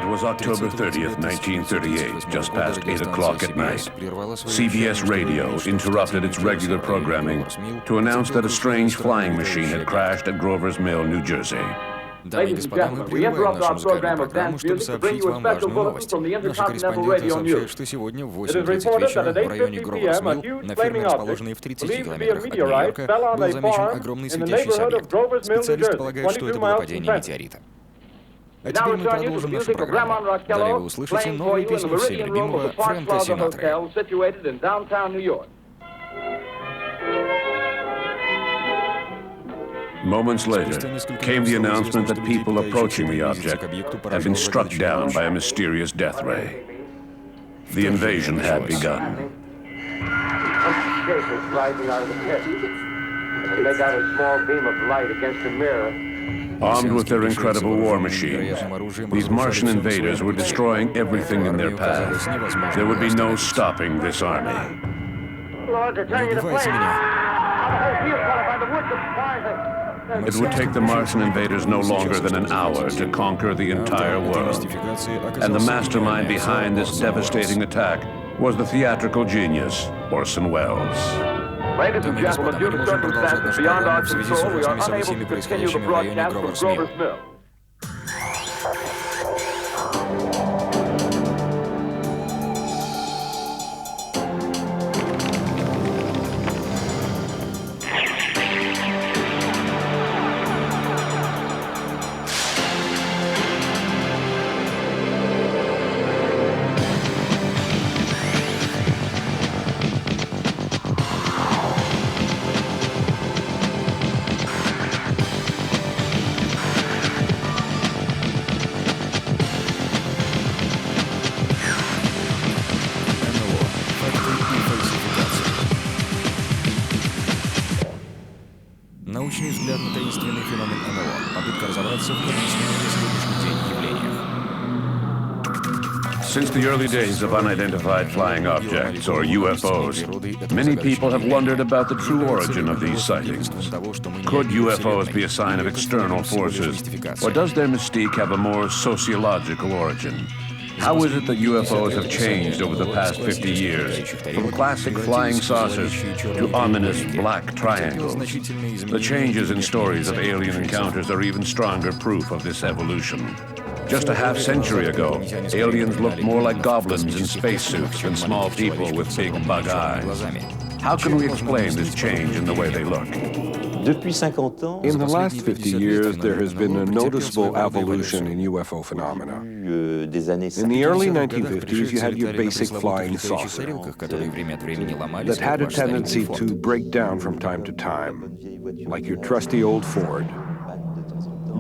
It was October 30th, 1938, just past 8 o'clock at night. CBS Radio interrupted its regular programming to announce that a strange flying machine had crashed at Grover's-Milll, New-Jersey. Ladies and gentlemen, we interrupt our program of dance music to bring you a special bulletin from the Intercontinental Radio News. It is reported that at 8:50 p.m. a huge flaming object, believed to be a meteorite, fell on a farm in the neighborhood of Grover's-Milll, New Jersey, 22 miles from Trenton. We now return you to the music of Ramon Rockello, playing for you in the Meridian Room of the Park Plaza Hotel, situated in downtown New York. Moments later, came the announcement that people approaching the object had been struck down by a mysterious death ray. The invasion had begun. Rising out of the pit. They make out a small beam of light against a mirror. Armed with their incredible war machines, these Martian invaders were destroying everything in their path. There would be no stopping this army. Lord, they're turning the plane. The woods are surprising. It would take the Martian invaders no longer than an hour to conquer the entire world. And the mastermind behind this devastating attack was the theatrical genius, Orson Welles. Ladies and gentlemen, due to circumstances beyond our control, we are unable to continue the broadcast from Grover's-Milll. Научный взгляд на таинственный феномен НЛО. Попытка разобраться в необъяснимых на сегодняшний день явлениях. Since the early days of unidentified flying objects, or UFOs, many people have wondered about the true origin of these sightings. Could UFOs be a sign of external forces, or does their mystique have a more sociological origin? How is it that UFOs have changed over the past 50 years, from classic flying saucers to ominous black triangles? The changes in stories of alien encounters are even stronger proof of this evolution. Just a half-century ago, aliens looked more like goblins in spacesuits than small people with big bug eyes. How can we explain this change in the way they look? In the last 50 years, there has been a noticeable evolution in UFO phenomena. In the early 1950s, you had your basic flying saucer that had a tendency to break down from time to time, like your trusty old Ford.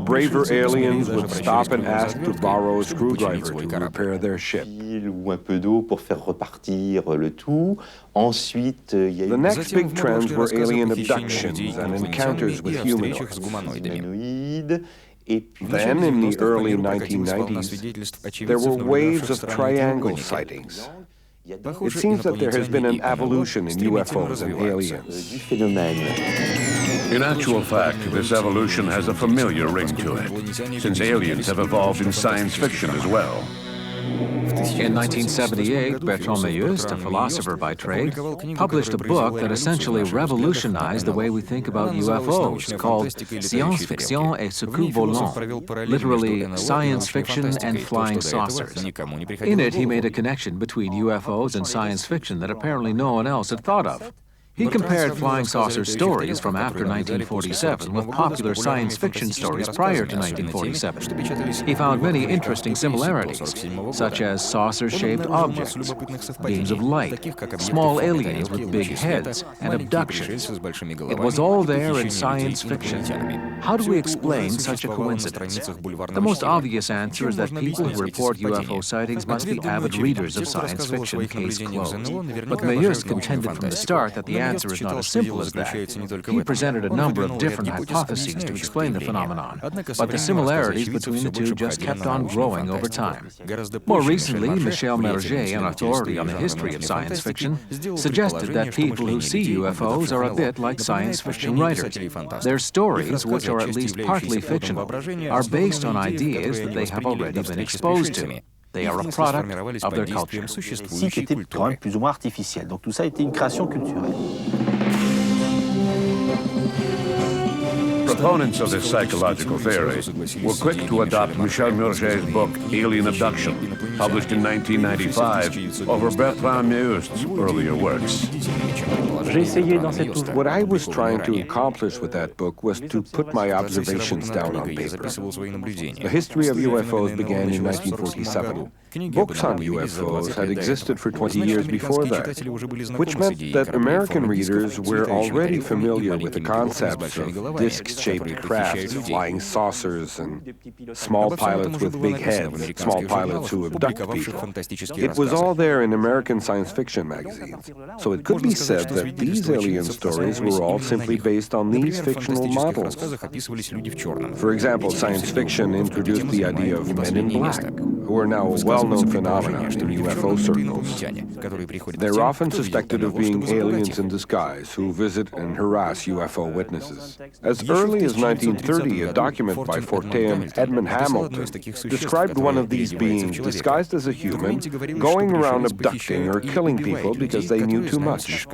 Braver aliens would stop and ask to borrow a screwdriver to repair their ship. The next big trends were alien abductions and encounters with humanoids. Then, in the early 1990s, there were waves of triangle sightings. It seems that there has been an evolution in UFOs and aliens. In actual fact, this evolution has a familiar ring to it, since aliens have evolved in science fiction as well. In 1978, Bertrand Meilles, a philosopher by trade, published a book that essentially revolutionized the way we think about UFOs, called Science-Fiction et Secours Volants, literally science fiction and flying saucers. In it, he made a connection between UFOs and science fiction that apparently no one else had thought of. He compared flying saucer stories from after 1947 with popular science fiction stories prior to 1947. He found many interesting similarities, such as saucer-shaped objects, beams of light, small aliens with big heads, and abductions. It was all there in science fiction. How do we explain such a coincidence? The most obvious answer is that people who report UFO sightings must be avid readers of science fiction, case closed. But Meilles contended from the start that the answer is not as simple as that. He presented a number of different hypotheses to explain the phenomenon, but the similarities between the two just kept on growing over time. More recently, Michel Merger, an authority on the history of science fiction, suggested that people who see UFOs are a bit like science fiction writers. Their stories, which are at least partly fictional, are based on ideas that they have already been exposed to. They are a product of their culture. Qui était quand même plus ou moins artificiel. Donc tout ça a été une création culturelle. Proponents of this psychological theory were quick to adopt Michel Merger's book Alien Abduction, published in 1995, over Bertrand Meust's earlier works. What I was trying to accomplish with that book was to put my observations down on paper. The history of UFOs began in 1947. Books on UFOs had existed for 20 years before that, which meant that American readers were already familiar with the concepts of disc-shaped crafts, flying saucers, and small pilots with big heads, small pilots who abduct people. It was all there in American science fiction magazines. So it could be said that these alien stories were all simply based on these fictional models. For example, science fiction introduced the idea of men in black, who are now a well-known phenomenon in UFO circles. They're often suspected of being aliens in disguise who visit and harass UFO witnesses. As early as 1930, a document by Fortean Edmund Hamilton described one of these beings disguised as a human going around abducting or killing people because they knew too much.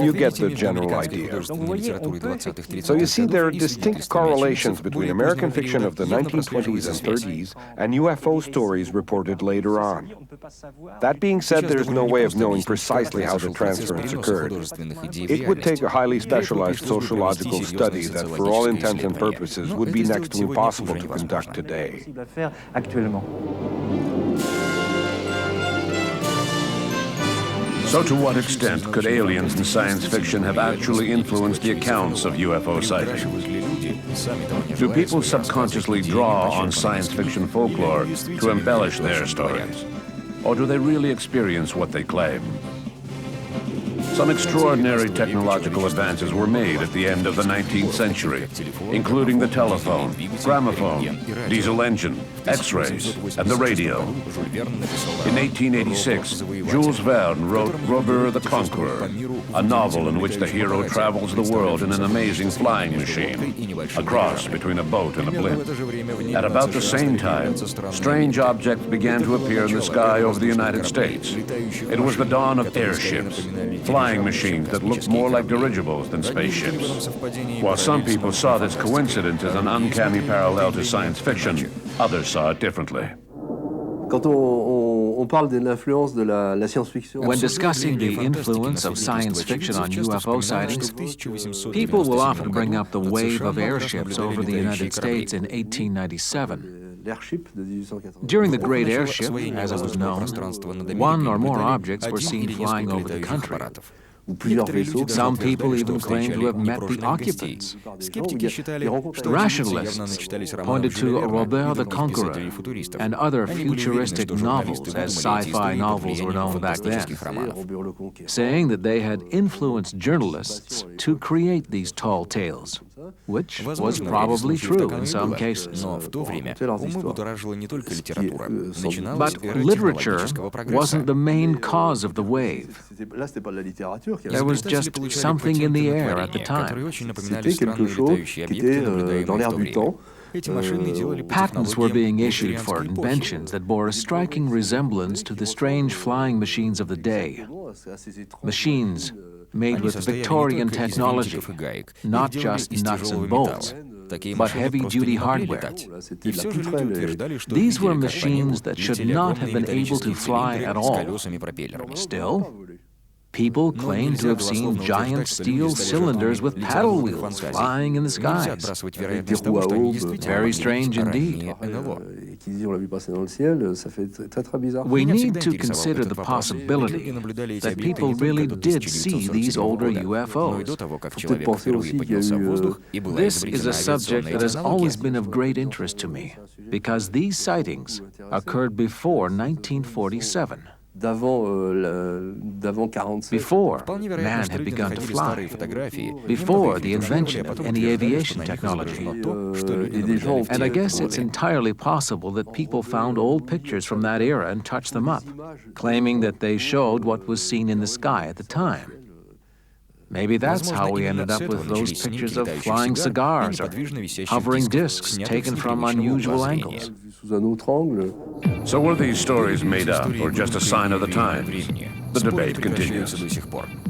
You get the general idea. So you see, there are distinct correlations between American fiction of the 1920s and 30s and UFO stories reported later on. That being said, there's no way of knowing precisely how the transference occurred. It would take a highly specialized sociological study that, for all intents and purposes, would be next to impossible to conduct today. So to what extent could aliens in science fiction have actually influenced the accounts of UFO sightings? Do people subconsciously draw on science fiction folklore to embellish their stories? Or do they really experience what they claim? Some extraordinary technological advances were made at the end of the 19th century, including the telephone, gramophone, diesel engine, X-rays, and the radio. In 1886, Jules Verne wrote Robert the Conqueror, a novel in which the hero travels the world in an amazing flying machine, a cross between a boat and a blimp. At about the same time, strange objects began to appear in the sky over the United States. It was the dawn of airships, flying machines that looked more like dirigibles than spaceships. While some people saw this coincidence as an uncanny parallel to science fiction, others saw it differently. When discussing the influence of science fiction on UFO sightings, people will often bring up the wave of airships over the United States in 1897. During the Great Airship, as it was known, one or more objects were seen flying over the country. Some people even claim to have met the occupants. Rationalists pointed to Robert the Conqueror and other futuristic novels, as sci-fi novels were known back then, saying that they had influenced journalists to create these tall tales, which was probably true in some cases. But literature wasn't the main cause of the wave. There was just something in the air at the time. Patents were being issued for inventions that bore a striking resemblance to the strange flying machines of the day. Machines made with Victorian technology, not just nuts and bolts, but heavy-duty hardware. These were machines that should not have been able to fly at all. Still, people claim to have seen giant steel cylinders with paddle wheels flying in the skies. Very strange indeed. We need to consider the possibility that people really did see these older UFOs. This is a subject that has always been of great interest to me, because these sightings occurred before 1947. Before man had begun to fly, before the invention of any aviation technology. And I guess it's entirely possible that people found old pictures from that era and touched them up, claiming that they showed what was seen in the sky at the time. Maybe that's how we ended up with those pictures of flying cigars or hovering discs taken from unusual angles. So were these stories made up or just a sign of the times? The debate continues.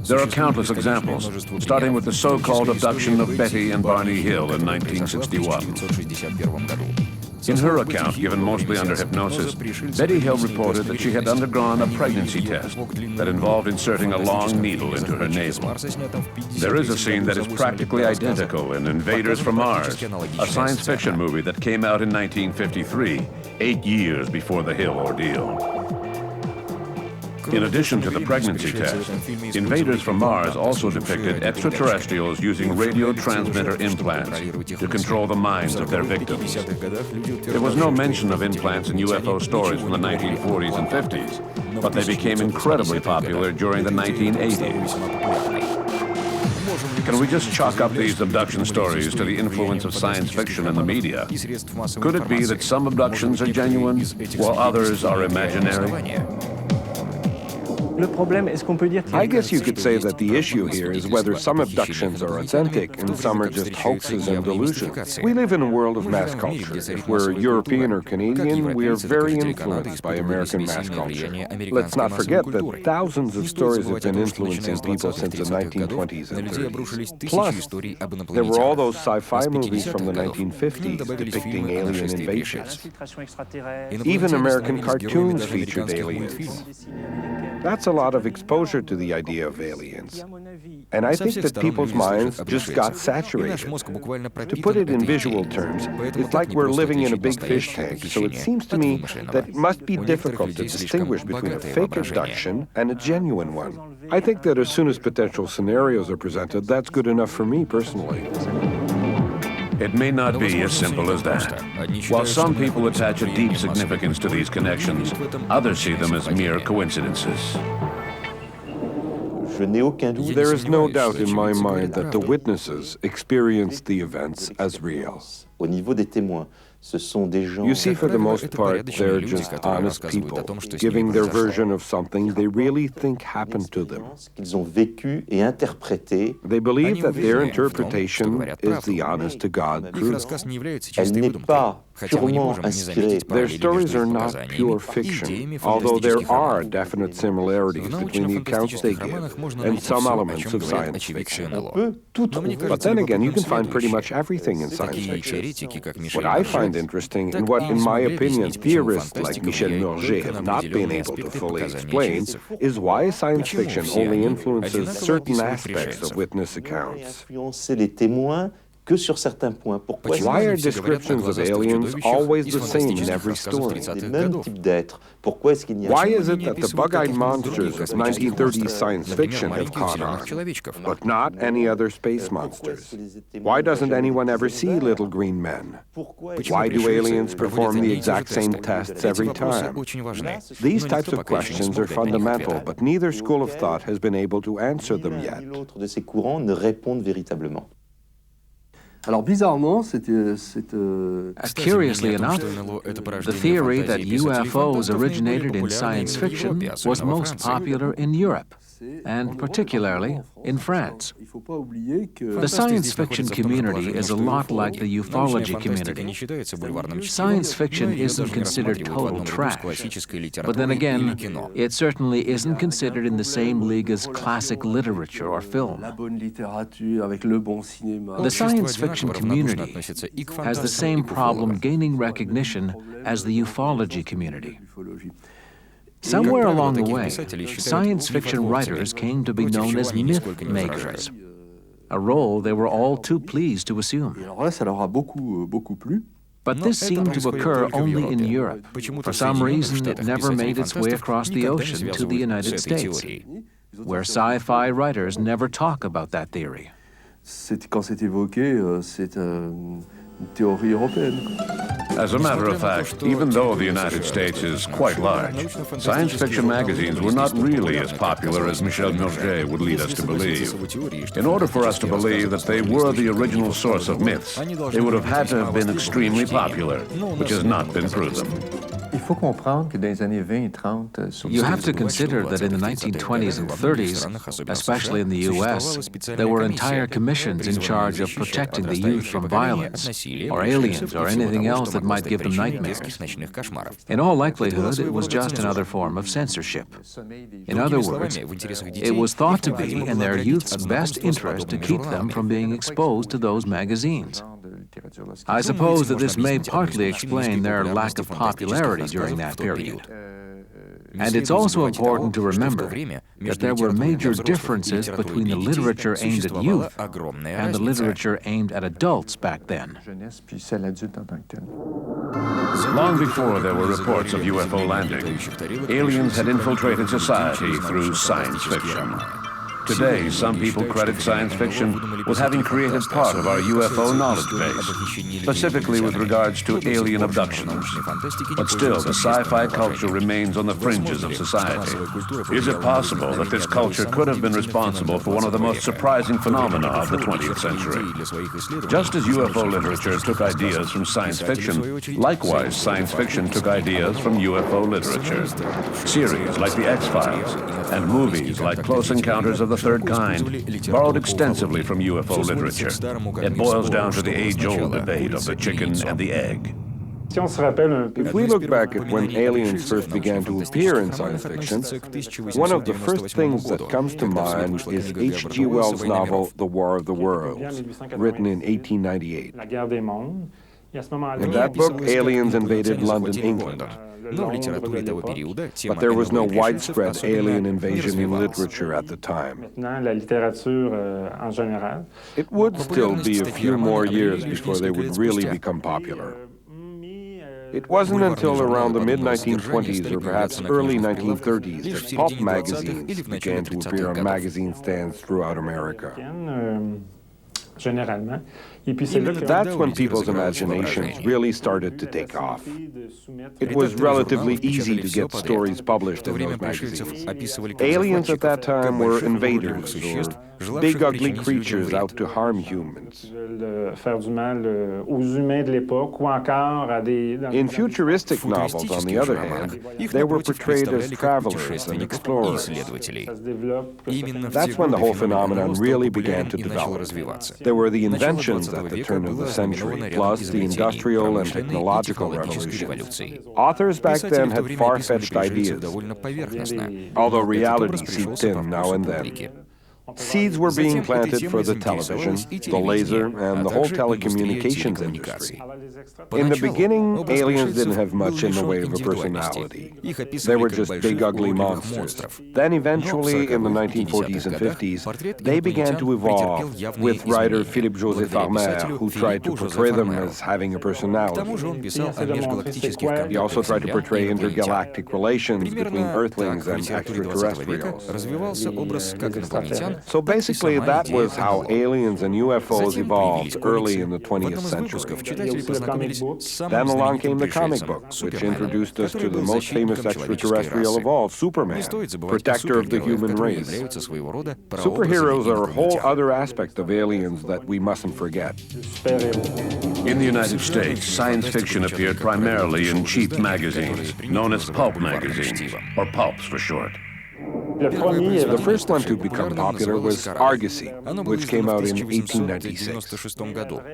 There are countless examples, starting with the so-called abduction of Betty and Barney Hill in 1961. In her account, given mostly under hypnosis, Betty Hill reported that she had undergone a pregnancy test that involved inserting a long needle into her navel. There is a scene that is practically identical in Invaders from Mars, a science fiction movie that came out in 1953, 8 years before the Hill ordeal. In addition to the pregnancy test, Invaders from Mars also depicted extraterrestrials using radio transmitter implants to control the minds of their victims. There was no mention of implants in UFO stories from the 1940s and 50s, but they became incredibly popular during the 1980s. Can we just chalk up these abduction stories to the influence of science fiction in the media? Could it be that some abductions are genuine, while others are imaginary? I guess you could say that the issue here is whether some abductions are authentic and some are just hoaxes and delusions. We live in a world of mass culture. If we're European or Canadian, we are very influenced by American mass culture. Let's not forget that thousands of stories have been influencing people since the 1920s and 30s. Plus, there were all those sci-fi movies from the 1950s depicting alien invasions. Even American cartoons featured aliens. That's a lot of exposure to the idea of aliens. And I think that people's minds just got saturated. To put it in visual terms, it's like we're living in a big fish tank, so it seems to me that it must be difficult to distinguish between a fake abduction and a genuine one. I think that as soon as potential scenarios are presented, that's good enough for me personally. It may not be as simple as that. While some people attach a deep significance to these connections, others see them as mere coincidences. There is no doubt in my mind that the witnesses experienced the events as real. You see, for the most part, they're just honest people, giving their version of something they really think happened to them. They believe that their interpretation is the honest-to-God truth. Their stories are not pure fiction, although there are definite similarities between the accounts they give and some elements of science fiction. But then again, you can find pretty much everything in science fiction. What I find interesting, and what, in my opinion, theorists like Michel Murger have not been able to fully explain, is why science fiction only influences certain aspects of witness accounts. Why are descriptions of aliens always the same in every story? Why is it that the bug-eyed monsters of 1930s science fiction have caught on, but not any other space monsters? Why doesn't anyone ever see little green men? Why do aliens perform the exact same tests every time? These types of questions are fundamental, but neither school of thought has been able to answer them yet. Curiously enough, the theory that UFOs originated in science fiction was most popular in Europe, and particularly in France. The science fiction community is a lot like the ufology community. Science fiction isn't considered total trash, but then again, it certainly isn't considered in the same league as classic literature or film. The science fiction community has the same problem gaining recognition as the ufology community. Somewhere along the way, science fiction writers came to be known as myth makers, a role they were all too pleased to assume. But this seemed to occur only in Europe. For some reason, it never made its way across the ocean to the United States, where sci-fi writers never talk about that theory. théorie européenne. As a matter of fact, even though the United States is quite large, science fiction magazines were not really as popular as Michel Murger would lead us to believe. In order for us to believe that they were the original source of myths, they would have had to have been extremely popular, which has not been proven. You have to consider that in the 1920s and 30s, especially in the U.S., there were entire commissions in charge of protecting the youth from violence, or aliens, or anything else that might give them nightmares. In all likelihood, it was just another form of censorship. In other words, it was thought to be in their youth's best interest to keep them from being exposed to those magazines. I suppose that this may partly explain their lack of popularity during that period. And it's also important to remember that there were major differences between the literature aimed at youth and the literature aimed at adults back then. Long before there were reports of UFO landing, aliens had infiltrated society through science fiction. Today, some people credit science fiction with having created part of our UFO knowledge base, specifically with regards to alien abductions. But still, the sci-fi culture remains on the fringes of society. Is it possible that this culture could have been responsible for one of the most surprising phenomena of the 20th century? Just as UFO literature took ideas from science fiction, likewise science fiction took ideas from UFO literature. Series like The X-Files and movies like Close Encounters of the Third Kind borrowed extensively from UFO literature. It boils down to the age-old debate of the chicken and the egg. If we look back at when aliens first began to appear in science fiction, one of the first things that comes to mind is H.G. Wells' novel The War of the Worlds, written in 1898. In that book, aliens invaded London, England. But there was no widespread alien invasion in literature at the time. It would still be a few more years before they would really become popular. It wasn't until around the mid-1920s or perhaps early 1930s that pulp magazines began to appear on magazine stands throughout America. That's when people's imaginations really started to take off. It was relatively easy to get stories published in those magazines. Aliens at that time were invaders, or big ugly creatures out to harm humans. In futuristic novels, on the other hand, they were portrayed as travelers and explorers. That's when the whole phenomenon really began to develop. There were the inventions at the turn of the century, plus the industrial and technological revolutions. Authors back then had far-fetched ideas, although reality seeped in now and then. Seeds were being planted for the television, the laser, and the whole telecommunications industry. In the beginning, aliens didn't have much in the way of a personality. They were just big, ugly monsters. Then eventually, in the 1940s and 50s, they began to evolve, with writer Philippe Joseph Armer, who tried to portray them as having a personality. He also tried to portray intergalactic relations between Earthlings and extraterrestrials. So basically, that was how aliens and UFOs evolved early in the 20th century. Then along came the comic book, which introduced us to the most famous extraterrestrial of all, Superman, protector of the human race. Superheroes are a whole other aspect of aliens that we mustn't forget. In the United States, science fiction appeared primarily in cheap magazines, known as pulp magazines, or pulps for short. The first one to become popular was Argosy, which came out in 1896.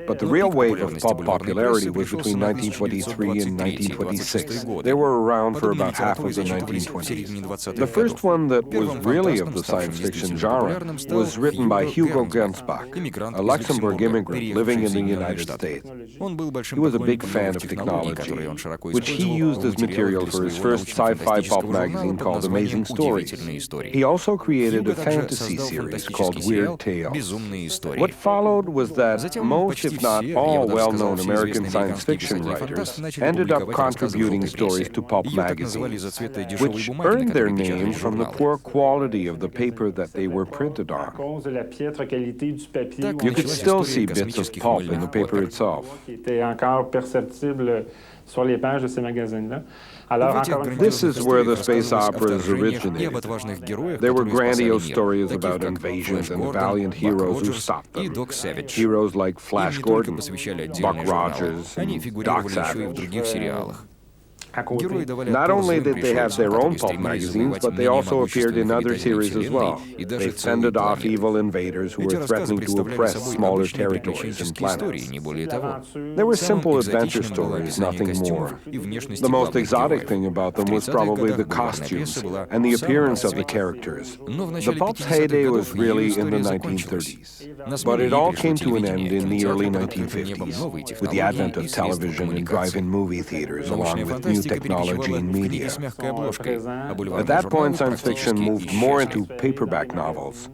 But the real wave of pulp popularity was between 1923 and 1926. They were around for about half of the 1920s. The first one that was really of the science fiction genre was written by Hugo Gernsback, a Luxembourg immigrant living in the United States. He was a big fan of technology, which he used as material for his first sci-fi pulp magazine called Amazing Stories. He also created a fantasy series called Weird Tales. What followed was that most, if not all, well-known American science fiction writers ended up contributing stories to pulp magazines, which earned their name from the poor quality of the paper that they were printed on. You could still see bits of pulp in the paper itself. This is where the space operas originated. There were grandiose stories about invasions and valiant heroes who stopped them. Heroes like Flash Gordon, Buck Rogers, and Doc Savage. Not only did they have their own pulp magazines, but they also appeared in other series as well. They fended off evil invaders who were threatening to oppress smaller territories and planets. They were simple adventure stories, nothing more. The most exotic thing about them was probably the costumes and the appearance of the characters. The pulp's heyday was really in the 1930s. But it all came to an end in the early 1950s, with the advent of television and drive-in movie theaters, along with new technology and media. At that point, science fiction moved more into paperback novels,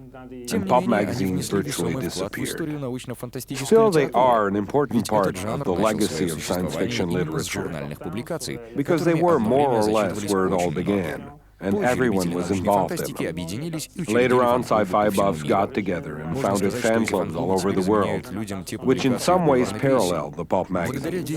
and pulp magazines virtually disappeared. Still, they are an important part of the legacy of science fiction literature, because they were more or less where it all began, and everyone was involved in them. Later on, sci-fi buffs got together and founded fan clubs all over the world, which in some ways paralleled the pulp magazines.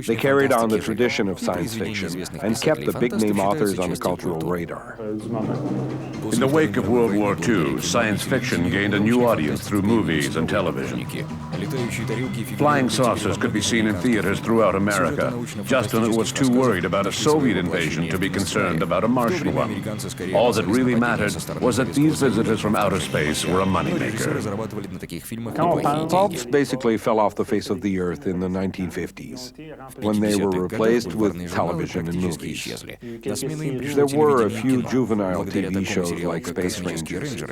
They carried on the tradition of science fiction and kept the big-name authors on the cultural radar. In the wake of World War II, science fiction gained a new audience through movies and television. Flying saucers could be seen in theaters throughout America, just when it was too worried about a Soviet invasion to be concerned about a Martian one. All that really mattered was that these visitors from outer space were a moneymaker. Pulps basically fell off the face of the earth in the 1950s, when they were replaced with television and movies. There were a few juvenile TV shows like Space Rangers,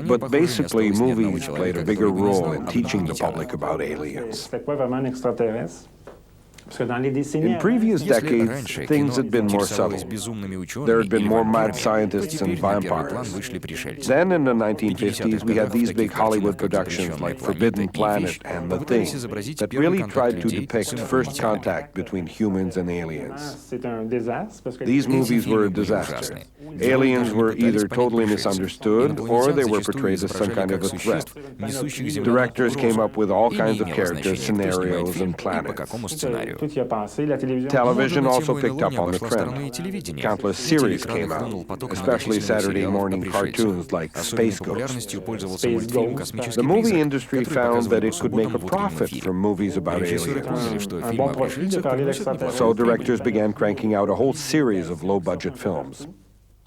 but basically movies played a bigger role in teaching the public about aliens. In previous decades, things had been more subtle. There had been more mad scientists and vampires. Then in the 1950s, we had these big Hollywood productions like Forbidden Planet and The Thing that really tried to depict first contact between humans and aliens. These movies were a disaster. Aliens were either totally misunderstood or they were portrayed as some kind of a threat. Directors came up with all kinds of characters, scenarios, and planets. Television also picked up on the trend. Countless series came out, especially Saturday morning cartoons like Space Ghost. The movie industry found that it could make a profit from movies about aliens. So directors began cranking out a whole series of low-budget films.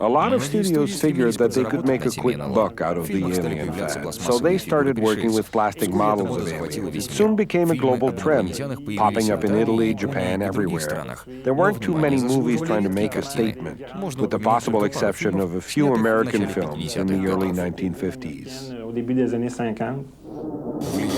A lot of studios figured that they could make a quick buck out of the alien fad, so they started working with plastic models of aliens. It soon became a global trend, popping up in Italy, Japan, everywhere. There weren't too many movies trying to make a statement, with the possible exception of a few American films in the early 1950s.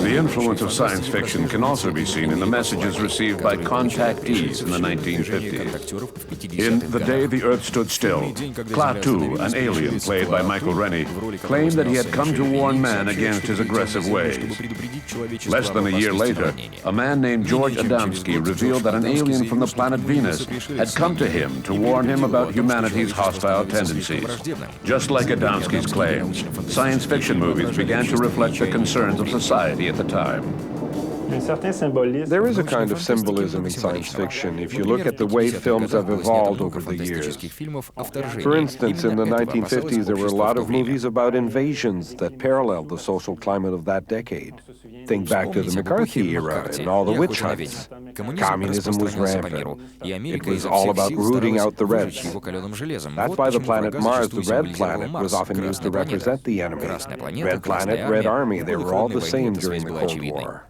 The influence of science fiction can also be seen in the messages received by contactees in the 1950s. In The Day the Earth Stood Still, Klaatu, an alien played by Michael Rennie, claimed that he had come to warn man against his aggressive ways. Less than a year later, a man named George Adamski revealed that an alien from the planet Venus had come to him to warn him about humanity's hostile tendencies. Just like Adamski's claims, science fiction movies began to reflect the concerns of society at the time. There is a kind of symbolism in science fiction if you look at the way films have evolved over the years. For instance, in the 1950s, there were a lot of movies about invasions that paralleled the social climate of that decade. Think back to the McCarthy era and all the witch hunts. Communism was rampant. It was all about rooting out the Reds. That's why the planet Mars, the Red Planet, was often used to represent the enemy. Red Planet, Red Army, they were all the same during the Cold War.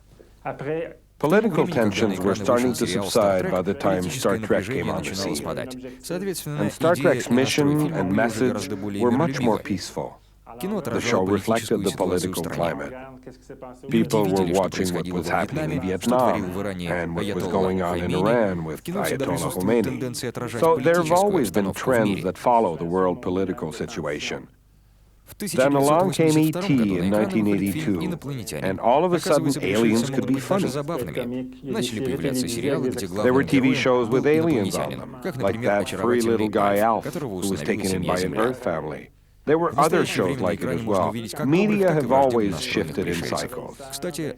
Political tensions were starting to subside by the time Star Trek came on the scene. And Star Trek's mission and message were much more peaceful. The show reflected the political climate. People were watching what was happening in Vietnam and what was going on in Iran with Ayatollah Khomeini. So there have always been trends that follow the world political situation. Then along came E.T. in 1982, and all of a sudden aliens could be funny. There were TV shows with aliens on them, like that furry little guy Alf, who was taken in by an Earth family. There were other shows like it as well. Media have always shifted in cycles.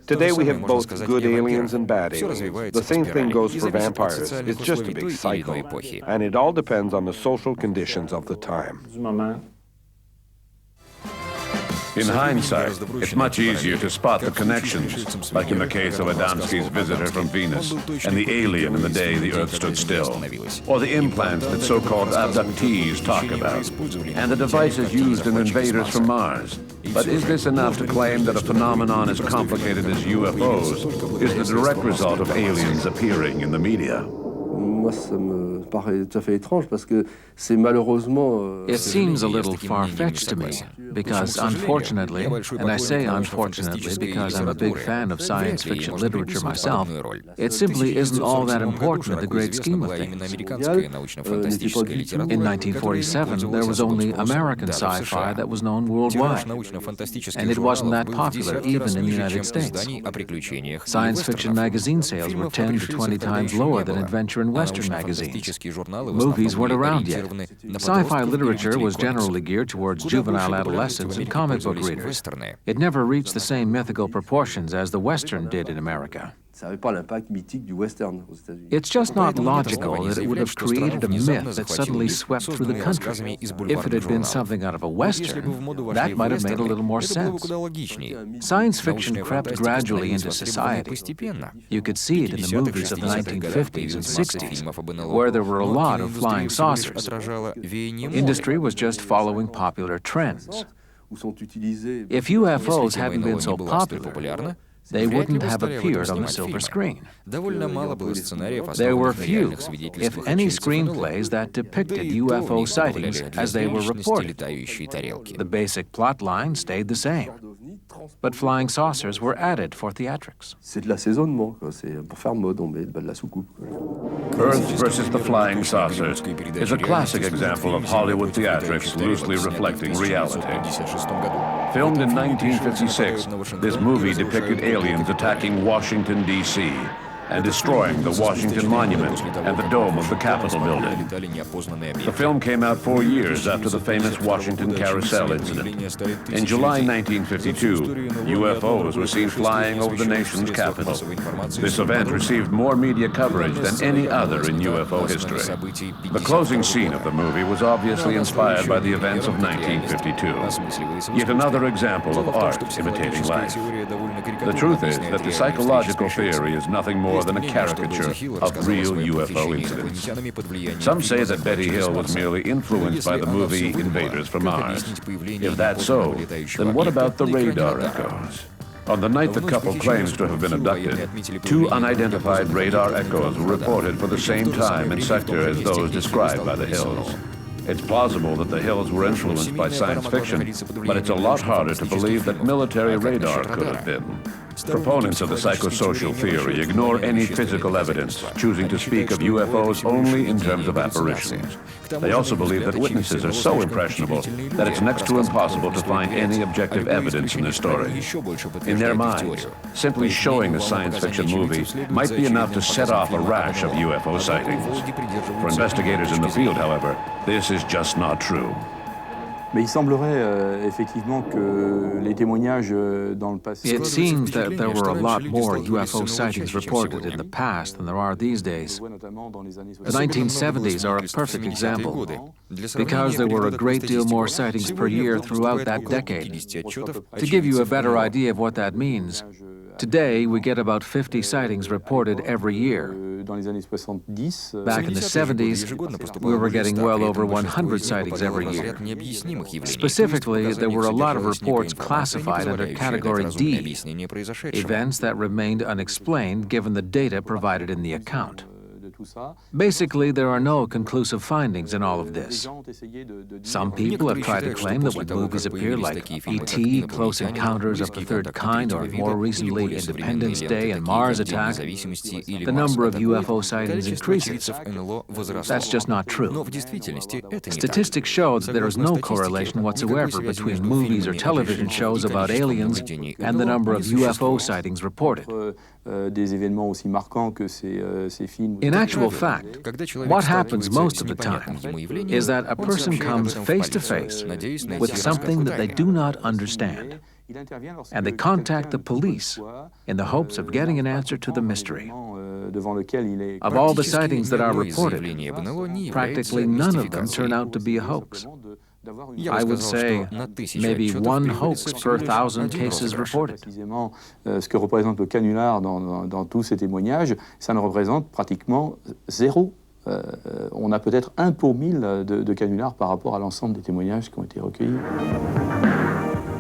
Today we have both good aliens and bad aliens. The same thing goes for vampires. It's just a big cycle, and it all depends on the social conditions of the time. In hindsight, it's much easier to spot the connections, like in the case of Adamski's visitor from Venus and the alien in the day the Earth stood still, or the implants that so-called abductees talk about, and the devices used in invaders from Mars. But is this enough to claim that a phenomenon as complicated as UFOs is the direct result of aliens appearing in the media? It seems a little far-fetched to me, because unfortunately, and I say unfortunately because I'm a big fan of science fiction literature myself, it simply isn't all that important in the great scheme of things. In 1947, there was only American sci-fi that was known worldwide, and it wasn't that popular even in the United States. Science fiction magazine sales were 10 to 20 times lower than adventure and Western magazines. Movies weren't around yet. Sci-fi literature was generally geared towards juvenile adolescents and comic book readers. It never reached the same mythical proportions as the Western did in America. It's just not logical that it would have created a myth that suddenly swept through the country. If it had been something out of a Western, that might have made a little more sense. Science fiction crept gradually into society. You could see it in the movies of the 1950s and 60s, where there were a lot of flying saucers. Industry was just following popular trends. If UFOs hadn't been so popular, they wouldn't have appeared on the silver screen. There were few, if any, screenplays that depicted UFO sightings as they were reported. The basic plot line stayed the same, but flying saucers were added for theatrics. Earth versus the Flying Saucers is a classic example of Hollywood theatrics loosely reflecting reality. Filmed in 1956, this movie depicted aliens attacking Washington, D.C., and destroying the Washington Monument and the dome of the Capitol building. The film came out 4 years after the famous Washington Carousel incident. In July 1952, UFOs were seen flying over the nation's capital. This event received more media coverage than any other in UFO history. The closing scene of the movie was obviously inspired by the events of 1952. Yet another example of art imitating life. The truth is that the psychological theory is nothing more than a caricature of real UFO incidents. Some say that Betty Hill was merely influenced by the movie Invaders from Mars. If that's so, then what about the radar echoes? On the night the couple claims to have been abducted, 2 unidentified radar echoes were reported for the same time and sector as those described by the Hills. It's plausible that the Hills were influenced by science fiction, but it's a lot harder to believe that military radar could have been. Proponents of the psychosocial theory ignore any physical evidence, choosing to speak of UFOs only in terms of apparitions. They also believe that witnesses are so impressionable that it's next to impossible to find any objective evidence in their story. In their minds, simply showing a science fiction movie might be enough to set off a rash of UFO sightings. For investigators in the field, however, this is just not true. It seems that there were a lot more UFO sightings reported in the past than there are these days. The 1970s are a perfect example, because there were a great deal more sightings per year throughout that decade. To give you a better idea of what that means, today we get about 50 sightings reported every year. Back in the 70s, we were getting well over 100 sightings every year. Specifically, there were a lot of reports classified under Category D, events that remained unexplained given the data provided in the account. Basically, there are no conclusive findings in all of this. Some people have tried to claim that when movies appear like E.T., Close Encounters of the Third Kind, or more recently Independence Day and Mars Attack, the number of UFO sightings increases. That's just not true. Statistics show that there is no correlation whatsoever between movies or television shows about aliens and the number of UFO sightings reported. In actual fact, what happens most of the time is that a person comes face to face with something that they do not understand, and they contact the police in the hopes of getting an answer to the mystery. Of all the sightings that are reported, practically none of them turn out to be a hoax. I would say maybe one hoax per 1,000 cases reported. Ce que représente le canular dans tous ces témoignages, ça ne représente pratiquement zéro. On a peut-être 1 pour 1000 de canulars par rapport à l'ensemble des témoignages qui ont été recueillis.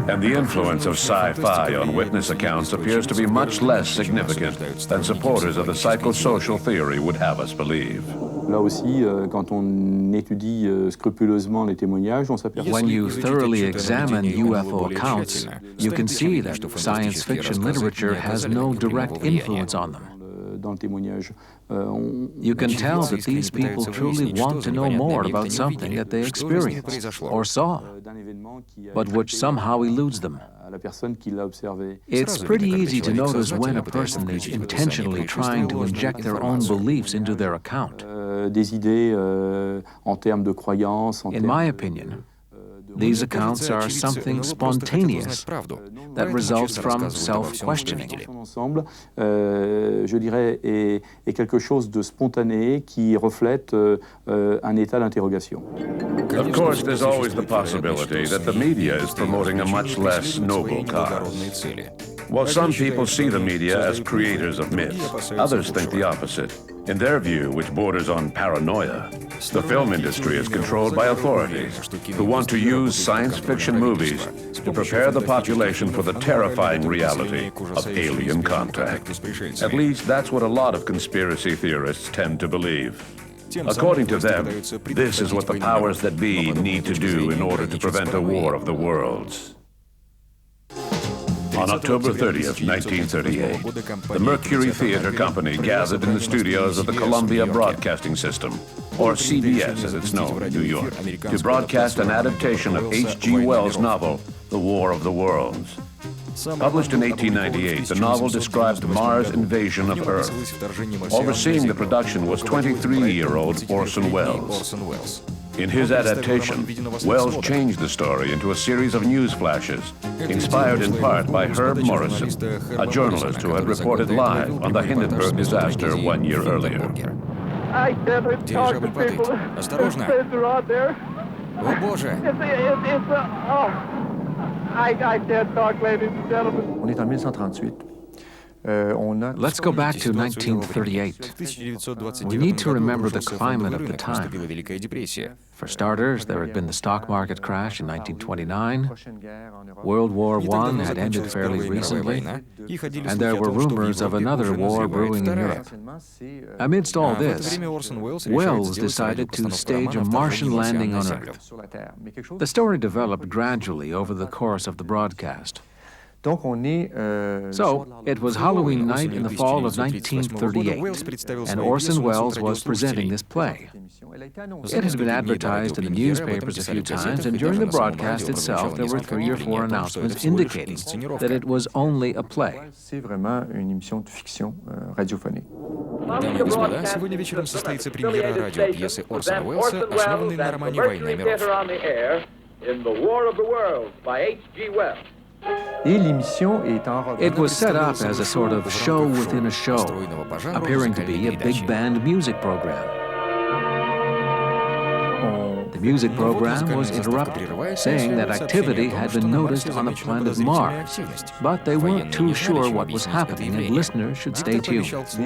And the influence of sci-fi on witness accounts appears to be much less significant than supporters of the psychosocial theory would have us believe. Là aussi, quand on étudie scrupuleusement les témoignages, on s'aperçoit. When you thoroughly examine UFO accounts, you can see that science fiction literature has no direct influence on them. You can tell that these people truly want to know more about something that they experienced or saw, but which somehow eludes them. It's pretty easy to notice when a person is intentionally trying to inject their own beliefs into their account. In my opinion, these accounts are something spontaneous that results from self-questioning. Je dirais, est quelque chose de spontané qui reflète un état d'interrogation. Of course, there's always the possibility that the media is promoting a much less noble cause. While some people see the media as creators of myths, others think the opposite. In their view, which borders on paranoia, the film industry is controlled by authorities who want to use science fiction movies to prepare the population for the terrifying reality of alien contact. At least that's what a lot of conspiracy theorists tend to believe. According to them, this is what the powers that be need to do in order to prevent a war of the worlds. On October 30th, 1938, the Mercury Theater Company gathered in the studios of the Columbia Broadcasting System, or CBS as it's known in New York, to broadcast an adaptation of H.G. Wells' novel, The War of the Worlds. Published in 1898, the novel described Mars' invasion of Earth. Overseeing the production was 23-year-old Orson Welles. In his adaptation, Wells changed the story into a series of news flashes, inspired in part by Herb Morrison, a journalist who had reported live on the Hindenburg disaster 1 year earlier. I can't talk to people. Осторожно. They're out there. О, Боже! I can't talk, ladies and gentlemen. On est en 1938. Let's go back to 1938. We need to remember the climate of the time. For starters, there had been the stock market crash in 1929. World War I had ended fairly recently, and there were rumors of another war brewing in Europe. Amidst all this, Wells decided to stage a Martian landing on Earth. The story developed gradually over the course of the broadcast. So, it was Halloween night in the fall of 1938, and Orson Welles was presenting this play. It had been advertised in the newspapers a few times, and during the broadcast itself, there were 3 or 4 announcements indicating that it was only a play. Дамы и господа, сегодня вечером состоится премьера радиопьесы Орсона Уэллса, основанной на романе «Война миров». It was set up as a sort of show within a show, appearing to be a big band music program. The music program was interrupted, saying that activity had been noticed on the planet Mars, but they weren't too sure what was happening and listeners should stay tuned. Ladies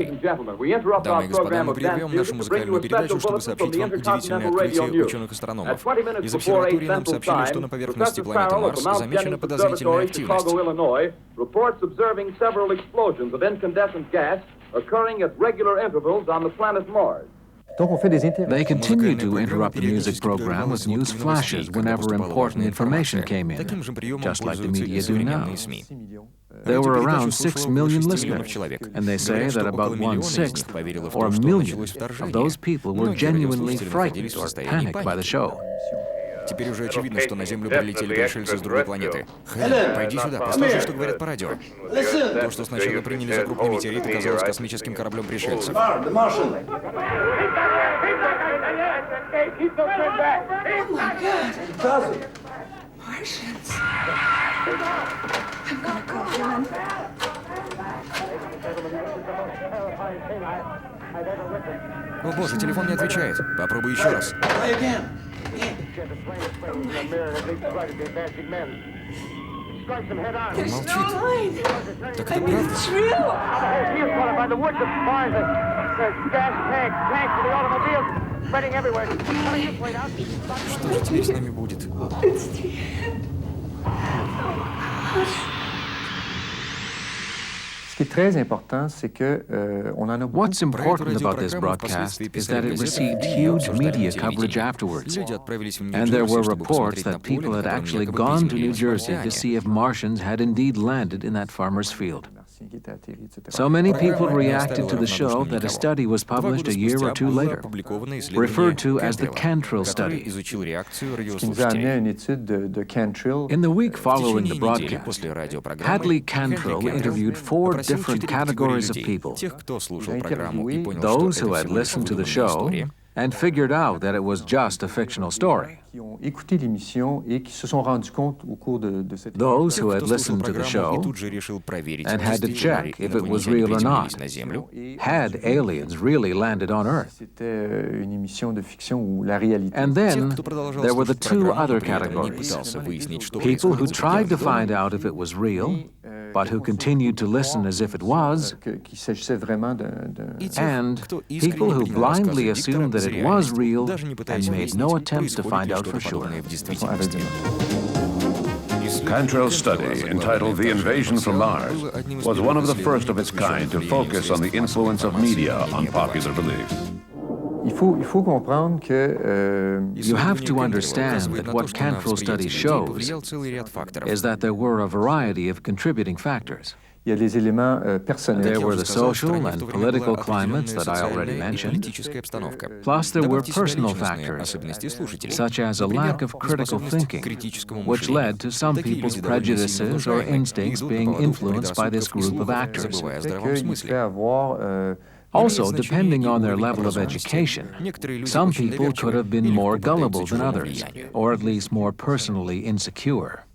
and gentlemen, we interrupt our program of dance music to bring you a special bulletin from the Intercontinental Radio News. At 20 minutes before 8 Central Time, Professor Farrell of the Mount Jennings Observatory, Chicago, Illinois, reports observing several explosions of incandescent gas occurring at regular intervals on the planet Mars. They continued to interrupt the music program with news flashes whenever important information came in, just like the media do now. There were around 6 million listeners, and they say that about 1/6 or 1 million of those people were genuinely frightened or panicked by the show. Теперь уже очевидно, что на Землю прилетели пришельцы с другой планеты. Хелен, пойди сюда, послушай, что говорят по радио. То, что сначала приняли за крупный метеорит, оказалось космическим кораблем пришельцев. О боже, телефон не отвечает. Попробуй еще раз. Он молчит. Так это правда? Что же теперь с нами будет? What's important about this broadcast is that it received huge media coverage afterwards, and there were reports that people had actually gone to New-Jersey to see if Martians had indeed landed in that farmer's field. So many people reacted to the show that a study was published a year or two later, referred to as the Cantrill study. In the week following the broadcast, Hadley Cantrill interviewed 4 different categories of people: those who had listened to the show and figured out that it was just a fictional story, those who had listened to the show and had to check if it was real or not. Had aliens really landed on Earth? And then there were the 2 other categories: people who tried to find out if it was real, but who continued to listen as if it was, and people who blindly assumed that it was real and made no attempts to find out for sure. Cantrill's study, entitled The Invasion from Mars, was one of the first of its kind to focus on the influence of media on popular beliefs. You have to understand that what Cantrill's study shows is that there were a variety of contributing factors. There were the social and political climates that I already mentioned, plus there were personal factors, such as a lack of critical thinking, which led to some people's prejudices or instincts being influenced by this group of actors. Also, depending on their level of education, some people could have been more gullible than others, or at least more personally insecure.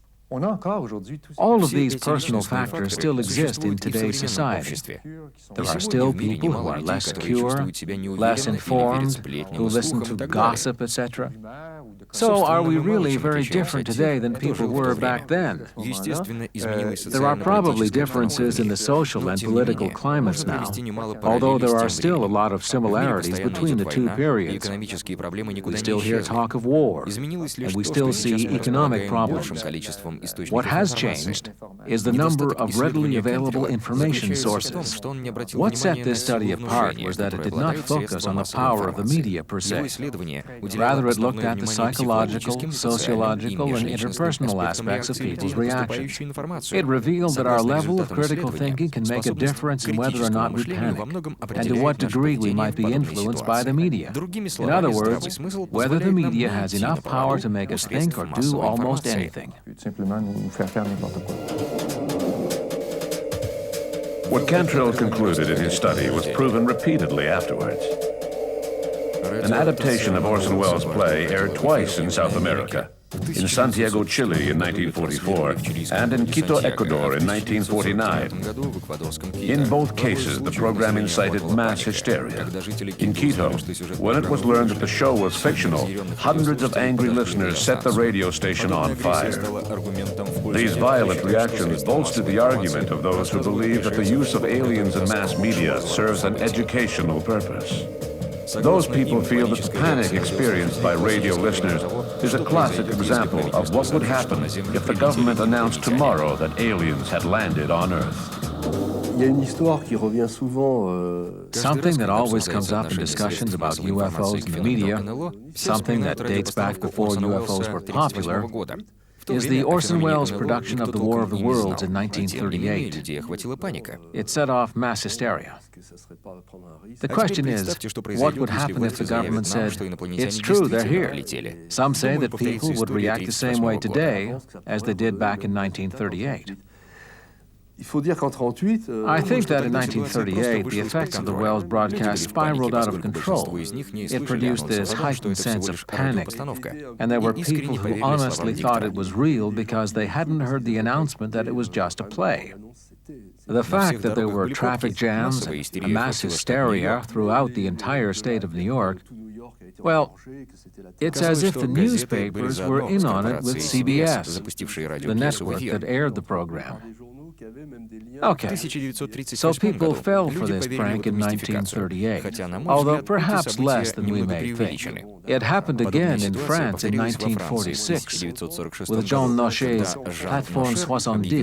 All of these personal factors still exist in today's society. There are still people who are less secure, less informed, who listen to gossip, etc. So are we really very different today than people were back then? There are probably differences in the social and political climates now, although there are still a lot of similarities between the 2 periods. We still hear talk of war, and we still see economic problems. What has changed is the number of readily available information sources. What set this study apart was that it did not focus on the power of the media per se. Rather, it looked at the psychological, sociological, and interpersonal aspects of people's reactions. It revealed that our level of critical thinking can make a difference in whether or not we panic, and to what degree we might be influenced by the media. In other words, whether the media has enough power to make us think or do almost anything. What Cantrill concluded in his study was proven repeatedly afterwards. An adaptation of Orson Welles' play aired twice in South America, in Santiago, Chile in 1944, and in Quito, Ecuador in 1949. In both cases, the program incited mass hysteria. In Quito, when it was learned that the show was fictional, hundreds of angry listeners set the radio station on fire. These violent reactions bolstered the argument of those who believe that the use of aliens in mass media serves an educational purpose. Those people feel that the panic experienced by radio listeners is a classic example of what would happen if the government announced tomorrow that aliens had landed on Earth. Something that always comes up in discussions about UFOs in the media, something that dates back before UFOs were popular, is the Orson Welles production of The War of the Worlds in 1938. It set off mass hysteria. The question is, what would happen if the government said, it's true, they're here? Some say that people would react the same way today as they did back in 1938. I think that in 1938, the effects of the Welles broadcast spiraled out of control. It produced this heightened sense of panic, and there were people who honestly thought it was real because they hadn't heard the announcement that it was just a play. The fact that there were traffic jams and a mass hysteria throughout the entire state of New York, well, it's as if the newspapers were in on it with CBS, the network that aired the program. Okay, so people fell for this prank in 1938, although perhaps less than we may think. It happened again in France in 1946 with Jean Nochet's Plateforme 70,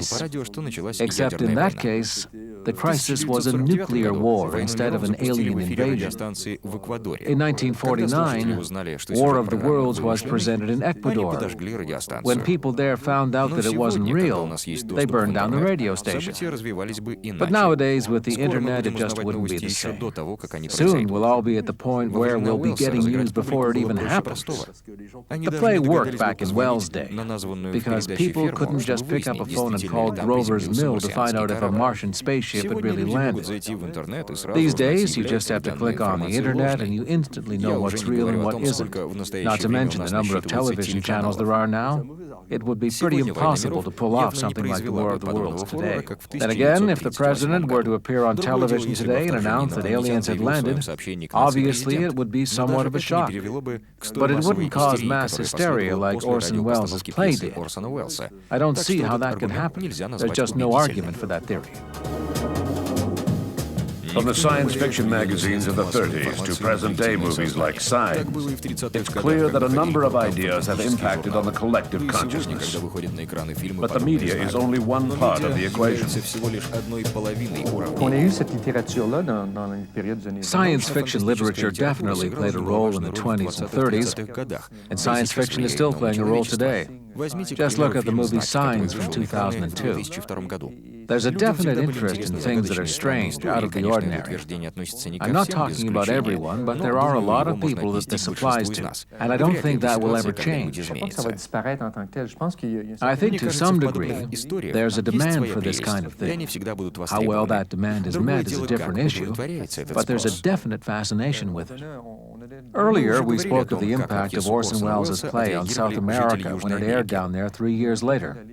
except in that case, the crisis was a nuclear war instead of an alien invasion. In 1949, War of the Worlds was presented in Ecuador. When people there found out that it wasn't real, they burned down the radio station. But nowadays, with the internet, it just wouldn't be the same. Soon we'll all be at the point where we'll be getting news before it even happens. The play worked back in Welles' day, because people couldn't just pick up a phone and call Grover's-Mill to find out if a Martian spaceship had really landed. These days, you just have to click on the internet and you instantly know what's real and what isn't. Not to mention the number of television channels there are now. It would be pretty impossible to pull off something like the War of the Worlds today. Then again, if the president were to appear on television today and announce that aliens had landed, obviously it would be somewhat of a shock. But it wouldn't cause mass hysteria like Orson Welles' play did. I don't see how that could happen. There's just no argument for that theory. From the science fiction magazines of the 30s to present-day movies like Science, it's clear that a number of ideas have impacted on the collective consciousness. But the media is only one part of the equation. Science fiction literature definitely played a role in the 20s and 30s, and science fiction is still playing a role today. Just look at the movie Signs from 2002. There's a definite interest in things that are strange, out of the ordinary. I'm not talking about everyone, but there are a lot of people that this applies to, and I don't think that will ever change. I think to some degree, there's a demand for this kind of thing. How well that demand is met is a different issue, but there's a definite fascination with it. Earlier, we spoke of the impact of Orson Welles' play on South America when it aired down there 3 years later.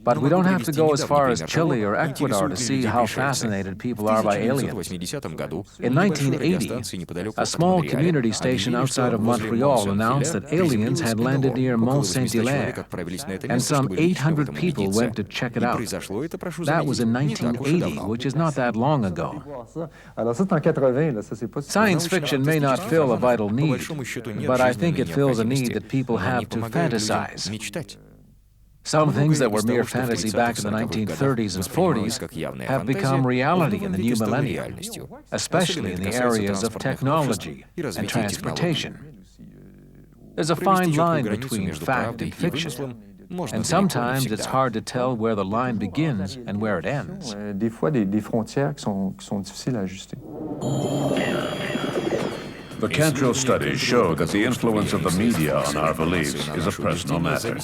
But we don't have to go as far as Chile or Ecuador to see how fascinated people are by aliens. In 1980, a small community station outside of Montreal announced that aliens had landed near Mont Saint-Hilaire, and some 800 people went to check it out. That was in 1980, which is not that long ago. Science fiction may not fill a vital need, but I think it fills a need that people have to fantasize. Some things that were mere fantasy back in the 1930s and 40s have become reality in the new millennium, especially in the areas of technology and transportation. There's a fine line between fact and fiction, and sometimes it's hard to tell where the line begins and where it ends. The Cantrell studies show that the influence of the media on our beliefs is a personal matter.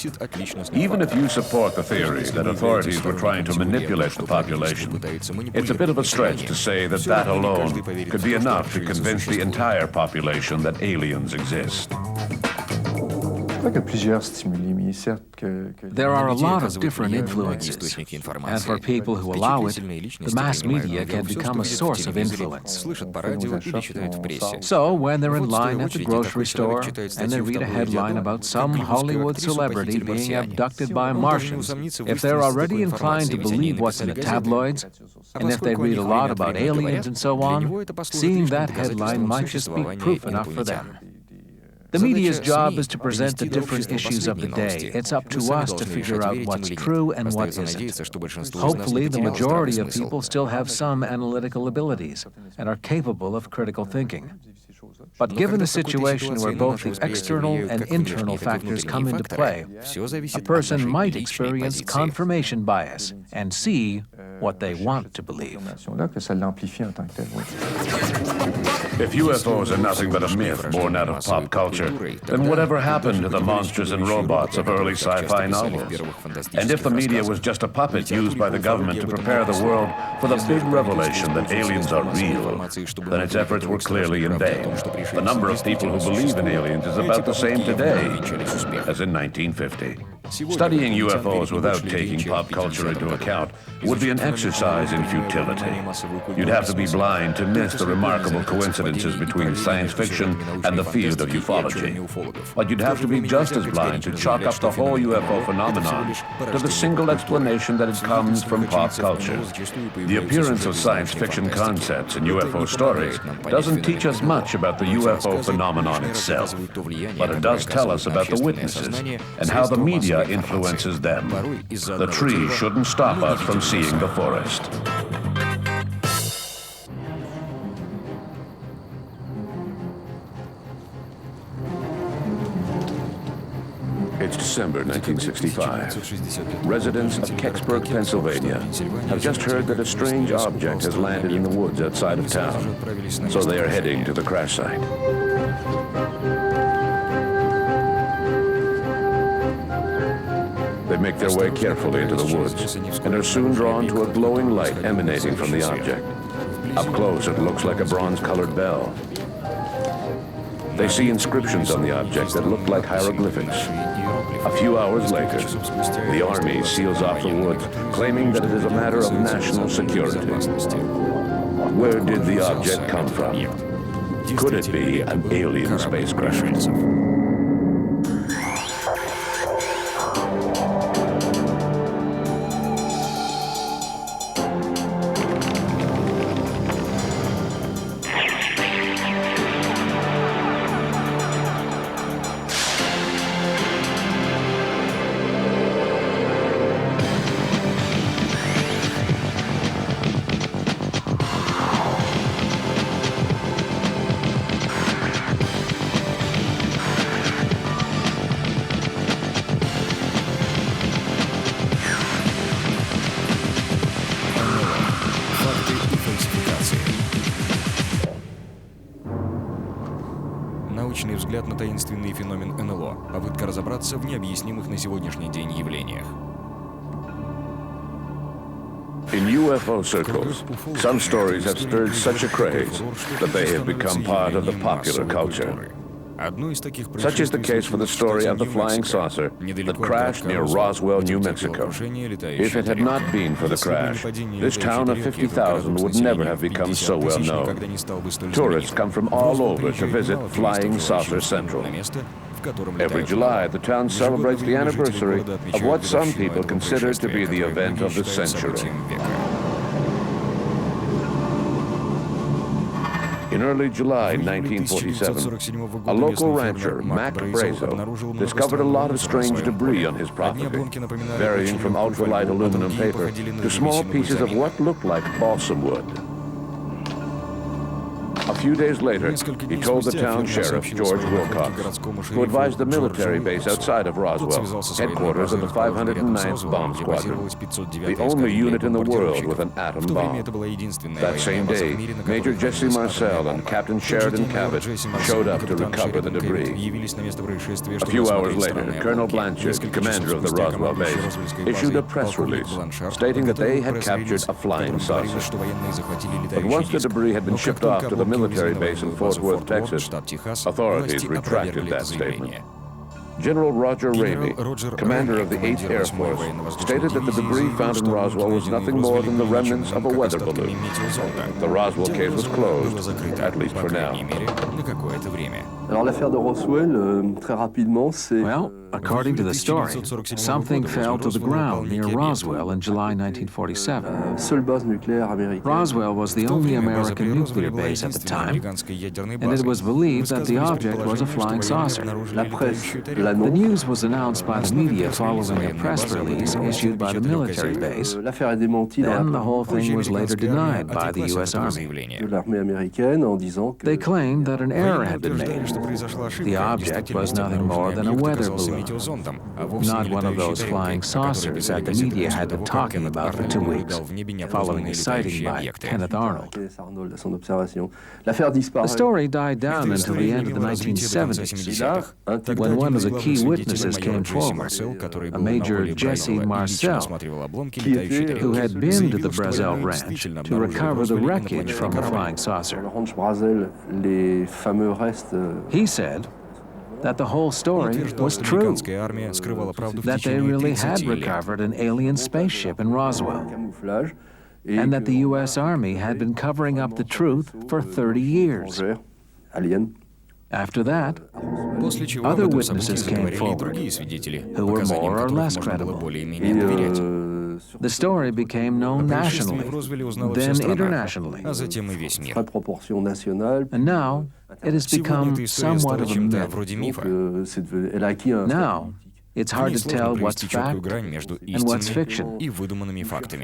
Even if you support the theory that authorities were trying to manipulate the population, it's a bit of a stretch to say that that alone could be enough to convince the entire population that aliens exist. There are a lot of different influences, and for people who allow it, the mass media can become a source of influence. So when they're in line at the grocery store and they read a headline about some Hollywood celebrity being abducted by Martians, if they're already inclined to believe what's in the tabloids, and if they read a lot about aliens and so on, seeing that headline might just be proof enough for them. The media's job is to present the different issues of the day. It's up to us to figure out what's true and what isn't. Hopefully, the majority of people still have some analytical abilities and are capable of critical thinking. But given a situation where both the external and internal factors come into play, a person might experience confirmation bias and see what they want to believe. If UFOs are nothing but a myth born out of pop culture, then whatever happened to the monsters and robots of early sci-fi novels? And if the media was just a puppet used by the government to prepare the world for the big revelation that aliens are real, then its efforts were clearly in vain. The number of people who believe in aliens is about the same today as in 1950. Studying UFOs without taking pop culture into account would be an exercise in futility. You'd have to be blind to miss the remarkable coincidences between science fiction and the field of ufology. But you'd have to be just as blind to chalk up the whole UFO phenomenon to the single explanation that it comes from pop culture. The appearance of science fiction concepts in UFO stories doesn't teach us much about the UFO phenomenon itself, but it does tell us about the witnesses and how the media influences them. The tree shouldn't stop us from seeing the forest. It's December 1965. Residents of Kecksburg, Pennsylvania, have just heard that a strange object has landed in the woods outside of town, so they are heading to the crash site. They make their way carefully into the woods and are soon drawn to a glowing light emanating from the object. Up close, it looks like a bronze-colored bell. They see inscriptions on the object that look like hieroglyphics. A few hours later, the Army seals off the woods, claiming that it is a matter of national security. Where did the object come from? Could it be an alien spacecraft? Научный взгляд на таинственный феномен НЛО. Попытка разобраться в необъяснимых на сегодняшний день явлениях. In UFO circles, some stories have stirred such a craze that they have become part of the popular culture. Such is the case for the story of the flying saucer that crashed near Roswell, New Mexico. If it had not been for the crash, this town of 50,000 would never have become so well known. Tourists come from all over to visit Flying Saucer Central. Every July, the town celebrates the anniversary of what some people consider to be the event of the century. In early July 1947, a local rancher, Mac Brazo, discovered a lot of strange debris on his property, varying from ultralight aluminum paper to small pieces of what looked like balsam wood. A few days later, he told the town sheriff, George Wilcox, who advised the military base outside of Roswell, headquarters of the 509th Bomb Squadron, the only unit in the world with an atom bomb. That same day, Major Jesse Marcel and Captain Sheridan Cabot showed up to recover the debris. A few hours later, Colonel Blanchard, commander of the Roswell base, issued a press release stating that they had captured a flying saucer. But once the debris had been shipped off to the military base in Fort Worth, Texas, authorities retracted that statement. General Roger Ramey, commander of the 8th Air Force, stated that the debris found in Roswell was nothing more than the remnants of a weather balloon. The Roswell case was closed, at least for now. Alors l'affaire de Roswell, très rapidement, c'est... Well, according to the story, something fell to the ground near Roswell in July 1947. Seule base nucléaire américaine. Roswell was the only American nuclear base at the time, and it was believed that the object was a flying saucer. La presse The l'annonce. news was announced by the media following a press release issued by the military base. L'affaire est démentie dans Then the la whole thing was later denied by the U.S. Army. de l'armée américaine en disant que They claimed that an error had been made. The object was nothing more than a weather balloon, not one of those flying saucers that the media had been talking about for 2 weeks, following a sighting by Kenneth Arnold. son observation. L'affaire The disparaît. story died down until the end of the 1970s, when one of the key witnesses came forward, a Major Jesse Marcel, who had been to the Brazel Ranch to recover the wreckage from the flying saucer. Le ranch Brazel, les fameux restes. He said that the whole story was true, that they really had recovered an alien spaceship in Roswell, Camouflage. Et and that the U.S. Army had been covering up the truth for 30 years. Alien. After that, other witnesses came forward, who were more or less credible. The story became known nationally, then internationally, Très proportion nationale. and now it has become somewhat of a myth. Elle a acquis un. Now, it's hard to tell what's fact and what's fiction,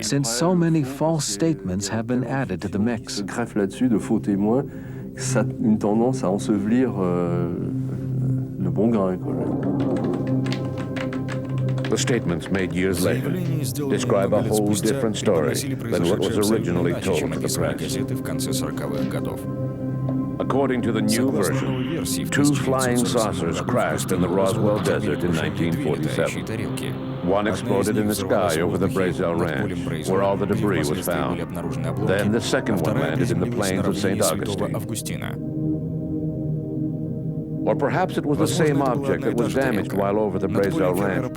since so many false statements have been added to the mix. Se greffe là-dessus de faux témoins, ça a une tendance à ensevelir le bon grain, quoi. The statements made years later describe a whole different story than what was originally told to the press. According to the new version, 2 flying saucers crashed in the Roswell Desert in 1947. One exploded in the sky over the Brazel Ranch, where all the debris was found. Then the second one landed in the plains of St. Augustine. Or perhaps it was the same object that was damaged while over the Brazel Ranch,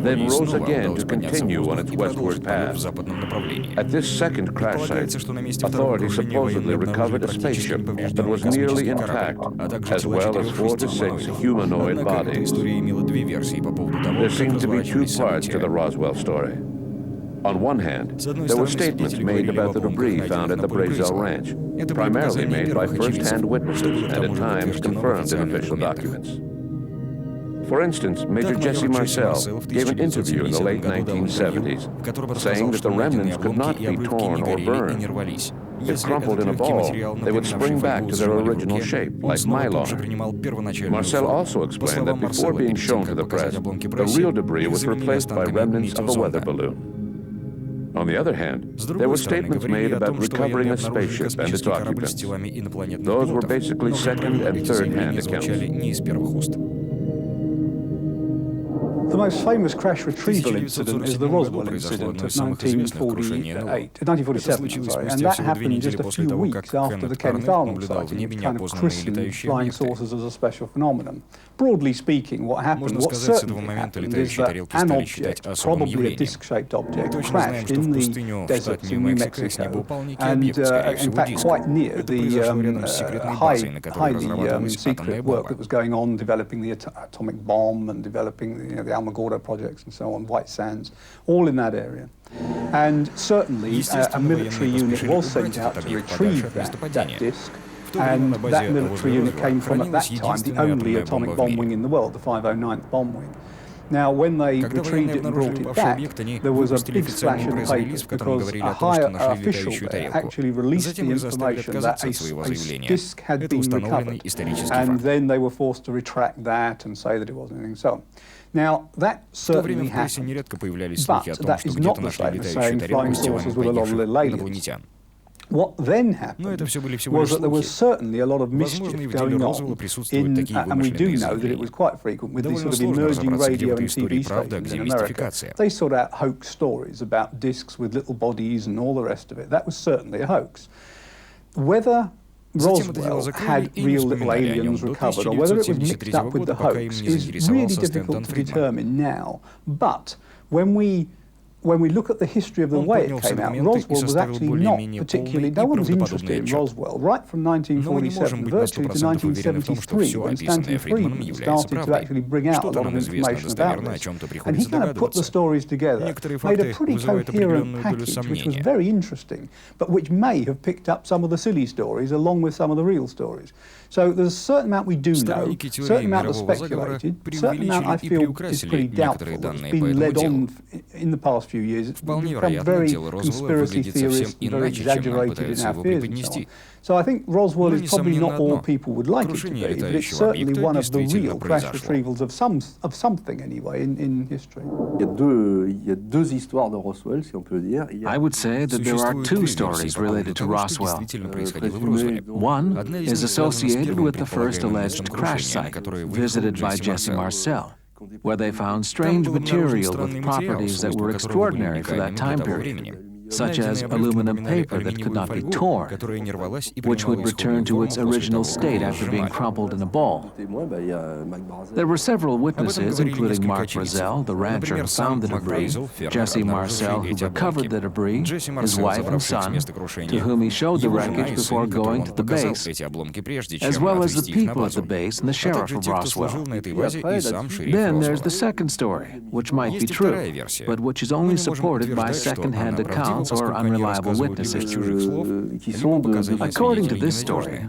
then rose again to continue on its westward path. At this second crash site, authorities supposedly recovered a spaceship that was nearly intact, as well as 4 to 6 humanoid bodies. There seem to be 2 parts to the Roswell story. On one hand, there were statements made about the debris found at the Brazel Ranch, primarily made by first-hand witnesses and at times confirmed in official documents. For instance, Major Jesse Marcel gave an interview in the late 1970s, saying that the remnants could not be torn or burned. If crumpled in a ball, they would spring back to their original shape, like mylar. Marcel also explained that before being shown to the press, the real debris was replaced by remnants of a weather balloon. On the other hand, there were statements made about recovering a spaceship and its occupants. Those were basically second- and third-hand accounts. The most famous crash retrieval incident is the Roswell incident of 1947, and that happened just a few weeks after the Kenneth Arnold sighting, which kind of christened flying saucers as a special phenomenon. Broadly speaking, what happened, what certainly happened, is that an object, probably a disc-shaped object, crashed in the deserts in New Mexico, and in fact quite near the highly secret work that was going on, developing the atomic bomb and developing the Gorda projects and so on, White Sands, all in that area. And certainly a military unit was sent out to retrieve that disc, and that military unit came from, at that time, the only atomic bomb wing in the world, the 509th Bomb Wing. Now, when they retrieved it and brought it back, there was a big splash in the papers because a higher official there actually released the information that a disc had been recovered, and then they were forced to retract that and say that it wasn't anything so on. Now, that certainly happened, but that is not the same as saying flying saucers with a lot of little aliens. What then happened was that there was certainly a lot of mischief going on in, and we do know that it was quite frequent with these sort of emerging radio and TV stations in America. They sort out hoax stories about discs with little bodies and all the rest of it. That was certainly a hoax. Whether Roswell had real little aliens recovered, or whether it was mixed up with the hoax, is really difficult to determine now. But when we look at the history of the way it came out, Roswell was actually not particularly, no one was interested in Roswell. Right from 1947 virtually to 1973, when Stanton Friedman started to actually bring out a lot of information about this. And he kind of put the stories together, made a pretty coherent package, which was very interesting, but which may have picked up some of the silly stories along with some of the real stories. So there's a certain amount we do know, a certain amount that's speculated, a certain amount I feel is pretty doubtful. It's been led on in the past few years. It's become very conspiracy theorist and very exaggerated in our fears and so on. So I think Roswell is probably not all people would like it to be, but it's certainly one of the real crash retrievals of something anyway in history. I would say that there are two stories related to Roswell. One is associated with the first alleged crash site visited by Jesse Marcel, where they found strange material with properties that were extraordinary for that time period, such as aluminum paper that could not be torn, which would return to its original state after being crumpled in a ball. There were several witnesses, including Mark Brazel, the rancher who found the debris, Jesse Marcel, who recovered the debris, his wife and son, to whom he showed the wreckage before going to the base, as well as the people at the base and the sheriff of Roswell. Then there's the second story, which might be true, but which is only supported by second-hand accounts or unreliable witnesses. According to this story,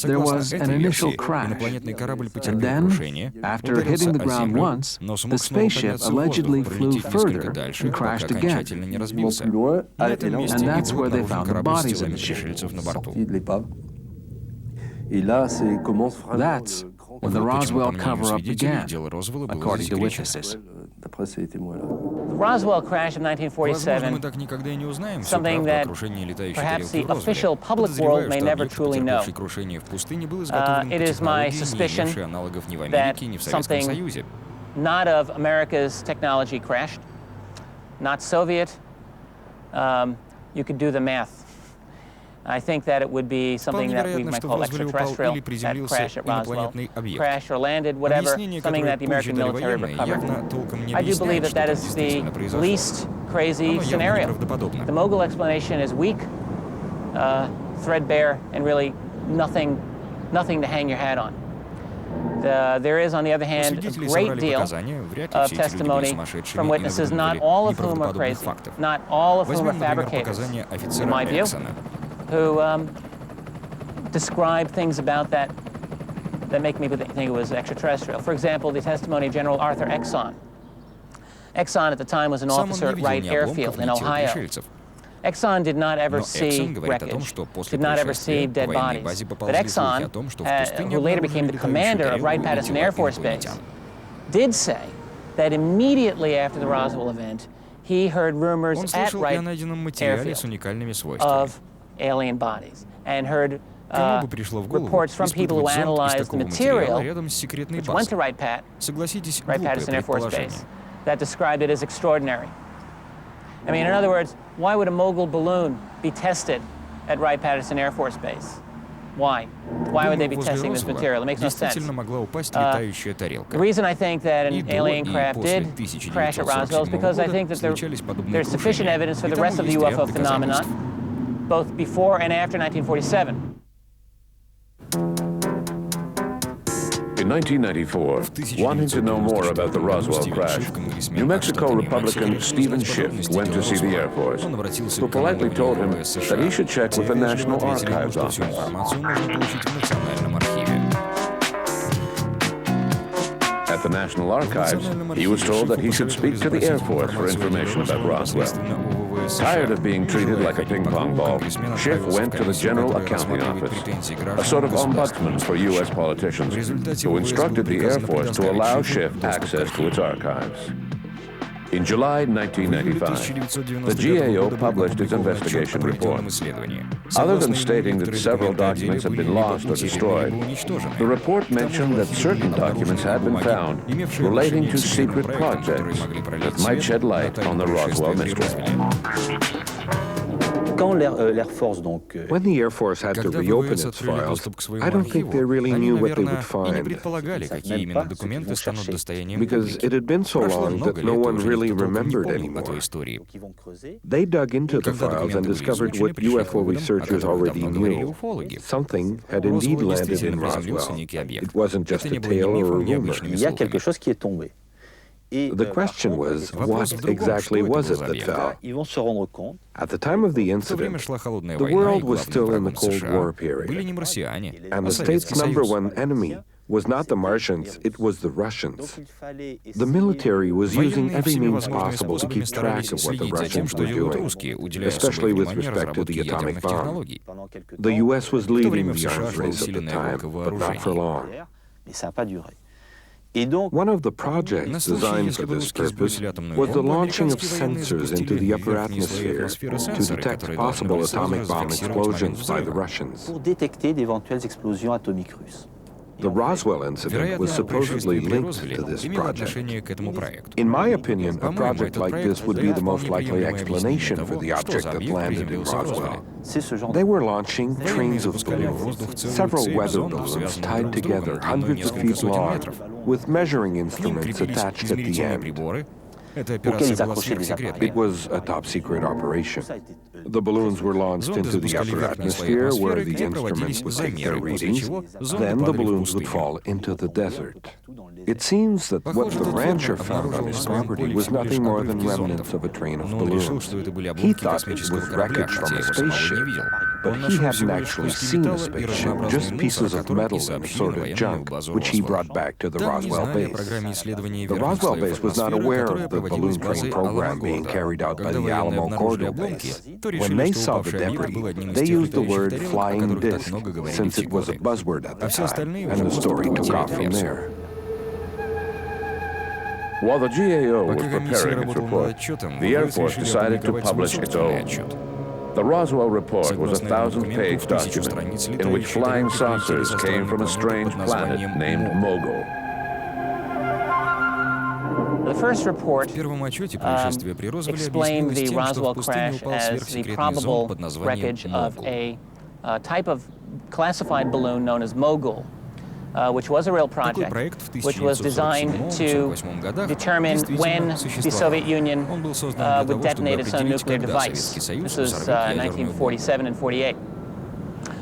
there was an initial crash, and then, after hitting the ground once, the spaceship allegedly flew further and crashed again. And that's where they found the bodies in the ship. That's when the Roswell cover-up began, according to witnesses. The Roswell crash of 1947, something that perhaps the official public world may never truly know. It is my suspicion that something not of America's technology crashed, not Soviet. You could do the math. I think that it would be something that we might call extraterrestrial, that crash at Roswell, crash or landed, whatever, something that the American military recovered. I do believe that that is the least crazy scenario. The mogul explanation is weak, threadbare, and really nothing to hang your hat on. There is, on the other hand, a great deal of testimony from witnesses, not all of whom are crazy, not all of whom are fabricators, in my view, who describe things about that make me think it was extraterrestrial. For example, the testimony of General Arthur Exxon. Exxon at the time was an officer at Wright Airfield in Ohio. Exxon did not ever see wreckage, did not ever see dead bodies. But Exxon, who later became the commander of Wright-Patterson Air Force Base, did say that immediately after the Roswell event, he heard rumors at Wright Airfield of alien bodies, and heard reports from people who analyzed the material which went to Wright-Patterson Air Force Base that described it as extraordinary. I mean, in other words, why would a mogul balloon be tested at Wright-Patterson Air Force Base? Why? Why would they be testing this material? It makes no sense. The reason I think that an alien craft did crash at Roswell is because I think that there's sufficient evidence for the rest of the UFO phenomenon, both before and after 1947. In 1994, wanting to know more about the Roswell crash, New Mexico Republican Stephen Schiff went to see the Air Force, who politely told him that he should check with the National Archives Office. At the National Archives, he was told that he should speak to the Air Force for information about Roswell. Tired of being treated like a ping-pong ball, Schiff went to the General Accounting Office, a sort of ombudsman for U.S. politicians, who instructed the Air Force to allow Schiff access to its archives. In July 1995, the GAO published its investigation report. Other than stating that several documents had been lost or destroyed, the report mentioned that certain documents had been found relating to secret projects that might shed light on the Roswell mystery. Quand l'Air Force, donc, When the Air Force had to reopen its files, I don't think they really knew what they would find, because it had been so long that no one really remembered anymore. They dug into the files and discovered what UFO researchers already knew. Something had indeed landed in Roswell. It wasn't just a tale or a rumor. Il y a quelque chose qui est tombé. The question was, what exactly was it that fell? Ils vont se rendre compte. At the time of the incident, the world was still in the Cold War period, and the state's number one enemy was not the Martians, it was the Russians. The military was using every means possible to keep track of what the Russians were doing, especially with respect to the atomic bomb. The U.S. was leading the arms race at the time, but not for long. Mais ça n'a pas duré. One of the projects designed for this purpose was the launching of sensors into the upper atmosphere to detect possible atomic bomb explosions by the Russians. Pour détecter d'éventuelles explosions atomiques russes. The Roswell incident was supposedly linked to this project. In my opinion, a project like this would be the most likely explanation for the object that landed in Roswell. They were launching trains of balloons, several weather balloons tied together hundreds of feet long, with measuring instruments attached at the end. It was a top-secret operation. The balloons were launched into the upper atmosphere where the instruments would take their readings. Then the balloons would fall into the desert. It seems that what the rancher found on his property was nothing more than remnants of a train of balloons. He thought it was wreckage from a spaceship, but he hadn't actually seen a spaceship, just pieces of metal and assorted junk, which he brought back to the Roswell base. The Roswell base was not aware of the balloon train program being carried out by the Alamo-Cordell base. When they saw the debris, they used the word flying disc, since it was a buzzword at the time, and the story took off from there. While the GAO was preparing its report, the Air Force decided to publish its own. The Roswell report was a 1,000-page document in which flying saucers came from a strange planet named Mogul. The first report explained the Roswell crash as the probable wreckage of a type of classified balloon known as Mogul, which was a real project, which was designed to determine when the Soviet Union would detonate its own nuclear device. This was 1947 and 48.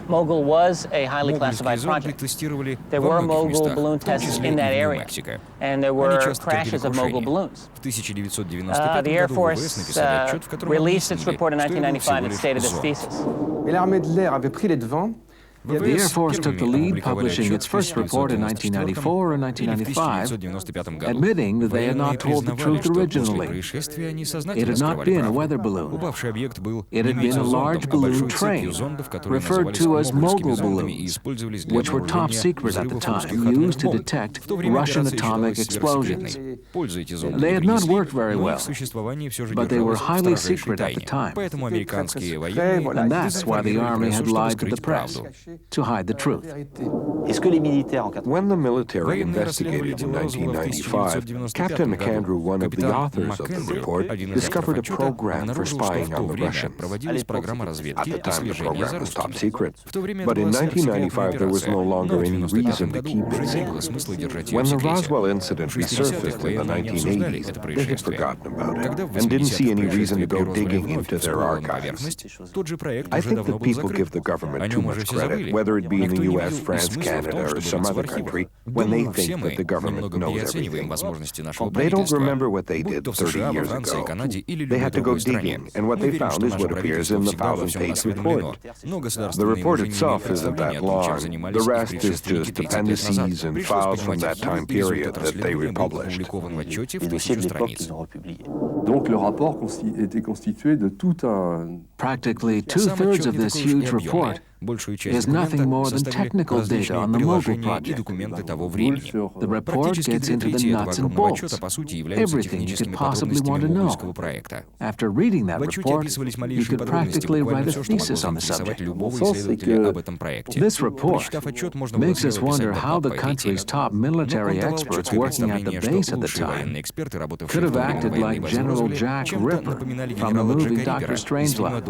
Mogul was a highly classified project. There were Mogul balloon tests in that area, and there were crashes of Mogul balloons. The Air Force released its report in 1995 that stated its thesis. The Air Force took the lead, publishing its first report in 1994 or 1995, admitting that they had not told the truth originally. It had not been a weather balloon. It had been a large balloon train, referred to as Mogul balloons, which were top secret at the time, used to detect Russian atomic explosions. They had not worked very well, but they were highly secret at the time. And that's why the Army had lied to the press, to hide the truth. When the military investigated in 1995, Captain McAndrew, one of the authors of the report, discovered a program for spying on the Russians. At the time, the program was top secret, but in 1995 there was no longer any reason to keep it secret. When the Roswell incident resurfaced in the 1980s, they had forgotten about it and didn't see any reason to go digging into their archives. I think that people give the government too much credit, whether it be in the US, France, Canada, or some other country, when they think that the government knows everything. They don't remember what they did 30 years ago. They had to go digging, and what they found is what appears in the 1,000-page report. The report itself isn't that long. The rest is just appendices and files from that time period that they republished. Practically 2/3 of this huge report is nothing more than technical data on the Mogul project. The report gets into the nuts and bolts, everything you could possibly want to know. After reading that report, you could practically write a thesis on the subject. This report makes us wonder how the country's top military experts working at the base at the time could have acted like General Jack Ripper from the movie Dr. Strangelove.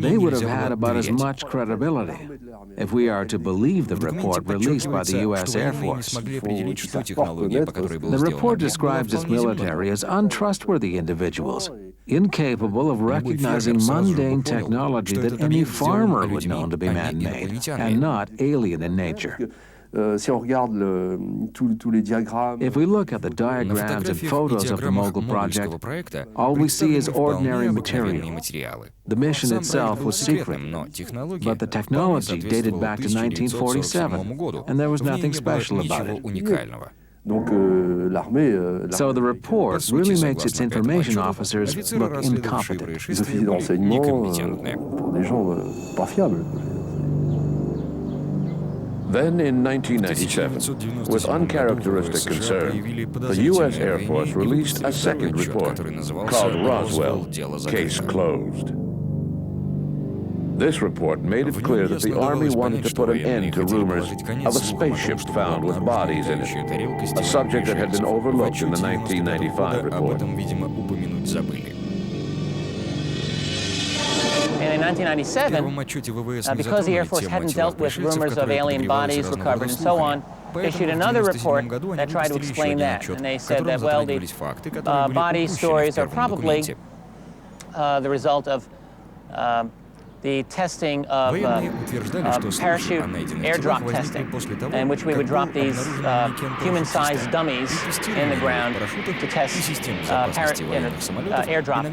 They would have had about as much credibility if we are to believe the report released by the U.S. Air Force. The report describes its military as untrustworthy individuals, incapable of recognizing mundane technology that any farmer would know to be man-made and not alien in nature. If we look at the diagrams and photos of the Mogul project, all we see is ordinary material. The mission itself was secret, but the technology dated back to 1947, and there was nothing special about it. So the report really makes its information officers look incompetent. Then in 1997, with uncharacteristic concern, the U.S. Air Force released a second report called Roswell, Case Closed. This report made it clear that the Army wanted to put an end to rumors of a spaceship found with bodies in it, a subject that had been overlooked in the 1995 report. And in 1997, because the Air Force hadn't dealt with rumors of alien bodies recovered and so on, issued another report that tried to explain that. And they said that, well, the body stories are probably the result of the testing of parachute airdrop testing, in which we would drop these human-sized dummies in the ground to test airdrop.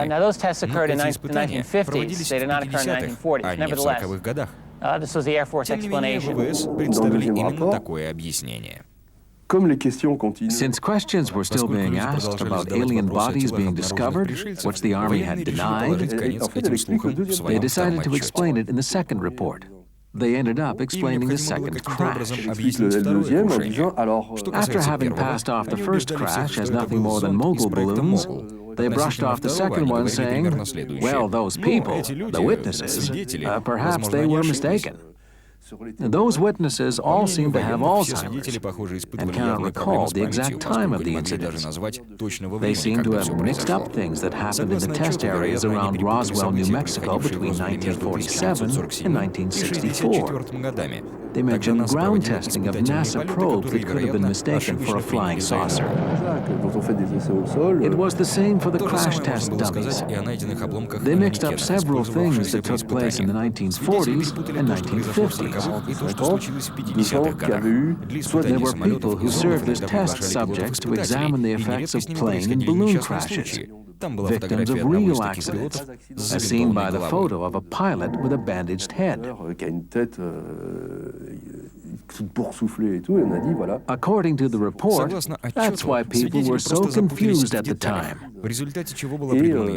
Now, those tests occurred in the 1950s. They did not occur in the 1940s. Nevertheless, this was the Air Force explanation. Since questions were still being asked about alien bodies being discovered, which the Army had denied, they decided to explain it in the second report. They ended up explaining the second crash. After having passed off the first crash as nothing more than Mogul balloons, they brushed off the second one saying, well, those people, the witnesses, perhaps they were mistaken. Those witnesses all seem to have Alzheimer's and cannot recall the exact time of the incidents. They seem to have mixed up things that happened in the test areas around Roswell, New Mexico between 1947 and 1964. They mentioned ground testing of NASA probes that could have been mistaken for a flying saucer. It was the same for the crash test dummies. They mixed up several things that took place in the 1940s and 1950s. There were people who served as test subjects to examine the effects of plane and balloon crashes, victims of real accidents, as seen by the photo of a pilot with a bandaged head. According to the report, that's why people were so confused at the time.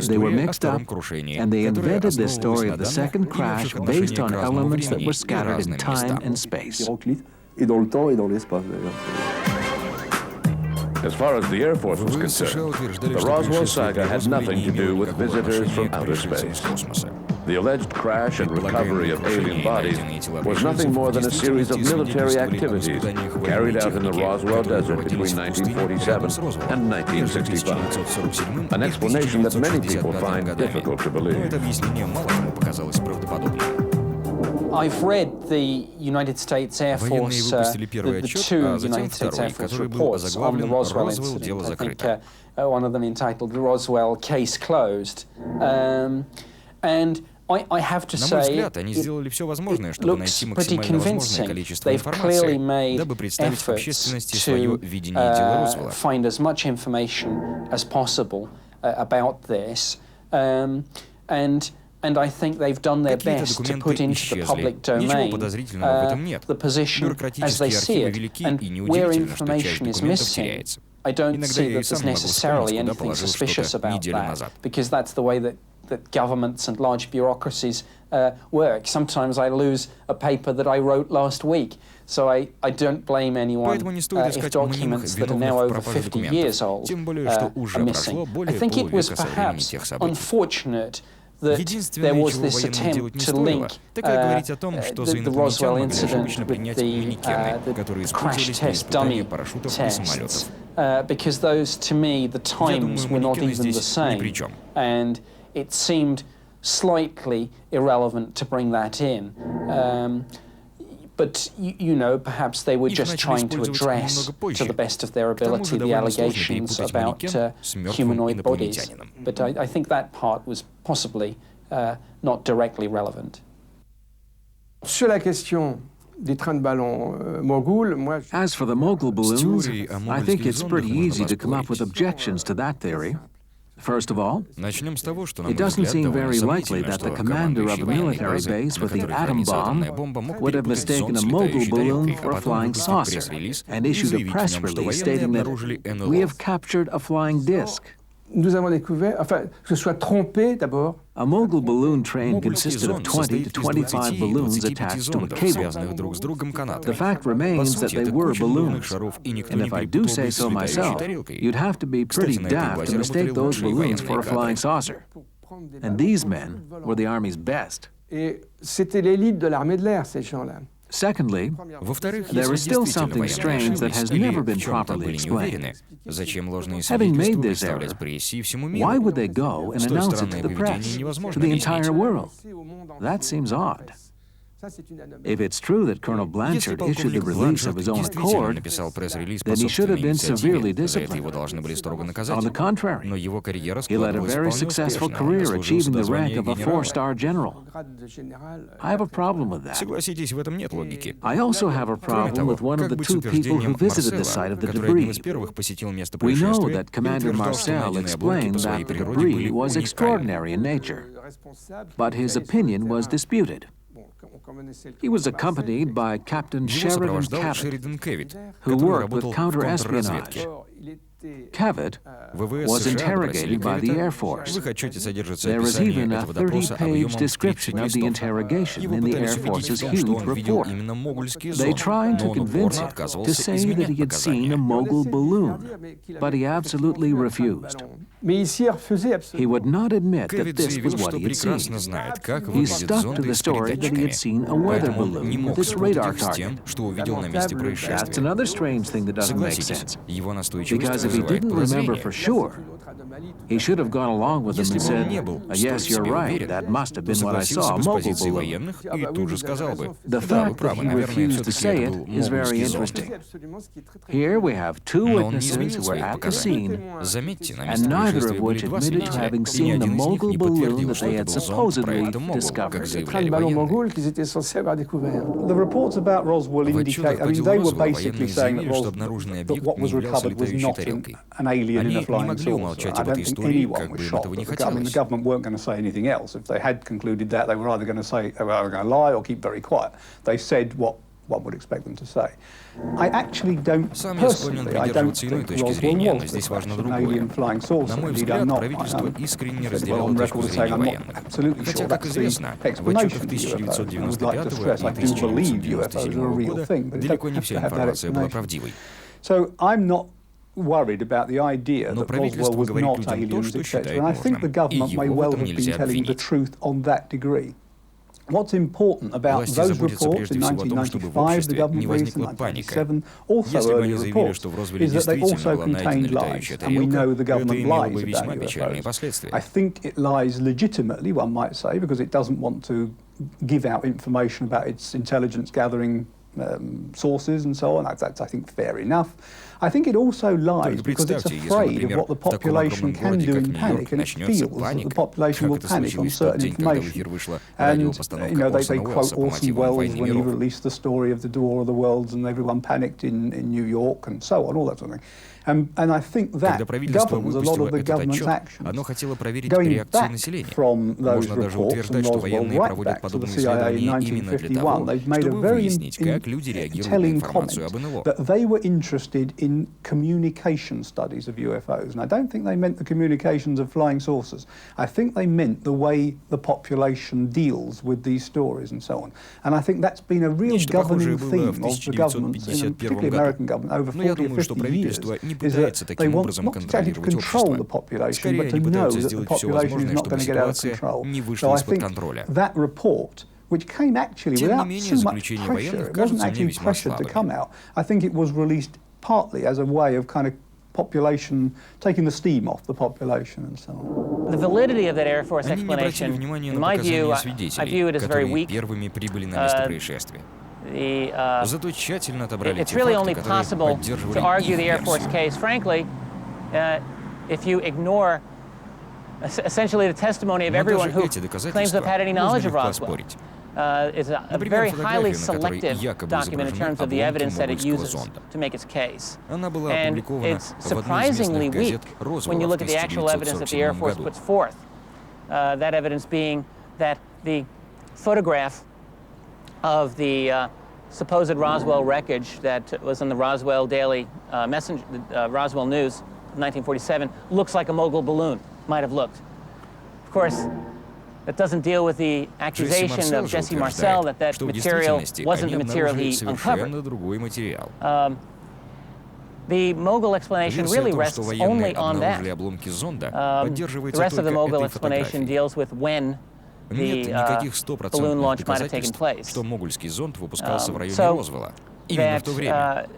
They were mixed up, and they invented this story of the second crash based on elements that were scattered in time and space. As far as the Air Force was concerned, the Roswell saga had nothing to do with visitors from outer space. The alleged crash and recovery of alien bodies was nothing more than a series of military activities carried out in the Roswell Desert between 1947 and 1965. An explanation that many people find difficult to believe. I've read the United States Air Force, the two United States Air Force reports on the Roswell incident. I think one of them entitled "The Roswell Case Closed," and I have to say, it looks pretty convincing. They've clearly made efforts to find as much information as possible about this, and And I think they've done their best to put into the public domain the position as they see it. And where information is missing, I don't see that there's necessarily anything suspicious about that, because that's the way that governments and large bureaucracies work. Sometimes I lose a paper that I wrote last week, so I don't blame anyone if documents that are now over 50 years old are missing. I think it was perhaps unfortunate that there was this attempt to link the Roswell incident with the crash test dummy tests, because those, to me, the times were not even the same, and it seemed slightly irrelevant to bring that in. But, you know, perhaps they were just trying to address, to the best of their ability, the allegations about humanoid bodies. But I think that part was possibly not directly relevant. Sur la question des trains de ballon mogul, moi... As for the mogul balloons, I think it's pretty easy to come up with objections to that theory. First of all, it doesn't seem very likely that the commander of a military base with the atom bomb would have mistaken a mogul balloon for a flying saucer and issued a press release stating that we have captured a flying disc. Nous avons découvert, enfin, que ce soit trompé d'abord. A mogul balloon train consisted of 20 to 25 balloons attached to a cable. The fact remains that they were balloons, and if I do say so myself, you'd have to be pretty daft to mistake those balloons for a flying saucer. And these men were the Army's best. Et c'était l'élite de l'armée de l'air, ces gens-là. Secondly, there is still something strange that has never been properly explained. Having made this error, why would they go and announce it to the press, to the entire world? That seems odd. If it's true that Colonel Blanchard issued the release of his own accord, then he should have been severely disciplined. On the contrary, he led a very successful career, achieving the rank of a 4-star general. I have a problem with that. I also have a problem with one of the two people who visited the site of the debris. We know that Commander Marcel explained that the debris was extraordinary in nature, but his opinion was disputed. He was accompanied by Captain Sheridan Cavett, who worked with counter-espionage. Cavett was interrogated by the Air Force. There is even a 30-page description of the interrogation in the Air Force's huge report. They tried to convince him to say that he had seen a mogul balloon, but he absolutely refused. He would not admit that this was what he had seen. He stuck to the story that he had seen a weather balloon with its radar target. That's another strange thing that doesn't make sense, because if he didn't remember for sure, he should have gone along with them and said, yes, you're right, that must have been what I saw, a mogul balloon. The fact that he refused to say it is very interesting. Here we have two witnesses who were at the scene, and neither of which admitted to having seen the mogul balloon that they had supposedly discovered. The reports about Roswell indicate, I mean, they were basically saying that what was recovered was not an alien in a flying saucer. I don't think anyone was shocked. I mean, the government weren't going to say anything else. If they had concluded that, they were either going to say they were going to lie or keep very quiet. They said what one would expect them to say. I actually don't, personally, I don't think Roswell was an alien flying saucer. Indeed, I'm not. I'm on record as saying I'm not absolutely sure that's the explanation of UFOs. I would like to stress I do believe UFOs are a real thing, but it doesn't have to have that explanation. So I'm not worried about the idea that Roswell was not aliens, etc. And I think the government may well have been telling the truth on that degree. What's important about those reports in 1995, the government released in 1997, also earlier reports, is that they also contained lies, and we know the government lies about UFOs. I think it lies legitimately, one might say, because it doesn't want to give out information about its intelligence gathering sources and so on. That's, I think, fair enough. I think it also lies because it's afraid of what the population can do in panic, and it feels that the population will panic on certain information. And, they quote Orson Welles when he released the story of the Door of the Worlds, and everyone panicked in New York, and so on, all that sort of thing. And I think that governs a lot of the government's actions. Going back from those reports from Roswell right back to the CIA in 1951, they've made a very telling comment that they were interested in communication studies of UFOs. And I don't think they meant the communications of flying saucers. I think they meant the way the population deals with these stories and so on. And I think that's been a real governing theme of the governments, particularly American government, over 40 or 50 years. Is that they want not exactly to control the population, but to know that the population is not going to get out of control. So I think that report, which came actually without too much pressure, it wasn't actually pressured to come out. I think it was released partly as a way of kind of population, taking the steam off the population and so on. The validity of that Air Force explanation, in my view, I view it as very weak. It's really only possible to argue the Air Force case, frankly, if you ignore essentially the testimony of everyone who claims to have had any knowledge of Roswell. It's a very highly selective document in terms of the evidence that it uses to make its case. And it's surprisingly weak when you look at the actual evidence that the Air Force puts forth. That evidence being that the photograph of the supposed Roswell wreckage that was in the Roswell Daily Messenger, Roswell News of 1947, looks like a mogul balloon, might have looked. Of course, that doesn't deal with the accusation of Jesse Marcel that that material wasn't the material he uncovered. The mogul explanation really rests only on that. The rest of the mogul explanation deals with when the balloon launch might have taken place. So that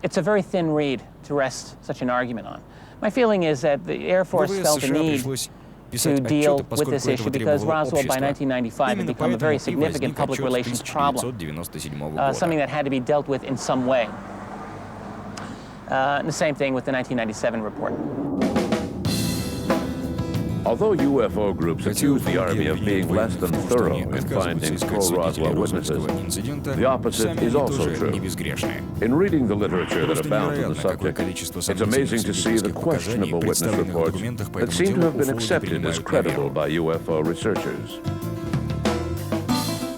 it's a very thin reed to rest such an argument on. My feeling is that the Air Force felt the need to deal with this issue because Roswell by 1995 had become a very significant public relations problem, something that had to be dealt with in some way. And the same thing with the 1997 report. Although UFO groups accuse the Army of being less than thorough in finding pro-Roswell witnesses, the opposite is also true. In reading the literature that abounds on the subject, it's amazing to see the questionable witness reports that seem to have been accepted as credible by UFO researchers.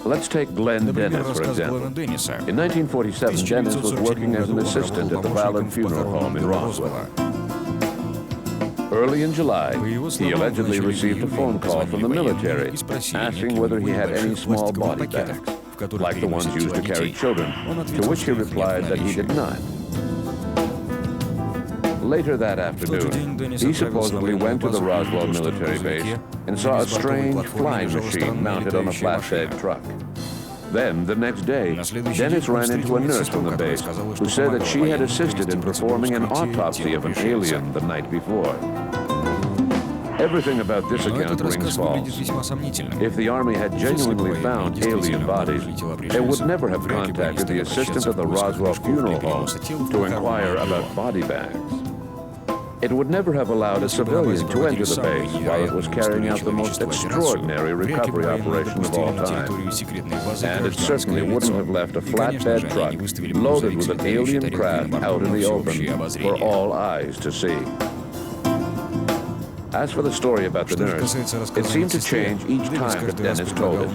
Let's take Glenn Dennis, for example. In 1947, Dennis was working as an assistant at the Ballard Funeral Home in Roswell. Early in July, he allegedly received a phone call from the military asking whether he had any small body bags, like the ones used to carry children, to which he replied that he did not. Later that afternoon, he supposedly went to the Roswell military base and saw a strange flying machine mounted on a flatbed truck. Then, the next day, Dennis ran into a nurse from the base who said that she had assisted in performing an autopsy of an alien the night before. Everything about this account rings false. If the Army had genuinely found alien bodies, they would never have contacted the assistant of the Roswell Funeral Home to inquire about body bags. It would never have allowed a civilian to enter the base while it was carrying out the most extraordinary recovery operation of all time. And it certainly wouldn't have left a flatbed truck loaded with an alien craft out in the open for all eyes to see. As for the story about the nurse, it seemed to change each time that Dennis told it.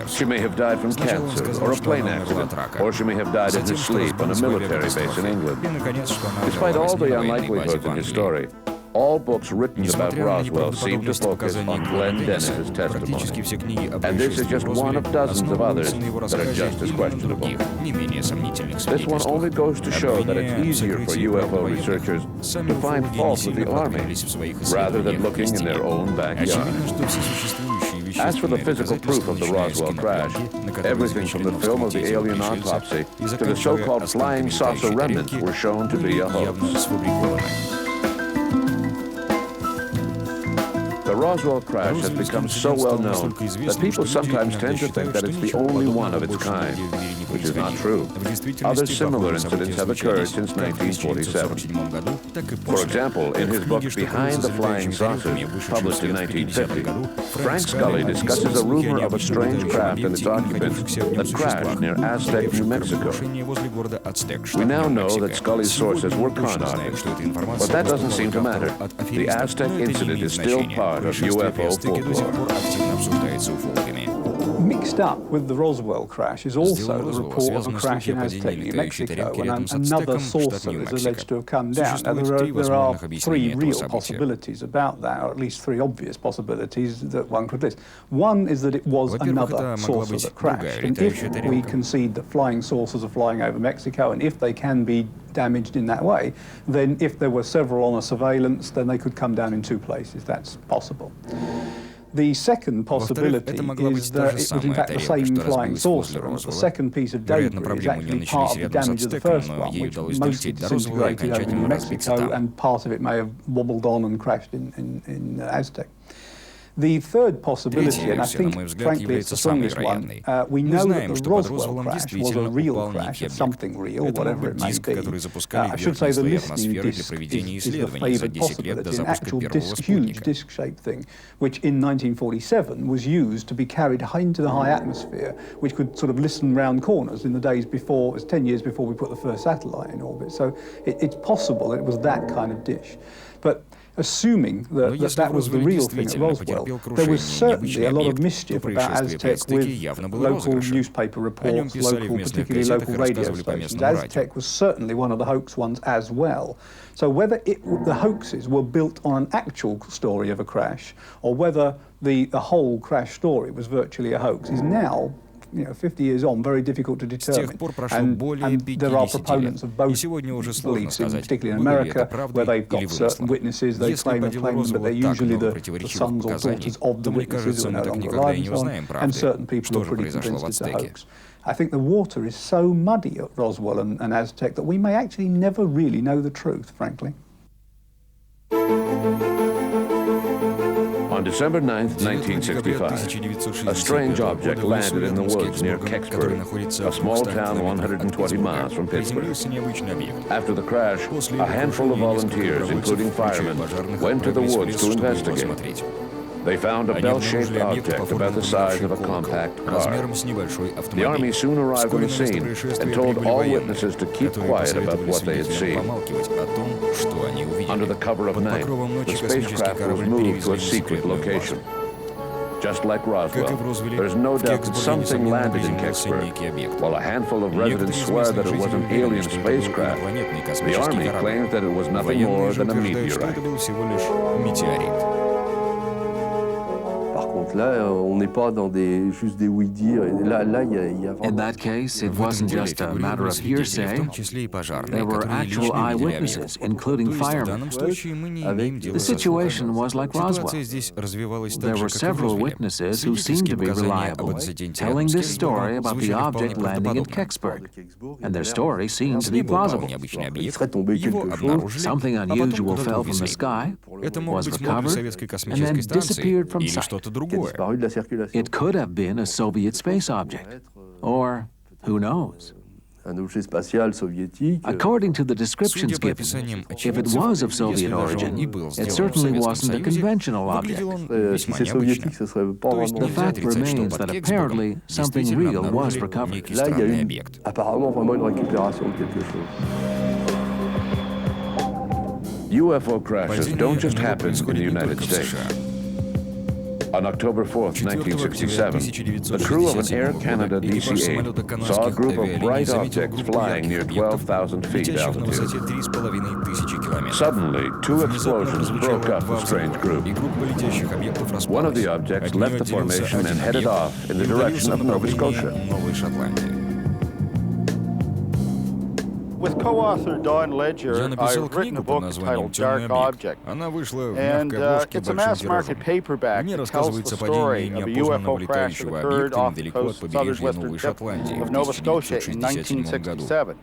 She may have died from cancer or a plane accident, or she may have died in her sleep on a military base in England. Despite all the unlikelihoods in his story, all books written about Roswell seem to focus on Glenn Dennis's testimony. And this is just one of dozens of others that are just as questionable. This one only goes to show that it's easier for UFO researchers to find fault with the Army rather than looking in their own backyard. As for the physical proof of the Roswell crash, everything from the film of the alien autopsy to the so-called flying saucer remnants were shown to be a hoax. The Roswell crash has become so well known that people sometimes tend to think that it's the only one of its kind, which is not true. Other similar incidents have occurred since 1947. For example, in his book Behind the Flying Saucers, published in 1950, Frank Scully discusses a rumor of a strange craft and its occupants that crashed near Aztec, New Mexico. We now know that Scully's sources were con artists, but that doesn't seem to matter. The Aztec incident is still part of UFO folklore. Mixed up with the Roswell crash is also the report of a crash in Aztec, New Mexico, and another saucer is alleged to have come down. Now, there are three real possibilities about that, or at least three obvious possibilities that one could list. One is that it was another saucer that crashed, and if we concede that flying saucers are flying over Mexico, and if they can be damaged in that way, then if there were several on a surveillance, then they could come down in two places. That's possible. The second possibility is that it was in fact the same flying saucer, and the second piece of debris is actually part of the damage of the first one, which mostly disintegrated over New Mexico, and part of it may have wobbled on and crashed in Aztec. The third possibility, and I think, frankly, it's the strongest one, we know that the Roswell crash was a real crash, something real, whatever it may be. I should say the listening disc is the favoured possibility, an actual disc, huge disc-shaped thing, which in 1947 was used to be carried into the high atmosphere, which could sort of listen round corners in the days before, it was 10 years before we put the first satellite in orbit. So it's possible that it was that kind of dish. But assuming that was the real thing at Roswell, there was certainly a lot of mischief about Aztec with local newspaper reports, particularly local radio stations. Aztec was certainly one of the hoax ones as well. So whether the hoaxes were built on an actual story of a crash, or whether the whole crash story was virtually a hoax, is now, 50 years on, very difficult to determine. And there are proponents of both beliefs, particularly in America, where they've got certain witnesses, they claim them, but they're usually the sons or daughters of the witnesses who are no longer alive and so on, and certain people are pretty convinced it's a hoax. I think the water is so muddy at Roswell and Aztec that we may actually never really know the truth, frankly. On December 9, 1965, a strange object landed in the woods near Kecksburg, a small town 120 miles from Pittsburgh. After the crash, a handful of volunteers, including firemen, went to the woods to investigate. They found a bell-shaped object about the size of a compact car. The Army soon arrived on the scene and told all witnesses to keep quiet about what they had seen. Under the cover of night, the spacecraft was moved to a secret location. Just like Roswell, there's no doubt that something landed in Kecksburg. While a handful of residents swear that it was an alien spacecraft, the Army claims that it was nothing more than a meteorite. Là, on n'est pas dans juste des oui-dire. Là, il y a In that case, it wasn't just a matter of hearsay. There were actual eyewitnesses, including firemen. The situation was like Roswell. There were several witnesses who seemed to be reliable, telling this story about the object landing in Kecksburg, and their story seemed to be plausible. Something unusual fell from the sky, was recovered, and then disappeared from sight. It could have been a Soviet space object, or who knows? According to the descriptions given, if it was of Soviet origin, it certainly wasn't a conventional object. The fact remains that apparently something real was recovered. UFO crashes don't just happen in the United States. On October 4th, 1967, the crew of an Air Canada DC-8 saw a group of bright objects flying near 12,000 feet altitude. Suddenly, two explosions broke up the strange group. One of the objects left the formation and headed off in the direction of Nova Scotia. With co-author Don Ledger, I've written a book titled Dark Object, and it's a mass-market paperback that tells the story of a UFO crash that occurred off the coast of southern Western tip of Nova Scotia in 1967.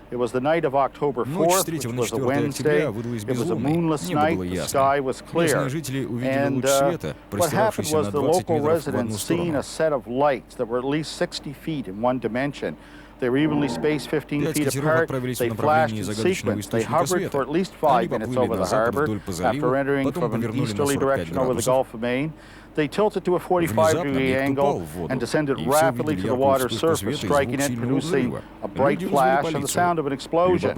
It was the night of October 4th, which was a Wednesday. It was a moonless night. The sky was clear. And what happened was the local residents seen a set of lights that were at least 60 feet in one dimension. They were evenly spaced 15 feet apart. They flashed in sequence. They hovered for at least 5 minutes over the harbor after entering from an easterly direction over the Gulf of Maine. They tilted to a 45-degree angle and descended rapidly to the water's surface, striking it, producing a bright flash and the sound of an explosion.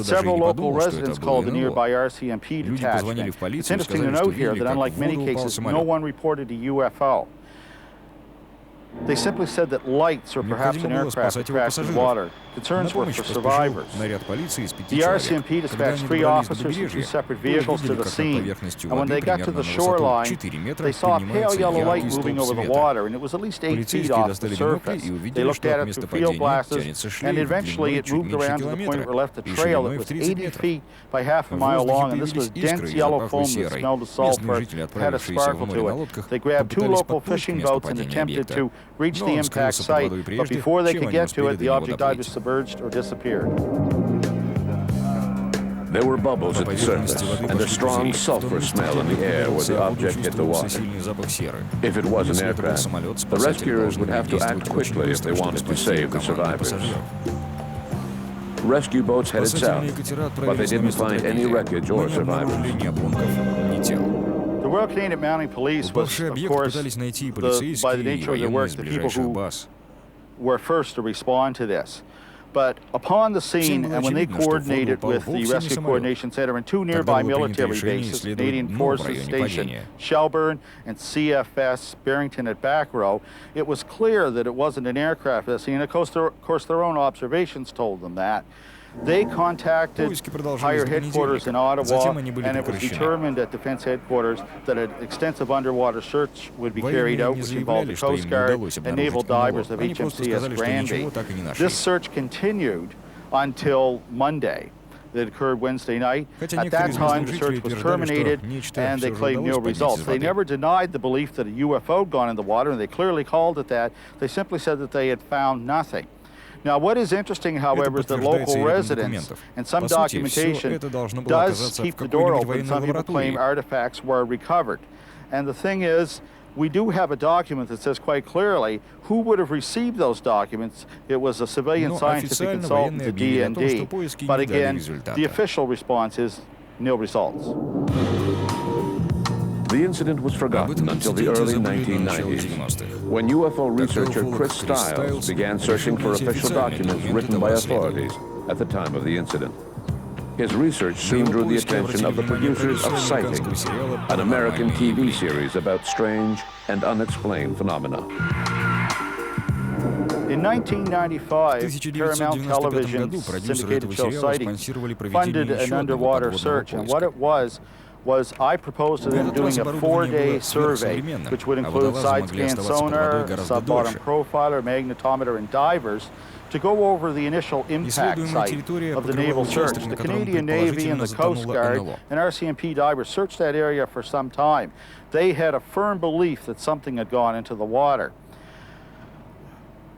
Several local residents called the nearby RCMP detachment. It's interesting to note here that unlike many cases, no one reported a UFO. They simply said that lights or perhaps an aircraft crashed in water. Concerns were for survivors. The RCMP dispatched 3 officers and 2 separate vehicles to the scene, and when they got to the shoreline, they saw a pale yellow light moving over the water, and it was at least 8 feet off the surface. They looked at it through field glasses, and eventually it moved around to the point where it left a trail that was 80 feet by half a mile long, and this was dense yellow foam that smelled of sulfur, had a sparkle to it. They grabbed 2 local fishing boats and attempted to reach the impact site, but before they could get to it, the object either submerged or disappeared. There were bubbles at the surface and a strong sulfur smell in the air where the object hit the water. If it was an aircraft, the rescuers would have to act quickly if they wanted to save the survivors. Rescue boats headed south, but they didn't find any wreckage or survivors. The Royal Canadian Mounted Police was, of course, by the nature of their work, the people who were first to respond to this. But upon the scene, and when they coordinated with the Rescue Coordination Center and 2 nearby military bases, Canadian Forces Station Shelburne and CFS Barrington at Back Row, it was clear that it wasn't an aircraft at the scene. Of course, their own observations told them that. They contacted higher headquarters in Ottawa, and it was determined at Defense Headquarters that an extensive underwater search would be carried out, which involved the Coast Guard and naval divers of HMCS Granby. This search continued until Monday. That occurred Wednesday night. At that time, the search was terminated, and they claimed no results. They never denied the belief that a UFO had gone in the water, and they clearly called it that. They simply said that they had found nothing. Now, what is interesting, however, is that local residents and some documentation does keep the door open. Some people claim artifacts were recovered. And the thing is, we do have a document that says quite clearly who would have received those documents. It was a civilian scientific consultant, the DND. But again, the official response is nil results. The incident was forgotten until the early 1990s, when UFO researcher Chris Stiles began searching for official documents written by authorities at the time of the incident. His research soon drew the attention of the producers of Sighting, an American TV series about strange and unexplained phenomena. In 1995, Paramount Television's syndicated show Sighting funded an underwater search, and what it was I proposed to them doing a 4-day survey, which would include side-scan sonar, sub-bottom profiler, magnetometer, and divers, to go over the initial impact site of the naval search. The Canadian Navy and the Coast Guard and RCMP divers searched that area for some time. They had a firm belief that something had gone into the water.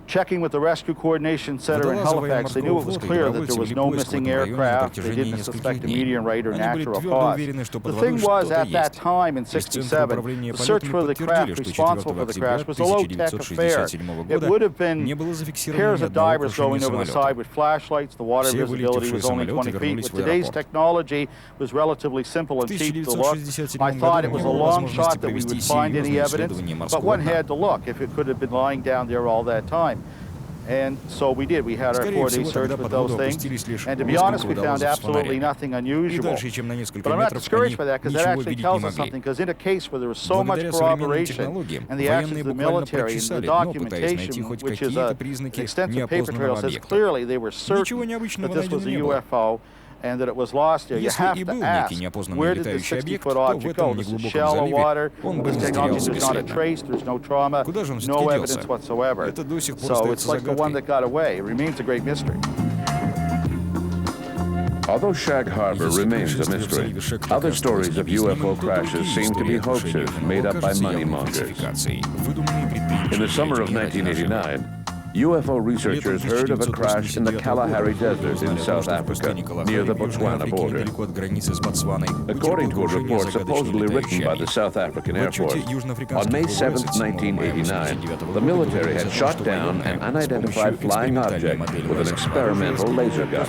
Checking with the Rescue Coordination Center in Halifax, they knew it was clear that there was no missing aircraft. They didn't suspect a meteorite or natural cause. The thing was, at that time in '67, the search for the craft responsible for the crash was a low-tech affair. It would have been pairs of divers going over the side with flashlights. The water visibility was only 20 feet. With today's technology, it was relatively simple and cheap to look. I thought it was a long shot that we would find any evidence, but one had to look if it could have been lying down there all that time. And so we did. We had our 4-day search with those things. And to be honest, we found absolutely nothing unusual. But I'm not discouraged by that, because that actually tells us something. Because in a case where there was so much corroboration and the actions of the military and the documentation, which is an extensive paper trail, says clearly they were certain that this was a UFO and that it was lost there. You have to ask, where did the 60-foot object go? This is shallow water. This technology, there's not a trace, there's no trauma, no evidence whatsoever. So it's like the one that got away. It remains a great mystery. Although Shag Harbor remains a mystery, other stories of UFO crashes seem to be hoaxes made up by money mongers. In the summer of 1989, UFO researchers heard of a crash in the Kalahari Desert in South Africa, near the Botswana border. According to a report supposedly written by the South African Air Force, on May 7, 1989, the military had shot down an unidentified flying object with an experimental laser gun.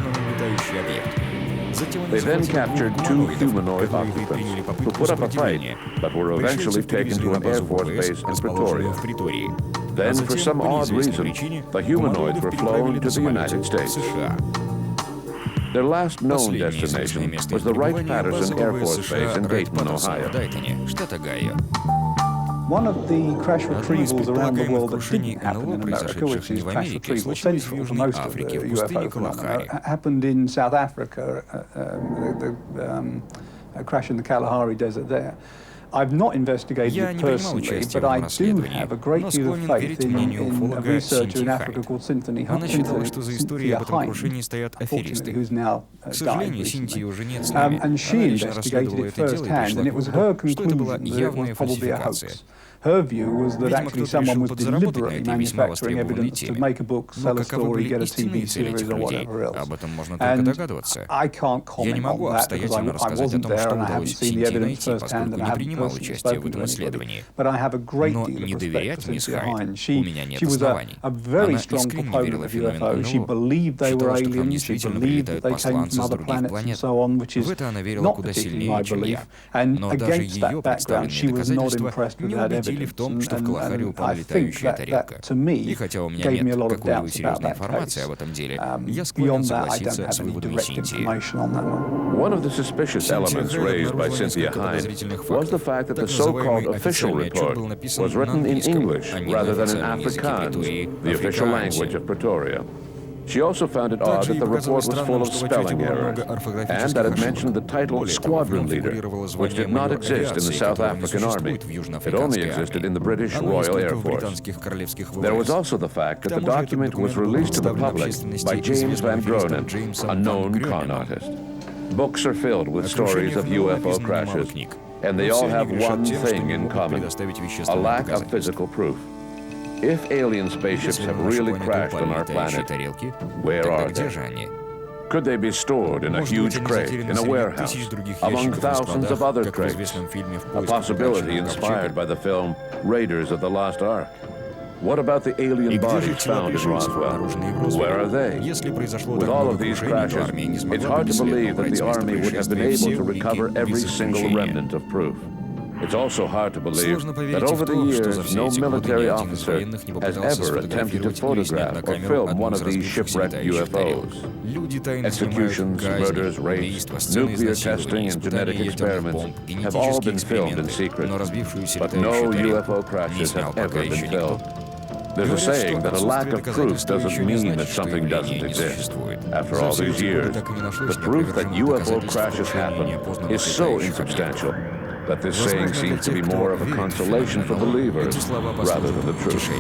They then captured two humanoid occupants who put up a fight, but were eventually taken to an Air Force base in Pretoria. Then, for some odd reason, the humanoids were flown to the United States. Their last known destination was the Wright-Patterson Air Force Base in Dayton, Ohio. One of the crash retrievals around the world that didn't happen in America, which is crash retrieval central for most of the UFO phenomena, happened in South Africa, a crash in the Kalahari Desert there. I've not investigated it personally, but I do have a great deal of faith in a researcher in Africa called Cynthia Hine, who's now died recently. And she investigated it firsthand, and it was her conclusion that it was probably a hoax. Her view was that actually someone was deliberately manufacturing evidence to make a book, sell a story, get a TV series or whatever else. And I can't comment on that because I wasn't there and I haven't seen the evidence firsthand and I haven't personally spoken to anybody. But I have a great deal of respect for Cynthia Hine. She was a very strong proponent of UFOs. She believed they were aliens. She believed that they came from other planets and so on, which is not particularly my belief. And against that background, she was not impressed with that evidence. в том, что в Калахари упала летающая тарелка. И хотя у меня нет какой-либо серьезной информации об этом деле, я склонен согласиться с выводами Синтии. One of the suspicious elements raised by Cynthia Hine was the fact that the so-called official report was written in English rather than in Afrikaans, the official language of Pretoria. She also found it odd that the report was full of spelling errors, and that it mentioned the title Squadron Leader, which did not exist in the South African Army. It only existed in the British Royal Air Force. There was also the fact that the document was released to the public by James Van Groenen, a known con artist. Books are filled with stories of UFO crashes, and they all have one thing in common: a lack of physical proof. If alien spaceships have really crashed on our planet, where are they? Could they be stored in a huge crate in a warehouse among thousands of other crates? A possibility inspired by the film Raiders of the Lost Ark. What about the alien bodies found in Roswell? Where are they? With all of these crashes, it's hard to believe that the Army would have been able to recover every single remnant of proof. It's also hard to believe that over the years, no military officer has ever attempted to photograph or film one of these shipwrecked UFOs. Executions, murders, rapes, nuclear testing, and genetic experiments have all been filmed in secret, but no UFO crashes have ever been filmed. There's a saying that a lack of proof doesn't mean that something doesn't exist. After all these years, the proof that UFO crashes happen is so insubstantial that this saying seems to be more of a consolation for believers rather than the truth.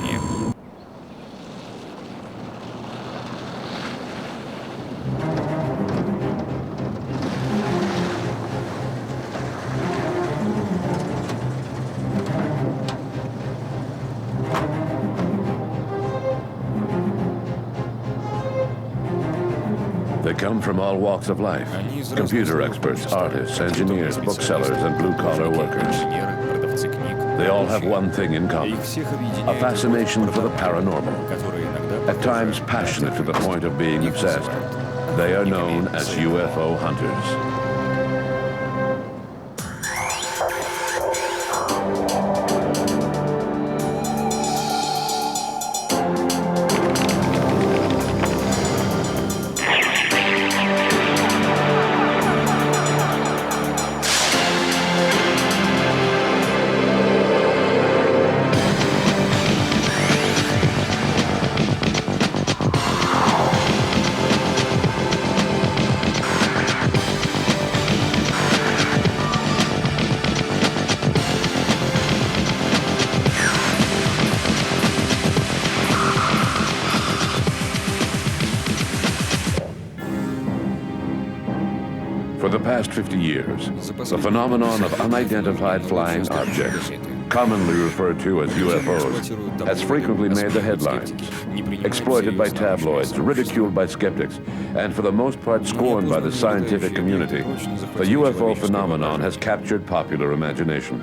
They come from all walks of life: computer experts, artists, engineers, booksellers, and blue-collar workers. They all have one thing in common: a fascination for the paranormal. At times passionate to the point of being obsessed, they are known as UFO hunters. past 50 years, the phenomenon of unidentified flying objects, commonly referred to as UFOs, has frequently made the headlines, exploited by tabloids, ridiculed by skeptics, and for the most part scorned by the scientific community. The UFO phenomenon has captured popular imagination.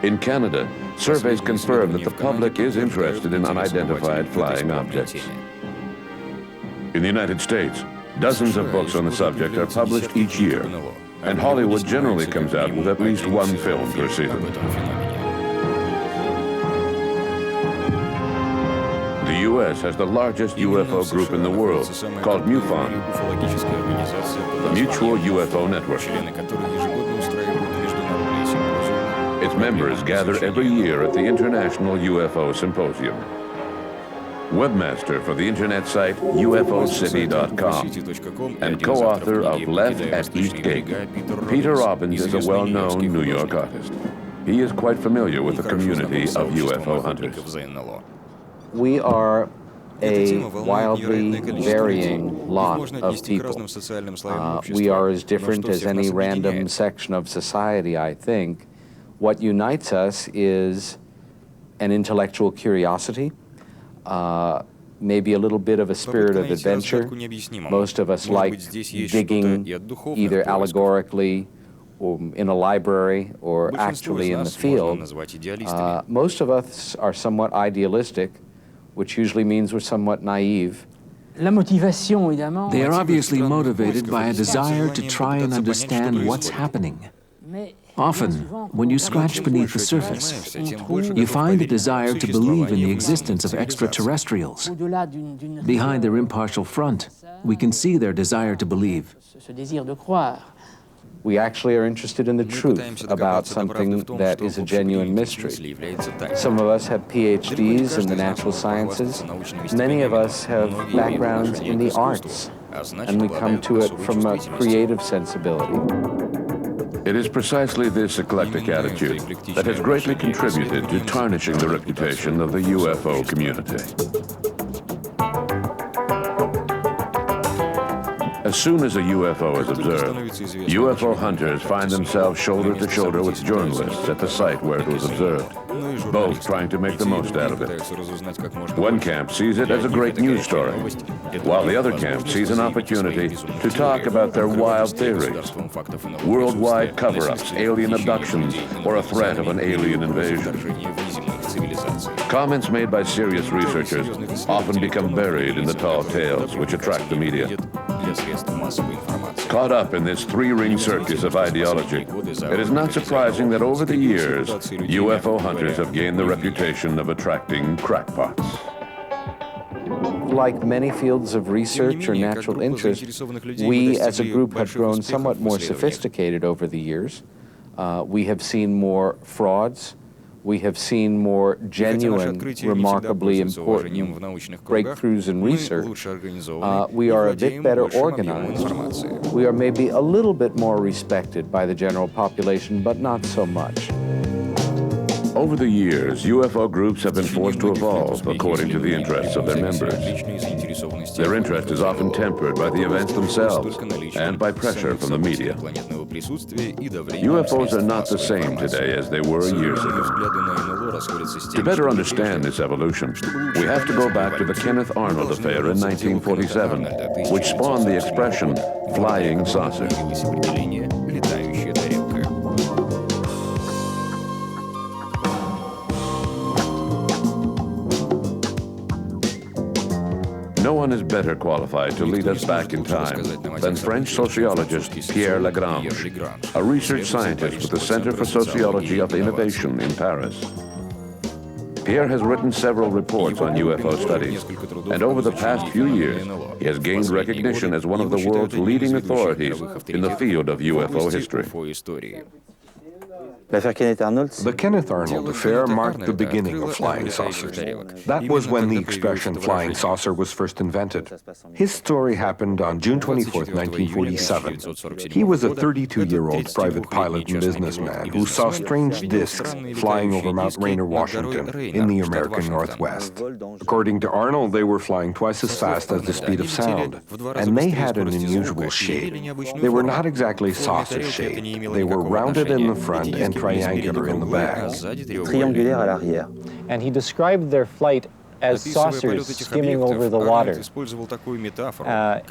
In Canada, surveys confirm that the public is interested in unidentified flying objects. In the United States, dozens of books on the subject are published each year, and Hollywood generally comes out with at least one film per season. The U.S. has the largest UFO group in the world, called MUFON, the Mutual UFO Network. Its members gather every year at the International UFO Symposium. Webmaster for the internet site UFOcity.com and co-author of Left at East Gate, Peter Robbins is a well-known New York artist. He is quite familiar with the community of UFO hunters. We are a wildly varying lot of people. We are as different as any random section of society, I think. What unites us is an intellectual curiosity, maybe a little bit of a spirit of adventure. Most of us like digging either allegorically or in a library or actually in the field. Most of us are somewhat idealistic, which usually means we're somewhat naive. They are obviously motivated by a desire to try and understand what's happening. Often, when you scratch beneath the surface, you find a desire to believe in the existence of extraterrestrials. Behind their impartial front, we can see their desire to believe. We actually are interested in the truth about something that is a genuine mystery. Some of us have PhDs in the natural sciences. Many of us have backgrounds in the arts, and we come to it from a creative sensibility. It is precisely this eclectic attitude that has greatly contributed to tarnishing the reputation of the UFO community. As soon as a UFO is observed, UFO hunters find themselves shoulder to shoulder with journalists at the site where it was observed, both trying to make the most out of it. One camp sees it as a great news story, while the other camp sees an opportunity to talk about their wild theories, worldwide cover-ups, alien abductions, or a threat of an alien invasion. Comments made by serious researchers often become buried in the tall tales which attract the media. Caught up in this three-ring circus of ideology, it is not surprising that over the years, UFO hunters have gained the reputation of attracting crackpots. Like many fields of research or natural interest, we as a group have grown somewhat more sophisticated over the years. We have seen more frauds. We have seen more genuine, remarkably important breakthroughs in research. We are a bit better organized. We are maybe a little bit more respected by the general population, but not so much. Over the years, UFO groups have been forced to evolve according to the interests of their members. Their interest is often tempered by the events themselves and by pressure from the media. UFOs are not the same today as they were years ago. To better understand this evolution, we have to go back to the Kenneth Arnold affair in 1947, which spawned the expression, flying saucer. No one is better qualified to lead us back in time than French sociologist Pierre Lagrange, a research scientist with the Center for Sociology of Innovation in Paris. Pierre has written several reports on UFO studies, and over the past few years, he has gained recognition as one of the world's leading authorities in the field of UFO history. The Kenneth Arnold affair marked the beginning of flying saucers. That was when the expression flying saucer was first invented. His story happened on June 24, 1947. He was a 32-year-old private pilot and businessman who saw strange discs flying over Mount Rainier, Washington, in the American Northwest. According to Arnold, they were flying twice as fast as the speed of sound, and they had an unusual shape. They were not exactly saucer-shaped. They were rounded in the front and triangular in the back. And he described their flight as saucers skimming over the water.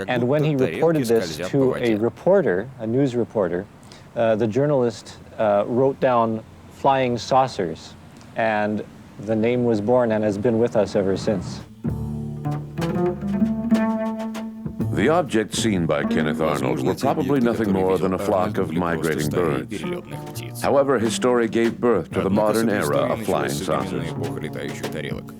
And when he reported this to a reporter, a news reporter, the journalist wrote down flying saucers, and the name was born and has been with us ever since. The objects seen by Kenneth Arnold were probably nothing more than a flock of migrating birds. However, his story gave birth to the modern era of flying saucers.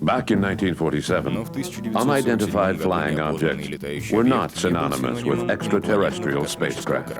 Back in 1947, unidentified flying objects were not synonymous with extraterrestrial spacecraft.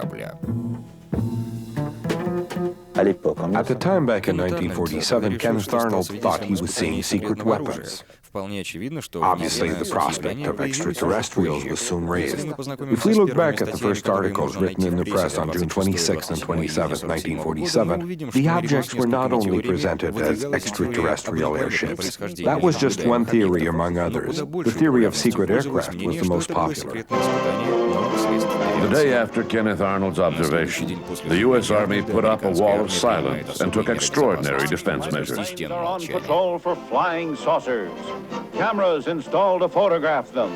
At the time back in 1947, Kenneth Arnold thought he was seeing secret weapons. Obviously, the prospect of extraterrestrials was soon raised. If we look back at the first articles written in the press on June 26 and 27, 1947, the objects were not only presented as extraterrestrial airships. That was just one theory among others. The theory of secret aircraft was the most popular. The day after Kenneth Arnold's observation, the U.S. Army put up a wall of silence and took extraordinary defense measures. They're on patrol for flying saucers. Cameras installed to photograph them.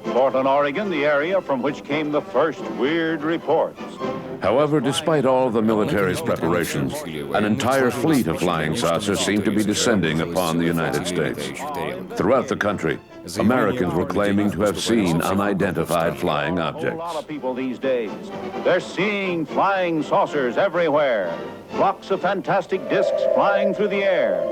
Portland, Oregon, the area from which came the first weird reports. However, despite all the military's preparations, an entire fleet of flying saucers seemed to be descending upon the United States. Throughout the country, Americans were claiming to have seen unidentified flying objects. A lot of people these days, they're seeing flying saucers everywhere. Flocks of fantastic discs flying through the air.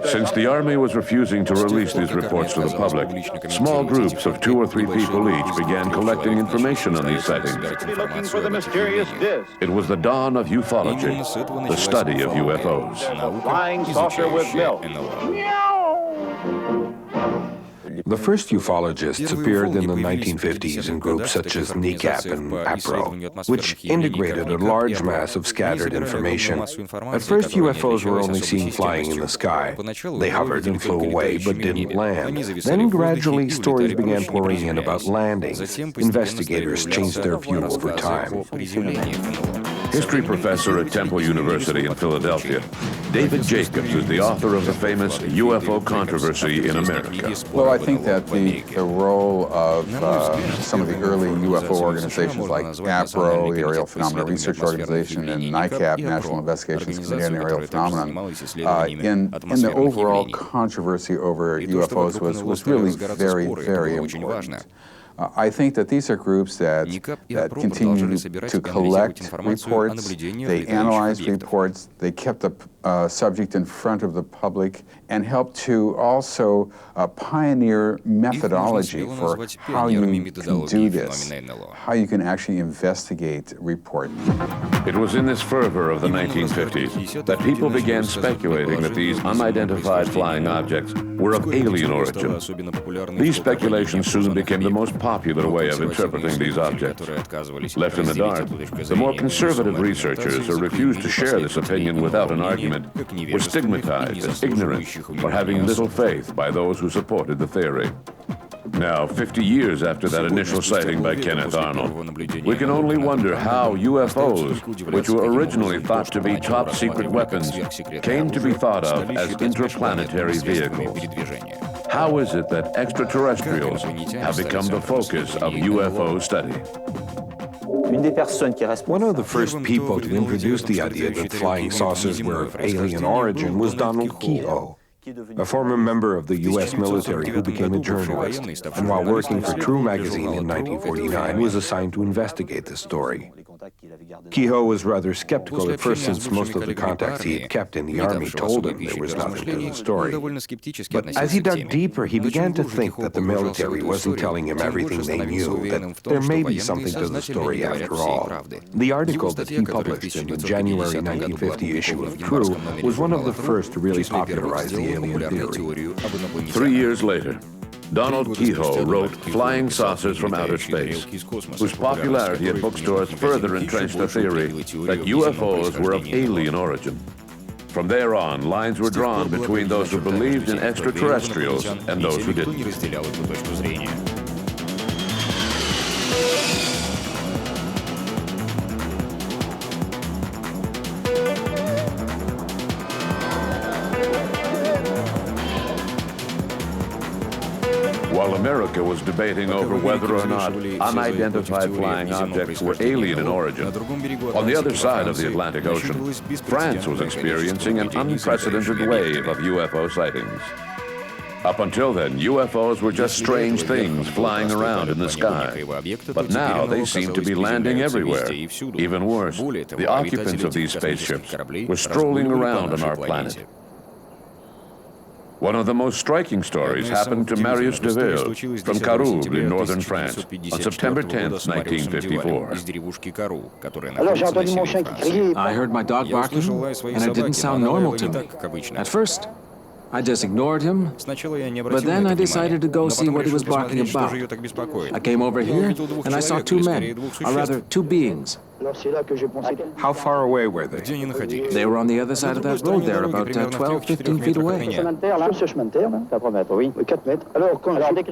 Since the Army was refusing to release these reports to the public, small groups of 2 or 3 people each began collecting information on these sightings. Looking for the mysterious disc. It was the dawn of ufology, the study of UFOs. A flying saucer with milk. The first ufologists appeared in the 1950s in groups such as NECAP and APRO, which integrated a large mass of scattered information. At first, UFOs were only seen flying in the sky. They hovered and flew away, but didn't land. Then gradually, stories began pouring in about landings. Investigators changed their view over time. History professor at Temple University in Philadelphia, David Jacobs is the author of the famous UFO controversy in America. Well, I think that the role of some of the early UFO organizations like APRO, the Aerial Phenomena Research Organization, and NICAP, National Investigations Committee on Aerial Phenomena, in the overall controversy over UFOs was really very, very important. I think that these are groups that continue to collect reports, they analyze reports, they kept the subject in front of the public, and helped to also pioneer methodology for how you can do this, how you can actually investigate reports. It was in this fervor of the 1950s that people began speculating that these unidentified flying objects were of alien origin. These speculations soon became the most popular way of interpreting these objects. Left in the dark, the more conservative researchers who refused to share this opinion without an argument were stigmatized as ignorant or having little faith by those who supported the theory. Now, 50 years after that initial sighting by Kenneth Arnold, we can only wonder how UFOs, which were originally thought to be top-secret weapons, came to be thought of as interplanetary vehicles. How is it that extraterrestrials have become the focus of UFO study? One of the first people to introduce the idea that flying saucers were of alien origin was Donald Kehoe, a former member of the U.S. military who became a journalist, and while working for True magazine in 1949 was assigned to investigate this story. Kehoe was rather skeptical at first, since most of the contacts he had kept in the army told him there was nothing to the story. But as he dug deeper, he began to think that the military wasn't telling him everything they knew, that there may be something to the story after all. The article that he published in the January 1950 issue of True was one of the first to really popularize the alien theory. 3 years later, Donald Kehoe wrote Flying Saucers from Outer Space, whose popularity at bookstores further entrenched the theory that UFOs were of alien origin. From there on, lines were drawn between those who believed in extraterrestrials and those who didn't. While America was debating over whether or not unidentified flying objects were alien in origin, on the other side of the Atlantic Ocean, France was experiencing an unprecedented wave of UFO sightings. Up until then, UFOs were just strange things flying around in the sky. But now they seem to be landing everywhere. Even worse, the occupants of these spaceships were strolling around on our planet. One of the most striking stories happened to Marius Deville from Carouble in northern France on September 10, 1954. I heard my dog barking, and it didn't sound normal to me. At first, I just ignored him, but then I decided to go see what he was barking about. I came over here, and I saw two men, or rather, two beings. How far away were they? They were on the other side of that road there, about 12, 15 feet away.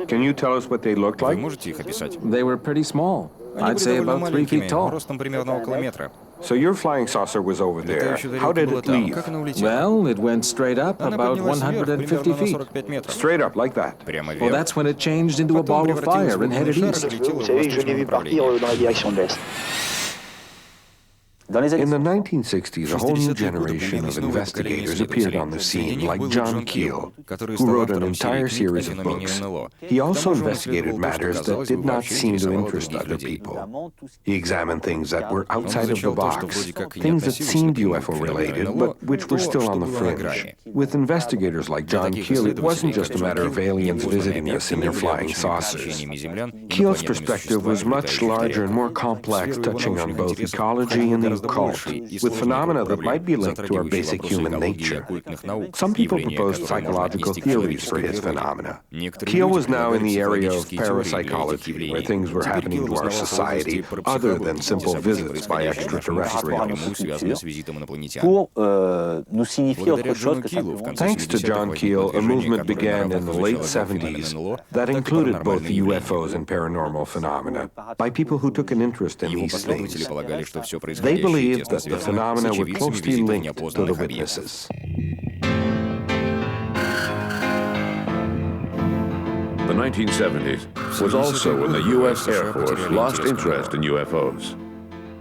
Can you tell us what they looked like? They were pretty small. I'd say about 3 feet tall. So your flying saucer was over there. How did it leave? Well, it went straight up about 150 feet. Straight up, like that? Well, that's when it changed into a ball of fire and headed east. In the 1960s, a whole new generation of investigators appeared on the scene, like John Keel, who wrote an entire series of books. He also investigated matters that did not seem to interest other people. He examined things that were outside of the box, things that seemed UFO-related, but which were still on the fringe. With investigators like John Keel, it wasn't just a matter of aliens visiting us in their flying saucers. Keel's perspective was much larger and more complex, touching on both ecology and the occult, with phenomena that might be linked to our basic human nature. Some people proposed psychological theories for his phenomena. Keel was now in the area of parapsychology, where things were happening to our society other than simple visits by extraterrestrials. Thanks to John Keel, a movement began in the late 70s that included both UFOs and paranormal phenomena by people who took an interest in these things. They believed that the phenomena were closely linked to the witnesses. The 1970s was also when the U.S. Air Force lost interest in UFOs.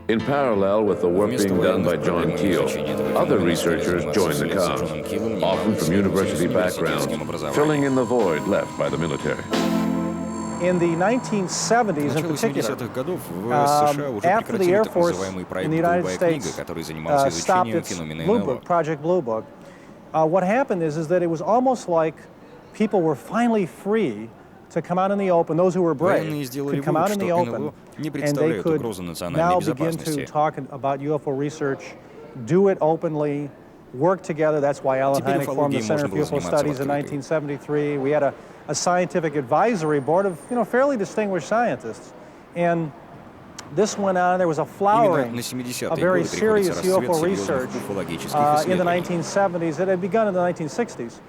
In parallel with the work being done by John Keel, other researchers joined the cause, often from university backgrounds, filling in the void left by the military. In the 1970s in particular, after the Air Force in the United States stopped its Blue Book, Project Blue Book, what happened is that it was almost like people were finally free to come out in the open. Those who were brave could come out in the open, and they could now begin to talk about UFO research, do it openly, work together. That's why Alan Hynek formed the Center for UFO Studies in 1973. We had a scientific advisory board of, fairly distinguished scientists. And this went on. There was a flowering of very serious UFO research in the 1970s. It had begun in the 1960s.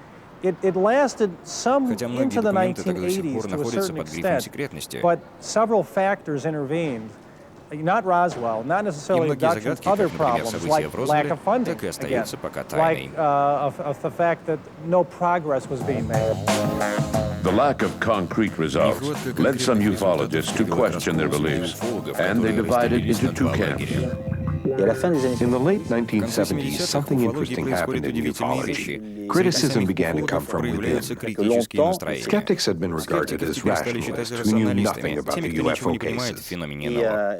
It lasted some into the 1980s to a certain extent, but several factors intervened. Not Roswell, not necessarily abductions, other problems like lack of funding, again, like of the fact that no progress was being made. The lack of concrete results led some ufologists to question their beliefs, and they divided into two camps. In the late 1970s, something interesting happened in ufology. Criticism began to come from within. Skeptics had been regarded as rationalists who knew nothing about the UFO cases.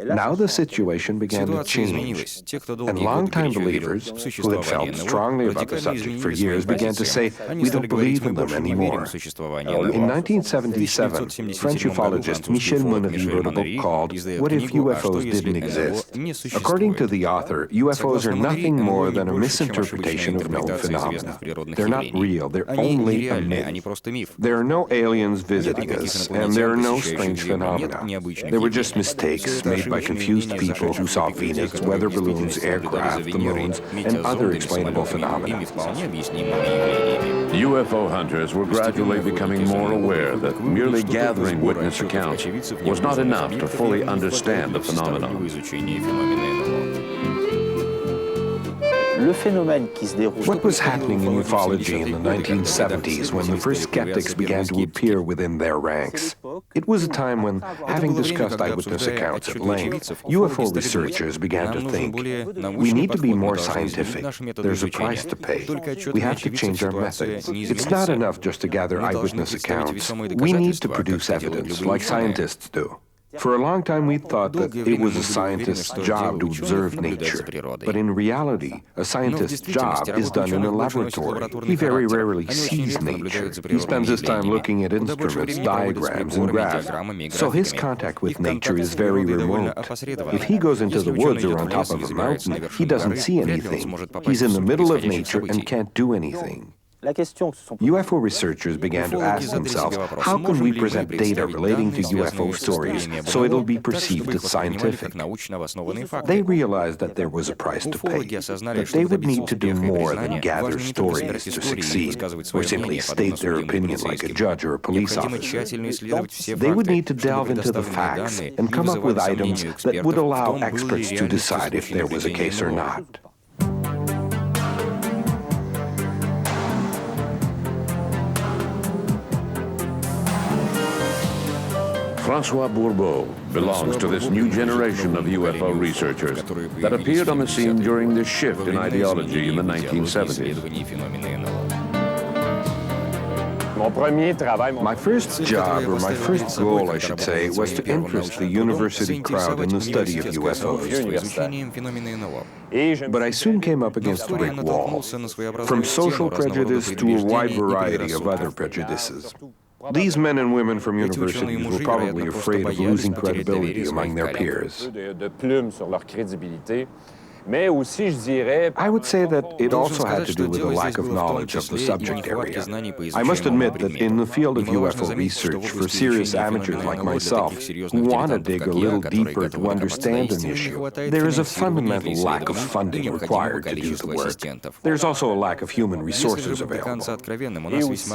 Now the situation began to change, and longtime believers who had felt strongly about the subject for years began to say, we don't believe in them anymore. In 1977, French ufologist Michel Monnevi wrote a book called What If UFOs Didn't Exist? According to the author, UFOs are nothing more than a misinterpretation of known phenomena. They're not real, they're only a myth. There are no aliens visiting us, and there are no strange phenomena. They were just mistakes made by confused people who saw Venus, weather balloons, aircraft, the moons, and other explainable phenomena. UFO hunters were gradually becoming more aware that merely gathering witness accounts was not enough to fully understand the phenomenon. What was happening in ufology in the 1970s when the first skeptics began to appear within their ranks? It was a time when, having discussed eyewitness accounts at length, UFO researchers began to think, we need to be more scientific. There's a price to pay. We have to change our methods. It's not enough just to gather eyewitness accounts. We need to produce evidence like scientists do. For a long time, we thought that it was a scientist's job to observe nature. But in reality, a scientist's job is done in a laboratory. He very rarely sees nature. He spends his time looking at instruments, diagrams, and graphs. So his contact with nature is very remote. If he goes into the woods or on top of a mountain, he doesn't see anything. He's in the middle of nature and can't do anything. UFO researchers began to ask themselves, how can we present data relating to UFO stories so it'll be perceived as scientific? They realized that there was a price to pay, that they would need to do more than gather stories to succeed, or simply state their opinion like a judge or a police officer. They would need to delve into the facts and come up with items that would allow experts to decide if there was a case or not. Francois Bourbeau belongs to this new generation of UFO researchers that appeared on the scene during this shift in ideology in the 1970s. My first job, or my first goal, I should say, was to interest the university crowd in the study of UFOs. But I soon came up against a brick wall, from social prejudice to a wide variety of other prejudices. These men and women from universities were probably afraid of losing credibility among their peers. I would say that it also had to do with a lack of knowledge of the subject area. I must admit that in the field of UFO research, for serious amateurs like myself who want to dig a little deeper to understand an issue, there is a fundamental lack of funding required to do the work. There's also a lack of human resources available.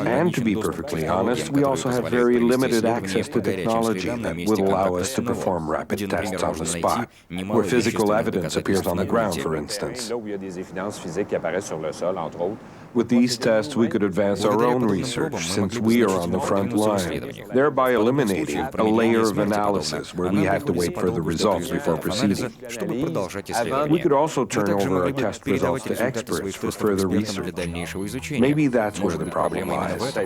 And to be perfectly honest, we also have very limited access to technology that would allow us to perform rapid tests on the spot, where physical evidence appears on the ground, for instance. With these tests, we could advance our own research, since we are on the front line, thereby eliminating a layer of analysis where we have to wait for the results before proceeding. We could also turn over our test results to experts for further research. Maybe that's where the problem lies.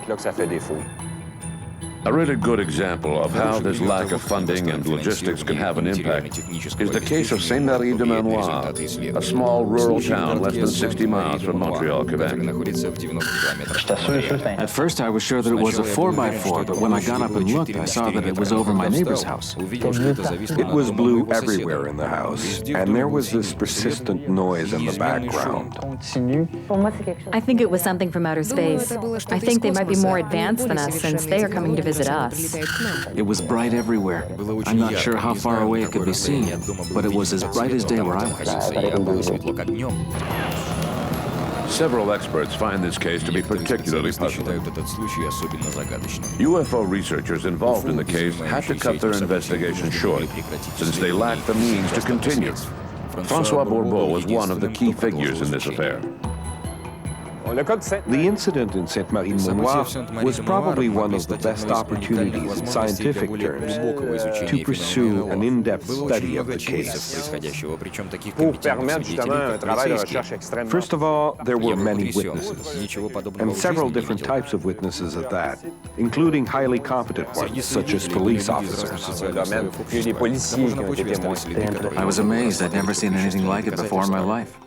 A really good example of how this lack of funding and logistics can have an impact is the case of Saint-Marie-de-Manoir, a small rural town less than 60 miles from Montreal, Quebec. At first I was sure that it was a 4x4, but when I got up and looked, I saw that it was over my neighbor's house. It was blue everywhere in the house, and there was this persistent noise in the background. I think it was something from outer space. I think they might be more advanced than us since they are coming to visit us. It was bright everywhere. I'm not sure how far away it could be seen, but it was as bright as day where I was. Several experts find this case to be particularly puzzling. UFO researchers involved in the case had to cut their investigation short, since they lacked the means to continue. Francois Bourbeau was one of the key figures in this affair. The incident in Sainte-Marie-Manoir was probably one of the best opportunities in scientific terms to pursue an in-depth study of the case. First of all, there were many witnesses, and several different types of witnesses at that, including highly competent ones, such as police officers. I was amazed. I'd never seen anything like it before in my life.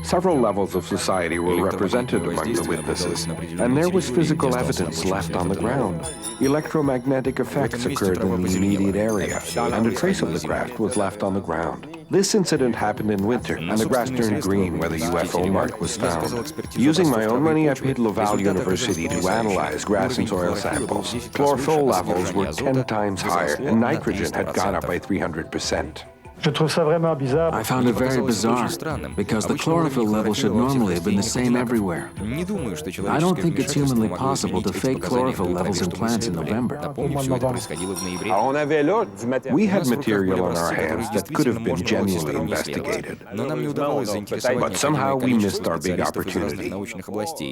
Several levels of society were represented among the witnesses, and there was physical evidence left on the ground. Electromagnetic effects occurred in the immediate area, and a trace of the craft was left on the ground. This incident happened in winter, and the grass turned green where the UFO mark was found. Using my own money, I paid Laval University to analyze grass and soil samples. Chlorophyll levels were 10 times higher, and nitrogen had gone up by 300%. I found it very bizarre, because the chlorophyll level should normally have been the same everywhere. I don't think it's humanly possible to fake chlorophyll levels in plants in November. We had material on our hands that could have been genuinely investigated. But somehow we missed our big opportunity.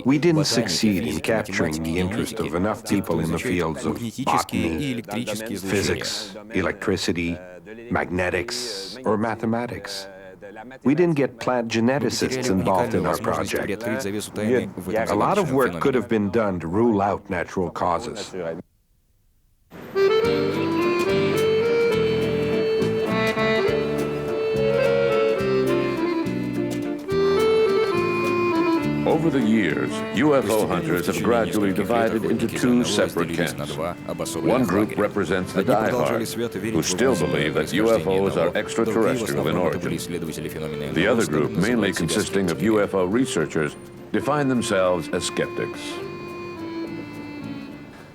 We didn't succeed in capturing the interest of enough people in the fields of botany, physics, electricity, magnetics, or mathematics. We didn't get plant geneticists involved in our project. A lot of work could have been done to rule out natural causes. Over the years, UFO hunters have gradually divided into two separate camps. One group represents the diehards, who still believe that UFOs are extraterrestrial in origin. The other group, mainly consisting of UFO researchers, define themselves as skeptics.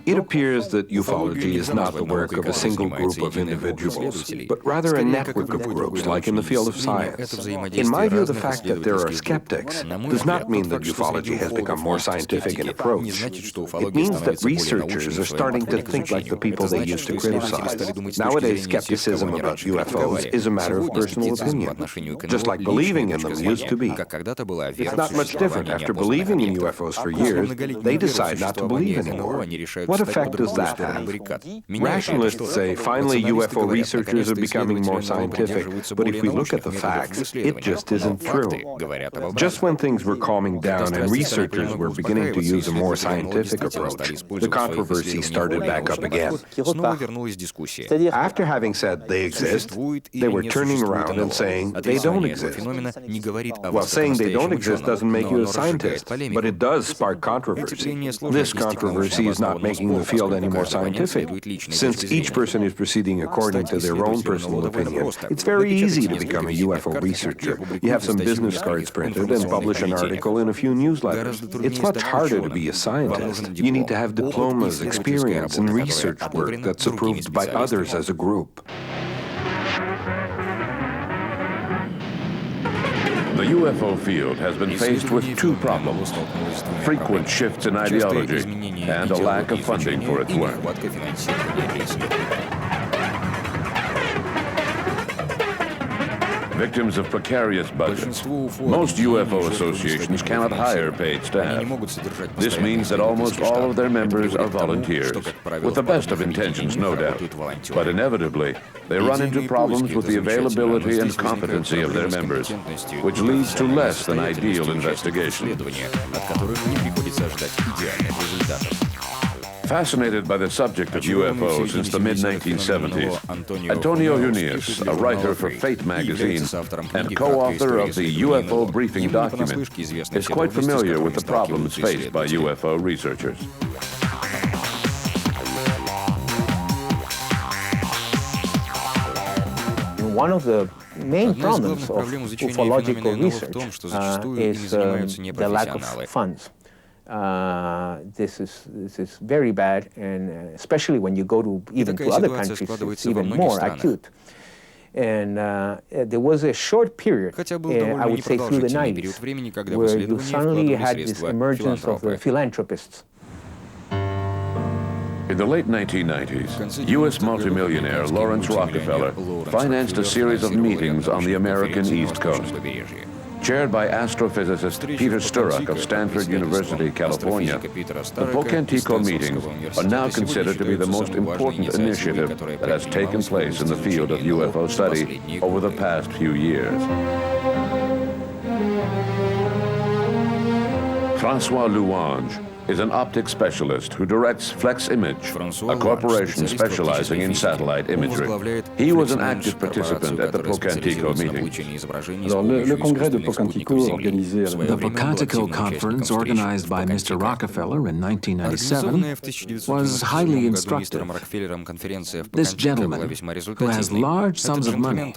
It appears that ufology is not the work of a single group of individuals, but rather a network of groups, like in the field of science. In my view, the fact that there are skeptics does not mean that ufology has become more scientific in approach. It means that researchers are starting to think like the people they used to criticize. Nowadays, skepticism about UFOs is a matter of personal opinion, just like believing in them used to be. It's not much different. After believing in UFOs for years, they decide not to believe anymore. What effect does that have? Rationalists say finally UFO researchers are becoming more scientific, but if we look at the facts, it just isn't true. Just when things were calming down and researchers were beginning to use a more scientific approach, the controversy started back up again. After having said they exist, they were turning around and saying they don't exist. Well, saying they don't exist doesn't make you a scientist, but it does spark controversy. This controversy is not making the field any more scientific. Since each person is proceeding according to their own personal opinion, it's very easy to become a UFO researcher. You have some business cards printed and publish an article in a few newsletters. It's much harder to be a scientist. You need to have diplomas, experience, and research work that's approved by others as a group. The UFO field has been faced with two problems: frequent shifts in ideology and a lack of funding for its work. Victims of precarious budgets, most UFO associations cannot hire paid staff. This means that almost all of their members are volunteers, with the best of intentions, no doubt. But inevitably, they run into problems with the availability and competency of their members, which leads to less than ideal investigation. Fascinated by the subject of UFO since the mid-1970s, Antonio Junius, a writer for Fate magazine and co-author of the UFO briefing document, is quite familiar with the problems faced by UFO researchers. One of the main problems of ufological research is the lack of funds. This is very bad, and especially when you go to even to other countries, it's even more acute. And there was a short period, I would say through the 90s, where you suddenly had this emergence of the philanthropists. In the late 1990s, U.S. multimillionaire Lawrence Rockefeller financed a series of meetings on the American East Coast. Chaired by astrophysicist Peter Sturrock of Stanford University, California, the Pocantico meetings are now considered to be the most important initiative that has taken place in the field of UFO study over the past few years. François Louange is an optics specialist who directs Flex Image, a corporation specializing in satellite imagery. He was an active participant at the Pocantico meeting. The Pocantico conference, organized by Mr. Rockefeller in 1997, was highly instructive. This gentleman, who has large sums of money,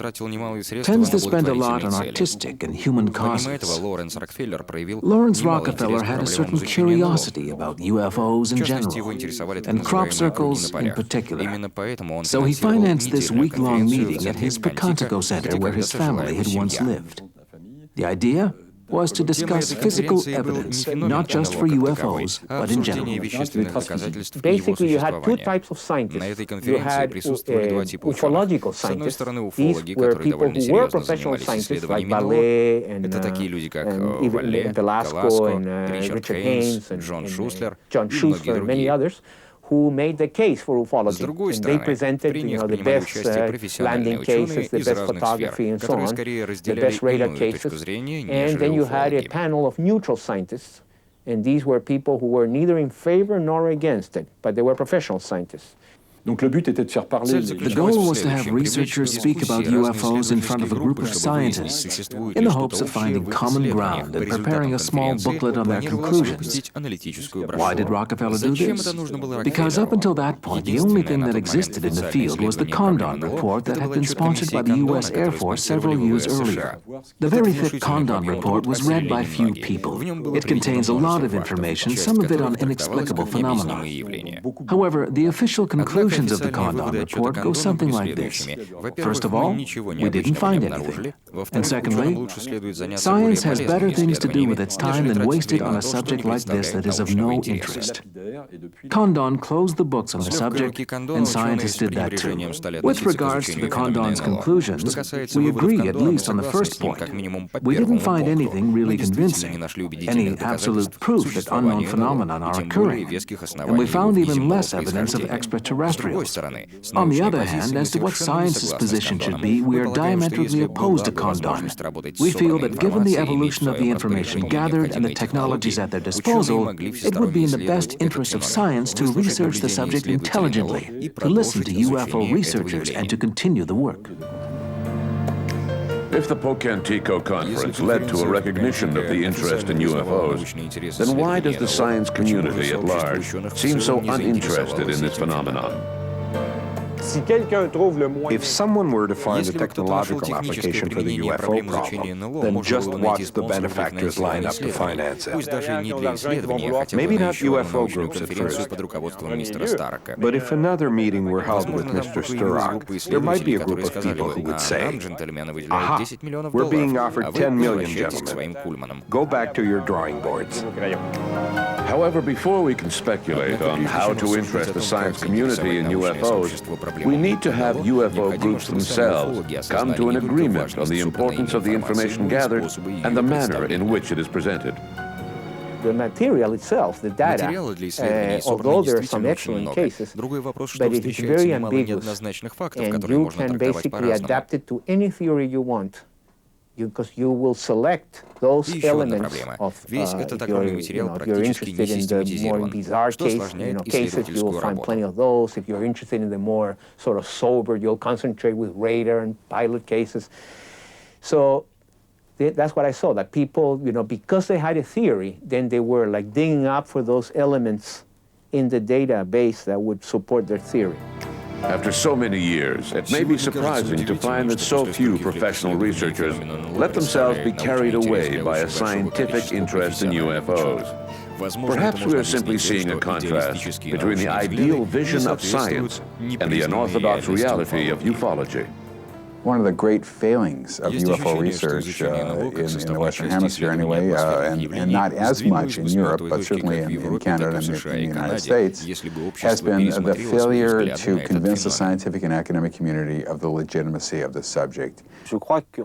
tends to spend a lot on artistic and human causes. Lawrence Rockefeller had a certain curiosity about UFOs in general, and crop circles in particular. So he financed this week-long meeting at his Pocantico Center where his family had once lived. The idea was to discuss physical evidence, not just for UFOs, but in general. Basically, you had two types of scientists. You had ufological scientists. These were people who were professional scientists, like Ballet and even Velasco and Richard Haynes and John Schussler and many others, who made the case for ufology. And they presented, the best landing cases, the best photography, and so on, the best radar cases. And then you had a panel of neutral scientists, and these were people who were neither in favor nor against it, but they were professional scientists. The goal was to have researchers speak about UFOs in front of a group of scientists in the hopes of finding common ground and preparing a small booklet on their conclusions. Why did Rockefeller do this? Because up until that point, the only thing that existed in the field was the Condon report that had been sponsored by the U.S. Air Force several years earlier. The very thick Condon report was read by few people. It contains a lot of information, some of it on inexplicable phenomena. However, the official conclusions of the Condon report go something like this. First of all, we didn't find anything. And secondly, science has better things to do with its time than waste it on a subject like this that is of no interest. Condon closed the books on the subject, and scientists did that too. With regards to the Condon's conclusions, we agree at least on the first point. We didn't find anything really convincing, any absolute proof that unknown phenomena are occurring, and we found even less evidence of extraterrestrials. On the other hand, as to what science's position should be, we are diametrically opposed to Condon. We feel that given the evolution of the information gathered and the technologies at their disposal, it would be in the best interest of science to research the subject intelligently, to listen to UFO researchers, and to continue the work. If the Pocantico conference led to a recognition of the interest in UFOs, then why does the science community at large seem so uninterested in this phenomenon? If someone were to find a technological application for the UFO problem, then just watch the benefactors line up to finance it. Maybe not UFO groups at first, but if another meeting were held with Mr. Sturrock, there might be a group of people who would say, "Aha, we're being offered 10 million, gentlemen. Go back to your drawing boards." However, before we can speculate on how to interest the science community in UFOs, we need to have UFO groups themselves come to an agreement on the importance of the information gathered and the manner in which it is presented. The material itself, the data, although there are some excellent cases, but it is very ambiguous, and you can basically adapt it to any theory you want. Because you will select those elements of, if you're interested in the more bizarre cases, you will find plenty of those. If you're interested in the more sort of sober, you'll concentrate with radar and pilot cases. So that's what I saw, that people, because they had a theory, then they were like digging up for those elements in the database that would support their theory. After so many years, it may be surprising to find that so few professional researchers let themselves be carried away by a scientific interest in UFOs. Perhaps we are simply seeing a contrast between the ideal vision of science and the unorthodox reality of ufology. One of the great failings of UFO research in the Western Hemisphere anyway, and not as much in Europe, but certainly in Canada and in the United States, has been the failure to convince the scientific and academic community of the legitimacy of the subject.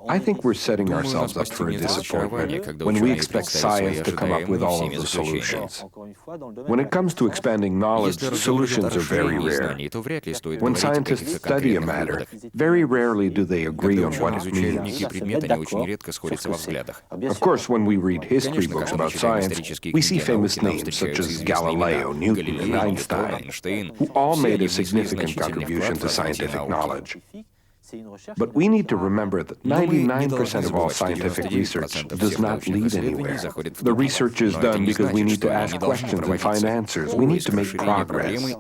I think we're setting ourselves up for a disappointment when we expect science to come up with all of the solutions. When it comes to expanding knowledge, solutions are very rare. When scientists study a matter, very rarely do they agree on what it means. Of course, when we read history books about science, we see famous names such as Galileo, Newton, and Einstein, who all made a significant contribution to scientific knowledge. But we need to remember that 99% of all scientific research does not lead anywhere. The research is done because we need to ask questions and find answers. We need to make progress.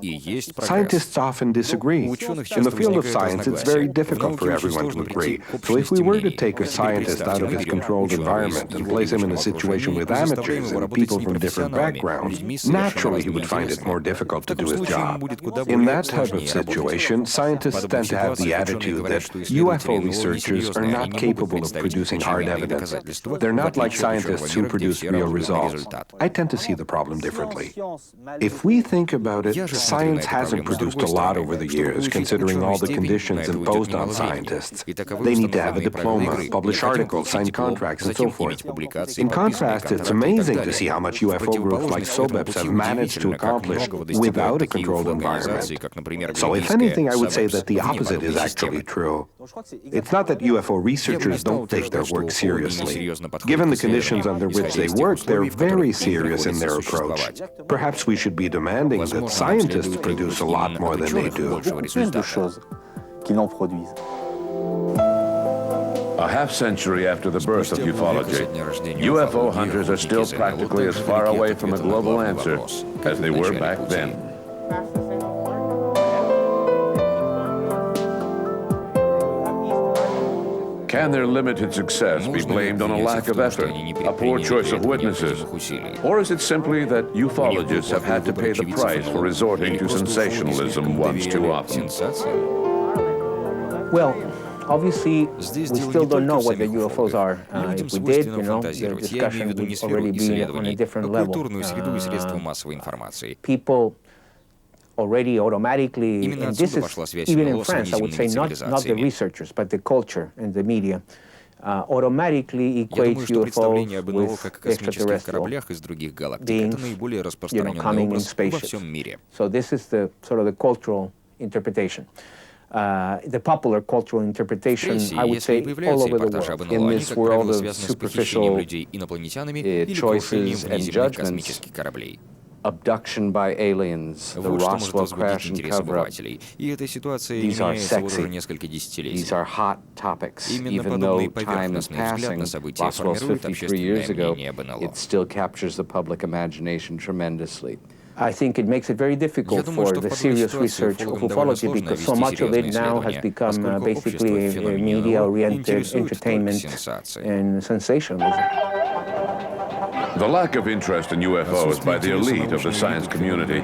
Scientists often disagree. In the field of science, it's very difficult for everyone to agree. So if we were to take a scientist out of his controlled environment and place him in a situation with amateurs and people from different backgrounds, naturally he would find it more difficult to do his job. In that type of situation, scientists tend to have the attitude that UFO researchers are not capable of producing hard evidence. They're not like scientists who produce real results. I tend to see the problem differently. If we think about it, science hasn't produced a lot over the years, considering all the conditions imposed on scientists. They need to have a diploma, publish articles, sign contracts, and so forth. In contrast, it's amazing to see how much UFO groups like SOBEPs have managed to accomplish without a controlled environment. So if anything, I would say that the opposite is actually true. It's not that UFO researchers don't take their work seriously. Given the conditions under which they work, they're very serious in their approach. Perhaps we should be demanding that scientists produce a lot more than they do. A half-century after the birth of ufology, UFO hunters are still practically as far away from a global answer as they were back then. Can their limited success be blamed on a lack of effort, a poor choice of witnesses? Or is it simply that ufologists have had to pay the price for resorting to sensationalism once too often? Well, obviously, we still don't know what the UFOs are. If we did, the discussion would already be on a different level. People already automatically, and this is even in France, I would say, not the researchers, but the culture and the media, automatically equates UFOs with extraterrestrial beings, coming in spaceships. So this is the sort of the cultural interpretation. The popular cultural interpretation, I would say, all over the world. In this world of superficial choices and judgments, abduction by aliens, the Roswell crash and cover-up, these are sexy. These are hot topics. Even though time is passing, Roswell's 53 years ago, it still captures the public imagination tremendously. I think it makes it very difficult for the serious research of ufology because so much of it now has become basically a media-oriented entertainment and sensationalism. The lack of interest in UFOs by the elite of the science community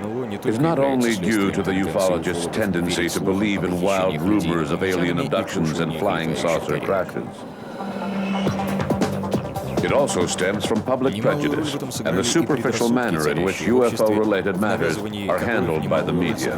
is not only due to the ufologists' tendency to believe in wild rumors of alien abductions and flying saucer crashes. It also stems from public prejudice and the superficial manner in which UFO-related matters are handled by the media.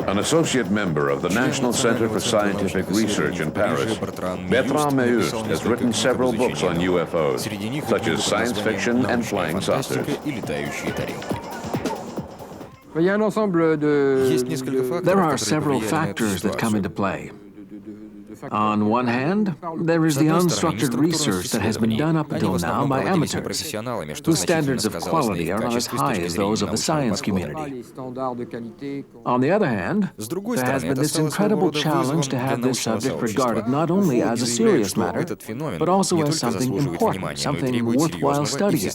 An associate member of the National Center for Scientific Research in Paris, Bertrand has written several books on UFOs, such as science fiction and flying saucers. There are several factors that come into play. On one hand, there is the unstructured research that has been done up until now by amateurs, whose standards of quality are not as high as those of the science community. On the other hand, there has been this incredible challenge to have this subject regarded not only as a serious matter, but also as something important, something worthwhile studying.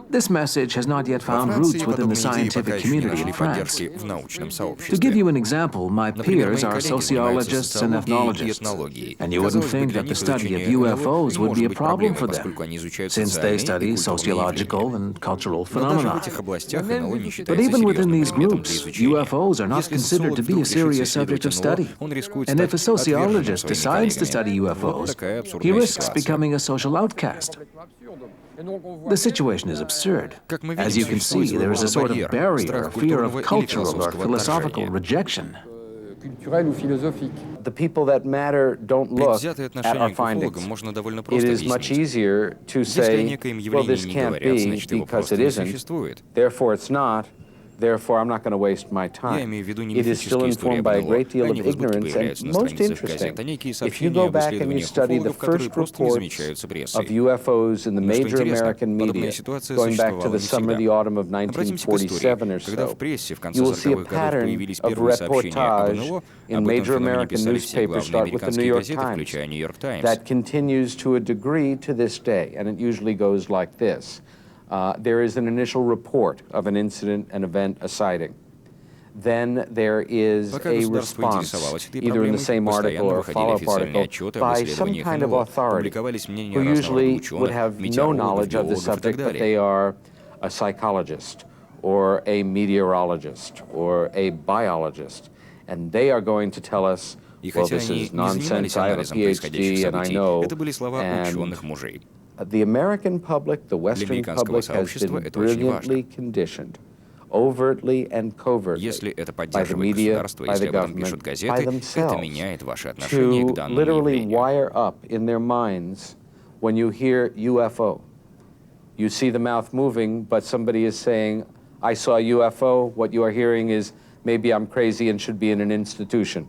This message has not yet found roots within the scientific community in France. To give you an example, my peers are sociologists and ethnologists ethnologists, and you wouldn't think that the study of UFOs would be a problem for them, since they study sociological and cultural phenomena. But even within these groups, UFOs are not considered to be a serious subject of study. And if a sociologist decides to study UFOs, he risks becoming a social outcast. The situation is absurd. As you can see, there is a sort of barrier, fear of cultural or philosophical rejection. The people that matter don't look at our findings. It is much easier to say, well, this can't be because it isn't, therefore it's not, therefore I'm not going to waste my time. It is still informed by a great deal of ignorance, and most interesting, if you go back and you study the first reports of UFOs in the major American media, going back to the summer, the autumn of 1947 or so, you will see a pattern of reportage in major American newspapers, start with the New York Times, that continues to a degree to this day, and it usually goes like this. There is an initial report of an incident, an event, a sighting. Then there is a response, either in the same article or a follow-up article, by some kind of authority, who usually would have no knowledge of the subject, but they are a psychologist, or a meteorologist, or a biologist, and they are going to tell us, well, this is nonsense, I have a PhD, and I know, and the American public, the Western public, has been brilliantly conditioned, overtly and covertly, by the media, by the government, by themselves, to literally wire up in their minds when you hear UFO. You see the mouth moving, but somebody is saying, I saw a UFO. What you are hearing is, maybe I'm crazy and should be in an institution.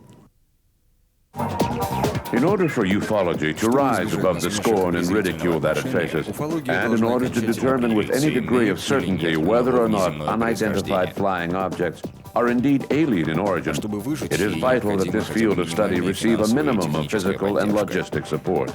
In order for ufology to rise above the scorn and ridicule that it faces, and in order to determine with any degree of certainty whether or not unidentified flying objects are indeed alien in origin, it is vital that this field of study receive a minimum of physical and logistic support.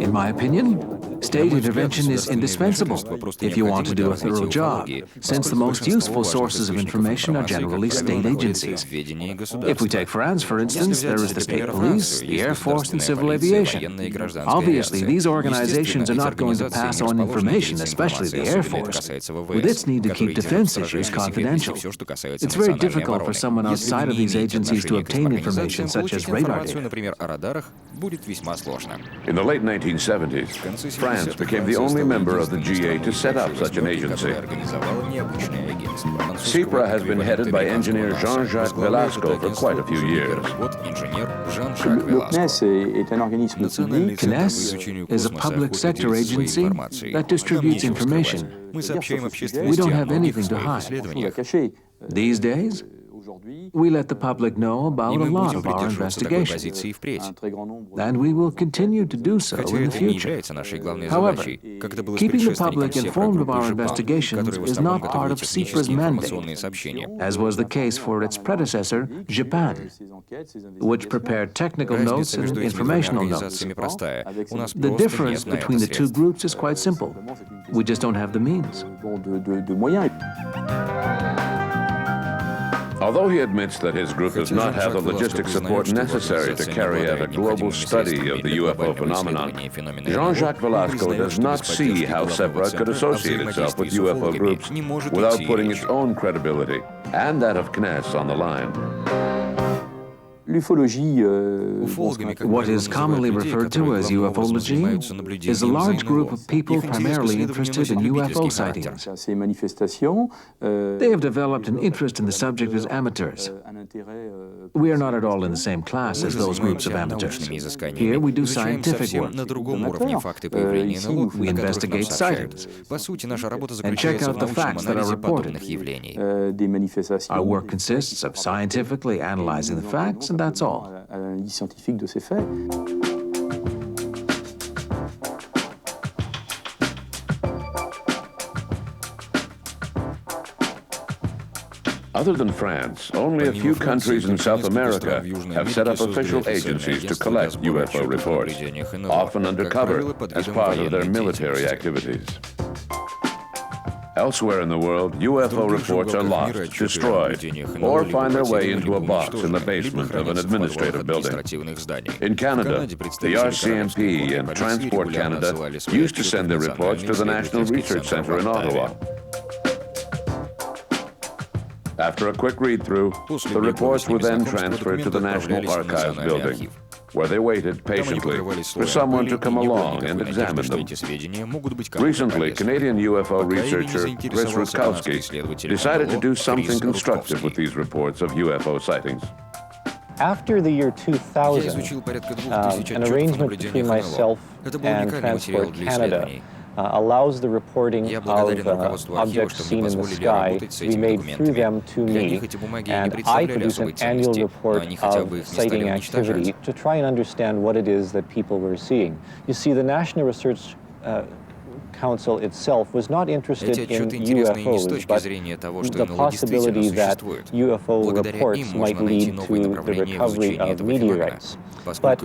In my opinion, state intervention is indispensable if you want to do a thorough job, since the most useful sources of information are generally state agencies. If we take France, for instance, there is the state police, the Air Force, and civil aviation. Obviously, these organizations are not going to pass on information, especially the Air Force, with its need to keep defense issues confidential. It's very difficult for someone outside of these agencies to obtain information such as radar data. In the late 1970s, France became the only member of the G8 to set up such an agency. CIPRA has been headed by engineer Jean-Jacques Velasco for quite a few years. CNES is a public sector agency that distributes information. We don't have anything to hide. These days, we let the public know about a lot of our investigations, and we will continue to do so in the future. However, keeping the public informed of our investigations is not part of CIPRA's mandate, as was the case for its predecessor, Japan, which prepared technical notes and informational notes. The difference between the two groups is quite simple. We just don't have the means. Although he admits that his group does not have the logistic support necessary to carry out a global study of the UFO phenomenon, Jean-Jacques Velasco does not see how CIPRA could associate itself with UFO groups without putting its own credibility and that of CNES on the line. What is commonly referred to as ufology is a large group of people primarily interested in UFO sightings. They have developed an interest in the subject as amateurs. We are not at all in the same class as those groups of amateurs. Here we do scientific work. We investigate sightings and check out the facts that are reported. Our work consists of scientifically analyzing the facts, and that's all. Other than France, only a few countries in South America have set up official agencies to collect UFO reports, often undercover as part of their military activities. Elsewhere in the world, UFO reports are lost, destroyed, or find their way into a box in the basement of an administrative building. In Canada, the RCMP and Transport Canada used to send their reports to the National Research Centre in Ottawa. After a quick read-through, the reports were then transferred to the National Archives building, where they waited patiently for someone to come along and examine them. Recently, Canadian UFO researcher Chris Rutkowski decided to do something constructive with these reports of UFO sightings. After the year 2000, an arrangement between myself and Transport Canada allows the reporting of objects seen in the sky to be made through them to me, and I produce an annual report of sighting activity to try and understand what it is that people were seeing. You see, the National Research Council itself was not interested in UFOs, but the possibility that UFO reports might lead to the recovery of meteorites. But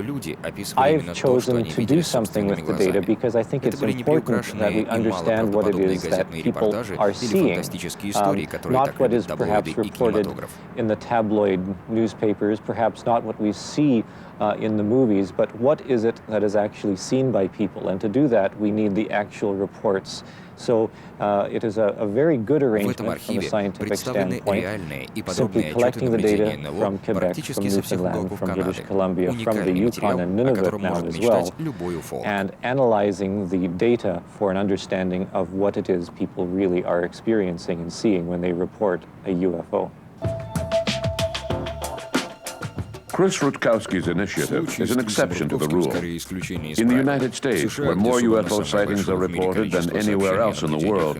I've chosen to do something with the data because I think it's important that we understand what it is that people are seeing, not what is perhaps reported in the tabloid newspapers, perhaps not what we see in the movies, but what is it that is actually seen by people? And to do that, we need the actual reports. So it is a very good arrangement from a scientific standpoint, simply collecting the data from Quebec, from Newfoundland, from British Columbia, from the Yukon and Nunavut now as well, and analyzing the data for an understanding of what it is people really are experiencing and seeing when they report a UFO. Chris Rutkowski's initiative is an exception to the rule. In the United States, where more UFO sightings are reported than anywhere else in the world,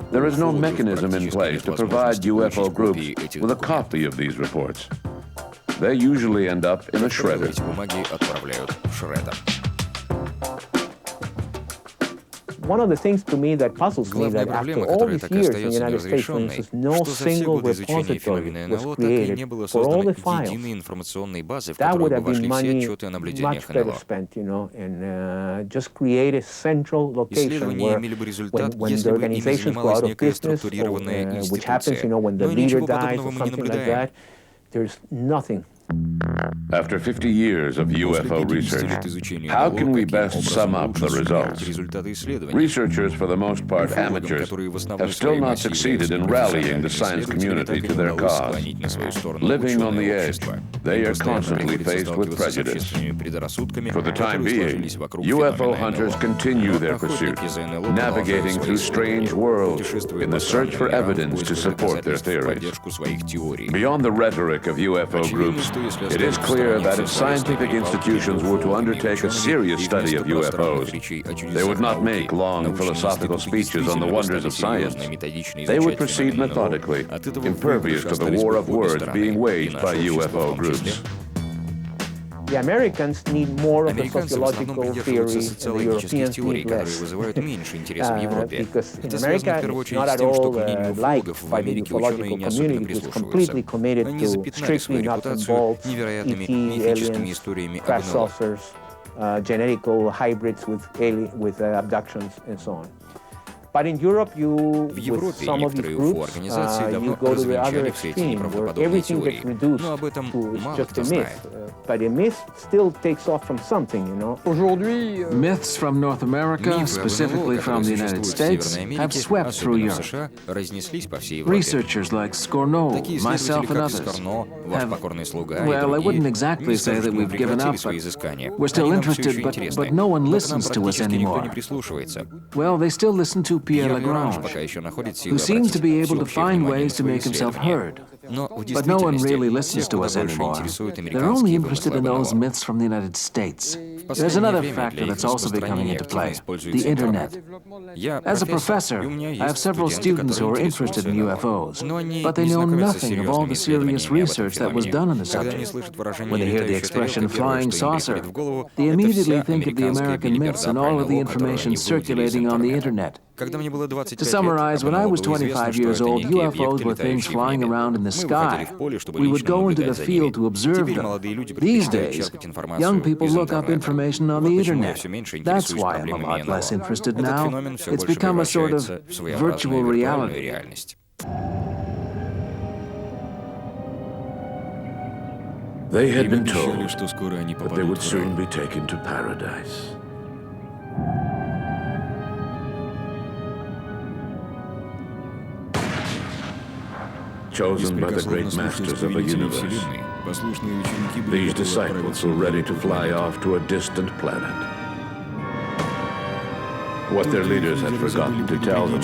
there is no mechanism in place to provide UFO groups with a copy of these reports. They usually end up in a shredder. One of the things to me that puzzles me that after all these years in the United States, for instance, no single repository was created for all the files. That would have been money much better spent, you know, and just create a central location where when the organizations go out of business, or, which happens, you know, when the leader dies or something like that, there's nothing. After 50 years of UFO research, how can we best sum up the results? Researchers, for the most part amateurs, have still not succeeded in rallying the science community to their cause. Living on the edge, they are constantly faced with prejudice. For the time being, UFO hunters continue their pursuit, navigating through strange worlds in the search for evidence to support their theories. Beyond the rhetoric of UFO groups, it is clear that if scientific institutions were to undertake a serious study of UFOs, they would not make long philosophical speeches on the wonders of science. They would proceed methodically, impervious to the war of words being waged by UFO groups. The Americans need more of the sociological theory, and the Europeans need less. Because in America, it's not at all liked by the ufological community, which is completely committed to strictly nuts and bolts, ET, aliens, crash saucers, genetical hybrids with abductions, and so on. But in Europe, with some of these groups, you go to the other extreme, where everything gets reduced to just a myth. But a myth still takes off from something, you know. Myths from North America, specifically from the United States, have swept through Europe. Researchers like Scorno, myself and others have, well, I wouldn't exactly say that we've given up, but we're still interested, but no one listens to us anymore. Well, they still listen to Pierre Lagrange, who seems to be able to find ways to make himself heard. But no one really listens to us anymore. They're only interested in those myths from the United States. There's another factor that's also becoming into play, the Internet. As a professor, I have several students who are interested in UFOs, but they know nothing of all the serious research that was done on the subject. When they hear the expression flying saucer, they immediately think of the American myths and all of the information circulating on the Internet. To summarize, when I was 25 years old, UFOs were things flying around in the sky. We would go into the field to observe them. These days, young people look up information on the internet. That's why I'm a lot less interested now. It's become a sort of virtual reality. They had been told that they would soon be taken to paradise. Chosen by the great masters of the universe, these disciples were ready to fly off to a distant planet. What their leaders had forgotten to tell them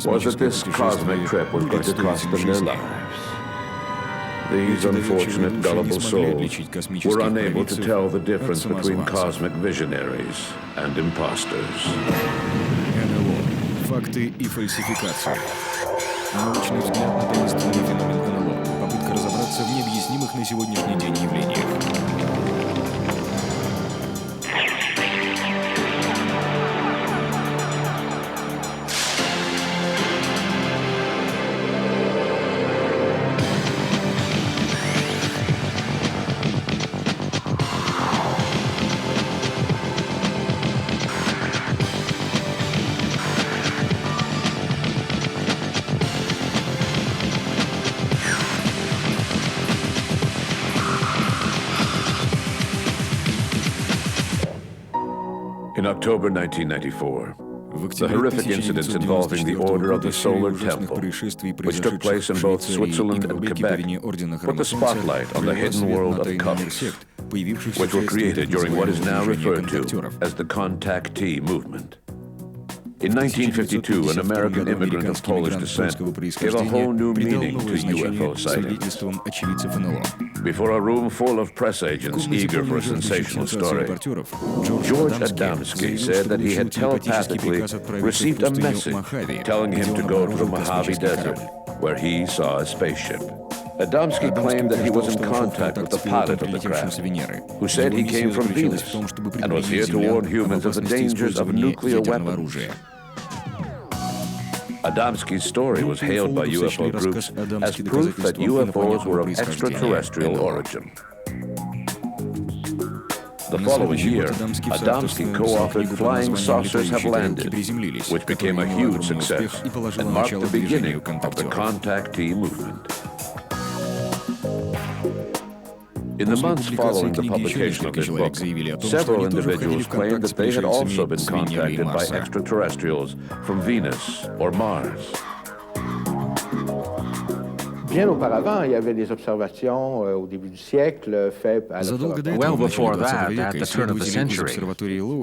was that this cosmic trip was going to cost them their lives. These unfortunate, gullible souls were unable to tell the difference between cosmic visionaries and imposters. Факты и фальсификации. Научный взгляд на таинственный феномен НЛО. Попытка разобраться в необъяснимых на сегодняшний день явлениях. In October 1994, the horrific incidents involving the Order of the Solar Temple, which took place in both Switzerland and Quebec, put the spotlight on the hidden world of cults, which were created during what is now referred to as the contactee movement. In 1952, an American immigrant of Polish descent gave a whole new meaning to UFO sightings. Before a room full of press agents eager for a sensational story, George Adamski said that he had telepathically received a message telling him to go to the Mojave Desert, where he saw a spaceship. Adamski claimed that he was in contact with the pilot of the craft, who said he came from Venus and was here to warn humans of the dangers of nuclear weapons. Adamski's story was hailed by UFO groups as proof that UFOs were of extraterrestrial origin. The following year, Adamski co-authored Flying Saucers Have Landed, which became a huge success and marked the beginning of the contactee movement. In the months following the publication of this book, several individuals claimed that they had also been contacted by extraterrestrials from Venus or Mars. Bien auparavant, il y avait des observations au début du siècle faites à Well before that, at the turn of the century,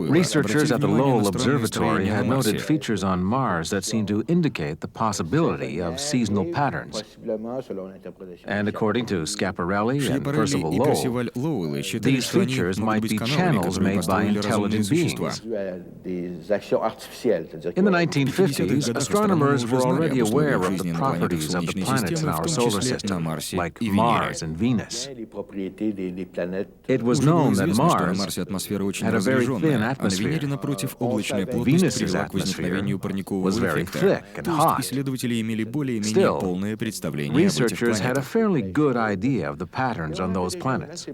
researchers at the Lowell Observatory had noted features on Mars that seemed to indicate the possibility of seasonal patterns. And according to Schiaparelli and Percival Lowell, these features might be channels made by intelligent beings. In the 1950s, astronomers were already aware of the properties of the planets in our solar system, like Mars and Venus. It was known that Mars had a very thin atmosphere. Venus's atmosphere was very thick and hot. Still, researchers had a fairly good idea of the patterns on those planets.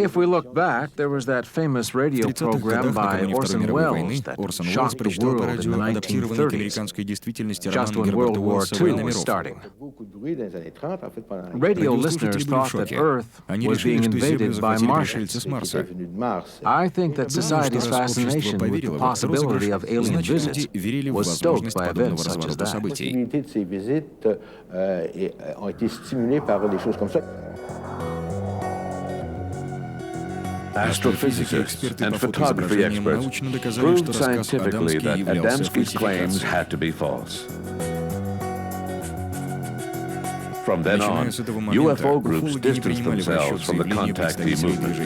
If we look back, there was that famous radio program by Orson Welles that shocked the world in the 1930s, just when World War II was starting. Radio listeners thought that Earth was being invaded by Martians. I think that society's fascination with the possibility of alien visits was stoked by events such as that. Astrophysicists and photography experts proved scientifically that Adamski's claims had to be false. From then on, UFO groups distanced themselves from the contactee movement.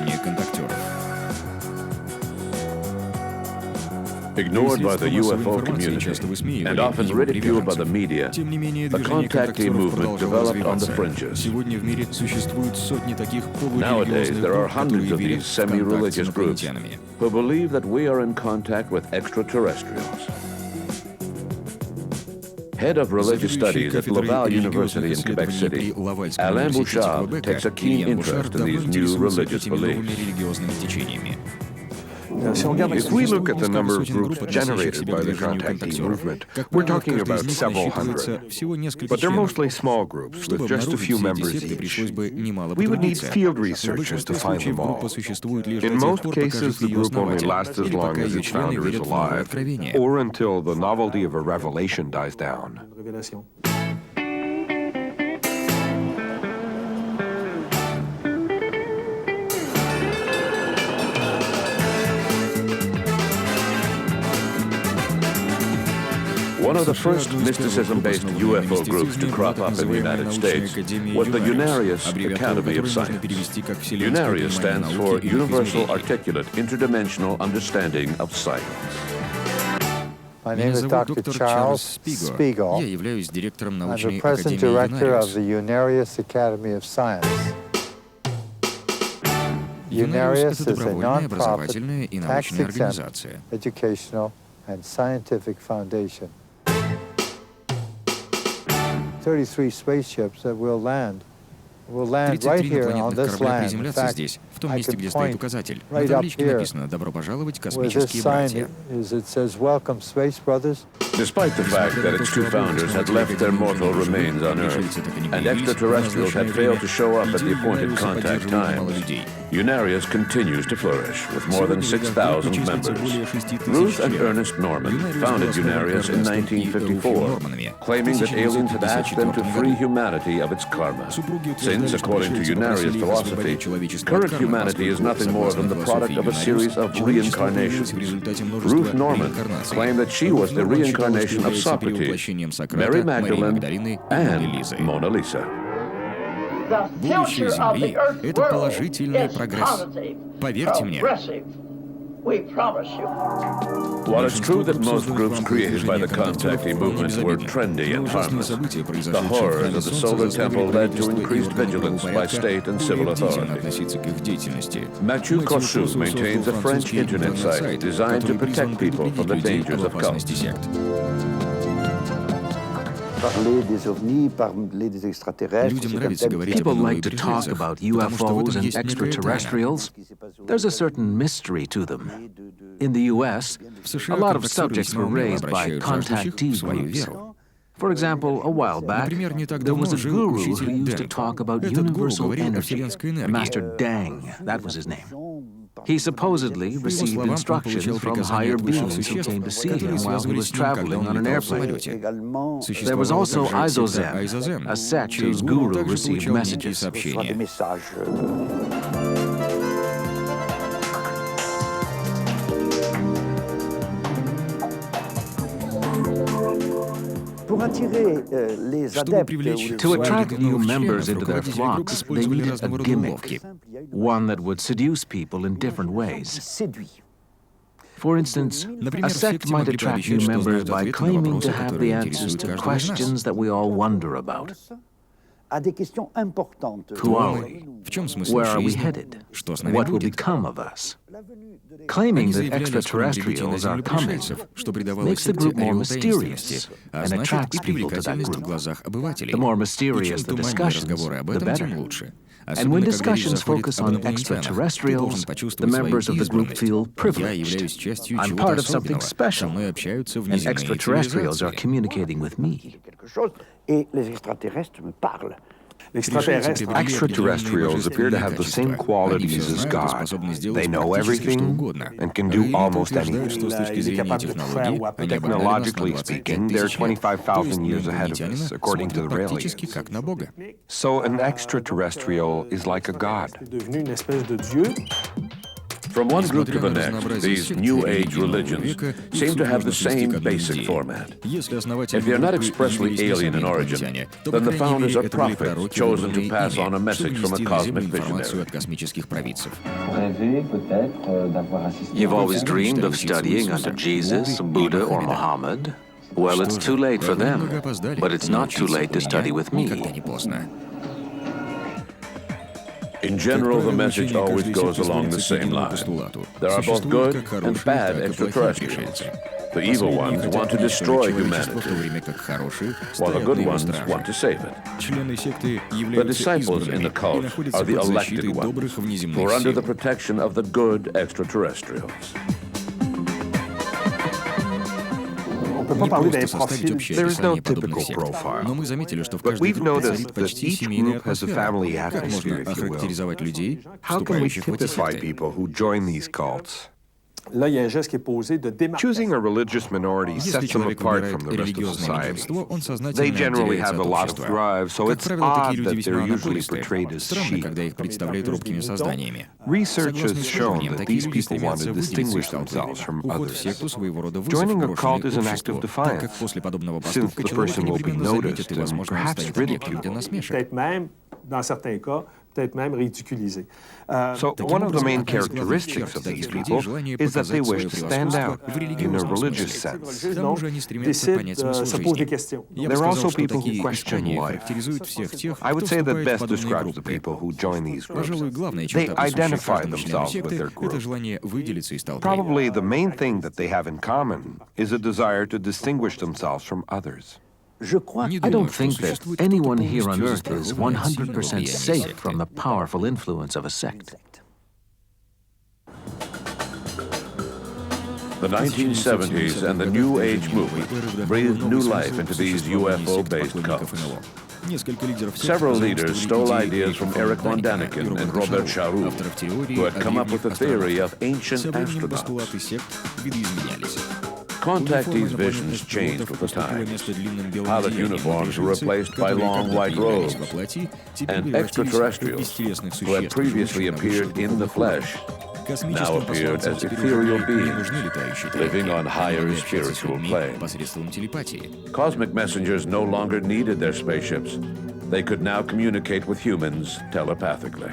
Ignored by the UFO community and often ridiculed by the media, the contactee movement developed on the fringes. Nowadays, there are hundreds of these semi-religious groups who believe that we are in contact with extraterrestrials. Head of religious studies at Laval University in Quebec City, Alain Bouchard takes a keen interest in these new religious beliefs. If we look at the number of groups generated by the contactee movement, we're talking about several hundred. But they're mostly small groups with just a few members each. We would need field researchers to find them all. In most cases, the group only lasts as long as its founder is alive, or until the novelty of a revelation dies down. One of the first mysticism-based UFO groups to crop up in the United States was the Unarius Academy of Science. Unarius stands for Universal Articulate Interdimensional Understanding of Science. My name is Dr. Charles Spiegel. I'm the present director of the Unarius Academy of Science. Unarius is a non-profit, tax-exempt, educational and scientific foundation. 33 spaceships that will land right here on this land. In fact, I can point right up here where this sign is. It says, "Welcome, Space Brothers." Despite the fact that its two founders had left their mortal remains on Earth and extraterrestrials had failed to show up at the appointed contact times, Unarius continues to flourish with more than 6,000 members. Ruth and Ernest Norman founded Unarius in 1954, claiming that aliens had asked them to free humanity of its karma. Since, according to Unarius philosophy, current humanity is nothing more than the product of a series of reincarnations. Ruth Norman claimed that she was the reincarnation of Socrates, Mary Magdalene, and Mona Lisa. Будущее Земли — это положительный прогресс. Поверьте мне. While it's true that most groups created by the contactee movement were trendy and harmless, the horrors of the solar temple led to increased vigilance by state and civil authorities. Mathieu Cossu maintains a French internet site designed to protect people from the dangers of cults. People like to talk about UFOs and extraterrestrials. There's a certain mystery to them. In the U.S., a lot of subjects were raised by contactee groups. For example, a while back, there was a guru who used to talk about universal energy. Master Dang, that was his name. He supposedly received instructions from higher beings who came to see him while he was traveling on an airplane. There was also Izozem, a sect whose guru received messages. To attract new members into their flocks, they needed a gimmick, one that would seduce people in different ways. For instance, a sect might attract new members by claiming to have the answers to questions that we all wonder about. Who are we? Where are we headed? What will become of us? Claiming that extraterrestrials are coming makes the group more mysterious and attracts people to that group. The more mysterious the discussions, the better. And when discussions focus on extraterrestrials, the members of the group feel privileged. I'm part of something special, and extraterrestrials are communicating with me. Extraterrestrials appear to have the same qualities as God. They know everything and can do almost anything. Technologically speaking, they're 25,000 years ahead of us, according to the Raelians. So an extraterrestrial is like a god. From one group to the next, these New Age religions seem to have the same basic format. If they are not expressly alien in origin, then the founders are prophets chosen to pass on a message from a cosmic visionary. You've always dreamed of studying under Jesus, Buddha, or Muhammad? Well, it's too late for them, but it's not too late to study with me. In general, the message always goes along the same line. There are both good and bad extraterrestrials. The evil ones want to destroy humanity, while the good ones want to save it. The disciples in the cult are the elected ones, who are under the protection of the good extraterrestrials. There is no typical profile, but we've noticed that each group has a family atmosphere, if you will. How can we typify people who join these cults? Choosing a religious minority sets them apart from the rest of society. They generally have a lot of drive, so it's odd that they're usually portrayed as sheep. Research has shown that these people want to distinguish themselves from others. Joining a cult is an act of defiance, since the person will be noticed and perhaps ridiculed. So one of the main characteristics of these people is that they wish to stand out in a religious sense. They're also people who question life. I would say that best describes the people who join these groups. They identify themselves with their group. Probably the main thing that they have in common is a desire to distinguish themselves from others. I don't think that anyone here on Earth is 100% safe from the powerful influence of a sect. The 1970s and the New Age movement breathed new life into these UFO-based cults. Several leaders stole ideas from Eric von Daniken and Robert Charroux, who had come up with the theory of ancient astronauts. Contactees' visions changed with the times. Pilot uniforms were replaced by long white robes, and extraterrestrials, who had previously appeared in the flesh, now appeared as ethereal beings, living on higher spiritual planes. Cosmic messengers no longer needed their spaceships. They could now communicate with humans telepathically.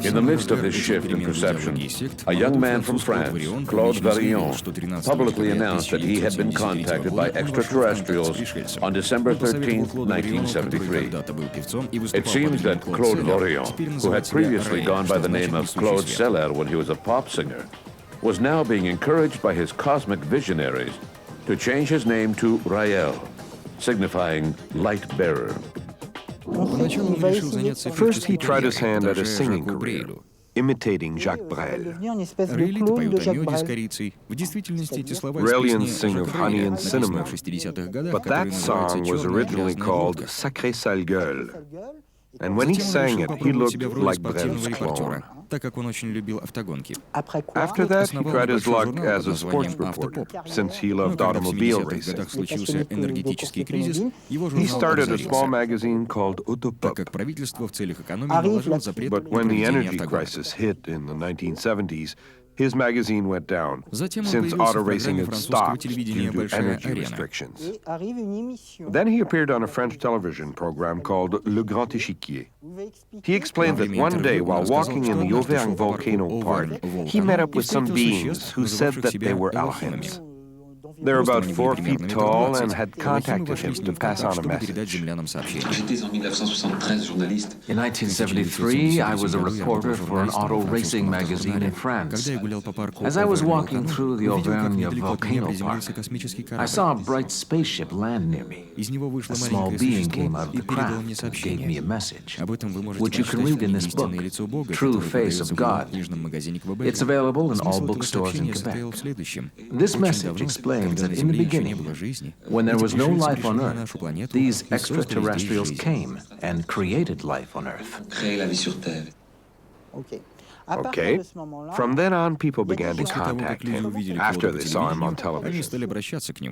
In the midst of this shift in perception, a young man from France, Claude Varillon, publicly announced that he had been contacted by extraterrestrials on December 13, 1973. It seems that Claude Varillon, who had previously gone by the name of Claude Seller when he was a pop singer, was now being encouraged by his cosmic visionaries to change his name to Raël, signifying light bearer. First, he tried his hand at a singing career, imitating Jacques Brel. Brelians sing of honey and cinnamon, but that song was originally called Sacré Sale Gueule, and when he sang it, he looked like Brel's clone. After that, he tried his luck as a sports reporter, since he loved automobile racing. He started a small magazine called Autopop. But when the energy crisis hit in the 1970s, his magazine went down, since auto racing had stopped due to energy restrictions. Then he appeared on a French television program called Le Grand Échiquier. He explained that one day, while walking in the Auvergne Volcano Park, he met up with some beings who said that they were Alchims. They're about 4 feet tall and had contacted him to pass on a message. In 1973, I was a reporter for an auto racing magazine in France. As I was walking through the Auvergne Volcano Park, I saw a bright spaceship land near me. A small being came out of the craft and gave me a message, which you can read in this book, True Face of God. It's available in all bookstores in Quebec. This message explains that in the beginning, when there was no life on Earth, these extraterrestrials came and created life on Earth. Okay. From then on, people began to contact him after they saw him on television.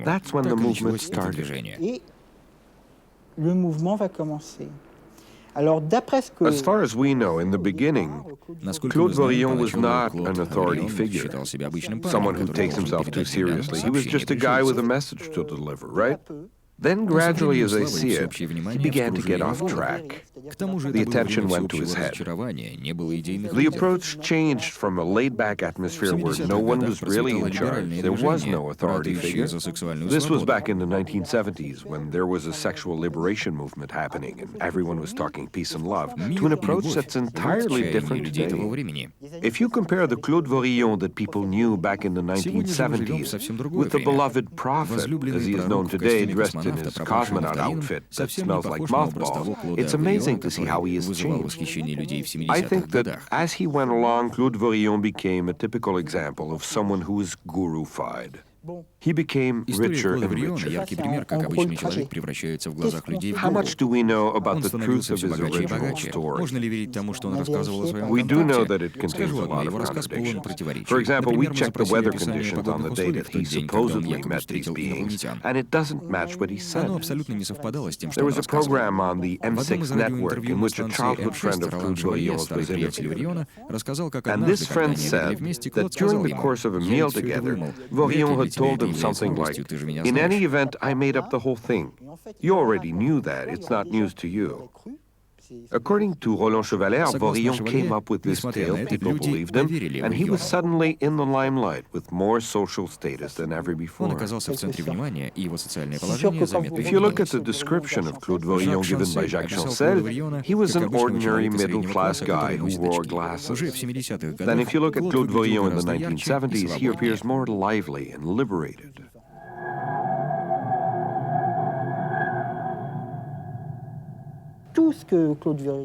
That's when the movement started. As far as we know, in the beginning, Claude Varillon was not an authority figure, someone who takes himself too seriously. He was just a guy with a message to deliver, right? Then gradually, as I see it, he began to get off track. The attention went to his head. The approach changed from a laid-back atmosphere where no one was really in charge. There was no authority figure. This was back in the 1970s, when there was a sexual liberation movement happening and everyone was talking peace and love, to an approach that's entirely different today. If you compare the Claude Vorillon that people knew back in the 1970s with the beloved prophet, as he is known today, dressed in his cosmonaut outfit that smells like mothballs, it's amazing to see how he has changed. I think that as he went along, Claude Vorillon became a typical example of someone who is guru-fied. He became richer and richer. How much do we know about the truth of his original story? We do know that it contains a lot of contradictions. For example, we checked the weather conditions on the day that he supposedly met these beings, and it doesn't match what he said. There was a program on the M6 network in which a childhood friend of Claude Vorillon's was interviewed. And this friend said that during the course of a meal together, Vorillon had told him something like, "In any event, I made up the whole thing. You already knew that. It's not news to you." According to Roland Chevalier, Vorillon came up with this tale, people believed him, and he was suddenly in the limelight with more social status than ever before. If you look at the description of Claude Vorillon given by Jacques Chancel, he was an ordinary middle-class guy who wore glasses. Then if you look at Claude Vorillon in the 1970s, he appears more lively and liberated.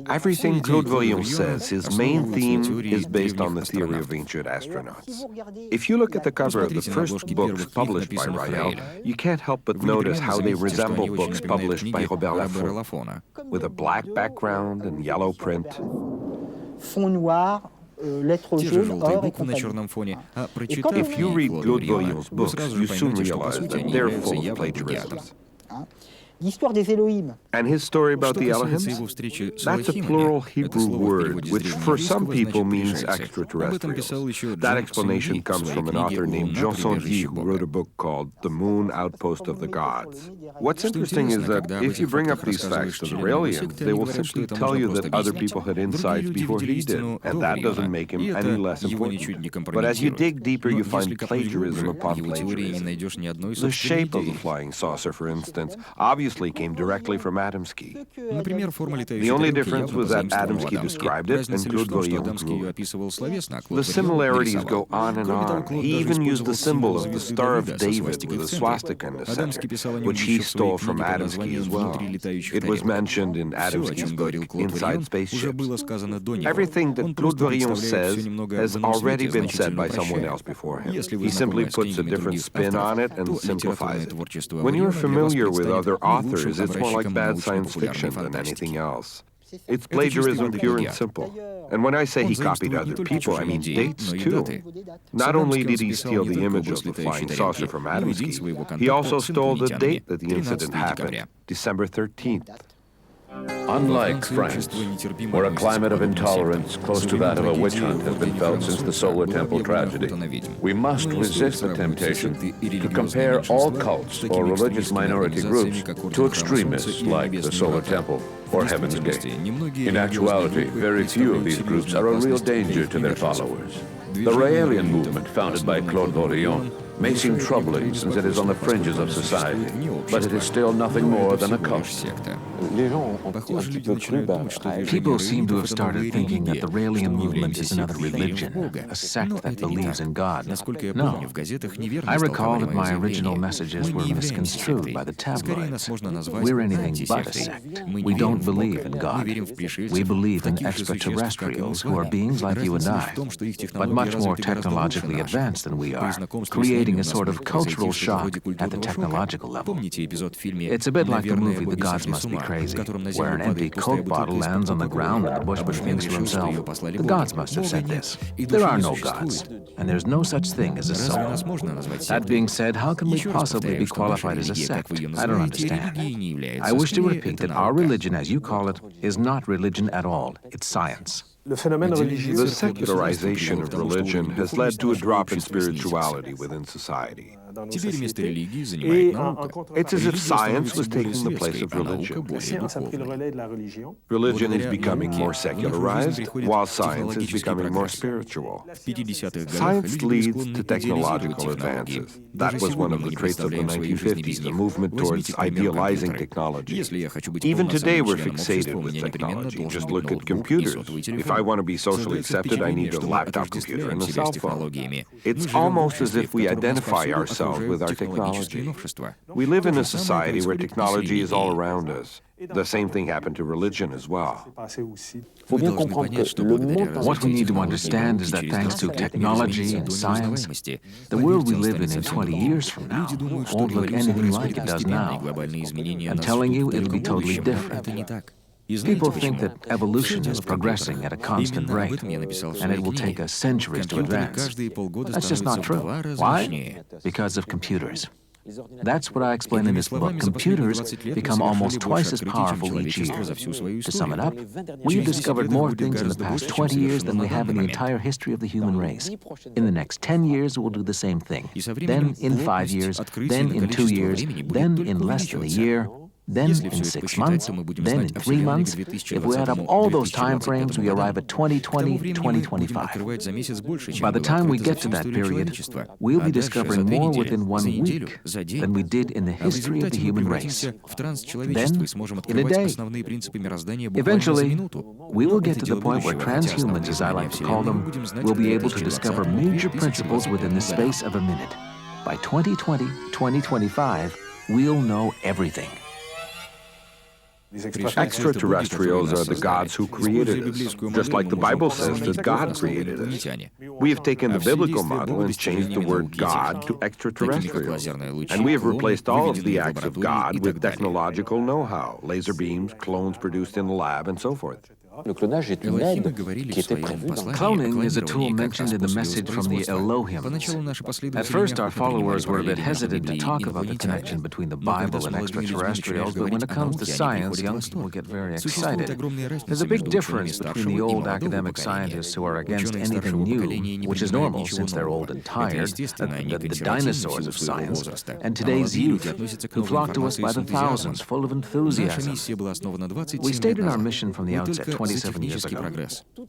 Everything Claude Vorillon says, his main theme is based on the theory of ancient astronauts. If you look at the cover of the first books published by Rael, you can't help but notice how they resemble books published by Robert Laffont, with a black background and yellow print. If you read Claude Vorillon's books, you soon realize that they're full of plagiarisms. And his story about the Elohims? That's a plural Hebrew word, which for some people means extraterrestrials. That explanation comes from an author named Jean Sandy, who wrote a book called The Moon Outpost of the Gods. What's interesting is that if you bring up these facts to the Raelians, they will simply tell you that other people had insights before he did, and that doesn't make him any less important. But as you dig deeper, you find plagiarism upon plagiarism. The shape of the flying saucer, for instance, obviously came directly from Adamski. The only difference was that Adamski described it and Claude Vorillon grew it. The similarities go on and on. He even used the symbol of the Star of David with a swastika in the center, which he stole from Adamski as well. It was mentioned in Adamski's book, Inside Spaceships. Everything that Claude Vorillon says has already been said by someone else before him. He simply puts a different spin on it and simplifies it. When you're familiar with other authors, it's more like bad science fiction than anything else. It's plagiarism pure and simple. And when I say he copied other people, I mean dates too. Not only did he steal the image of the flying saucer from Adamski, he also stole the date that the incident happened, December 13th. Unlike France, where a climate of intolerance close to that of a witch hunt has been felt since the Solar Temple tragedy, we must resist the temptation to compare all cults or religious minority groups to extremists like the Solar Temple or Heaven's Gate. In actuality, very few of these groups are a real danger to their followers. The Raelian movement, founded by Claude Vorillon, may seem troubling since it is on the fringes of society, but it is still nothing more than a cult. People seem to have started thinking that the Raelian movement is another religion, a sect that believes in God. No. I recall that my original messages were misconstrued by the tabloids. We're anything but a sect. We don't believe in God. We believe in extraterrestrials who are beings like you and I, but much more technologically advanced than we are, creating a sort of cultural shock at the technological level. It's a bit like the movie The Gods Must Be Crazy, where an empty Coke bottle lands on the ground and the bushman thinks to himself, the gods must have said this. There are no gods, and there's no such thing as a soul. That being said, how can we possibly be qualified as a sect? I don't understand. I wish to repeat that our religion, as you call it, is not religion at all. It's science. The secularization of religion has led to a drop in spirituality within society. Теперь место религии занимает наука. It's as if science was taking the place of religion. Religion is becoming more secularized, while science is becoming more spiritual. Science leads to technological advances. That was one of the traits of the 1950s, a movement towards idealizing technology. Even today, we're fixated with technology. Just look at computers. If I want to be socially accepted, I need a laptop computer and a cell phone. It's almost as if we identify ourselves with our technology. We live in a society where technology is all around us. The same thing happened to religion as well. What we need to understand is that thanks to technology and science, the world we live in 20 years from now won't look anything like it does now. I'm telling you, it'll be totally different. People think that evolution is progressing at a constant rate, and it will take us centuries to advance. That's just not true. Why? Because of computers. That's what I explain in this book. Computers become almost twice as powerful each year. To sum it up, we've discovered more things in the past 20 years than we have in the entire history of the human race. In the next 10 years, we'll do the same thing. Then in 5 years, then in 2 years, then in less than a year, then in 6 months, then in 3 months. If we add up all those time frames, we arrive at 2020, 2025. By the time we get to that period, we'll be discovering more within 1 week than we did in the history of the human race. Then, in a day. Eventually, we will get to the point where transhumans, as I like to call them, will be able to discover major principles within the space of a minute. By 2020, 2025, we'll know everything. Extraterrestrials are the gods who created us, just like the Bible says that God created us. We have taken the biblical model and changed the word God to extraterrestrials, and we have replaced all of the acts of God with technological know-how, laser beams, clones produced in the lab, and so forth. Cloning is a tool mentioned in the message from the Elohims. At first, our followers were a bit hesitant to talk about the connection between the Bible and extraterrestrials, but when it comes to science, young people get very excited. There's a big difference between the old academic scientists who are against anything new, which is normal since they're old and tired, the dinosaurs of science, and today's youth, who flock to us by the thousands, full of enthusiasm. We stated our mission from the outset 27 years ago.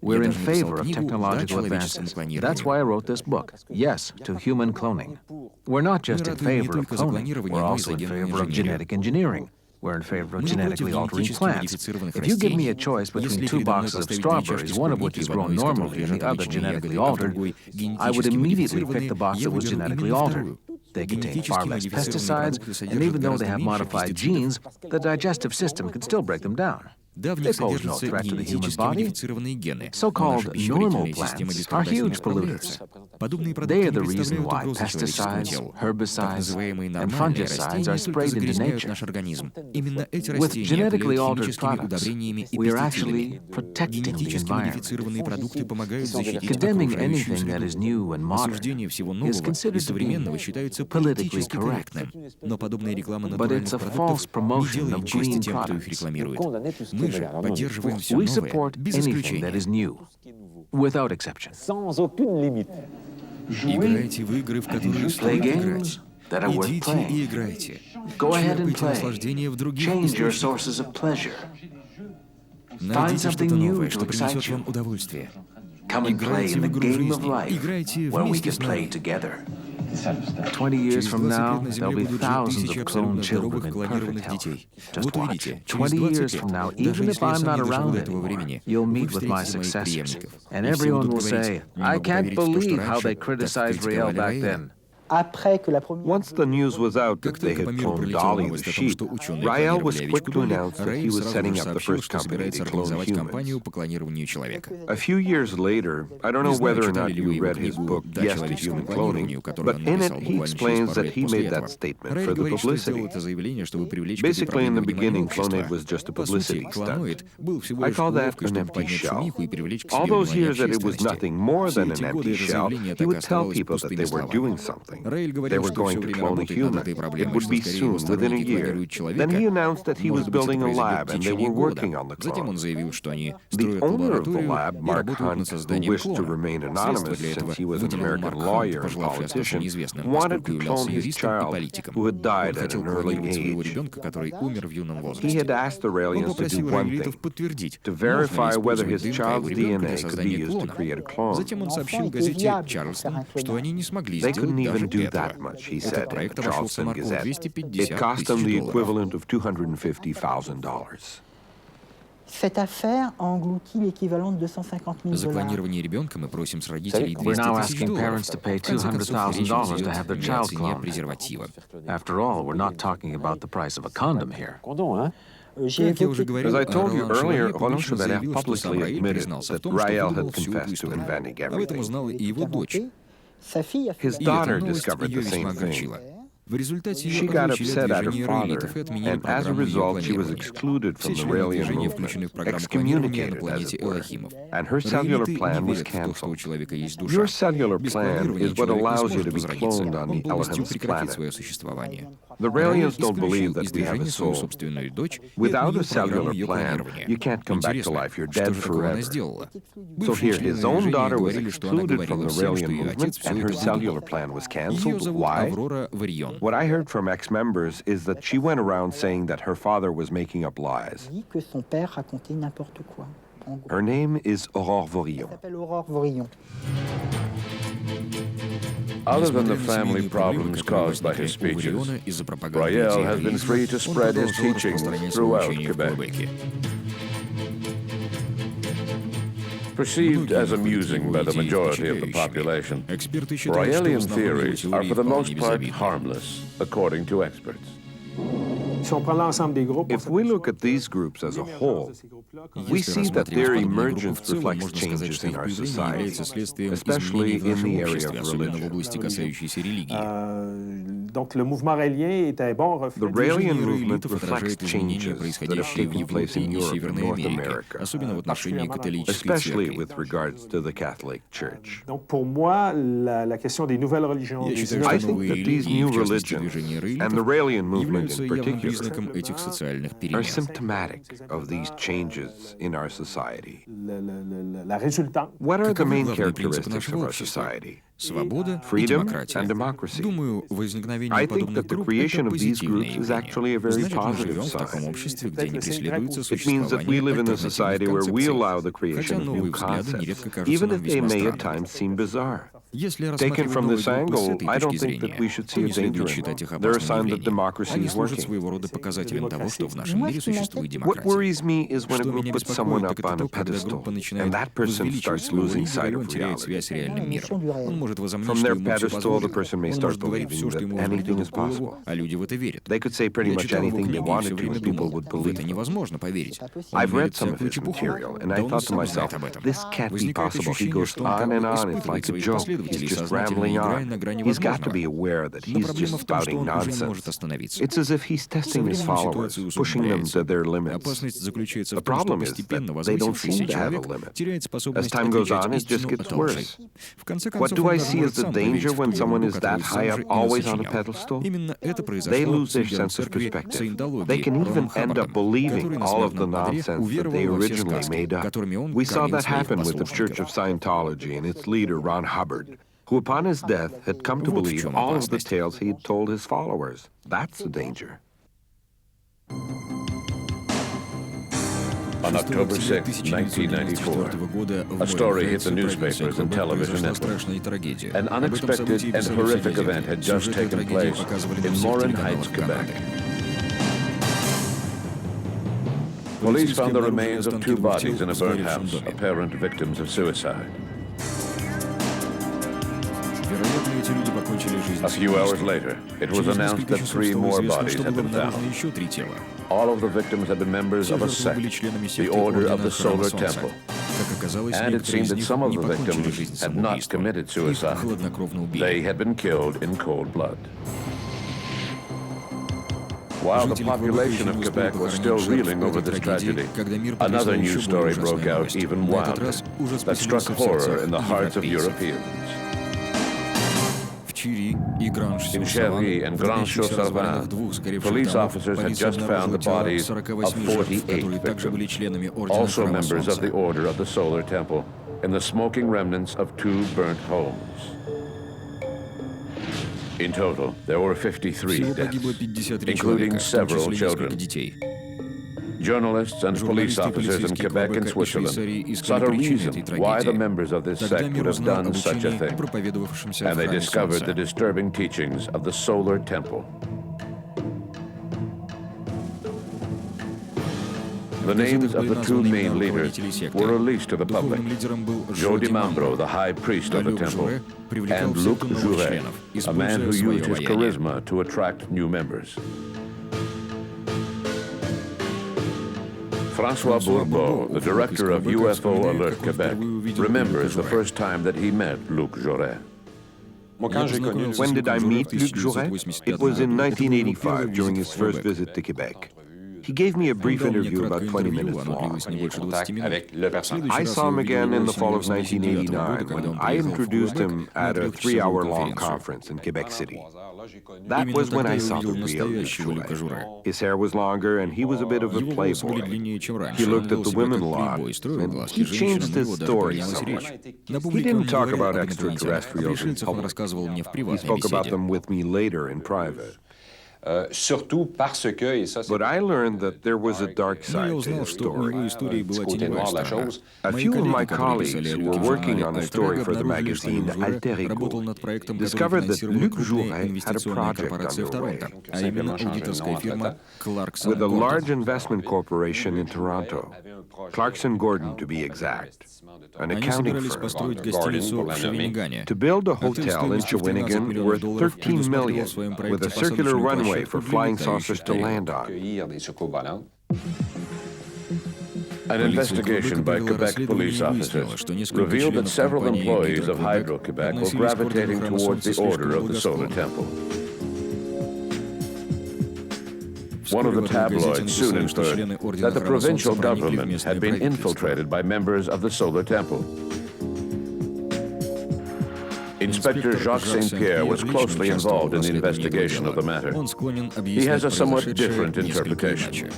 We're in favor of technological advances. That's why I wrote this book, Yes to Human Cloning. We're not just in favor of cloning, we're also in favor of genetic engineering. We're in favor of genetically altering plants. If you give me a choice between 2 boxes of strawberries, one of which is grown normally and the other genetically altered, I would immediately pick the box that was genetically altered. They contain far less pesticides, and even though they have modified genes, the digestive system can still break them down. They pose no threat to the human body. So-called normal plants are huge polluters. They are the reason why pesticides, herbicides, and fungicides are sprayed into nature. With genetically altered products, we are actually protecting the environment. Condemning anything that is new and modern is considered to be politically correct. But it's a false promotion of green products. We support anything that is new, without exception. Play games that are worth playing. Go ahead and play. Change your sources of pleasure. Find something new to excite you. Come and play in the game of life where we can play together. 20 years from now, there'll be thousands of cloned children in perfect health. Just watch. 20 years from now, even if I'm not around anymore, you'll meet with my successors. And everyone will say, I can't believe how they criticized Rael back then. Once the news was out that they had cloned Dolly the sheep, Rael was quick to announce that he was setting up the first company to clone humans. A few years later, I don't know whether or not you read his book, Yes to Human Cloning, but in it he explains that he made that statement for the publicity. Basically, in the beginning, Clonade was just a publicity stunt. I call that an empty shell. All those years that it was nothing more than an empty shell, he would tell people that they were doing something. something. Раэль They говорил, were что going все to время clone a работает над human. этой It проблемой, would что be скорее его soon, within a сторонники year. планируют человека. Then he announced that he was Может быть, это building a произойдет lab в and they течение were года. working on the Затем он clone. заявил, что они The строят owner of the лабораторию lab, и Mark работают над Hunt, who созданием wished to клона. remain Средства anonymous для этого since he was an выделил American Марк lawyer Хант, and пожелавший остаться politician, неизвестным, wanted поскольку to являлся clone his юристом и child политиком. who had Он died at хотел an early клонировать своего age. ребенка, который умер в юном He возрасте. had asked the Он Raelians to do попросил one раэлитов thing, подтвердить, to можно ли verify whether использовать his ДНК у child's ребенка DNA для could be создания used to клона. create a clone. Затем он сообщил газете «Чарльстон», что они не смогли They сделать couldn't даже even do этого. that much, he Этот said in the проект обошелся Charleston Марку в Gazette. $250 It cost them the тысяч. equivalent of $250,000. Cette affaire a englouti l'équivalent de $250,000. За клонирование ребенка мы просим с родителей We're now $200,000. asking parents to pay В конце концов, речь $200,000 to идет have their не о child цене cloned. презерватива. After all, we're not talking about the price of a condom here. Как я уже говорил, As I told you Ролан earlier, Шевалье Roland публично Chevalier заявил, что сам publicly Раэль admitted признался в that том, что Rael выдумал had всю эту confessed to историю. inventing Об этом everything. узнала и его дочь. Sa fille a fait His И эта daughter новость discovered ее the весьма same thing. огорчила. В результате She ее got отлучили от upset at her движения father, раэлитов и отменили and as a программу ее result, she was клонирования. excluded Все from the члены Raelian движения movement, включены в программу клонирования на excommunicated, as планете it were, Элохимов. and her cellular Раэлиты plan не was верят в то, что у cancelled. человека есть душа. Your cellular Без plan клонирования is what человек не allows you сможет to be возродиться. cloned on Он the полностью Elohim's прекратит planet. свое существование. The Раэль Raelians don't believe исключил that из we have a движения свою soul. собственную дочь и Without отменил a cellular программу ее plan, клонирования. you can't come back to Интересно, life. You're что dead же такого она forever. сделала? So Бывшие here, члены his own движения daughter was говорили, что она excluded говорила from the всем, что Raelian ее отец movement, все and это her cellular выдумал. plan was Ее cancelled. зовут Why? Аврора Варион. What I heard from ex-members is that she went around saying that her father was making up lies. dit que son père racontait n'importe quoi. En gros. Her name is Aurore Elle Vorillon. s'appelle Aurore Vorillon. Other than the family problems caused by his speeches, Rael has been free to spread his teachings throughout Quebec. Perceived as amusing by the majority of the population, Raelian theories are for the most part harmless, according to experts. If we look at these groups as a whole, we see that their emergence reflects changes in our society, especially in the area of religion. Donc le mouvement raélien est un bon reflet. The Raelian movement reflects changes that have taken place in Europe and North America, especially with regards to the Catholic Church. Donc pour moi, la question des nouvelles religions, I think that these new religions, and the Raelian movement in particular, are symptomatic of these changes in our society. What are the main characteristics of our society? Freedom and democracy. I think that the creation of these groups is actually a very positive sign. It means that we live in a society where we allow the creation of new concepts, even if they may at times seem bizarre. Taken from this angle, I don't think that we should see a danger in them. They're a sign that democracy is working. What worries me is when a group puts someone up on a pedestal, and that person starts losing sight of reality. From their pedestal, the person may start believing that anything is possible. They could say pretty much anything they wanted to, and people would believe them. I've read some of his material, and I thought to myself, this can't be possible. He goes on, it's like a joke. He's just rambling on. He's got to be aware that he's just spouting nonsense. It's as if he's testing his followers, pushing them to their limits. The problem is that they don't seem to have a limit. As time goes on, it just gets worse. What do I see as the danger when someone is that high up, always on a pedestal? They lose their sense of perspective. They can even end up believing all of the nonsense that they originally made up. We saw that happen with the Church of Scientology and its leader, Ron Hubbard, who upon his death had come to believe all of the tales he had told his followers. That's the danger. On October 6, 1994, a story hit the newspapers and television networks. An unexpected and horrific event had just taken place in Morin Heights, Quebec. Police found the remains of two bodies in a burnt house, apparent victims of suicide. A few hours later, it was announced that 3 more bodies had been found. All of the victims had been members of a sect, the Order of the Solar Temple. And it seemed that some of the victims had not committed suicide. They had been killed in cold blood. While the population of Quebec was still reeling over this tragedy, another news story broke out even wilder that struck horror in the hearts of Europeans. In Cherry and Grand Chaux-Savin, police officers had just found the bodies of 48 victims, also members of the Order of the Solar Temple, in the smoking remnants of 2 burnt homes. In total, there were 53 deaths, including several children. Journalists and police officers in Quebec and Switzerland sought a reason why the members of this sect would have done such a thing, and they discovered the disturbing teachings of the Solar Temple. The names of the 2 main leaders were released to the public: Joe DiMambro, the high priest of the temple, and Luc Jouret, a man who used his charisma to attract new members. François Bourbeau, the director of UFO Alert Quebec, remembers the first time that he met Luc Jouret. When did I meet Luc Jouret? It was in 1985 during his first visit to Quebec. He gave me a brief interview about 20 minutes long. I saw him again in the fall of 1989 when I introduced him at a 3-hour-long conference in Quebec City. That was when I saw the real Luc Jouret. His hair was longer and he was a bit of a playboy. He looked at the women a lot, and he changed his story somewhat. He didn't talk about extraterrestrials in public. He spoke about them with me later in private. But I learned that there was a dark side to his story. A few of my colleagues who were working on a story for the magazine Alterico discovered that Luc Jouret had a project underway with a large investment corporation in Toronto, Clarkson Gordon to be exact, an accounting firm, to build a hotel in Shawinigan worth $13 million with a circular runway for flying saucers to land on. An investigation by Quebec police officers revealed that several employees of Hydro-Quebec were gravitating towards the Order of the Solar Temple. One of the tabloids soon inferred that the provincial government had been infiltrated by members of the Solar Temple. Inspector Jacques St. Pierre was closely involved in the investigation of the matter. He has a somewhat different interpretation.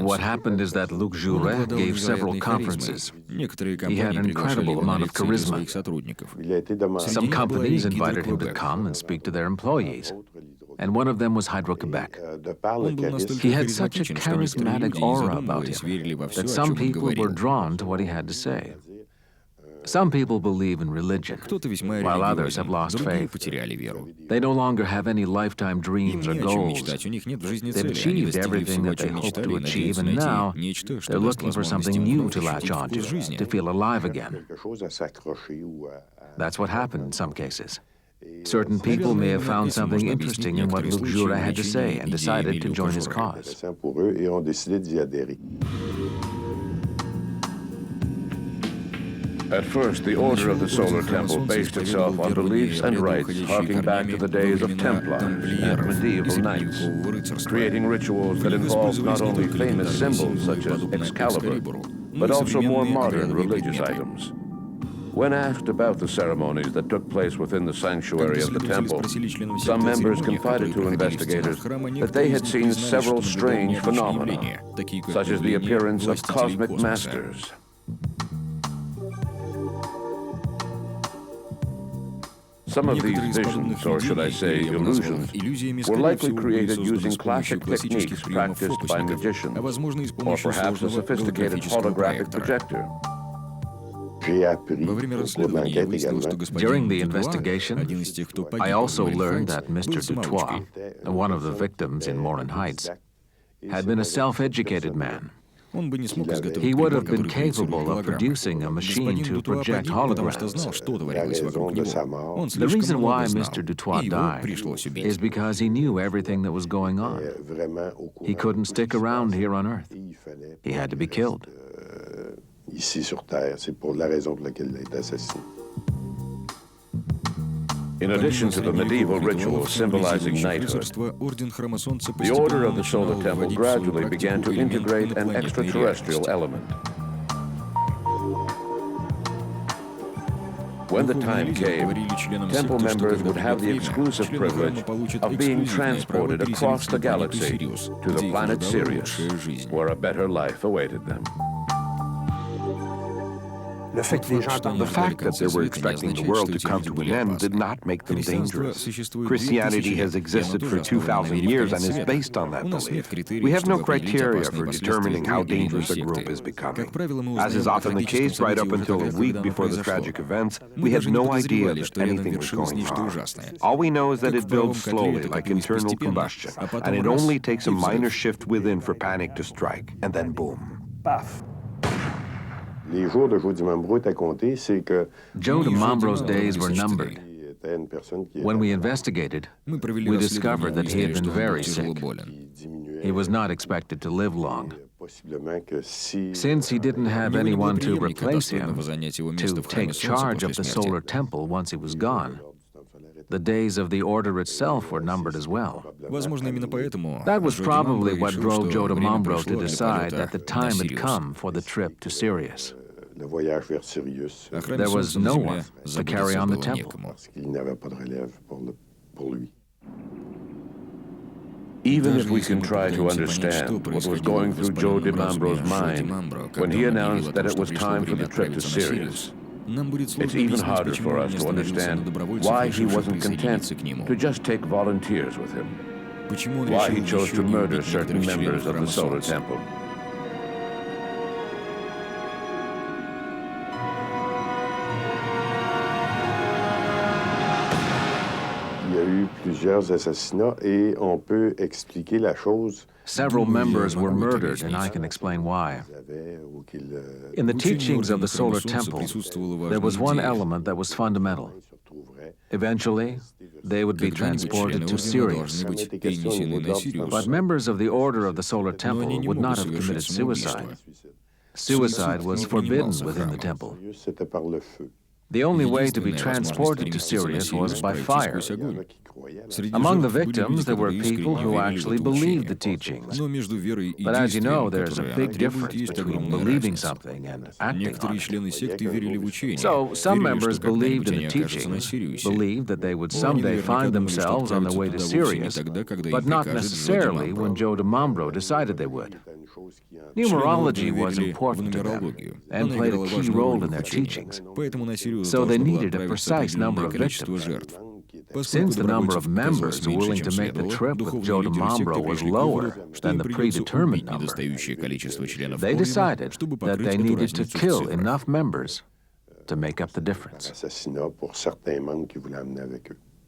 What happened is that Luc Jouret gave several conferences. He had an incredible amount of charisma. Some companies invited him to come and speak to their employees, and one of them was Hydro-Quebec. He had such a charismatic aura about him that some people were drawn to what he had to say. Some people believe in religion, while others have lost faith. They no longer have any lifetime dreams or goals. They've achieved everything that they hoped to achieve, and now they're looking for something new to latch onto, to feel alive again. That's what happened in some cases. Certain people may have found something interesting in what Luc Jouret had to say and decided to join his cause. At first, the Order of the Solar Temple based itself on beliefs and rites harking back to the days of Templars and medieval knights, creating rituals that involved not only famous symbols such as Excalibur, but also more modern religious items. When asked about the ceremonies that took place within the sanctuary of the temple, some members confided to investigators that they had seen several strange phenomena, such as the appearance of cosmic masters. Some of these visions, or should I say illusions, were likely created using classic techniques practiced by magicians, or perhaps a sophisticated holographic projector. During the investigation, I also learned that Mr. Dutoit, one of the victims in Morin Heights, had been a self-educated man. He would have been capable of producing a machine to project holograms. The reason why Mr. Dutoit died is because he knew everything that was going on. He couldn't stick around here on Earth. He had to be killed. In addition to the medieval rituals symbolizing knighthood, the Order of the Solar Temple gradually began to integrate an extraterrestrial element. When the time came, temple members would have the exclusive privilege of being transported across the galaxy to the planet Sirius, where a better life awaited them. The fact that they were expecting the world to come to an end did not make them dangerous. Christianity has existed for 2,000 years and is based on that belief. We have no criteria for determining how dangerous a group is becoming. As is often the case, right up until a week before the tragic events, we had no idea that anything was going wrong. All we know is that it builds slowly, like internal combustion, and it only takes a minor shift within for panic to strike, and then boom. Paf. Joe DiMambro's days were numbered. When we investigated, we discovered that he had been very sick. He was not expected to live long. Since he didn't have anyone to replace him, to take charge of the solar temple once he was gone, the days of the order itself were numbered as well. That was probably what drove Joe DiMambro to decide that the time had come for the trip to Sirius. There was no one to carry on the temple. Even if we can try to understand what was going through Joe DiMambro's mind when he announced that it was time for the trip to Sirius, it's even harder for us to understand why he wasn't content to just take volunteers with him, why he chose to murder certain members of the Solar Temple. Several members were murdered, and I can explain why. In the teachings of the Solar Temple, there was one element that was fundamental. Eventually, they would be transported to Sirius. But members of the Order of the Solar Temple would not have committed suicide. Suicide was forbidden within the temple. The only way to be transported to Sirius was by fire. Among the victims, there were people who actually believed the teachings. But as you know, there's a big difference between believing something and acting on it. So some members believed in the teachings, believed that they would someday find themselves on the way to Sirius, but not necessarily when Joe DiMambro decided they would. Numerology was important to them and played a key role in their teachings, so they needed a precise number of victims. Since the number of members willing to make the trip with Joe DiMambro was lower than the predetermined number, they decided that they needed to kill enough members to make up the difference.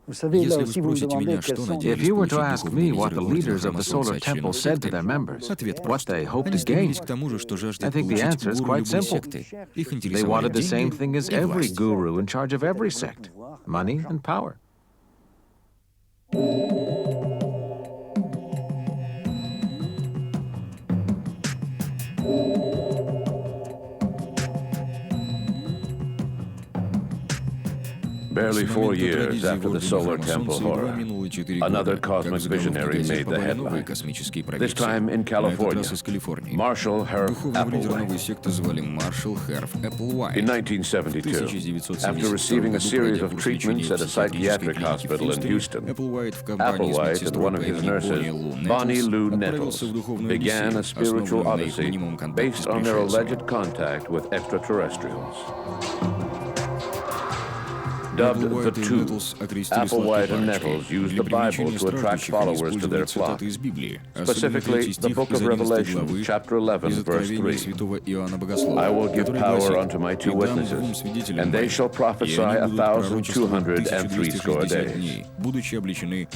If you were to ask me what the leaders of the Solar Temple said to their members, what they hoped to gain, I think the answer is quite simple. They wanted the same thing as every guru in charge of every sect: money and power. Barely 4 years after the Solar Temple horror, another cosmic visionary made the headline. This time in California, Marshall Herf Applewhite. In 1972, after receiving a series of treatments at a psychiatric hospital in Houston, Applewhite and one of his nurses, Bonnie Lou Nettles, began a spiritual odyssey based on their alleged contact with extraterrestrials. Dubbed the Two, Applewhite and Nettles used the Bible to attract followers to their flock, specifically the book of Revelation, chapter 11, verse 3. I will give power unto my two witnesses, and they shall prophesy 1,203 days.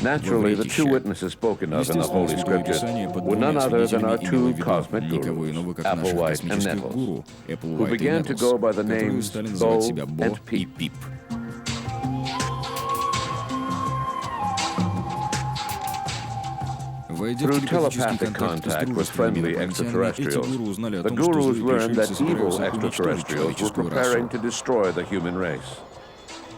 Naturally, the two witnesses spoken of in the Holy Scriptures were none other than our two cosmic gurus, Applewhite and Nettles, who began to go by the names Bo and Peep. Through telepathic contact with friendly extraterrestrials, the gurus learned that evil extraterrestrials were preparing to destroy the human race.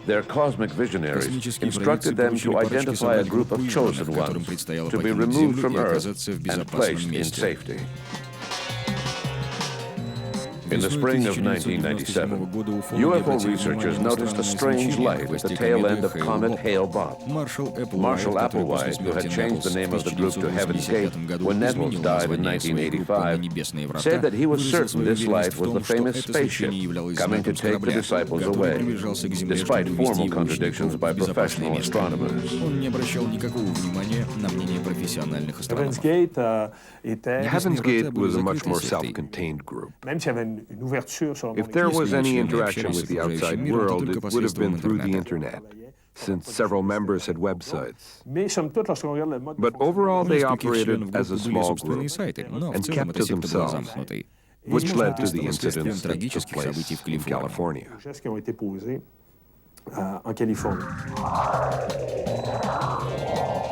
Their cosmic visionaries instructed them to identify a group of chosen ones to be removed from Earth and placed in safety. In the spring of 1997, UFO researchers noticed a strange light at the tail end of Comet Hale-Bopp. Marshall Applewhite, who had changed the name of the group to Heaven's Gate when Nettles died in 1985, said that he was certain this light was the famous spaceship coming to take the disciples away, despite formal contradictions by professional astronomers. Heaven's Gate was a much more self-contained group. If there was any interaction with the outside world, it would have been through the internet, since several members had websites. But overall, they operated as a small group and kept to themselves, which led to the incidents that took place in California.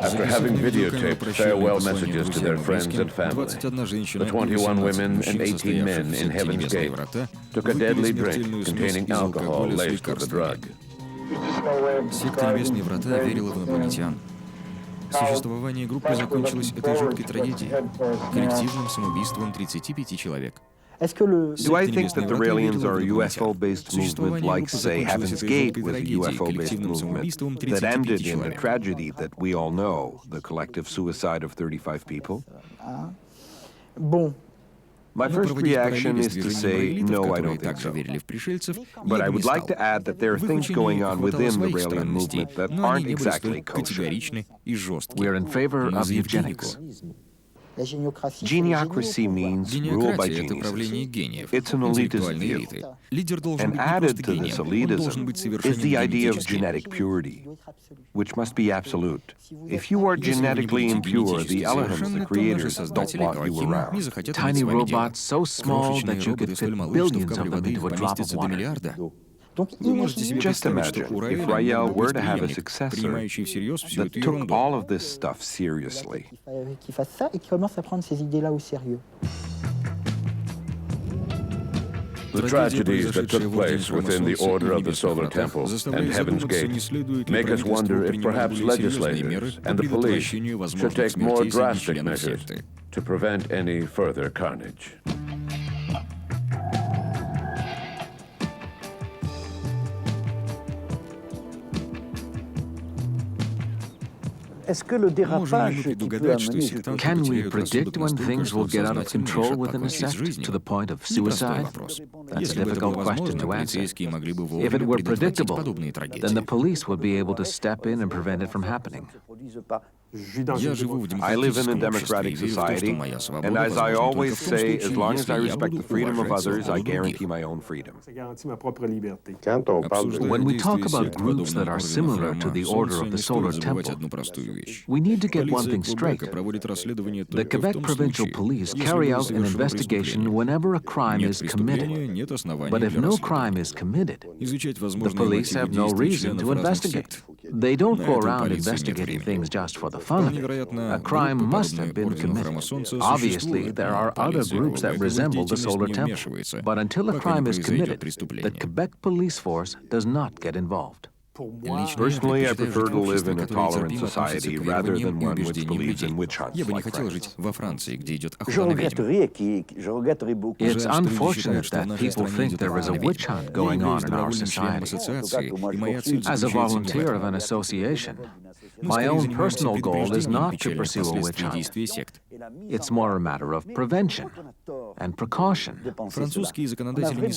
After having videotaped farewell messages to their friends and family, the 21 women and 18 men in Heaven's Gate took a deadly drink containing alcohol laced with the drug. Секта Небесные Врата верила в инопланетян. Существование группы закончилось этой жуткой трагедией — коллективным самоубийством 35 человек. Do I think that the Raelians are a UFO-based movement like, say, Heaven's Gate was a UFO-based movement that ended in the tragedy that we all know, the collective suicide of 35 people? My first reaction is to say, no, I don't think so. But I would like to add that there are things going on within the Raelian movement that aren't exactly kosher. We're in favor of eugenics. Geniocracy means rule by geniuses. It's an elitist view. And added to this elitism is the idea of genetic purity, which must be absolute. If you are genetically impure, the Elohims, the creators, don't want you around. Tiny robots so small that you could fit billions of them into a drop of water. Just imagine if Rael were to have a successor that took all of this stuff seriously. The tragedies that took place within the Order of the Solar Temple and Heaven's Gate make us wonder if perhaps legislators and the police should take more drastic measures to prevent any further carnage. Can we predict when things will get out of control within a sect to the point of suicide? That's a difficult question to answer. If it were predictable, then the police would be able to step in and prevent it from happening. I live in a democratic society, and as I always say, as long as I respect the freedom of others, I guarantee my own freedom. When we talk about groups that are similar to the Order of the Solar Temple, we need to get one thing straight. The Quebec Provincial Police carry out an investigation whenever a crime is committed. But if no crime is committed, the police have no reason to investigate. They don't go around investigating things just for the fun of it. A crime must have been committed. Obviously, there are other groups that resemble the Solar Temple. But until a crime is committed, the Quebec police force does not get involved. Personally, I prefer to live in a tolerant society rather than one which believes in witch hunts like France. It's unfortunate that people think there is a witch hunt going on in our society. As a volunteer of an association, my own personal goal is not to pursue a witch hunt. It's more a matter of prevention and precaution.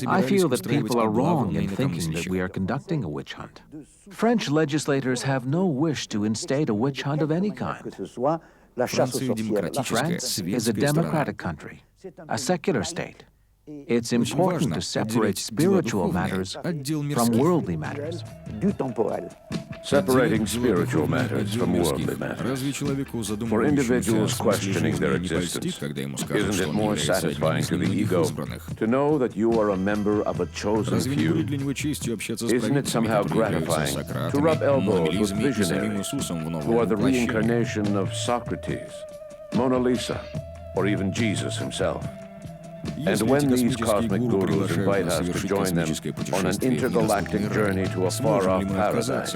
I feel that people are wrong in thinking that we are conducting a witch hunt. French legislators have no wish to instate a witch hunt of any kind. France is a democratic country, a secular state. It's important to separate spiritual matters from worldly matters. Separating spiritual matters from worldly matters. For individuals questioning their existence, isn't it more satisfying to the ego to know that you are a member of a chosen few? Isn't it somehow gratifying to rub elbows with visionaries who are the reincarnation of Socrates, Mona Lisa, or even Jesus himself? And when these cosmic gurus invite us to join them on an intergalactic journey to a far-off paradise,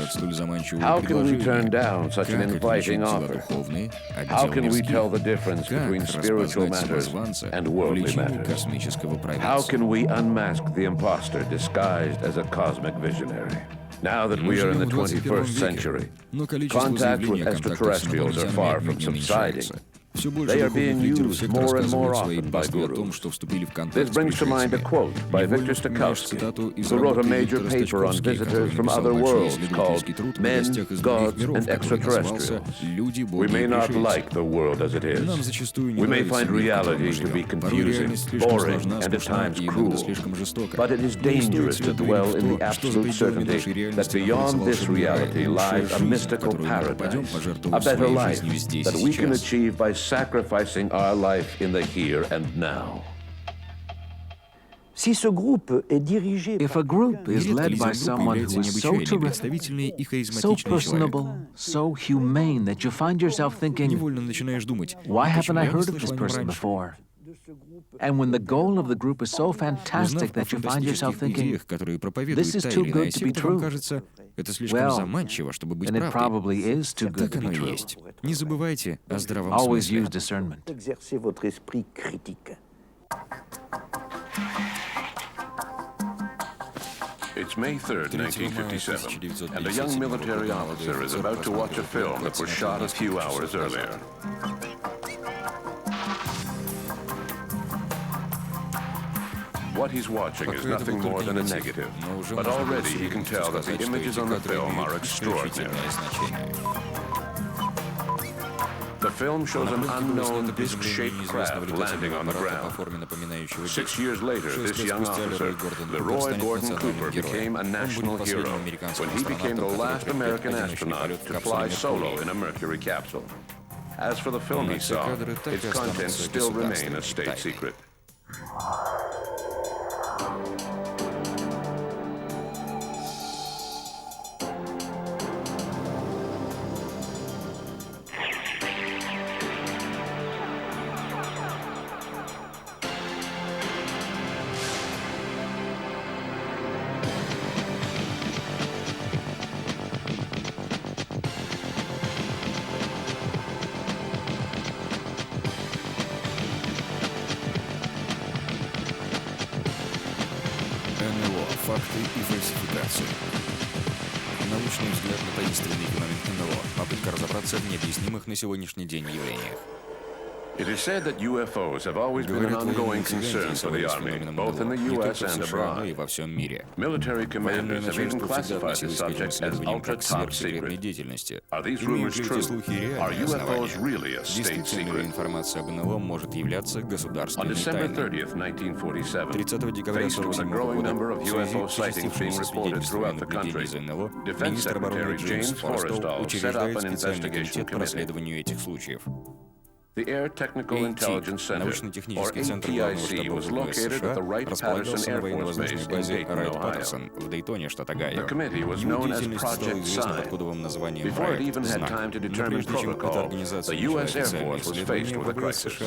how can we turn down such an inviting offer? How can we tell the difference between spiritual matters and worldly matters? How can we unmask the imposter disguised as a cosmic visionary? Now that we are in the 21st century, contact with extraterrestrials are far from subsiding. They are being used more and more often by gurus. This brings to mind a quote by Victor Stokowski, who wrote a major paper on visitors from other worlds called Men, Gods, and Extraterrestrials. We may not like the world as it is. We may find reality to be confusing, boring, and at times cruel. But it is dangerous to dwell in the absolute certainty that beyond this reality lies a mystical paradise, a better life that we can achieve by sacrificing our life in the here and now. If a group is led by someone who is so terrific, so personable, so humane that you find yourself thinking, why haven't I heard of this person before? And when the goal of the group is so fantastic that you find yourself thinking, this is too good to be true. Well, then it probably is too good to be true. Always use discernment. It's May 3rd, 1957, and a young military officer is about to watch a film that was shot a few hours earlier. What he's watching is nothing more than a negative, but already he can tell that the images on the film are extraordinary. The film shows an unknown disc-shaped craft landing on the ground. 6 years later, this young officer, Leroy Gordon Cooper, became a national hero when he became the last American astronaut to fly solo in a Mercury capsule. As for the film he saw, its contents still remain a state secret. Факты и фальсификации. Научный взгляд на таинственный феномен НЛО. Попытка разобраться в необъяснимых на сегодняшний день явлениях. It is said that UFOs have always been an ongoing concern for the Army, both in the U.S. and abroad. Military commanders have even classified the subject as ultra-top secret. Are these rumors true? Are UFOs really a state secret? On December 30th, 1947, faced with a growing number of UFO sightings being reported throughout the country, Defense Secretary James Forrestal set up an investigation committee. The Air Technical Intelligence Center, or ATIC, was located at the Wright-Patterson Air Force Base in Dayton, Ohio. The committee was known as Project Sign. Before it even had time to determine protocol, the U.S. Air Force was faced with a crisis.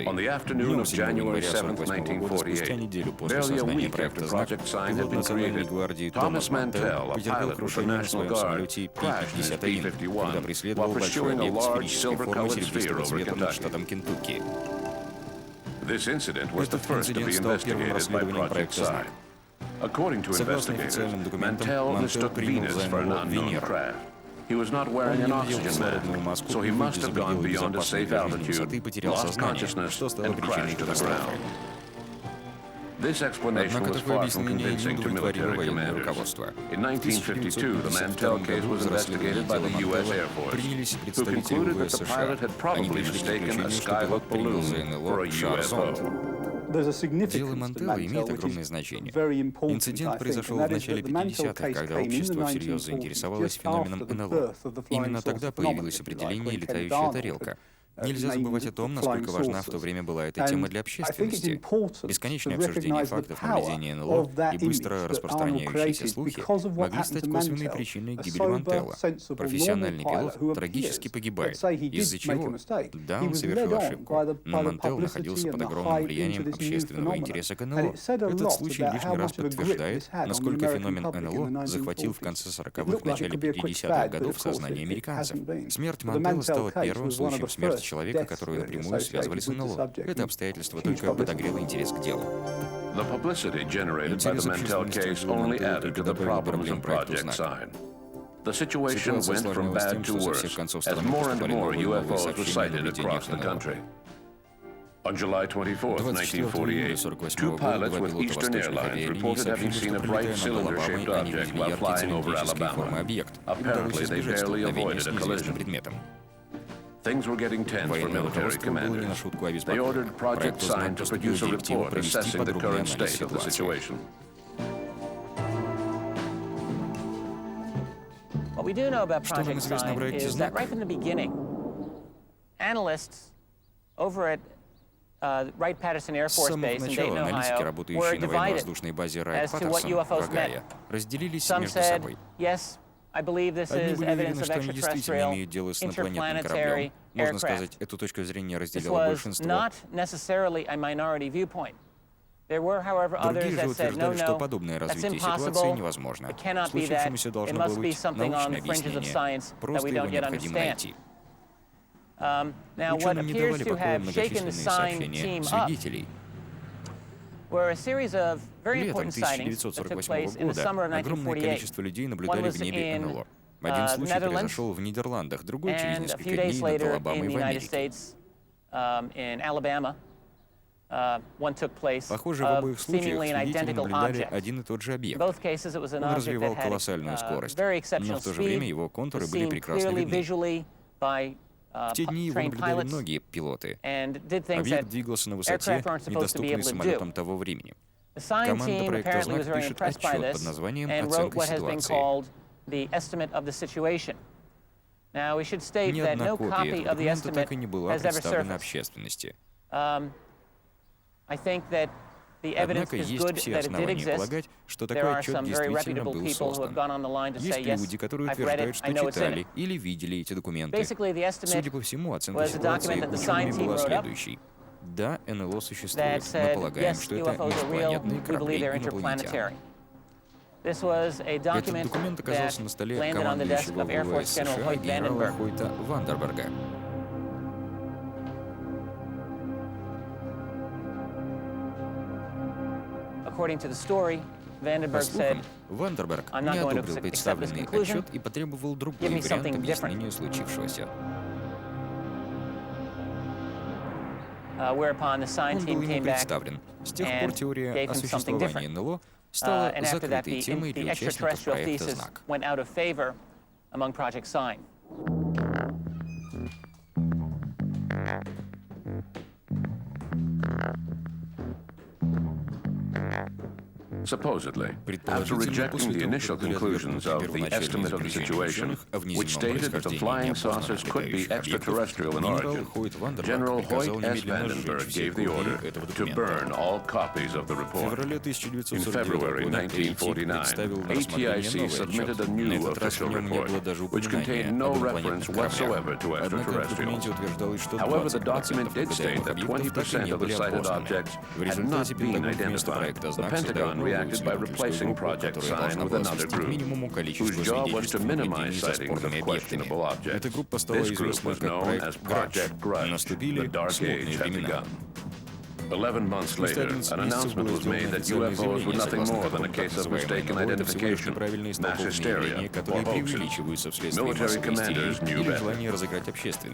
On the afternoon of January 7, 1948, barely a week after Project Sign had been created, Thomas Mantell, a pilot with the National Guard, crashed in his B-51 while pursuing a large silver sphere over Kentucky. This incident was the first to be investigated by Project Sign. According to investigators, Mantell mistook Venus for an unknown craft. He was not wearing an oxygen mask, so he must have gone beyond a safe altitude, lost consciousness, and crashed to the ground. This explanation was far from convincing to military commanders. In 1952, the Mantell case was investigated by the U.S. Air Force, who concluded that the pilot had probably mistaken a skyhook balloon for a UFO. Дело Мантелла имеет огромное значение. Инцидент произошел в начале 50-х, когда общество всерьез заинтересовалось феноменом НЛО. Именно тогда появилось определение «летающая тарелка». Нельзя забывать о том, насколько важна в то время была эта тема для общественности. Бесконечное обсуждение фактов наблюдения НЛО и быстро распространяющиеся слухи могли стать косвенной причиной гибели Мантелла. Профессиональный пилот трагически погибает, из-за чего? Да, он совершил ошибку, но Мантелл находился под огромным влиянием общественного интереса к НЛО. Этот случай лишний раз подтверждает, насколько феномен НЛО захватил в конце 40-х, начале 50-х годов сознание американцев. Смерть Мантелла стала первым случаем смерти человека, которую напрямую связывали с НЛО. Это обстоятельство только подогрело интерес к делу. The publicity generated by the Mantell case only added to the problems of Project Sign. The situation went from bad to worse as more and more UFOs were sighted across the country. On July 24, 1948, two pilots with Eastern Airlines reported having seen a bright cylinder-shaped object while flying over Alabama. Apparently, they barely avoided a collision. Things were getting tense for military commanders. They ordered Project Sign to produce a report assessing the current state of the situation. What we do know about Project Sign is that right from the beginning, analysts over at Wright-Patterson Air Force Base in Dayton, Ohio, were divided as to what UFOs meant. Some said, yes, I believe this is evidence of extraterrestrial, interplanetary aircraft. This was not necessarily a minority viewpoint. There were, however, others that said, no, that's impossible, it cannot be that, it must be something on the fringes of science that we don't yet understand. Now, what appears to have shaken the Sign team up were a series of very important sightings that took place in the summer of 1948. One was in the Netherlands, and a few days later in the United States, in Alabama, one took place of seemingly an identical object. In both cases, it was an object that had very exceptional speed, was seen clearly visually by trained pilots, and did things that aircraft aren't supposed to be able to do. The Sign team apparently was very impressed by this and wrote what has been called the estimate of the situation. Now, we should state that no copy of the estimate has ever surfaced. I think that the evidence is good that it did exist. There are some very reputable people who have gone on the line to say, yes, I've read it, I know it's in it. Basically, the estimate was a document that the Sign team wrote up that said, yes, UFOs are real, we believe they're interplanetary. This was a document that landed on the desk of Air Force General Hoyt Vandenberg. According to the story, Vandenberg said, I'm not going to accept this conclusion. Give me something different. Whereupon the Sign team came back and gave him something different. And after that, the extraterrestrial thesis went out of favor among Project Sign. Supposedly, after rejecting the initial conclusions of the estimate of the situation, which stated that the flying saucers could be extraterrestrial in origin, General Hoyt S. Vandenberg gave the order to burn all copies of the report. In February 1949, ATIC submitted a new official report, which contained no reference whatsoever to extraterrestrials. However, the document did state that 20% of the sighted objects had not been identified. The Pentagon reacted by replacing Project Sign with another group, whose job was to minimize sightings of questionable objects. This group was known as Project Grudge. The Dark Age had begun. 11 months later, an announcement was made that UFOs were nothing more than a case of mistaken identification, mass hysteria, or hoaxes. Military commanders knew better.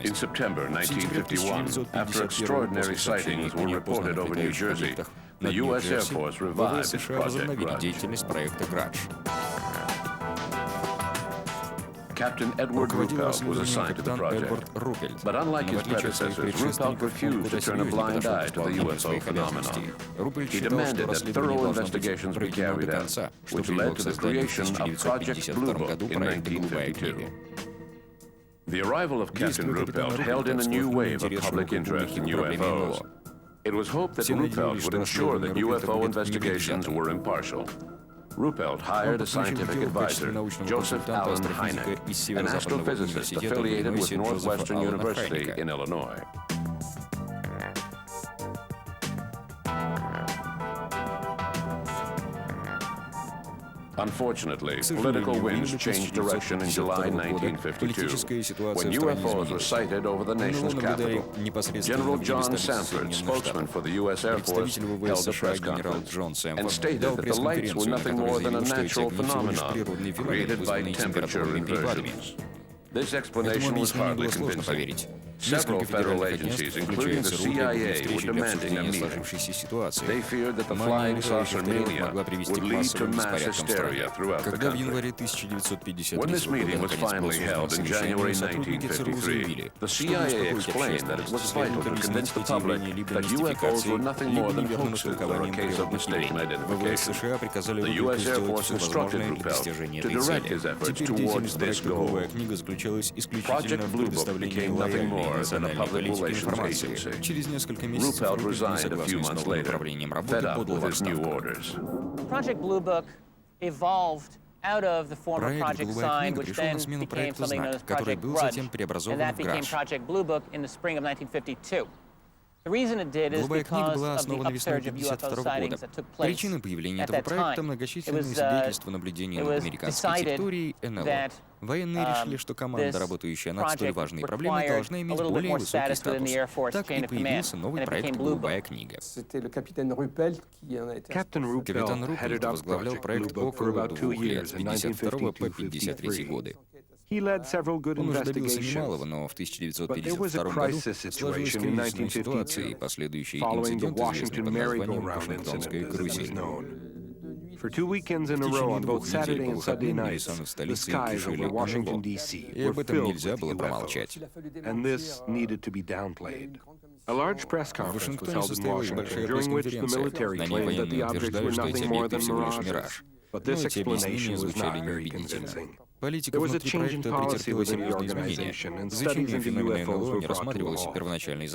In September 1951, after extraordinary sightings were reported over New-Jersey, the U.S. Air Force revived Project Grudge. Captain Edward Ruppelt was assigned to the project. But unlike his predecessors, Ruppelt refused to turn a blind eye to the UFO phenomenon. He demanded that thorough investigations be carried out, which led to the creation of Project Blue Book in 1952. The arrival of Captain Ruppelt held in a new wave of public interest in UFOs. It was hoped that Ruppelt would ensure that UFO investigations were impartial. Ruppelt hired a scientific advisor, Joseph Allen Hynek, an astrophysicist affiliated with Northwestern University in Illinois. Unfortunately, political winds changed direction in July 1952, when UFOs were sighted over the nation's capital. General John Sanford, spokesman for the U.S. Air Force, held a press conference and stated that the lights were nothing more than a natural phenomenon created by temperature inversions. This explanation was hardly convincing. Several federal agencies, including the CIA, were demanding a meeting. They feared that the flying saucer mania would lead to mass hysteria throughout the country. When this meeting was finally held in January 1953, the CIA explained that it was vital to convince the public that UFOs were nothing more than hoaxes or a case of mistaken identification. The U.S. Air Force instructed Ruppelt to direct his efforts towards this goal. Project Blue Book became nothing more than a public relations agency. Ruppelt resigned a few months later, fed up with his new orders. Project Blue Book evolved out of the former Project Sign, which then became something known as Project Grudge, and that became Project Blue Book in the spring of 1952. The reason it did is because of the upsurge of UFO sightings that took place at that time. It was decided that Военные решили, что команда, работающая над столь важной проблемой, должна иметь более высокий статус. Так и появился новый проект «Голубая книга». Капитан Руппельт возглавлял проект около 2 лет, с 52 по 53 годы. Он уже добился немалого, но в 1952 году сложилась кризисная ситуация и последующий инцидент, известный под названием «Вашингтонская карусель». For 2 weekends in a row on both Saturday and Sunday nights, the skies over Washington, D.C. were filled with UFOs, and this needed to be downplayed. A large press conference was held in Washington, during which the military claimed that the objects were nothing more than mirages. But this explanation was not very convincing. There was a change in policy within the organization, and studies into UFOs were brought to a halt.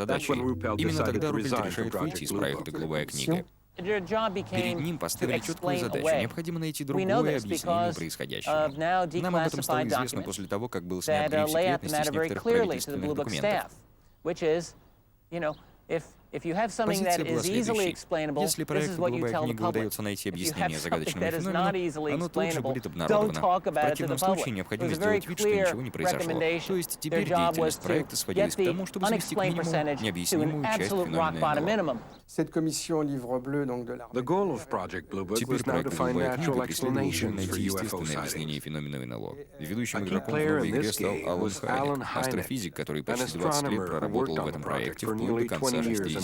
That's when Ruppelt decided to resign from Project Blue Book. Перед ним поставили четкую задачу. Необходимо найти другое объяснение происходящего. Нам об этом стало известно после того, как был снят гриф секретности с некоторых правительственных документов. Позиция была следующей. Если проекту «Голубая книга» удается найти объяснение загадочному феномену, оно тут же будет обнародовано. В противном случае необходимо сделать вид, что ничего не произошло. То есть теперь деятельность проекта сводилась к тому, чтобы свести к минимуму необъяснимую часть феноменального. The goal of Project Blue Book was now to find natural explanations for UFO sightings. Ведущим игроком в новой игре стал Аллен Хайнек, астрофизик, который почти 20 лет проработал в этом проекте вплоть до конца 60-х.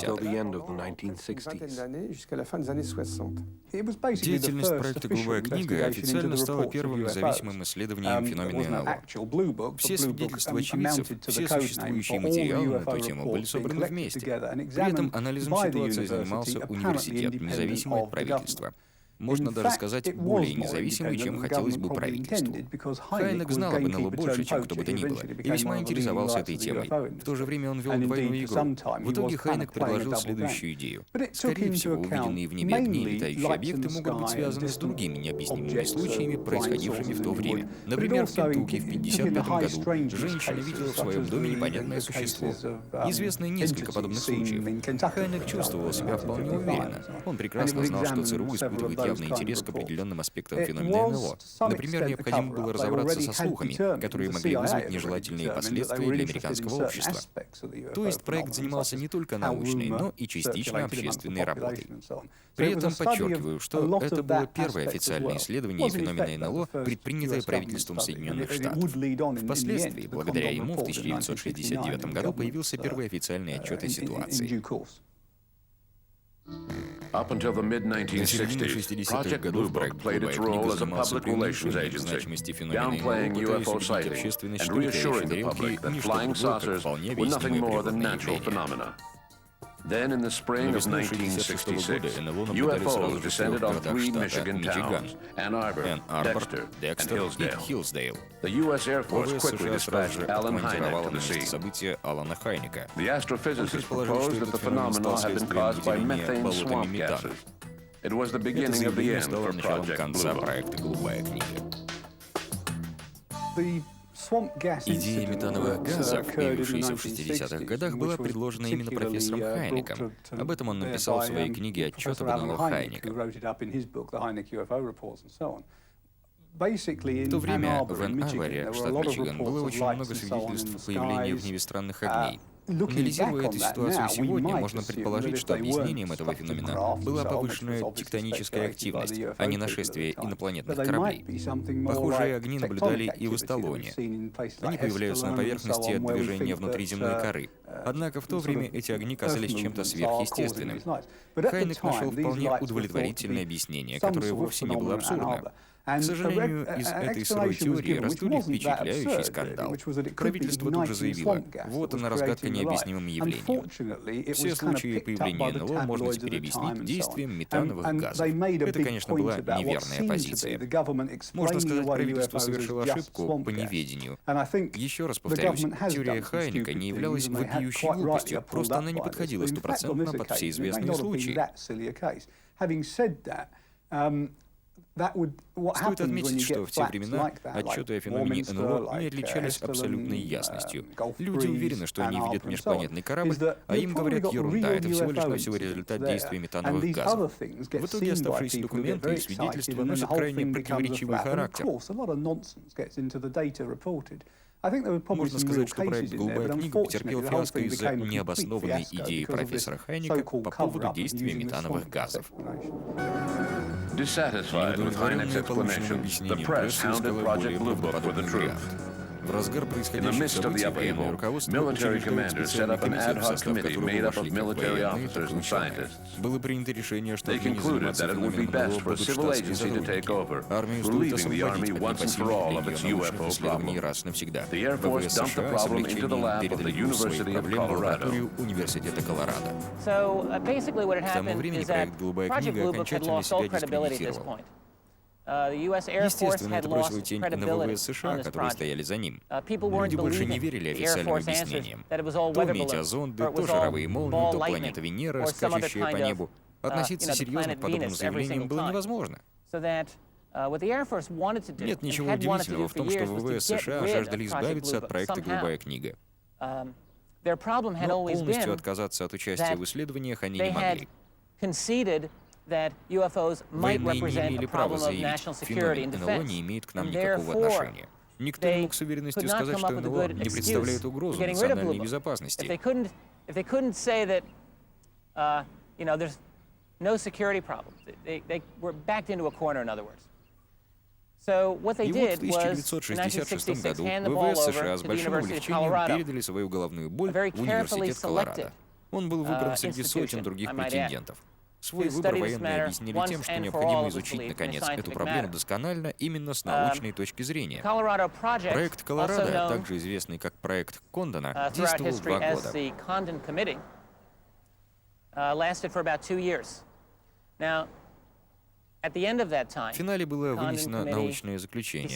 Деятельность проекта «Голубая книга» официально стала первым независимым исследованием феномена НЛО. Все свидетельства очевидцев, все существующие материалы на эту тему были собраны вместе. При этом анализом ситуации занимался университет, независимый от правительства. Можно даже сказать, более независимый, чем хотелось бы правительству. Хайнек знал об НЛО больше, чем кто бы то ни было, и весьма интересовался этой темой. В то же время он вел двойную игру. В итоге Хайнек предложил следующую идею. Скорее всего, увиденные в небе огни и летающие объекты могут быть связаны с другими необъяснимыми случаями, происходившими в то время. Например, в Кентукки в 1955 году женщина видела в своем доме непонятное существо. Известно несколько подобных случаев. Хайнек чувствовал себя вполне уверенно. Он прекрасно знал, что ЦРУ испытывает явный интерес к определенным аспектам феномена НЛО. Например, необходимо было разобраться со слухами, которые могли вызвать нежелательные последствия для американского общества. То есть проект занимался не только научной, но и частично общественной работой. При этом подчеркиваю, что это было первое официальное исследование феномена НЛО, предпринятое правительством Соединенных Штатов. Впоследствии, благодаря ему, в 1969 году появился первый официальный отчет о ситуации. Up until the mid-1960s, Project Blue Book played its role as a public relations agency, downplaying UFO sightings and reassuring the public that flying saucers were nothing more than natural phenomena. Then, in the spring of 1966, UFOs descended on three Michigan towns, Ann Arbor, Dexter, and Hillsdale. The U.S. Air Force quickly dispatched Alan Hynek to the scene. The astrophysicists proposed that the phenomena had been caused by methane swamp gases. It was the beginning of the end for Project Blue Book. Идея метановых газов, появившаяся в 60-х годах, была предложена именно профессором Хайнеком. Об этом он написал в своей книге «Отчет об НЛО Хайнека». В то время в Энн-Арборе, штат Мичиган, было очень много свидетельств появления в небе странных огней. Анализируя эту ситуацию сегодня, можно предположить, что объяснением этого феномена была повышенная тектоническая активность, а не нашествие инопланетных кораблей. Похожие огни наблюдали и в Эстолоне. Они появляются на поверхности от движения внутриземной коры. Однако в то время эти огни казались чем-то сверхъестественным. Хайнек нашел вполне удовлетворительное объяснение, которое вовсе не было абсурдно. К сожалению, из этой сырой теории раздули впечатляющий скандал. Правительство тут же заявило: вот она, разгадка необъяснимым явлением. Все случаи появления НЛО можно теперь объяснить действием метановых газов. Это, конечно, была неверная позиция. Можно сказать, правительство совершило ошибку по неведению. Еще раз повторюсь, теория Хайнека не являлась вопиющей глупостью, просто она не подходила стопроцентно под все известные случаи. Стоит отметить, что в те времена отчеты о феномене НЛО не отличались абсолютной ясностью. Люди уверены, что они видят межпланетный корабль, а им говорят: ерунда, это всего лишь навсего результат действия метановых газов. В итоге оставшиеся документы и свидетельства носят крайне противоречивый характер. Можно сказать, что проект «Голубая книга» потерпел фиаско из-за необоснованной идеи профессора Хайнека по поводу действия метановых газов. Dissatisfied with Hynek's explanation, the press hounded Project Blue Book for the truth. In the midst of the upheaval, military commanders set up an ad hoc committee made up of military officers and scientists. They concluded that it would be best for a civil agency to take over, relieving the Army once and for all of its UFO problem. The Air Force dumped the problem into the lap of the University of Colorado. So basically what had happened is that Project Blue Book had lost all credibility at this point. The U.S. Air Force had lost credibility on this project. People weren't believing the Air Force answers that it was all weather balloons, or it was all ball lightning, or some other kind of, the planet Venus every single time. So that what the Air Force wanted to do, Нет ничего удивительного в том, что ВВС США жаждали избавиться от проекта «Голубая книга». Но полностью отказаться от участия в исследованиях они не могли. That UFOs might represent a problem of national security and defense. And therefore, Никто не мог с уверенностью сказать, что НЛО не представляет угрозу национальной безопасности. If they couldn't say that, there's no security problem, they were backed into a corner, in other words. So what they did was, in 1966, hand the ball over to the University of Colorado, a very carefully selected Он был выбран среди сотен других претендентов. Свой выбор военные объяснили тем, что необходимо изучить, наконец, эту проблему досконально именно с научной точки зрения. Проект Колорадо, также известный как проект Кондона, действовал 2 года. В финале было вынесено научное заключение.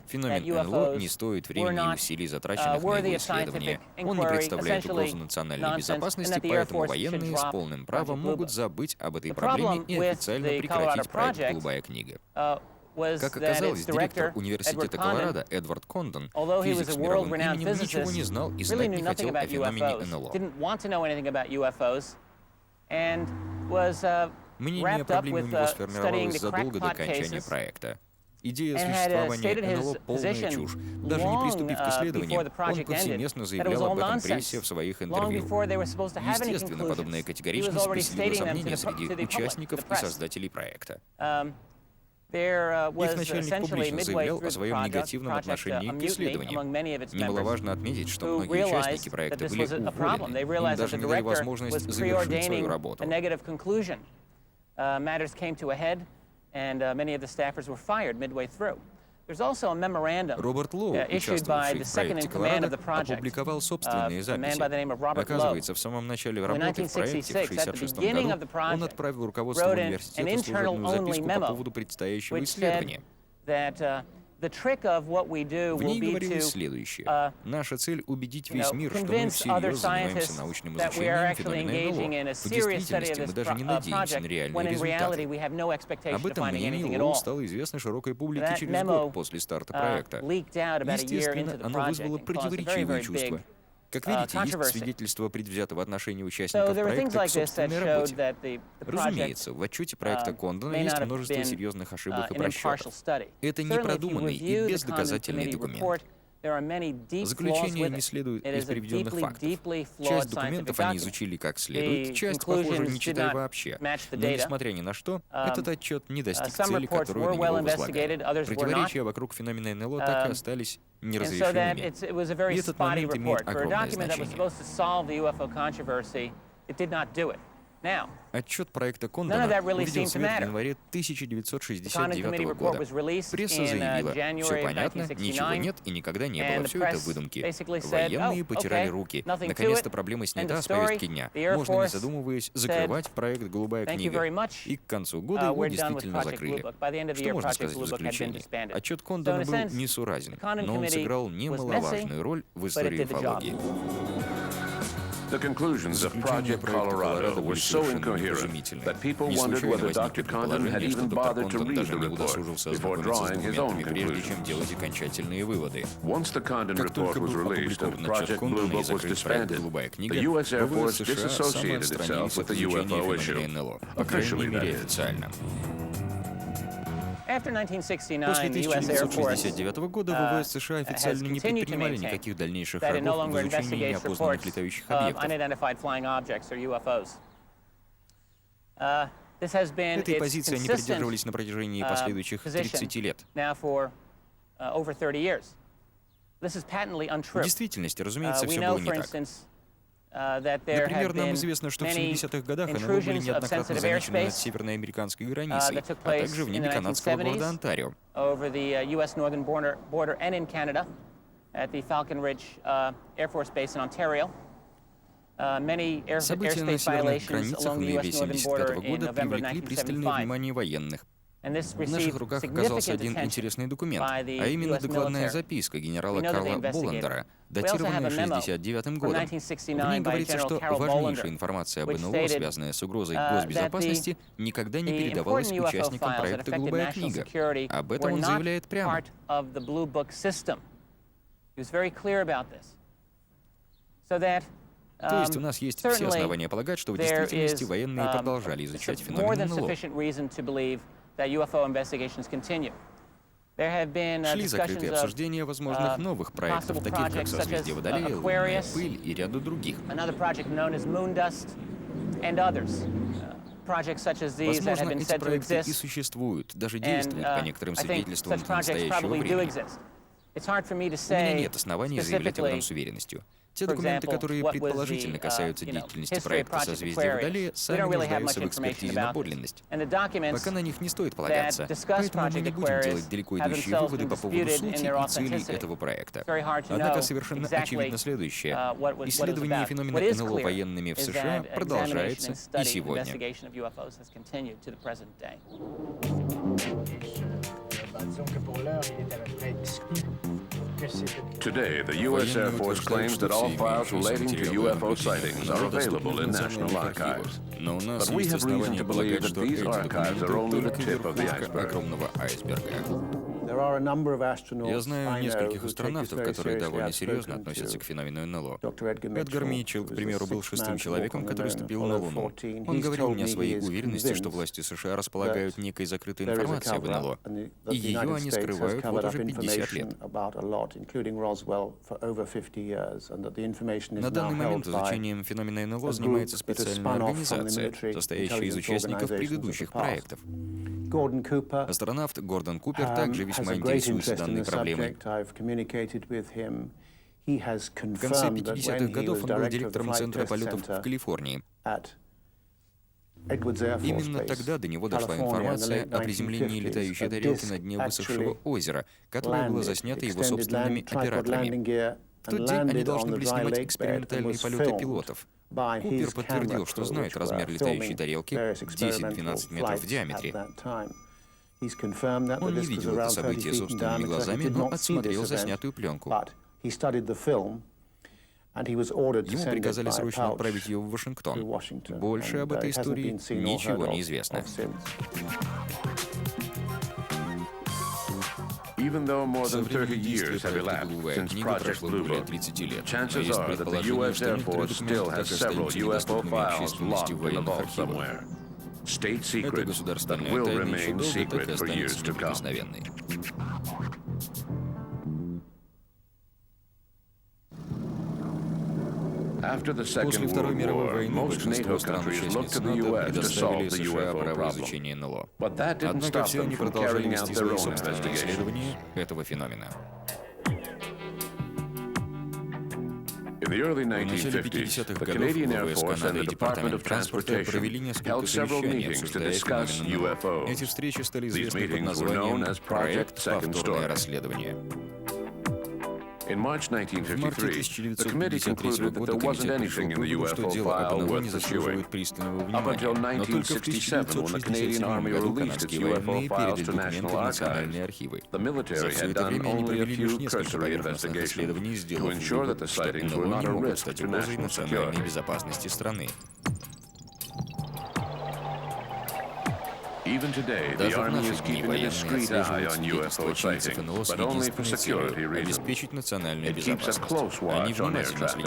Феномен НЛО не стоит времени и усилий, затраченных на его исследование. Он не представляет угрозу национальной безопасности, поэтому военные с полным правом могут забыть об этой проблеме и официально прекратить проект «Голубая книга». Как оказалось, директор университета Колорадо Эдвард Кондон, физик с мировым именем, ничего не знал и знать не хотел о феномене НЛО. Мнение о проблеме у него сформировалось задолго до окончания проекта. Идея существования НЛО — полная чушь. Даже не приступив к исследованию, он повсеместно заявлял об этом прессе в своих интервью. Естественно, подобная категоричность поселила сомнения среди участников и создателей проекта. Их начальник публично заявлял о своем негативном отношении к исследованиям. Немаловажно отметить, что многие участники проекта были уволены, им даже не дали возможность завершить свою работу. Matters came to a head, and many of the staffers were fired midway through. Роберт Лоу, участвовавший в проекте «Колорадо», опубликовал собственные записи. Оказывается, в самом начале работы в проекте, в 1966 году, он отправил руководству университета служебную записку по поводу предстоящего исследования. В ней говорилось следующее. Наша цель — убедить весь мир, что мы всерьез занимаемся научным изучением феномена НЛО. В действительности мы даже не надеемся на реальные результаты. Об этом мнении Лоу стало известно широкой публике через год после старта проекта. Естественно, оно вызвало противоречивые чувства. Как видите, есть свидетельство предвзятого отношения участников проекта к собственной работе. Разумеется, в отчете проекта Кондона есть множество серьезных ошибок и просчетов. Это непродуманный и бездоказательный документ. Заключение не следует из приведенных фактов. Часть документов они изучили как следует, часть, похоже, не читали вообще. Но, несмотря ни на что, этот отчет не достиг цели, которую на него возлагали. Противоречия вокруг феномена НЛО так и остались неразрешенными. И этот момент имеет огромное значение. Отчет проекта Кондона увидел свет в январе 1969 года. Пресса заявила, все понятно, ничего нет и никогда не было, все это выдумки. Военные потирали руки. Наконец-то проблема снята с повестки дня. Можно, не задумываясь, закрывать проект «Голубая книга». И к концу года его действительно закрыли. Что можно сказать в заключении? Отчет Кондона был несуразен, но он сыграл немаловажную роль в истории уфологии. The conclusions of Project Colorado were so incoherent that people wondered whether Dr. Condon had even bothered to read the report before drawing his own conclusions. Once the Condon report was released and Project Blue Book was disbanded, the U.S. Air Force disassociated itself with the UFO issue. Officially, that is. После 1969 года ВВС США официально не предпринимали никаких дальнейших шагов в изучении неопознанных летающих объектов. Этой позиции они придерживались на протяжении последующих 30 лет. В действительности, разумеется, все было не так. Например, нам известно, что в 70-х годах НЛО были неоднократно замечены над северноамериканской границей, а также в небе канадского города Онтарио. События на северных границах в ноябре 1975 года привлекли пристальное внимание военных. В наших руках оказался один интересный документ, а именно докладная записка генерала Карла Боландера, датированная 1969 годом. В ней говорится, что важнейшая информация об НЛО, связанная с угрозой госбезопасности, никогда не передавалась участникам проекта «Голубая книга». Об этом он заявляет прямо. То есть у нас есть все основания полагать, что в действительности военные продолжали изучать феномен НЛО. Шли закрытые обсуждения возможных новых проектов, таких как «Созвездие Водолея», «Лунная пыль» и ряду других. Возможно, эти проекты и существуют, даже действуют по некоторым свидетельствам до настоящего времени. У меня нет оснований заявлять об этом с уверенностью. Те документы, которые предположительно касаются деятельности проекта «Созвездие Водолея», сами нуждаются в экспертизе на подлинность. Пока на них не стоит полагаться, поэтому мы не будем делать далеко идущие выводы по поводу сути и целей этого проекта. Однако совершенно очевидно следующее. Исследование феномена НЛО военными в США продолжается и сегодня. Today, the U.S. Air Force claims that all files relating to UFO sightings are available in national archives. But we have reason to believe that these archives are only the tip of the iceberg. Я знаю нескольких астронавтов, которые довольно серьезно относятся к феномену НЛО. Эдгар Митчелл, к примеру, был шестым человеком, который ступил на Луну. Он говорил мне о своей уверенности, что власти США располагают некой закрытой информацией об НЛО, и ее они скрывают вот уже 50 лет. На данный момент изучением феномена НЛО занимается специальная организация, состоящая из участников предыдущих проектов. Астронавт Гордон Купер также весьма интересуется данной проблемой. В конце 50-х годов он был директором Центра полетов в Калифорнии. Именно тогда до него дошла информация о приземлении летающей тарелки на дне высохшего озера, которое было заснято его собственными операторами. В тот день они должны были снимать экспериментальные полеты пилотов. Купер подтвердил, что знает размер летающей тарелки — 10-12 метров в диаметре. Он не видел это событие собственными глазами, но отсмотрел заснятую пленку. Ему приказали срочно отправить ее в Вашингтон. Больше об этой истории ничего не известно. Even though more than 30 years have elapsed since Project Blue Book, chances are that the U.S. Air Force still has several UFO files locked in the vault somewhere. State secrets that will remain secret for years to come. After the Second World War, most NATO countries looked to the U.S. to solve the UFO problem. But that didn't stop them from carrying out their own investigation. In the early 1950s, the Canadian Air Force and the Department of Transportation held several meetings to discuss UFOs. These meetings were known as Project Second Story. In March 1953, the committee concluded that there wasn't anything in the UFO file worth pursuing. Up until 1967, when the Canadian Army released its UFO files to National Archives, the military had done only a few cursory investigations to ensure that the sightings were not a risk to national security. Even today, the Army is keeping a discreet eye on UFO sightings, but only for security reasons. It keeps a close watch on air traffic.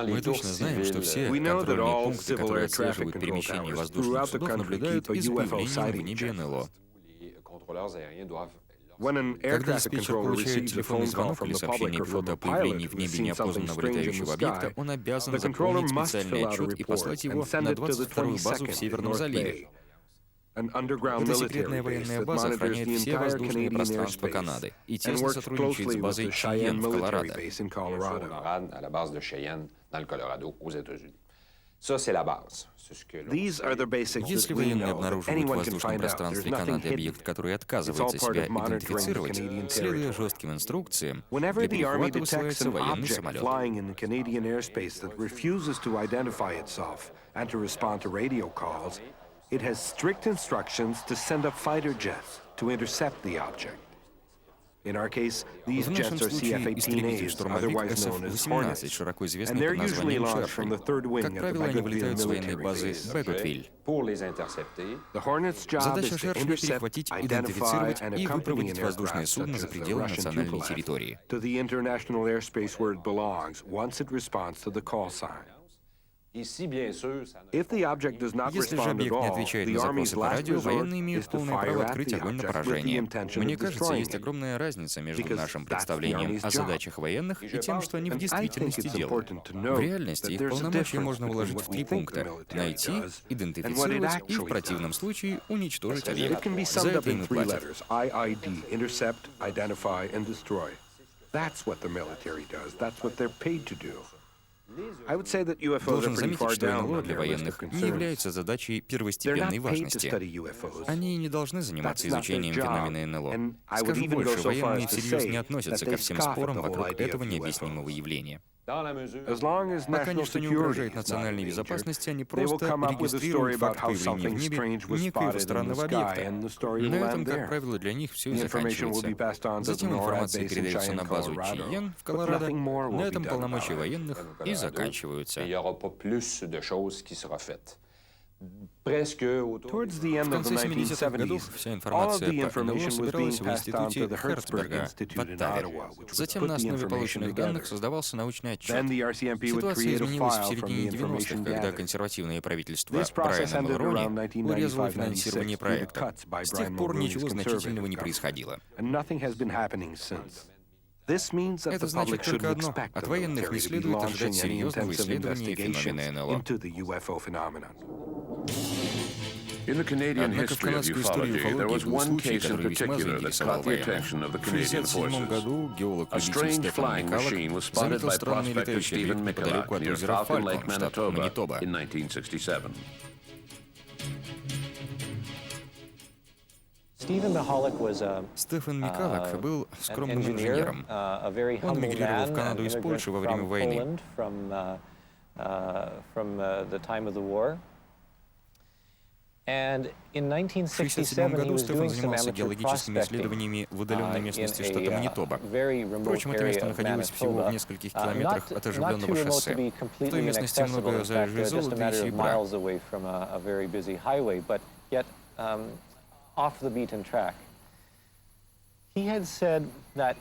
Мы точно знаем, что все контрольные пункты, которые отслеживают перемещение воздушных судов, наблюдают из появления в небе НЛО. Когда диспетчер получает телефонный звонок или сообщение пилота о появлении в небе неопознанного летающего объекта, он обязан заполнить специальный отчет и послать его на 22-ю базу в Северном заливе. Эта секретная военная база охраняет все воздушные пространства Канады и тесно сотрудничает с базой Чейен в Колорадо. Если военные обнаруживают в воздушном пространстве Канады объект, который отказывается себя идентифицировать, следуя жестким инструкциям, для перехвата высылается военный самолет. It has strict instructions to send up fighter jets to intercept the object. In our case, these jets are CF-18As, otherwise known as Hornets, and they're usually launched from the third wing of the Bagotville military base. The Hornets' job is to intercept, identify, and accompany an aircraft such as the Russian Tupolev to the international airspace where it belongs once it responds to the call sign. If the object does not Если же respond at объект не all, отвечает the на Army's запросы по last радио, resort военные имеют is to полное право fire at открыть the огонь на object with the поражение. intention Мне of кажется, есть destroying it. огромная разница между Because нашим that's the представлением Army's о job. задачах военных и тем, что они в And I think действительности it's делают. important to note В реальности that их there's a полномочия difference можно between уложить what в we три think the пункта: military найти, does and what it идентифицировать и в actually противном does. случае уничтожить It объект. can be За summed up это им in и three платят. letters: IID, intercept, identify, and destroy. That's what the military does. That's what they're paid to do. I would say that UFOs are Должен pretty заметить, far что down НЛО on для their list of военных не concerns. является задачей They're первостепенной not paid to важности. study UFOs. Они не должны заниматься That's not their изучением job. феномена НЛО. And I would Скажу even go больше, so far военные as to всерьез не say относятся that ко they всем scoff at спорам the whole вокруг idea этого of необъяснимого UFOs. явления. As long as Пока national ничто не security угрожает is not национальной endangered, безопасности, они they will просто come up with a story регистрируют about факт how появления something в небе strange was некоего spotted in the странного sky, объекта. and the story На will этом, end как there. правило, для них все и The information will be passed on заканчивается. to the Затем NORAD информация base in передается на Cheyenne, базу Colorado. Чейен в But Колорадо. nothing more will На be этом done полномочия about it. военных и заканчиваются. Towards the В end of the конце 70-х годов 1970s, вся all of информация the по НЛО information was собиралась being в passed on институте to the Hertzberg Херцберга в Institute in Оттаве. Ottawa, which would Затем put на the основе information полученных данных together. создавался научный отчет. Then the RCMP would Ситуация create a изменилась в file from середине the 90-х, information когда gathered. консервативное правительство This process Брайана ended around Мулрони урезало 1995-96 финансирование due to проекта. cuts by С тех Brian пор Mulroney's ничего значительного не conservative происходило. government, and nothing has been happening since. This means that Это the значит public shouldn't только одно: expect от the военных не military to be следует ожидать launching any серьезного intensive исследования investigations феномена НЛО. into the UFO phenomenon. Однако в канадской истории уфологии был случай, который весьма заинтересовал военных. В 1967 году геолог-любитель Стефан Микалок заметил странный летающий объект неподалеку от озера Фалькон, штат Манитоба. Стефан Микалок был скромным инженером. Он эмигрировал в Канаду из Польши во время войны. В 1967 году Стефан занимался геологическими исследованиями в удаленной местности штата Манитоба. Впрочем, это место находилось всего в нескольких километрах от оживленного шоссе. В той местности много залежей золота и серебра.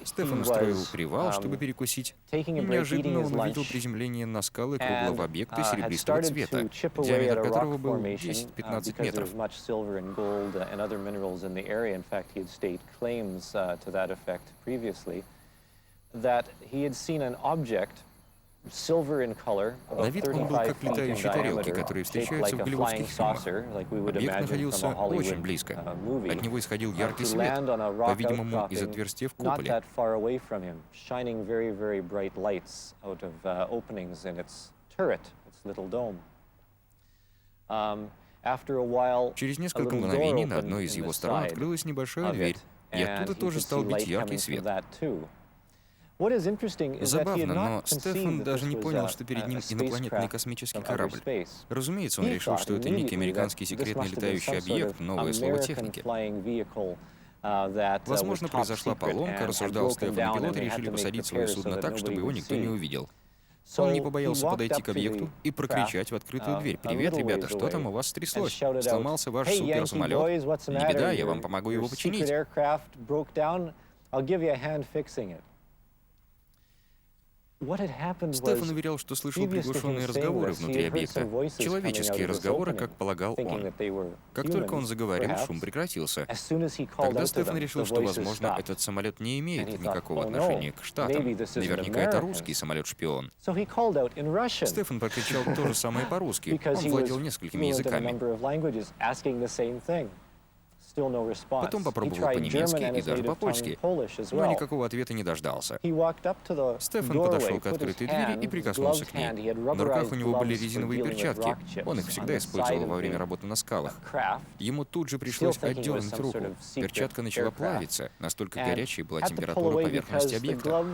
Стефан устроил привал, чтобы перекусить, и неожиданно он увидел приземление на скалы круглого объекта серебристого цвета, диаметр которого был 10-15 метров. На вид он был как летающие тарелки, которые встречаются в голливудских фильмах. Объект находился очень близко. От него исходил яркий свет, по-видимому, из отверстия в куполе. Через несколько мгновений на одной из его сторон открылась небольшая дверь, и оттуда тоже стал бить яркий свет. Забавно, но Стефан даже не понял, что перед ним инопланетный космический корабль. Разумеется, он решил, что это некий американский секретный летающий объект, новое слово техники. Возможно, произошла поломка, рассуждал Стефан, и пилоты решили посадить свое судно так, чтобы его никто не увидел. Он не побоялся подойти к объекту и прокричать в открытую дверь: «Привет, ребята, что там у вас стряслось? Сломался ваш суперсамолет? Не беда, я вам помогу его починить». Стефан уверял, что слышал приглушенные разговоры внутри объекта, человеческие разговоры, как полагал он. Как только он заговорил, шум прекратился. Тогда Стефан решил, что, возможно, этот самолет не имеет никакого отношения к Штатам. Наверняка это русский самолет-шпион. Стефан прокричал то же самое по-русски. Он владел несколькими языками. Потом попробовал по-немецки и даже по-польски, но никакого ответа не дождался. Стефан подошел к открытой двери и прикоснулся к ней. На руках у него были резиновые перчатки. Он их всегда использовал во время работы на скалах. Ему тут же пришлось отдернуть руку. Перчатка начала плавиться, настолько горячей была температура поверхности объекта.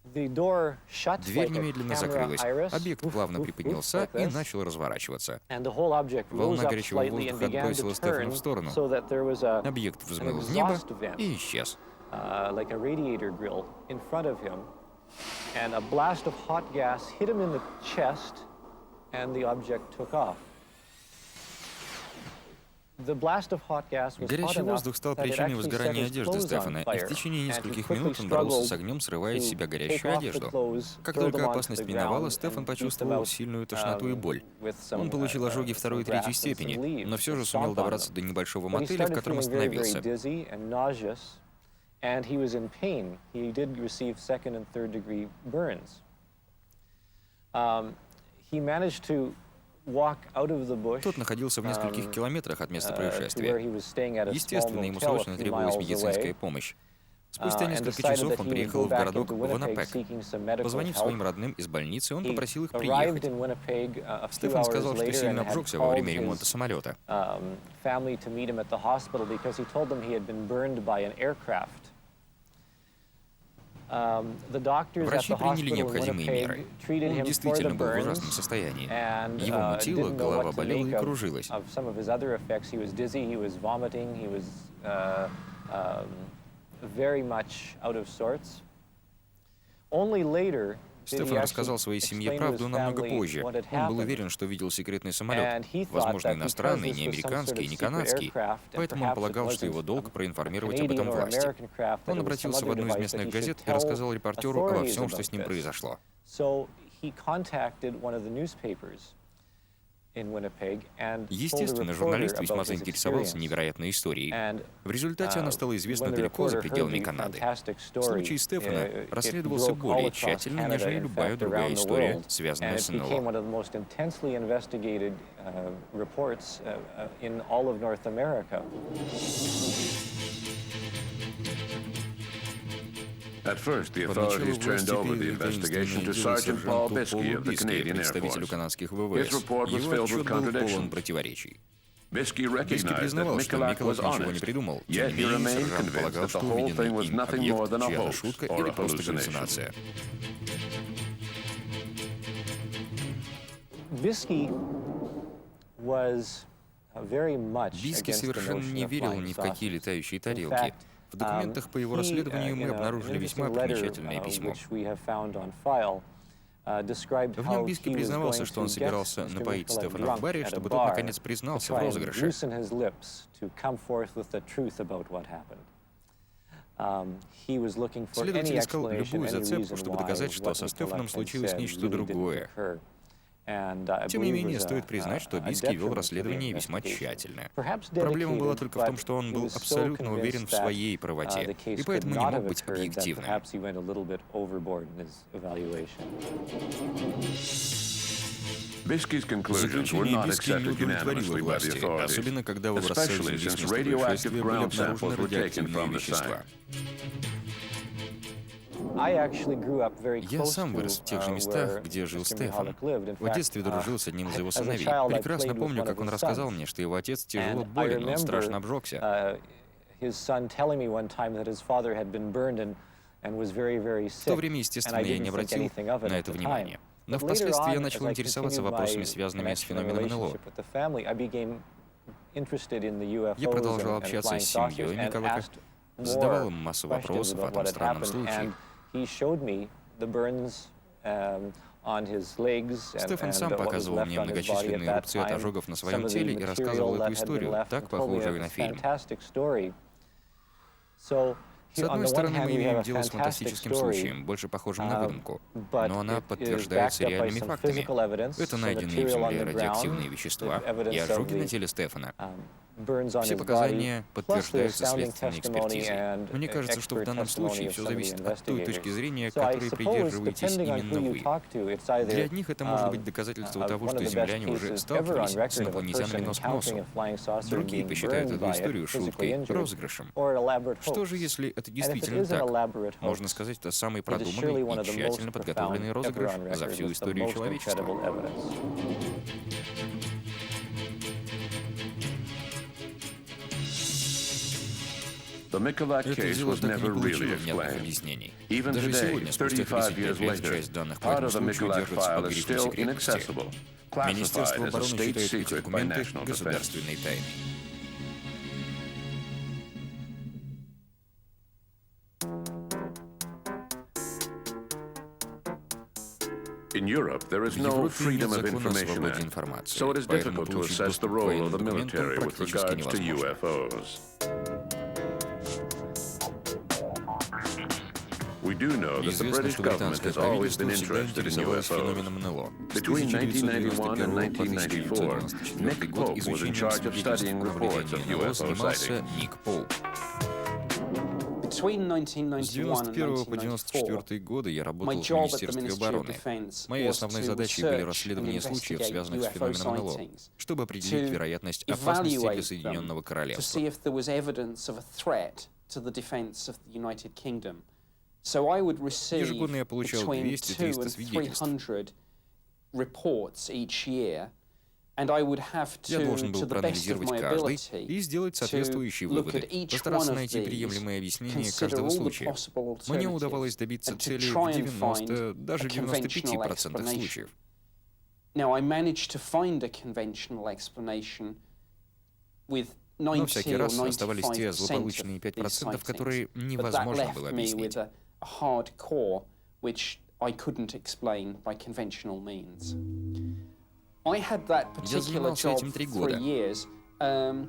Дверь немедленно закрылась. Объект плавно приподнялся и начал разворачиваться. Волна горячего воздуха отбросила Стефана в сторону. Объект взмыл в небо и исчез. Горячий воздух стал причиной возгорания одежды Стефана, и в течение нескольких минут он боролся с огнем, срывая из себя горящую одежду. Как только опасность миновала, Стефан почувствовал сильную тошноту и боль. Он получил ожоги второй и третьей степени, но все же сумел добраться до небольшого мотеля, в котором остановился. Тот находился в нескольких километрах от места происшествия. Естественно, ему срочно требовалась медицинская помощь. Спустя несколько часов он приехал в городок Виннипег. Позвонив своим родным из больницы, он попросил их приехать. Стефан сказал, что сильно обжегся во время ремонта самолета. Врачи приняли необходимые меры. Он действительно был в ужасном состоянии. Его мутило, голова болела и кружилась. Стефан рассказал своей семье правду намного позже. Он был уверен, что видел секретный самолет, возможно, иностранный, не американский, не канадский, поэтому он полагал, что его долг проинформировать об этом власти. Он обратился в одну из местных газет и рассказал репортеру обо всем, что с ним произошло. Естественно, журналист весьма заинтересовался невероятной историей. В результате она стала известна далеко за пределами Канады. Случай Стефана расследовался более тщательно, нежели любая другая история, связанная с НЛО. At first, the authorities turned over the investigation to Sergeant Paul Biskey of the Canadian Air Force. His report was filled with contradictions. Biskey recognized that Mikulak was honest, yet he remained convinced that the whole thing was nothing more than a hoax or a hallucination. Biskey совершенно не верил ни в какие летающие тарелки. В документах по его расследованию мы обнаружили весьма примечательное письмо. В нем Биски признавался, что он собирался напоить Стефана в баре, чтобы тот наконец признался в розыгрыше. Следователь искал любую зацепку, чтобы доказать, что со Стефаном случилось нечто другое. Тем не менее, стоит признать, что Биски вел расследование весьма тщательно. Проблема была только в том, что он был абсолютно уверен в своей правоте, и поэтому не мог быть объективным. Biskey's conclusions were not accepted unanimously by the authorities, especially since radioactive ground samples were taken from the site. Я сам вырос в тех же местах, где жил Стефан. В детстве дружил с одним из его сыновей. Прекрасно помню, как он рассказал мне, что его отец тяжело болен, он страшно обжегся. В то время, естественно, я не обратил на это внимания. Но впоследствии я начал интересоваться вопросами, связанными с феноменом НЛО. Я продолжал общаться с семьей Миколака, задавал им массу вопросов о том странном случае. Стефан сам показывал мне многочисленные рубцы от ожогов на своем теле и рассказывал эту историю, так похожую на фильм. С одной стороны, мы имеем дело с фантастическим случаем, больше похожим на выдумку, но она подтверждается реальными фактами. Это найденные в земле радиоактивные вещества и ожоги на теле Стефана. Все показания подтверждаются следственной экспертизой. Мне кажется, что в данном случае все зависит от той точки зрения, которой придерживаетесь именно вы. Для одних это может быть доказательство того, что земляне уже сталкивались с инопланетянами нос к носу. Другие посчитают эту историю шуткой, розыгрышем. Что же, если это действительно так? Можно сказать, это самый продуманный и тщательно подготовленный розыгрыш за всю историю человечества. The Mikulak case was never really explained. Even today, 35 years later, part of the Mikulak file is still inaccessible, classified as a state secret by national defense. In Europe, there is no Freedom of Information Act, so it is difficult to assess the role of the military with regards to UFOs. We do know that the British government has always been interested in UFOs. Between 1991 and 1994, Nick Pope was in charge of studying reports of UFO sightings. С 1991 по 1994 годы я работал в Министерстве обороны. Моей основной задачей были расследования случаев, связанных с феноменом НЛО, чтобы определить вероятность опасности для Соединенного Королевства. Ежегодно я получал 200-300 свидетельств. Я должен был проанализировать каждый и сделать соответствующие выводы, постараться найти приемлемое объяснение каждого случая. Мне удавалось добиться цели в 90, даже 95% случаев. Но всякий раз оставались те злополучные 5%, которые невозможно было объяснить. Я занимался этим 3 года. Но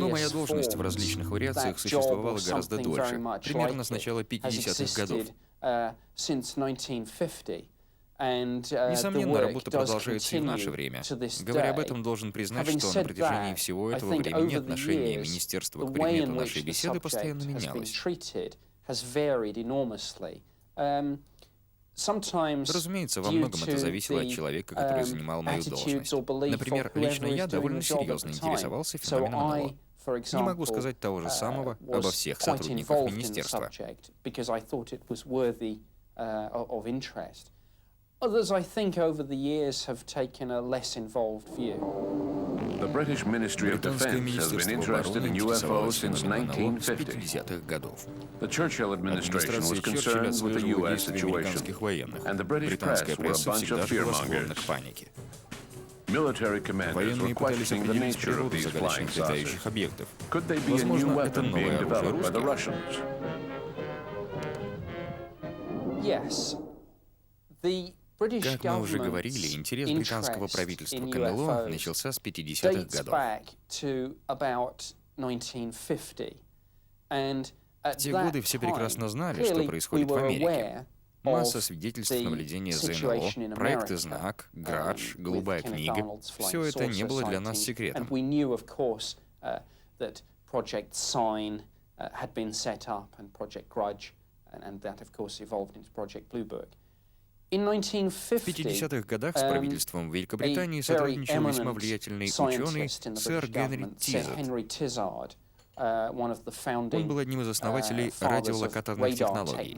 моя должность в различных вариациях существовала гораздо дольше, примерно с начала 50-х годов. Несомненно, работа продолжается и в наше время. Говоря об этом, должен признать, что на протяжении всего этого времени отношение министерства к предмету нашей беседы постоянно менялось. Разумеется, во многом это зависело от человека, который занимал мою должность. Например, лично я довольно серьезно интересовался феноменом НЛО. Не могу сказать того же самого обо всех сотрудниках министерства. Others, I think, over the years have taken a less involved view. The British Ministry of Defense has been interested in UFOs since 1950. The Churchill administration was concerned with the U.S. situation, and the British press were a bunch of fearmongers. Military commanders were questioning the nature of these flying saucers. Could they be a new weapon being developed by the Russians? Yes. Как мы уже говорили, интерес британского правительства к НЛО начался с 50-х годов. В те годы все прекрасно знали, что происходит в Америке. Масса свидетельств наблюдения за НЛО, проекты «Знак», «Градж», «Голубая книга» — все это не было для нас секретом. В 50-х годах с правительством Великобритании сотрудничал весьма влиятельный ученый сэр Генри Тизард. Он был одним из основателей радиолокаторных технологий.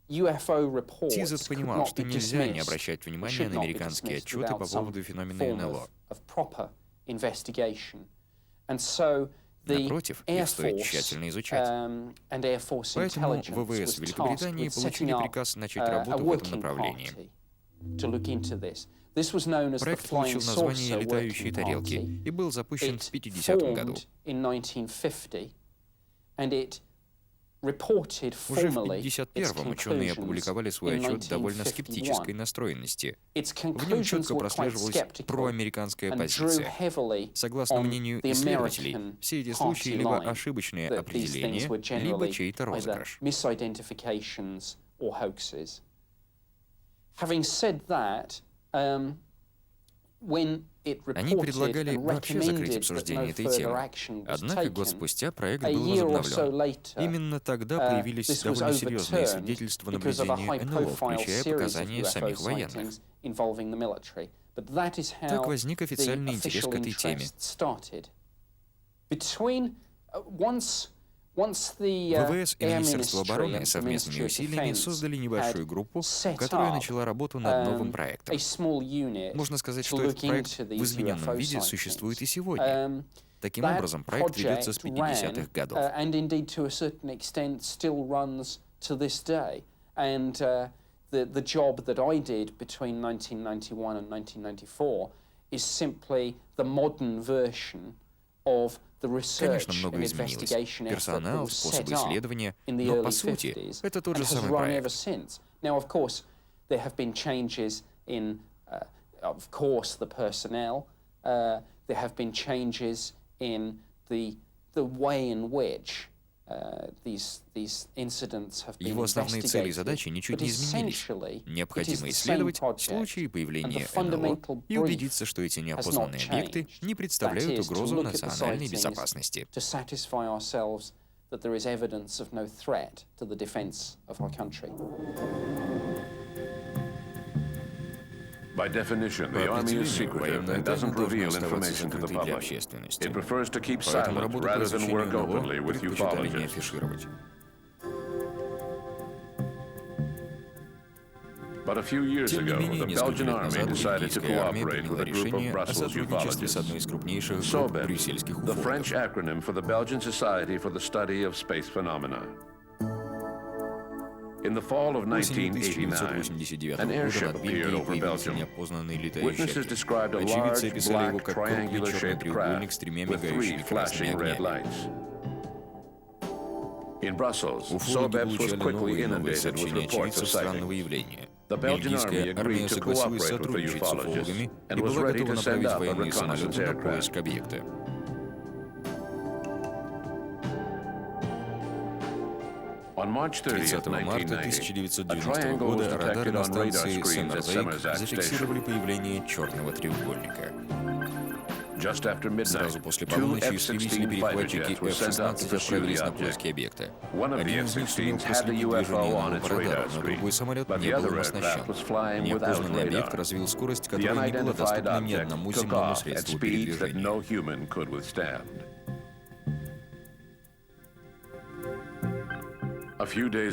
Тизард понимал, что нельзя не обращать внимания на американские отчеты по поводу феномена НЛО. Напротив, их стоит тщательно изучать. Поэтому ВВС Великобритании получили приказ начать работу в этом направлении. Проект получил название «Летающие тарелки» и был запущен в 50-м году. Уже в 51-м ученые опубликовали свой отчет довольно скептической настроенности. В нем четко прослеживалась проамериканская позиция. Согласно мнению исследователей, все эти случаи либо ошибочные определения, либо чей-то розыгрыш. Они предлагали вообще закрыть обсуждение этой темы. Однако год спустя проект был возобновлен. Именно тогда появились довольно серьезные свидетельства наблюдения НЛО, включая показания самих военных. Так возник официальный интерес к этой теме. ВВС и Министерство обороны совместными усилиями создали небольшую группу, которая начала работу над новым проектом. Можно сказать, что этот проект в измененном виде существует и сегодня. Таким образом, проект ведется с 50-х годов. The job that I did between 1991 and 1994 is simply the modern version of the research and investigation effort that was set up in the early 50s and has run ever since. Now, of course, there have been changes in, of course, the personnel. There have been changes in the way in which Его основные цели и задачи ничуть не изменились. Необходимо исследовать случаи появления НЛО и убедиться, что эти неопознанные объекты не представляют угрозу национальной безопасности. By definition, the Army is secretive and doesn't reveal information to the public. It prefers to keep silent rather than work openly with ufologists. But a few years ago, the Belgian army decided to cooperate with a group of Brussels ufologists. SOBEP, the French acronym for the Belgian Society for the Study of Space Phenomena. In the fall of 1989, an airship appeared over Belgium. Witnesses described a large, black, triangular-shaped craft with 3 flashing red lights. In Brussels, SOBEPS was quickly inundated with reports of sightings. The Belgian army agreed to cooperate with the ufologists and was ready to send up a reconnaissance aircraft. On 30 марта 1990 года радары на станции Сен-Розейк зафиксировали появление черного треугольника. Сразу после полуночи истребители-перехватчики F-16 отправились на поиски объекта. Один из них сумел проследить движение нового радара, но другой самолет не был им оснащен. Неопознанный объект развил скорость, которая не была доступна ни одному земному средству передвижения.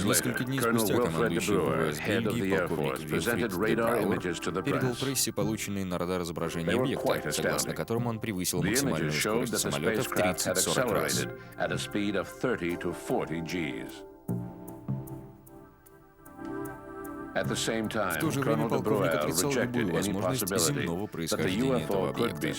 Несколько дней спустя командующий ВВС Бельгии, полковник Вильфрид де Браууэр, передал прессе полученные на радар изображения объекта, согласно которому он превысил максимальную скорость самолета в 30-40 раз. В то же время полковник отрицал любую возможность земного происхождения этого объекта.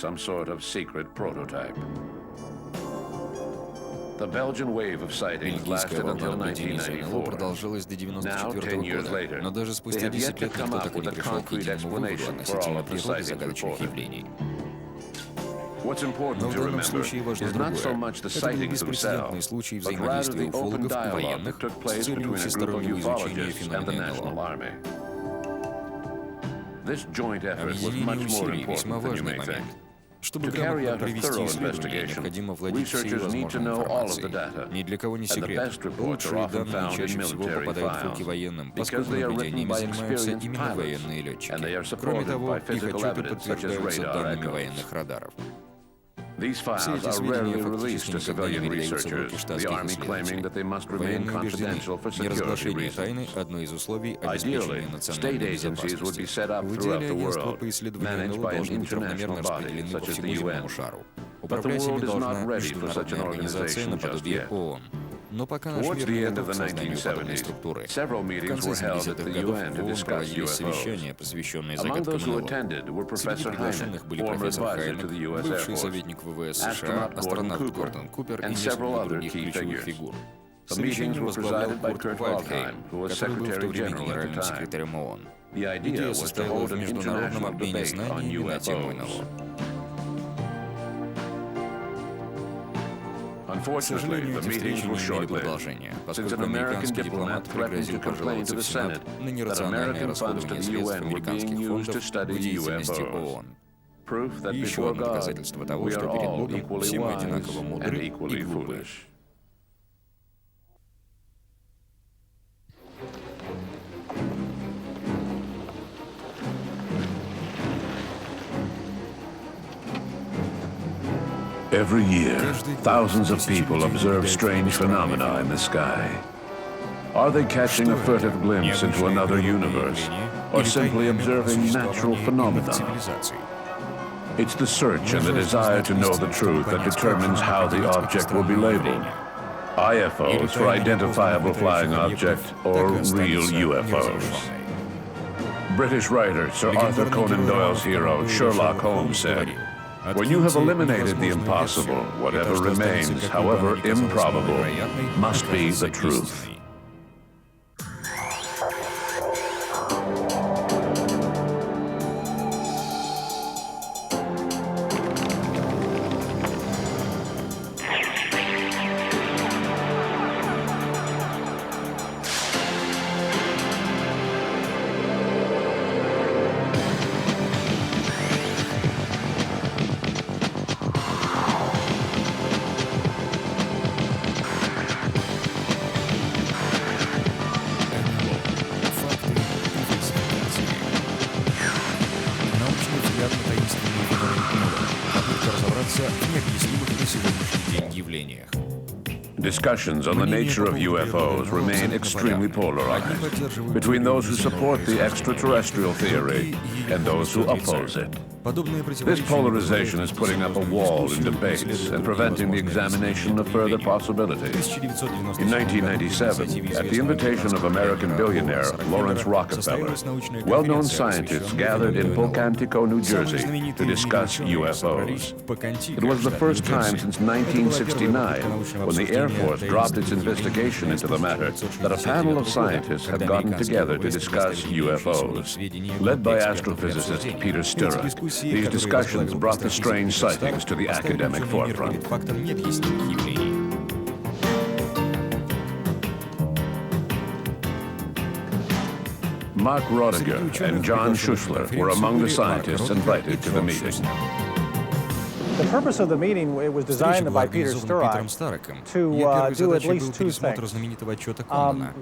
Бельгийская волна наблюдений НЛО продолжалась до 1994 года, но даже спустя 10 лет никто так и не пришел к единому выводу относительно природы загадочных явлений. Но в данном случае важно другое. Это был беспрецедентный случай взаимодействия уфологов и военных с целью всестороннего изучения феномена НЛО. Объединение усилий — весьма важный момент. Чтобы грамотно провести исследование, необходимо владеть всей возможной информацией. Ни для кого не секрет. Лучшие данные чаще всего попадают в руки военным, поскольку наблюдениями занимаются именно военные летчики. Кроме того, их отчеты подтверждаются данными военных радаров. Все эти сведения фактически никогда не передаются в руки штатских исследователей. Военные убеждены, неразглашение тайны – одно из условий обеспечения национальной безопасности. В идеале агентство по исследованию НЛО должно быть равномерно распределены по всему земному шару. Управлять ими должна международная организация наподобие ООН. Но пока наш мир не готов к созданию подобной структуры. В конце 70-х годов в ООН проводились совещания, посвященные загадкам НЛО. Среди приглашенных были профессор Хайлек, бывший советник ВВС США, астронавт Гордон Купер и несколько других ключевых фигур. Совещание возглавлял Курт Вальдхейм, который был в то время генеральным секретарем ООН. Идея состояла в международном обмене знаниями на тему НЛО. К сожалению, эти встречи не имели продолжения, поскольку американский дипломат пригрозил пожаловаться в Сенат на нерациональное расходование средств американских фондов в деятельности ООН. И еще одно доказательство того, что перед Богом все мы одинаково мудры и глупы. Every year, thousands of people observe strange phenomena in the sky. Are they catching a furtive glimpse into another universe, or simply observing natural phenomena? It's the search and the desire to know the truth that determines how the object will be labeled. IFOs for identifiable flying object, or real UFOs. British writer Sir Arthur Conan Doyle's hero Sherlock Holmes said, "When you have eliminated the impossible, whatever remains, however improbable, must be the truth." Discussions on the nature of UFOs remain extremely polarized between those who support the extraterrestrial theory and those who oppose it. This polarization is putting up a wall in debates and preventing the examination of further possibilities. In 1997, at the invitation of American billionaire Lawrence Rockefeller, well-known scientists gathered in Pocantico, New Jersey, to discuss UFOs. It was the first time since 1969, when the Air Force dropped its investigation into the matter, that a panel of scientists had gotten together to discuss UFOs. Led by astrophysicist Peter Sturrock, these discussions brought the strange sightings to the academic forefront. Mark Roediger and John Schussler were among the scientists invited to the meeting. The purpose of the meeting, it was designed by Peter Sturrock to do at least two things.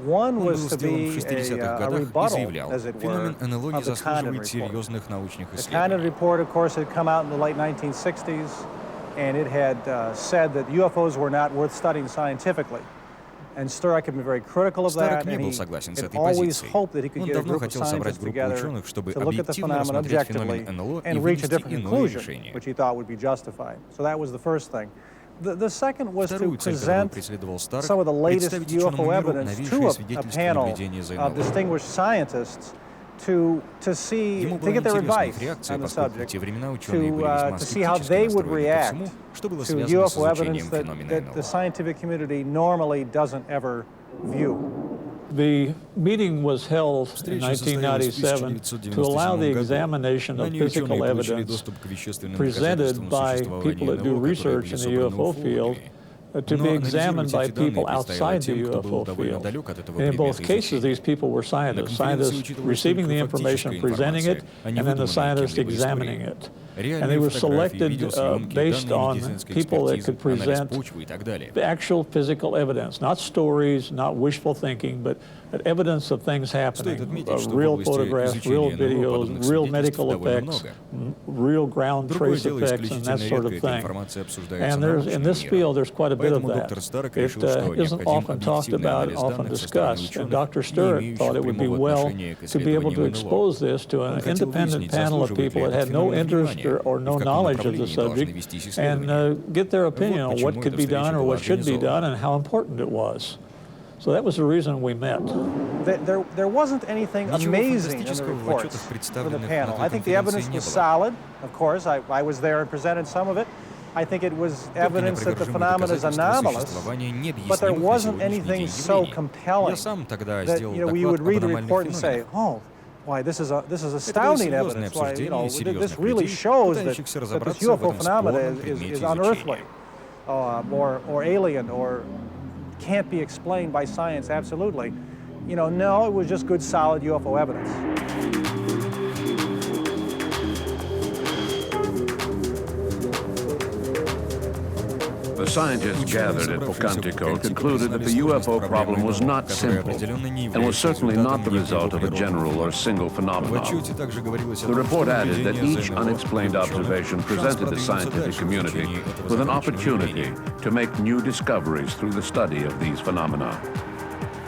One was to be a rebuttal, as it were, of the Condon report. The Condon report, of course, had come out in the late 1960s, and it had said that UFOs were not worth studying scientifically. And Sturrock had been very critical of that, and he had always hoped that he could get a group of scientists together to look at the phenomenon objectively and reach a different conclusion, which he thought would be justified. So that was the first thing. The second was to present some of the latest UFO evidence to a panel of distinguished scientists to get their advice on the subject, to see how they would react to UFO evidence that the scientific community normally doesn't ever view. The meeting was held in 1997 to allow the examination of physical evidence presented by people that do research in the UFO field to be examined by people outside the UFO field. And in both cases, these people were scientists receiving the information, presenting it, and then the scientists examining it. And they were selected based on people that could present the actual physical evidence, not stories, not wishful thinking, but evidence of things happening, real photographs, real videos, real medical effects, real ground trace effects, and that sort of thing. And in this field, there's quite a bit of that. It isn't often talked about, often discussed, and Dr. Sturrock thought it would be well to be able to expose this to an independent panel of people that had no interest or no knowledge of the subject, and get their opinion on what could be done or what should be done and how important it was. So that was the reason we met. There wasn't anything amazing in the reports for the panel. I think the evidence was solid, of course. I was there and presented some of it. I think it was evidence that the phenomenon is anomalous, but there wasn't anything so compelling that you would read the report and say, oh, why, this is astounding evidence. Why, this really shows that this UFO phenomenon is unearthly or alien or can't be explained by science absolutely. No, it was just good, solid UFO evidence. The scientists gathered at Pocantico concluded that the UFO problem was not simple and was certainly not the result of a general or single phenomenon. The report added that each unexplained observation presented the scientific community with an opportunity to make new discoveries through the study of these phenomena.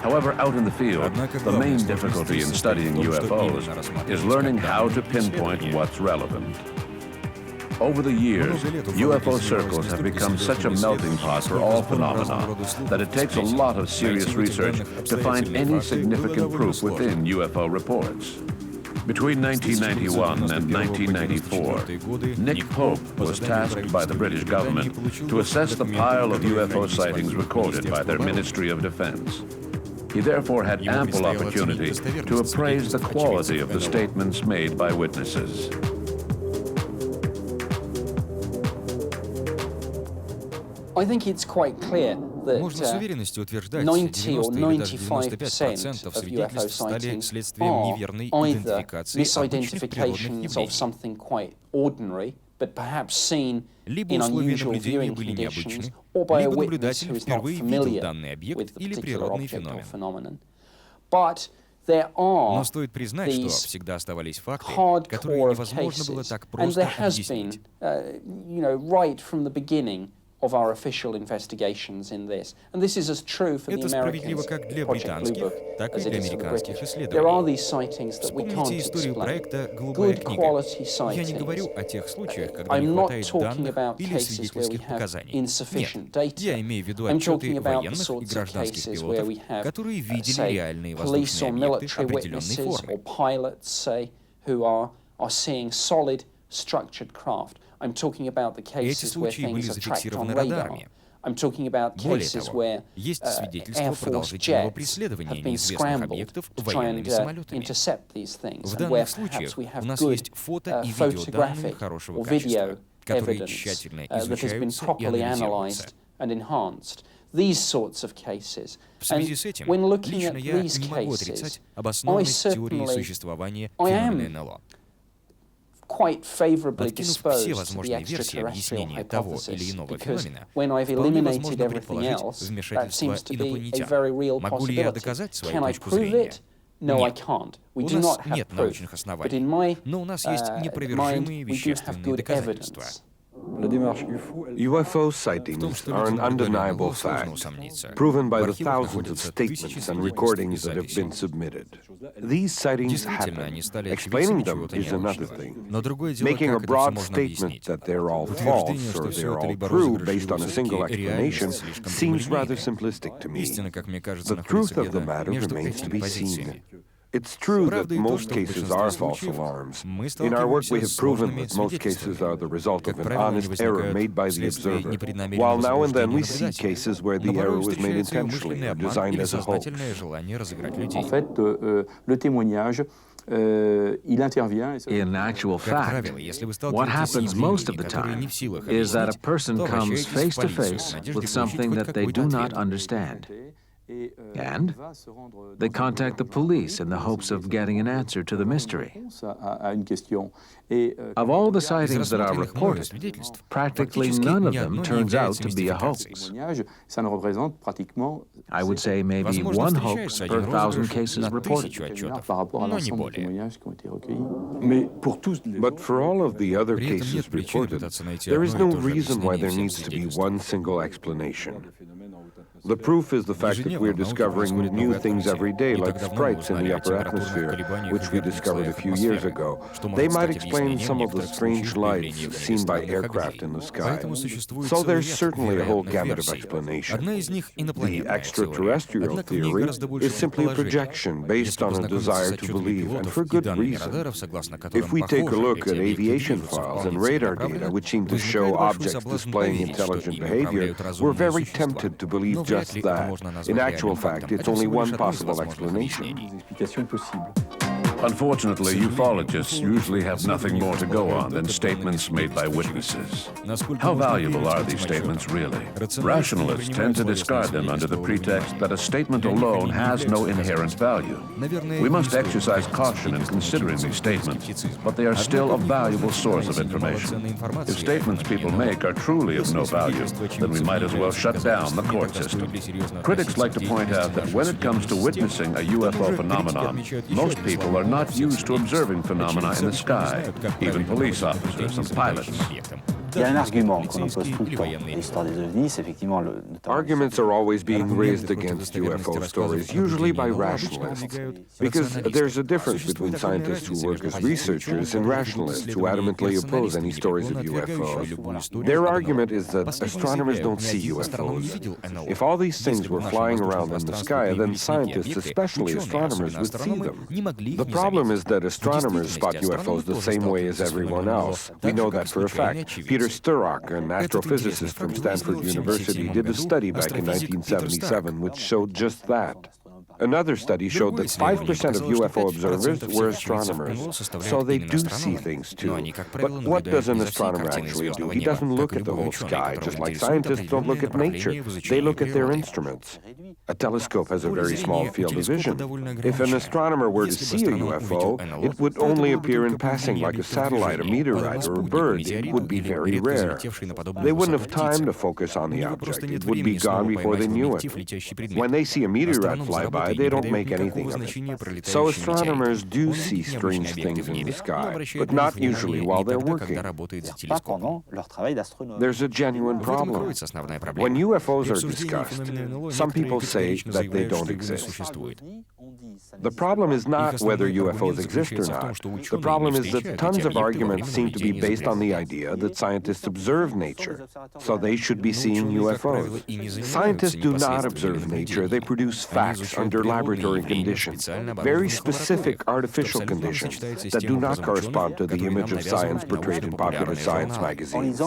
However, out in the field, the main difficulty in studying UFOs is learning how to pinpoint what's relevant. Over the years, UFO circles have become such a melting pot for all phenomena that it takes a lot of serious research to find any significant proof within UFO reports. Between 1991 and 1994, Nick Pope was tasked by the British government to assess the pile of UFO sightings recorded by their Ministry of Defense. He therefore had ample opportunity to appraise the quality of the statements made by witnesses. I think it's quite clear that 90 or 95% of UFO sightings are either misidentifications of something quite ordinary, but perhaps seen in unusual viewing conditions, or by a witness who is not familiar with the particular object or phenomenon. But there are these hardcore cases, and there has been, right from the beginning of our official investigations in this. And this is as true for the Americans, Project Blue Book, as it is for the British. There are these sightings that we can't explain. Good quality sightings. I'm not talking about cases where we have insufficient data. I'm talking about the sorts of cases where we have, say, police or military witnesses or pilots, say, who are seeing solid, structured craft. I'm talking about the cases where things are tracked on radar. I'm talking about cases where Air Force jets have been scrambled to try and intercept these things, and where perhaps we have good photographic or video evidence that has been properly analyzed and enhanced. these sorts of cases. В связи с этим, When looking лично at я these не могу cases, отрицать обоснованность теории существования феномена НЛО. Quite favorably Откинув все disposed to the возможные версии extraterrestrial объяснения того или hypothesis, иного because феномена, when I've вполне eliminated возможно everything предположить else, that вмешательство seems to be a инопланетян. very real Могу ли я possibility. доказать свою Can I точку prove зрения? it? No, I Нет. can't. We У do нас not have нет proof. научных But in оснований, my но у нас есть mind, неопровержимые we do have вещественные good доказательства. evidence. UFO sightings are an undeniable fact, proven by the thousands of statements and recordings that have been submitted. These sightings happen. Explaining them is another thing. Making a broad statement that they're all false or they're all true based on a single explanation seems rather simplistic to me. The truth of the matter remains to be seen. It's true that most cases are false alarms. In our work, we have proven that most cases are the result of an honest error made by the observer, while now and then we see cases where the error was made intentionally or designed as a hoax. En fait, le témoignage, il intervient. In actual fact, what happens most of the time is that a person comes face to face with something that they do not understand. And they contact the police in the hopes of getting an answer to the mystery. Of all the sightings that are reported, practically none of them turns out to be a hoax. I would say maybe one hoax per 1,000 cases reported. But for all of the other cases reported, there is no reason why there needs to be one single explanation. The proof is the fact that we're discovering new things every day, like sprites in the upper atmosphere, which we discovered a few years ago. They might explain some of the strange lights seen by aircraft in the sky. So there's certainly a whole gamut of explanation. The extraterrestrial theory is simply a projection based on a desire to believe, and for good reason. If we take a look at aviation files and radar data, which seem to show objects displaying intelligent behavior, we're very tempted to believe just that. In actual fact, it's only one possible explanation. Unfortunately, ufologists usually have nothing more to go on than statements made by witnesses. How valuable are these statements really? Rationalists tend to discard them under the pretext that a statement alone has no inherent value. We must exercise caution in considering these statements, but they are still a valuable source of information. If statements people make are truly of no value, then we might as well shut down the court system. Critics like to point out that when it comes to witnessing a UFO phenomenon, most people are not used to observing phenomena in the sky, even police officers and pilots. Il y a un argument qu'on oppose tout le temps à l'histoire des ovnis, c'est effectivement le... Arguments are always being raised against UFO stories, usually by rationalists, because there's a difference between scientists who work as researchers and rationalists who adamantly oppose any stories of UFOs. Their argument is that astronomers don't see UFOs. If all these things were flying around in the sky, then scientists, especially astronomers, would see them. The problem is that astronomers spot UFOs the same way as everyone else. We know that for a fact. Peter Sturrock, an astrophysicist from Stanford University, did a study back in 1977 which showed just that. Another study showed that 5% of UFO observers were astronomers, so they do see things too. But what does an astronomer actually do? He doesn't look at the whole sky, just like scientists don't look at nature. They look at their instruments. A telescope has a very small field of vision. If an astronomer were to see a UFO, it would only appear in passing like a satellite, a meteorite, or a bird. It would be very rare. They wouldn't have time to focus on the object. It would be gone before they knew it. When they see a meteorite fly by, they don't make anything of it. So astronomers do see strange things in the sky, but not usually while they're working. There's a genuine problem. When UFOs are discussed, some people say that they don't exist. The problem is not whether UFOs exist or not. The problem is that tons of arguments seem to be based on the idea that scientists observe nature, so they should be seeing UFOs. Scientists do not observe nature, they produce facts under laboratory conditions, very specific artificial conditions that do not correspond to the image of science portrayed in popular science magazines.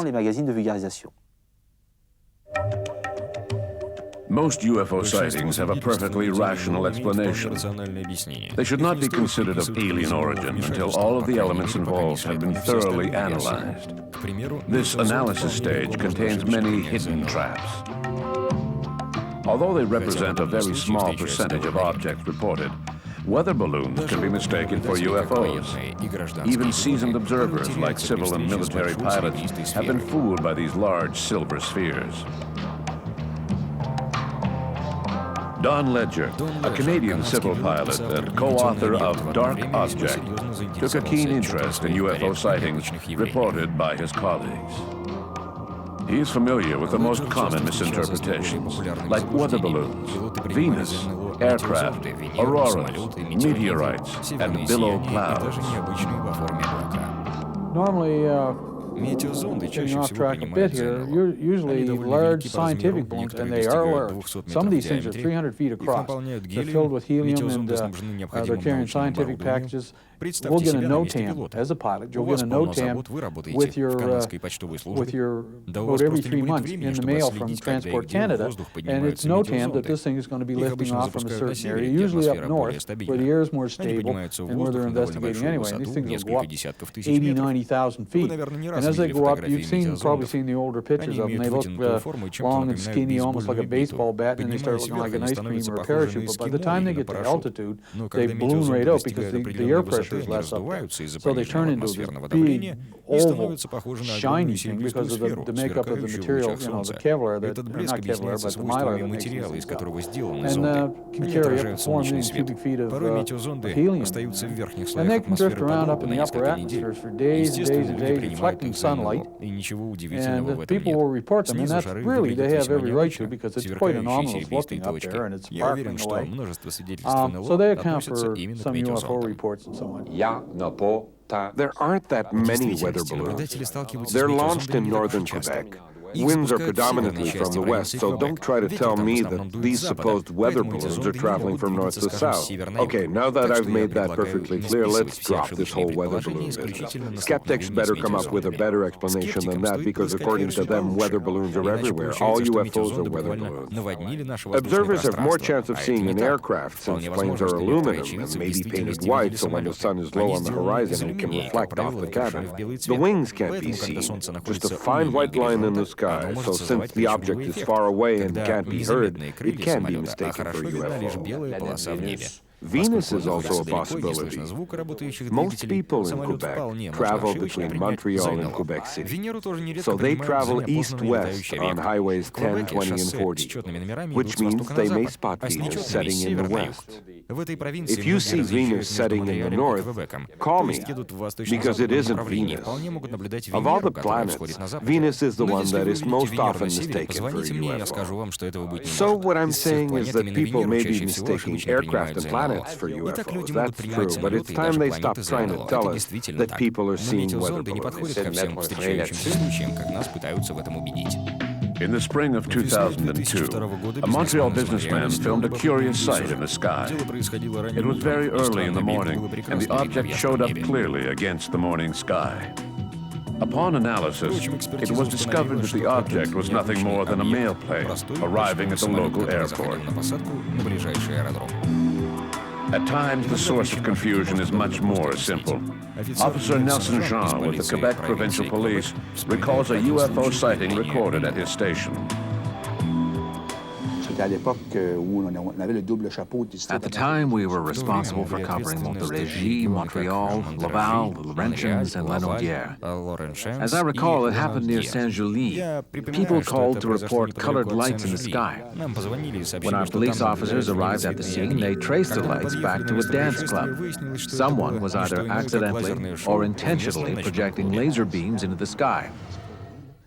Most UFO sightings have a perfectly rational explanation. They should not be considered of alien origin until all of the elements involved have been thoroughly analyzed. This analysis stage contains many hidden traps. Although they represent a very small percentage of objects reported, weather balloons can be mistaken for UFOs. Even seasoned observers like civil and military pilots have been fooled by these large silver spheres. Don Ledger, a Canadian civil pilot and co-author of Dark Object, took a keen interest in UFO sightings reported by his colleagues. He is familiar with the most common misinterpretations, like weather balloons, Venus, aircraft, auroras, meteorites, and billow clouds. Normally, getting off track a bit here, usually large scientific balloons, and they are large. Some of these things are 300 feet across. They're filled with helium, and they're carrying scientific packages. We'll get a NOTAM as a pilot. You'll get a NOTAM with your boat every 3 months in the mail from Transport Canada, and it's NOTAM that this thing is going to be lifting off from a certain area, usually up north, where the air is more stable and where they're investigating anyway. And these things will go up 80, 90,000 feet. And as they go up, you've probably seen the older pictures of them. They look long and skinny, almost like a baseball bat, and then they start looking like an ice cream or a parachute. But by the time they get to altitude, they balloon right out because the air pressure is less up there. So they turn into this big, oval, shiny thing because of the makeup of the material, the Kevlar, not Kevlar, but the Mylar that makes these. And can carry up to 4 million cubic feet of helium. And they can drift around up in the upper atmosphere for days and days and days, reflecting sunlight. And people will report them, and that's really, they have every right to, because it's quite anomalous looking up there, and it's sparkling away. So they account for some UFO reports and so on. There aren't that many weather balloons. They're launched in northern Quebec. Winds are predominantly from the west, so don't try to tell me that these supposed weather balloons are traveling from north to south. Okay, now that I've made that perfectly clear, let's drop this whole weather balloon business. Skeptics better come up with a better explanation than that, because according to them, weather balloons are everywhere. All UFOs are weather balloons. Observers have more chance of seeing an aircraft, since planes are aluminum and maybe painted white, so when the sun is low on the horizon, it can reflect off the cabin. The wings can't be seen, just a fine white line in the sky. So since the object is far away and can't be heard, it can be mistaken for UFO. Venus is also a possibility. Most people in Quebec travel between Montreal and Quebec City. So they travel east-west on highways 10, 20, and 40, which means they may spot Venus setting in the west. If you see Venus setting in the north, call me, because it isn't Venus. Of all the planets, Venus is the one that is most often mistaken for a UFO. So what I'm saying is that people may be mistaking aircraft and planets for UFOs. That's true, but it's time they stop trying to tell us that people are seeing weather balloons. In the spring of 2002, a Montreal businessman filmed a curious sight in the sky. It was very early in the morning, and the object showed up clearly against the morning sky. Upon analysis, it was discovered that the object was nothing more than a mail plane arriving at the local airport. At times, the source of confusion is much more simple. Officer Nelson Jean with the Quebec Provincial Police recalls a UFO sighting recorded at his station. At the time, we were responsible for covering Montérégie, Montreal, Laval, Laurentians, and Lanaudière. As I recall, it happened near Saint-Julie. People called to report colored lights in the sky. When our police officers arrived at the scene, they traced the lights back to a dance club. Someone was either accidentally or intentionally projecting laser beams into the sky,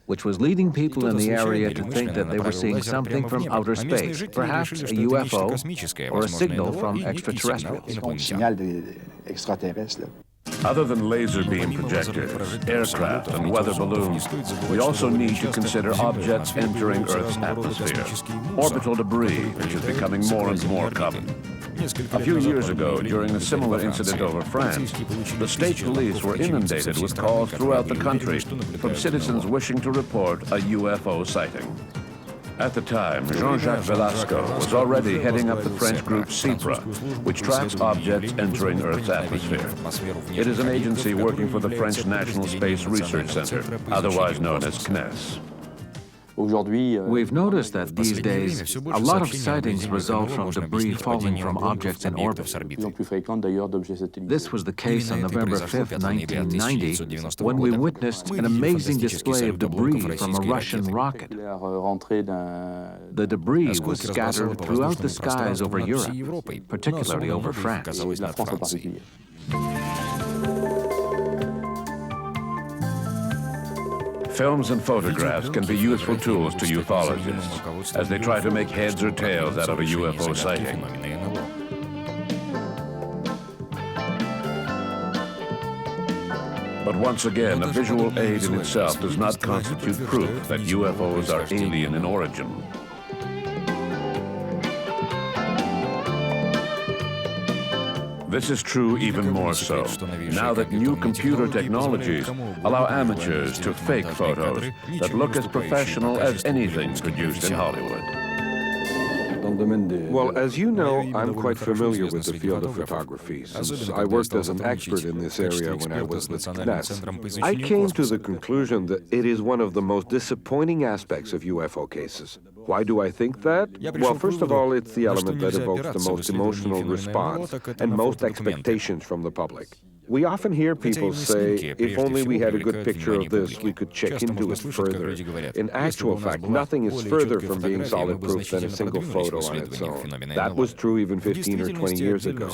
which was leading people in the area to think that they were seeing something from outer space, perhaps a UFO or a signal from extraterrestrials. Other than laser beam projectors, aircraft, and weather balloons, we also need to consider objects entering Earth's atmosphere, orbital debris, which is becoming more and more common. A few years ago, during a similar incident over France, the state police were inundated with calls throughout the country from citizens wishing to report a UFO sighting. At the time, Jean-Jacques Velasco was already heading up the French group CIPRA, which tracks objects entering Earth's atmosphere. It is an agency working for the French National Space Research Center, otherwise known as CNES. We've noticed that these days, a lot of sightings result from debris falling from objects in orbit. This was the case on November 5, 1990, when we witnessed an amazing display of debris from a Russian rocket. The debris was scattered throughout the skies over Europe, particularly over France. Films and photographs can be useful tools to ufologists as they try to make heads or tails out of a UFO sighting. But once again, a visual aid in itself does not constitute proof that UFOs are alien in origin. This is true even more so, now that new computer technologies allow amateurs to fake photos that look as professional as anything produced in Hollywood. Well, as you know, I'm quite familiar with the field of photography, since I worked as an expert in this area when I was with CNES. I came to the conclusion that it is one of the most disappointing aspects of UFO cases. Why do I think that? Well, first of all, it's the element that evokes the most emotional response and most expectations from the public. We often hear people say, if only we had a good picture of this, we could check into it further. In actual fact, nothing is further from being solid proof than a single photo on its own. That was true even 15 or 20 years ago.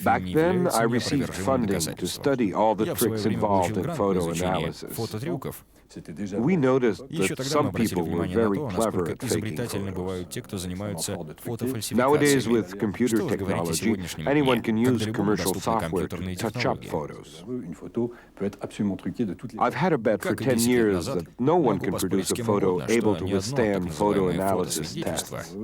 Back then, I received funding to study all the tricks involved in photo analysis. We noticed that some people were very clever at faking photos. Nowadays, with computer technology, anyone can use commercial software to touch up photos. I've had a bet for 10 years that no one can produce a photo able to withstand photo analysis tests.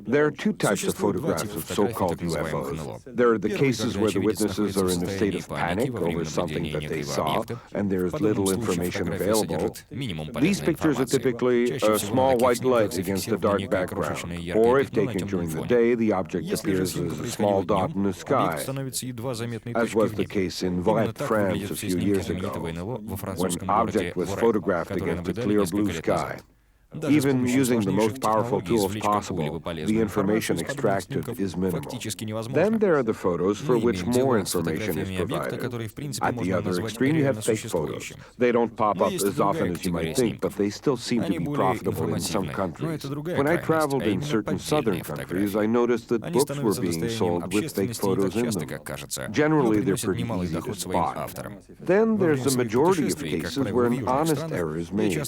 There are two types of photographs of so-called UFOs. There are the cases where the witnesses are in a state of panic over something that they saw, and there is little information available. These pictures are typically a small white light against a dark background, or if taken during the day, the object appears as a small dot in the sky, as was the case in Vret, France, a few years ago, when an object was photographed against a clear blue sky. Even using the most powerful tools possible, the information extracted is minimal. Then there are the photos for which more information is provided. At the other extreme, you have fake photos. They don't pop up as often as you might think, but they still seem to be profitable in some countries. When I traveled in certain southern countries, I noticed that books were being sold with fake photos in them. Generally, they're pretty easy to spot. Then there's the majority of cases where an honest error is made.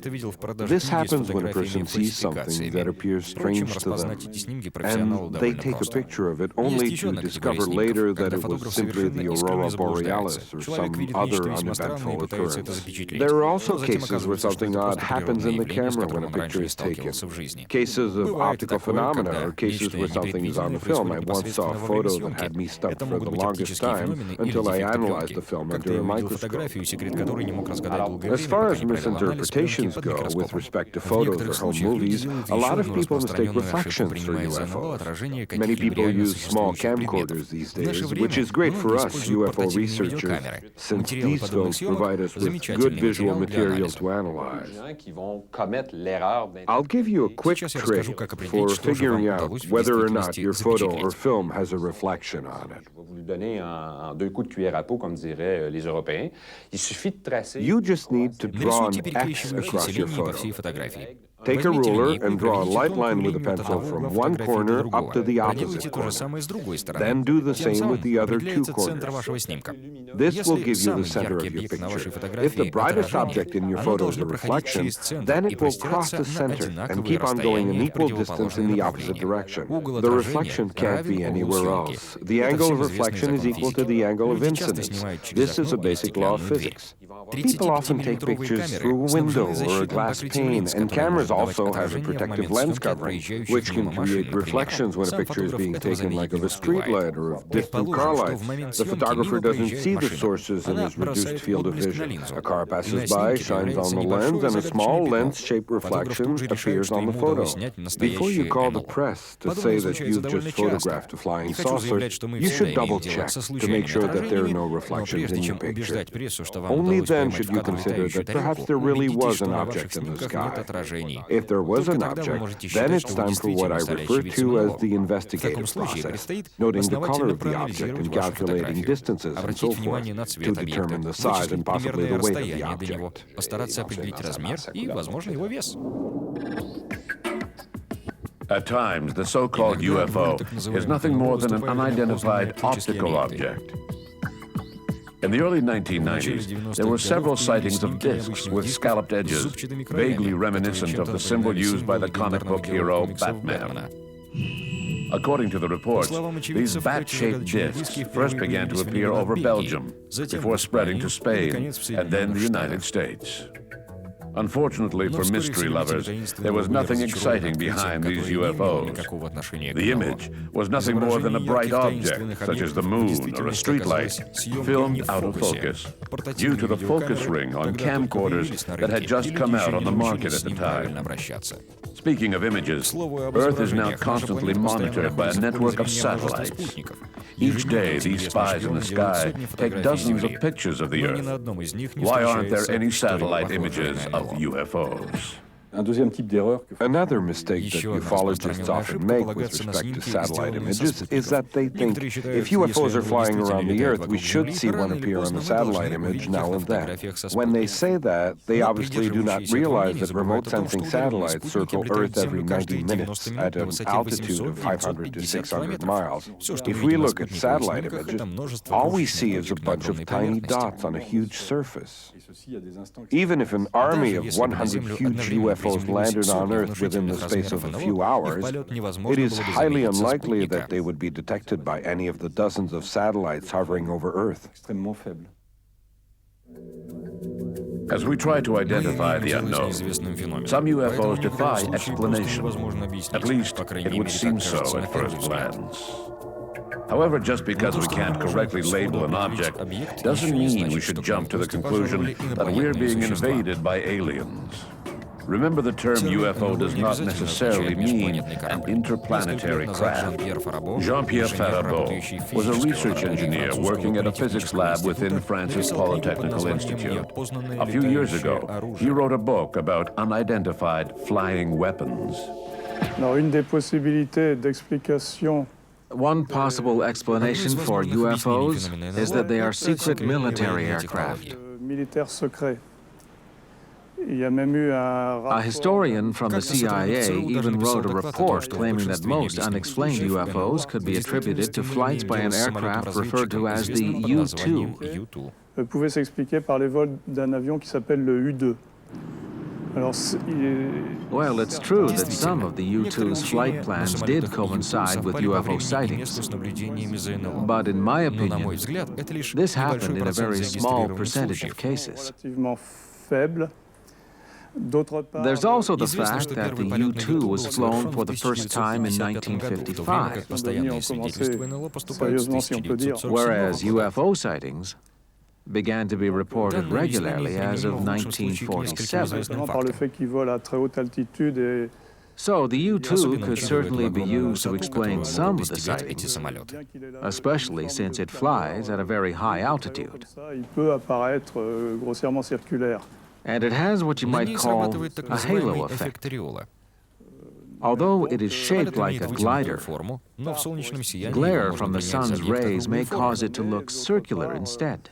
This happens when a person sees something that appears strange to them, and they take a picture of it only to discover later that it was simply the aurora borealis or some other uneventful occurrence. There are also cases where something odd happens in the camera when a picture is taken. Cases of optical phenomena or cases where something is on the film. I once saw a photo that had me stuck for the longest time until I analyzed the film under a microscope. As far as misinterpretations go with respect to photos or home movies, a lot of people mistake reflections for UFOs. Many people use small camcorders these days, which is great for us UFO researchers, since these films provide us with good visual material to analyze. I'll give you a quick trick for figuring out whether or not your photo or film has a reflection on it. You just need to draw an X across your photo. Take a ruler and draw a light line with a pencil from one corner up to the opposite corner. Then do the same with the other two corners. This will give you the center of your picture. If the brightest object in your photo is a reflection, then it will cross the center and keep on going an equal distance in the opposite direction. The reflection can't be anywhere else. The angle of reflection is equal to the angle of incidence. This is a basic law of physics. People often take pictures through a window or a glass pane, and cameras also have a protective lens covering, which can create reflections when a picture is being taken, like of a street light or of distant car lights. The photographer doesn't see the sources in his reduced field of vision. A car passes by, shines on the lens, and a small lens-shaped reflection appears on the photo. Before you call the press to say that you've just photographed a flying saucer, you should double-check to make sure that there are no reflections in your picture. Only then then should you consider that perhaps there really was an object in the sky. If there was an object, then it's time for what I refer to as the investigative process, noting the color of the object and calculating distances and so forth to determine the size and possibly the weight of the object. Постараться определить размер и, возможно, его вес. At times, the so-called UFO is nothing more than an unidentified optical object. In the early 1990s, there were several sightings of discs with scalloped edges, vaguely reminiscent of the symbol used by the comic book hero Batman. According to the reports, these bat-shaped discs first began to appear over Belgium, before spreading to Spain and then the United States. Unfortunately for mystery lovers, there was nothing exciting behind these UFOs. The image was nothing more than a bright object, such as the moon or a streetlight, filmed out of focus, due to the focus ring on camcorders that had just come out on the market at the time. Speaking of images, Earth is now constantly monitored by a network of satellites. Each day, these spies in the sky take dozens of pictures of the Earth. Why aren't there any satellite images of UFOs? Another mistake that ufologists often make with respect to satellite images is that they think if UFOs are flying around the Earth, we should see one appear on a satellite image now and then. When they say that, they obviously do not realize that remote sensing satellites circle Earth every 90 minutes at an altitude of 500 to 600 miles. If we look at satellite images, all we see is a bunch of tiny dots on a huge surface. Even if an army of 100 huge UFOs landed on Earth within the space of a few hours, it is highly unlikely that they would be detected by any of the dozens of satellites hovering over Earth. As we try to identify the unknown, some UFOs defy explanation. At least, it would seem so at first glance. However, just because we can't correctly label an object doesn't mean we should jump to the conclusion that we're being invaded by aliens. Remember, the term UFO does not necessarily mean an interplanetary craft. Jean-Pierre Farabeau was a research engineer working at a physics lab within France's Polytechnical Institute. A few years ago, he wrote a book about unidentified flying weapons. One possible explanation for UFOs is that they are secret military aircraft. A historian from the CIA even wrote a report claiming that most unexplained UFOs could be attributed to flights by an aircraft referred to as the U-2. Pouvait s'expliquer par les vols d'un avion qui s'appelle le U-2. Well, it's true that some of the U-2's flight plans did coincide with UFO sightings. But in my opinion, this happened in a very small percentage of cases. There's also the fact that the U-2 was flown for the first time in 1955, whereas UFO sightings began to be reported regularly as of 1947. So the U-2 could certainly be used to explain some of the sightings, especially since it flies at a very high altitude. And it has what you might call a halo effect. Although it is shaped like a glider, glare from the sun's rays may cause it to look circular instead.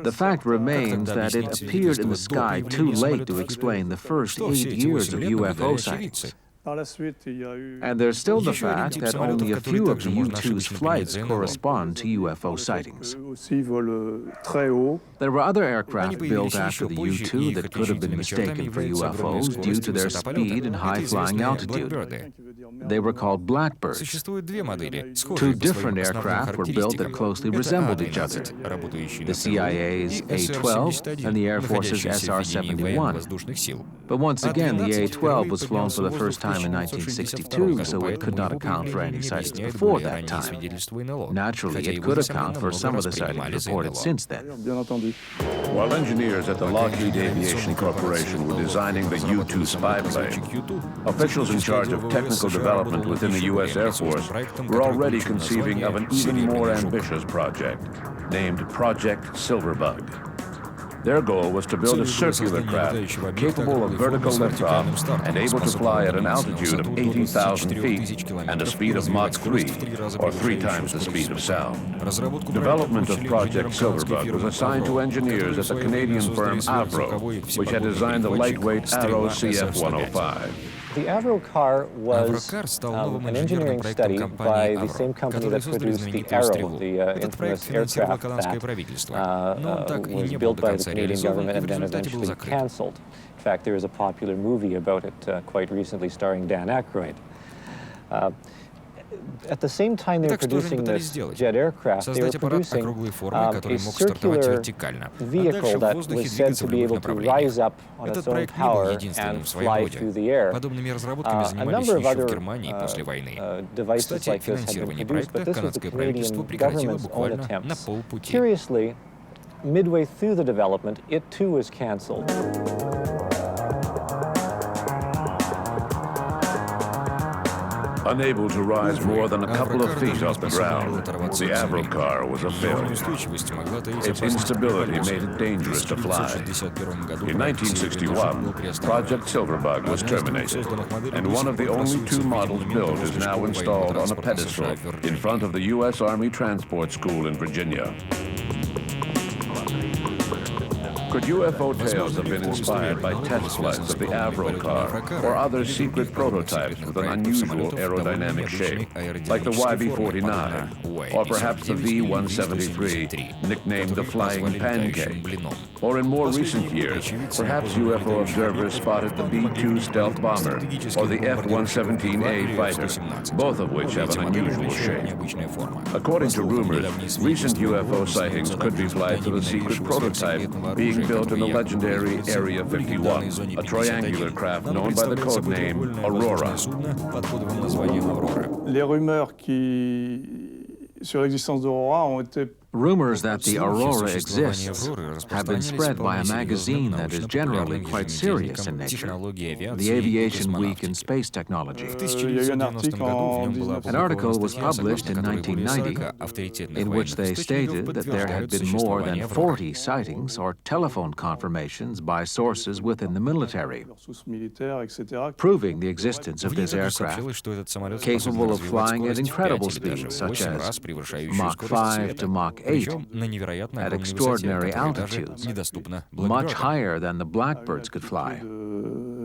The fact remains that it appeared in the sky too late to explain the first 8 years of UFO sightings. And there's still the fact that only a few of the U-2's flights correspond to UFO sightings. There were other aircraft built after the U-2 that could have been mistaken for UFOs due to their speed and high-flying altitude. They were called Blackbirds. Two different aircraft were built that closely resembled each other, the CIA's A-12 and the Air Force's SR-71. But once again, the A-12 was flown for the first time in 1962, so it could not account for any sightings before that time. Naturally, it could account for some of the sightings reported since then. While engineers at the Lockheed Aviation Corporation were designing the U-2 spy plane, officials in charge of technical development within the U.S. Air Force were already conceiving of an even more ambitious project, named Project Silverbug. Their goal was to build a circular craft capable of vertical liftoff and able to fly at an altitude of 80,000 feet and a speed of Mach 3, or 3 times the speed of sound. Development of Project Silverbug was assigned to engineers at the Canadian firm Avro, which had designed the lightweight Arrow CF-105. The Avro car was an engineering study by the same company that produced the Arrow, the infamous aircraft that was built by the Canadian government and then eventually cancelled. In fact, there is a popular movie about it quite recently starring Dan Aykroyd. At the same time they were producing this jet aircraft, they were producing a circular vehicle that was said to be able to rise up on its own power and fly through the air. A number of other devices like this had been produced, but this was the Canadian government's own attempt. Curiously, midway through the development, it too was cancelled. Unable to rise more than a couple of feet off the ground, the Avro car was a failure. Its instability made it dangerous to fly. In 1961, Project Silverbug was terminated, and one of the only 2 models built is now installed on a pedestal in front of the U.S. Army Transport School in Virginia. Could UFO tales have been inspired by test flights of the Avro car or other secret prototypes with an unusual aerodynamic shape, like the YB-49, or perhaps the V-173, nicknamed the Flying Pancake? Or in more recent years, perhaps UFO observers spotted the B-2 stealth bomber or the F-117A fighter, both of which have an unusual shape. According to rumors, recent UFO sightings could be applied to the secret prototype being built in the legendary Area 51, a triangular craft known by the code name Aurora. Les rumeurs sur l'existence d'Aurora ont été Rumors that the Aurora exists have been spread by a magazine that is generally quite serious in nature, the Aviation Week in Space Technology. An article was published in 1990 in which they stated that there had been more than 40 sightings or telephone confirmations by sources within the military, proving the existence of this aircraft, capable of flying at incredible speeds such as Mach 5 to Mach 8 at extraordinary altitudes, much higher than the blackbirds could fly.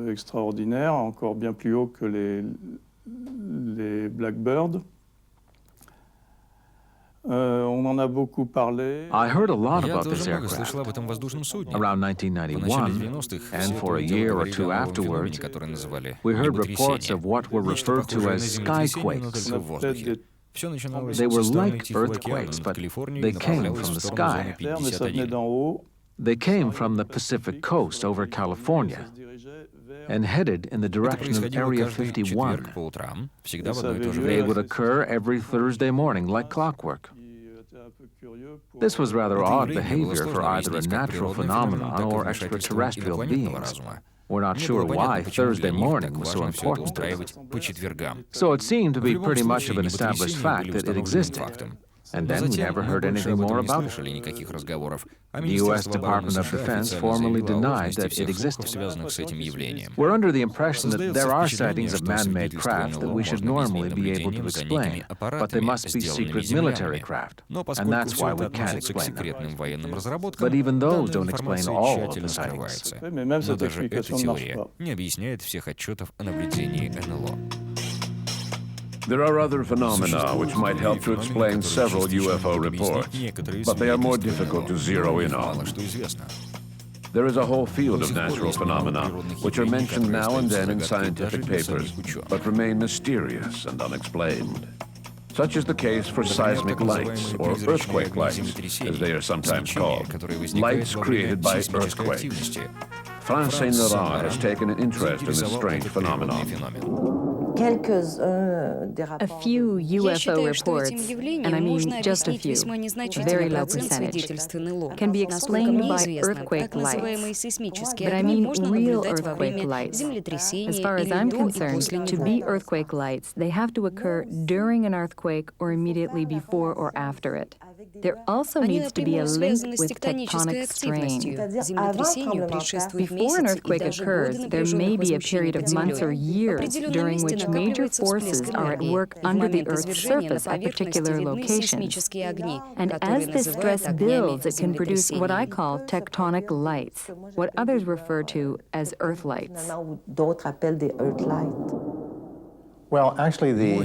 Extraordinaire, encore bien plus haut que les blackbirds. On en a beaucoup parlé. I heard a lot about this aircraft around 1991, and for a year or two afterwards, we heard reports of what were referred to as skyquakes. They were like earthquakes, but they came from the sky. They came from the Pacific coast over California and headed in the direction of Area 51. They would occur every Thursday morning like clockwork. This was rather odd behavior for either a natural phenomenon or extraterrestrial beings. We're not sure why Thursday morning was so important to them. So it seemed to be pretty much of an established fact that it existed. And then we never heard anything more about it. The U.S. Department of Defense formally denied that it existed. We're under the impression that there are sightings of man-made craft that we should normally be able to explain, but they must be secret military craft, and that's why we can't explain them. But even those don't explain all of the sightings. There are other phenomena which might help to explain several UFO reports, but they are more difficult to zero in on. There is a whole field of natural phenomena which are mentioned now and then in scientific papers, but remain mysterious and unexplained. Such is the case for seismic lights, or earthquake lights, as they are sometimes called, lights created by earthquakes. France Saint-Laurent has taken an interest in this strange phenomenon. A few UFO reports, and I mean just a few, a very low percentage, can be explained by earthquake lights. But I mean real earthquake lights. As far as I'm concerned, to be earthquake lights, they have to occur during an earthquake or immediately before or after it. there also Они needs to be a напрямую link связаны с with тектонической tectonic активностью. strain. Землетрясению предшествует Before an месяц и earthquake даже occurs, годы there may напряженных be a period возмущений of под months or землей. В years определенном during месте which major накапливается forces всплеск are at энергии. work В under the момент Earth's извержения на surface at поверхности particular видны locations. сейсмические огни, And as которые this называют stress огнями builds, it can produce what I землетрясений. call tectonic lights, what others refer to as earth lights. Well, actually, the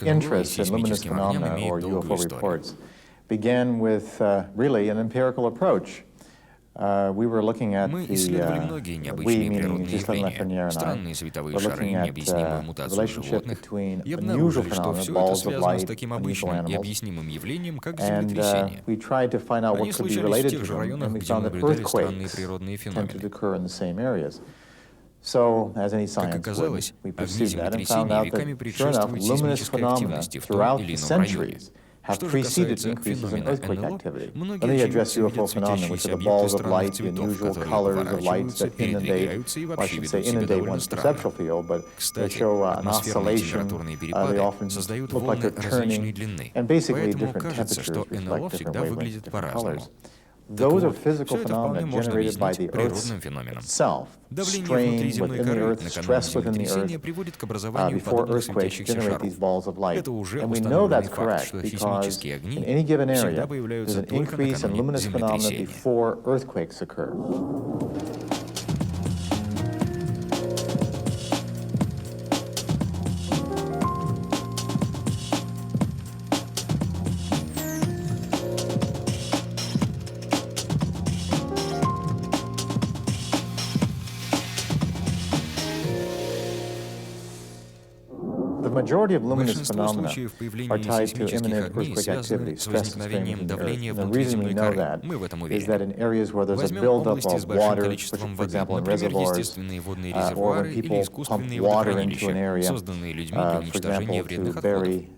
interest in luminous phenomena or UFO reports began with really an empirical approach. We were looking at Мы исследовали многие необычные природные явления, странные световые шары, необъяснимую мутацию животных, и обнаружили, что все это связано с таким обычным и объяснимым явлением, как землетрясение. Они случались в тех же районах, где наблюдали странные природные феномены. Как оказалось, огни землетрясений веками предшествуют сейсмической активности в том или ином районе. Что же касается феномена НЛО, многие живут светящиеся объекты странных цветов, которые поворачиваются, передвигаются и вообще ведут себя довольно странно. Кстати, атмосферные температурные перепады создают волны различной длины, поэтому кажется, что НЛО всегда выглядит по-разному. Так вот, все это вполне можно объяснить природным феноменом. Давление внутри земной коры накануне землетрясения приводит к образованию подобных светящихся шаров. Это уже установленный факт, что сейсмические огни всегда появляются только накануне землетрясения. Majority of luminous Большинство phenomena случаев are появления tied to сейсмических imminent огней earthquake activity, связаны с stress возникновением strains in the давления earth. And the внутри reason we земной know коры. that Мы в этом is that in уверены. areas where there's a Возьмем buildup области с of большим water, количеством for воды, example, in например, reservoirs, естественные водные or when резервуары или people pump искусственные water into an водохранилища, area, созданные людьми для for уничтожения example, вредных to отходов. bury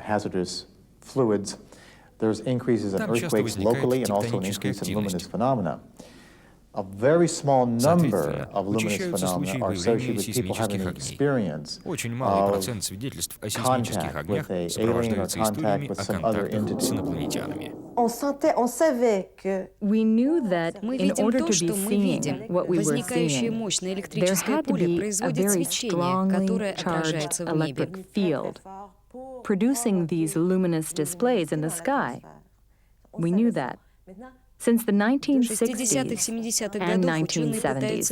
hazardous fluids. There's increases in Там часто earthquakes возникает locally and also an тектоническая increase in luminous активность. phenomena. A very small number of luminous Учащаются случаи phenomena are выявления associated with people having сейсмических an огней. experience Очень малый of процент свидетельств о сейсмических contact огнях with an alien or сопровождаются contact историями with о some other контактах с entity. инопланетянами. We knew that Мы in видим order то, to be что мы seeing видим. what we were Возникающее seeing, мощное there электрическое had to поле be a производит very свечение, которое strongly отражается charged в небе. electric field, producing these luminous displays in the sky. We knew that. Since the 1960s and 1970s,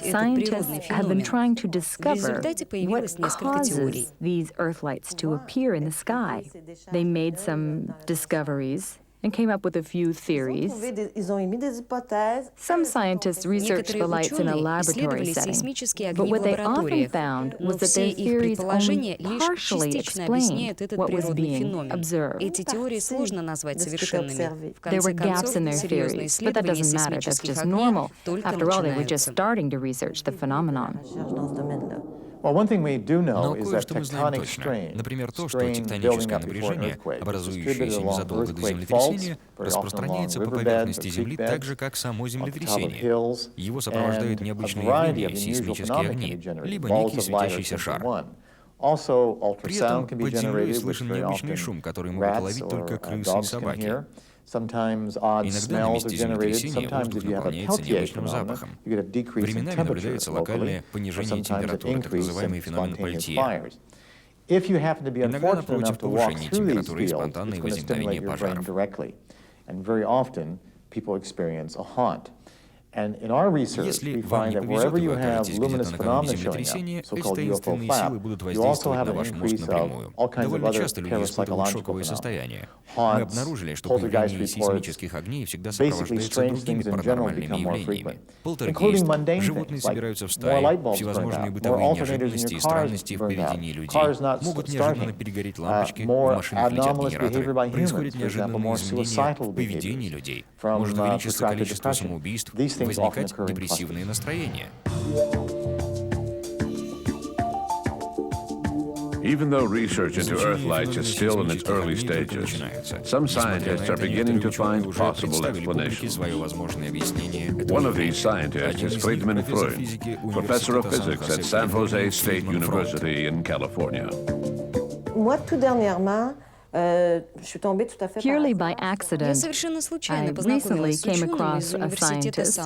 scientists have been trying to discover what causes these Earth lights to appear in the sky. They made some discoveries and came up with a few theories. Some scientists researched the lights in a laboratory setting, but what they often found was that their theories only partially explained what was being observed. There were gaps in their theories, but that doesn't matter, that's just normal. After all, they were just starting to research the phenomenon. Well, one thing we do know Но is that кое-что мы знаем tectonic точно. strain, Например, то, что strain building тектоническое up before an напряжение, earthquake, образующееся distributed along незадолго до earthquake землетрясения, faults, very often along распространяется по riverbeds поверхности or Земли creek так же, beds, как само on top of землетрясение. hills, Его сопровождают and a необычные variety явления, of unusual сейсмические phenomena can огни, be generated. либо Balls некий of light are светящийся simply шар. one. Also, При ultrasound этом can be под землей generated, which слышен very необычный often шум, который могут rats уловить or только крысы и dogs can собаки. hear. Sometimes odd Иногда на smells are месте generated. землетрясения Sometimes воздух if you have a наполняется Peltier необычным phenomenon, запахом. you get a decrease in Временами temperature наблюдается locally, локальное or понижение sometimes an температуры, так increase называемый in феномен spontaneous Пельтье. fires. If you happen to be Иногда, unfortunate напротив, enough to walk повышение through these температуры и fields, спонтанное it's going to возникновение stimulate your brain пожаров. directly. And very often, people experience a haunt. And in our research, Если we вам find не that повезет, wherever и you вы have окажетесь где-то luminous накануне phenomena showing землетрясения, up, эти so-called UFO таинственные силы flap, будут you also воздействовать have на an ваш мозг increase of напрямую. all kinds of Довольно other часто люди испытывают parapsychological шоковые phenomena. состояния. Мы обнаружили, что появление сейсмических огней всегда сопровождается другими паранормальными явлениями. Полтергейст. Животные собираются в стаи, всевозможные бытовые неожиданности и странности в поведении людей. Могут неожиданно перегореть лампочки, в машинах летят генераторы. Происходят неожиданные изменения в поведении людей. Может увеличиться количество самоубийств, возникать депрессивные настроения. Even though research into Earth lights is still in its early stages, some scientists are beginning to find possible explanations. One of these scientists is Friedman Freund, professor of physics at San Jose State University in California. Purely by accident, I recently came across a scientist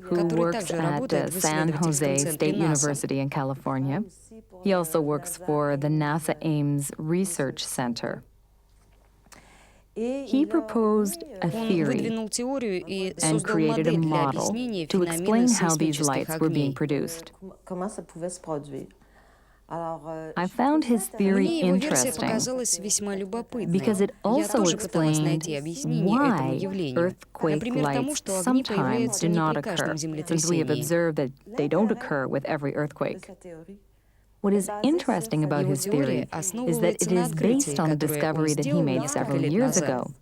who works at San Jose State University in California. He also works for the NASA Ames Research Center. He proposed a theory and created a model to explain how these lights were being produced. I found his theory interesting because it also explained why earthquake lights sometimes do not occur, since we have observed that they don't occur with every earthquake. What is interesting about his theory is that it is based on a discovery that he made several years ago.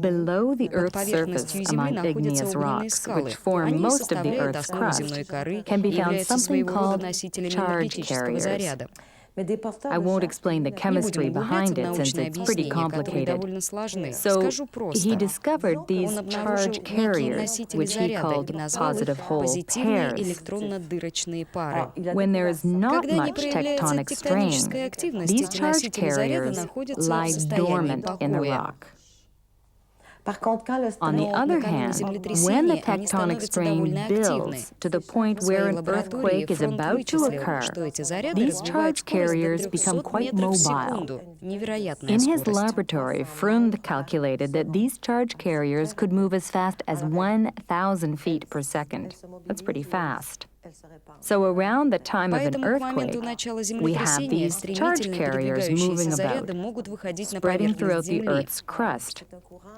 Below the Earth's surface, among igneous rocks, which form most of the Earth's crust, can be found something called charge carriers. I won't explain the chemistry behind it since it's pretty complicated. So he discovered these charge carriers, which he called positive hole pairs. When there is not much tectonic strain, these charge carriers lie dormant in the rock. On the other hand, when the tectonic strain builds to the point where an earthquake is about to occur, these charge carriers become quite mobile. In his laboratory, Freund calculated that these charge carriers could move as fast as 1,000 feet per second. That's pretty fast. So around the time of an earthquake, we have these charge carriers moving about, spreading throughout the Earth's crust.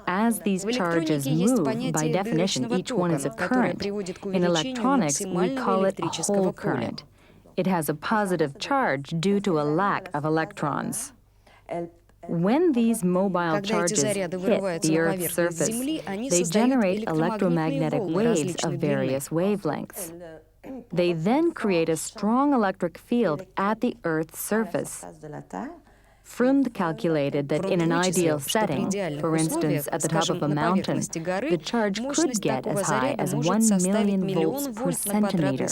As these charges move, by definition, each one is a current. In electronics, we call it a hole current. It has a positive charge due to a lack of electrons. When these mobile charges hit the Earth's surface, they generate electromagnetic waves of various wavelengths. They then create a strong electric field at the Earth's surface. Freund calculated that in an ideal setting, for instance at the top of a mountain, the charge could get as high as 1 million volts per centimeter.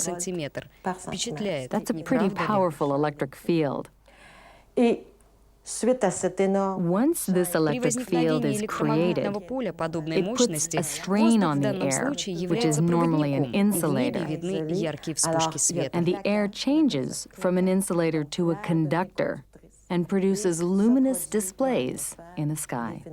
That's a pretty powerful electric field. Once this electric field is created, it puts a strain on the air, which is normally an insulator, and the air changes from an insulator to a conductor and produces luminous displays in the sky.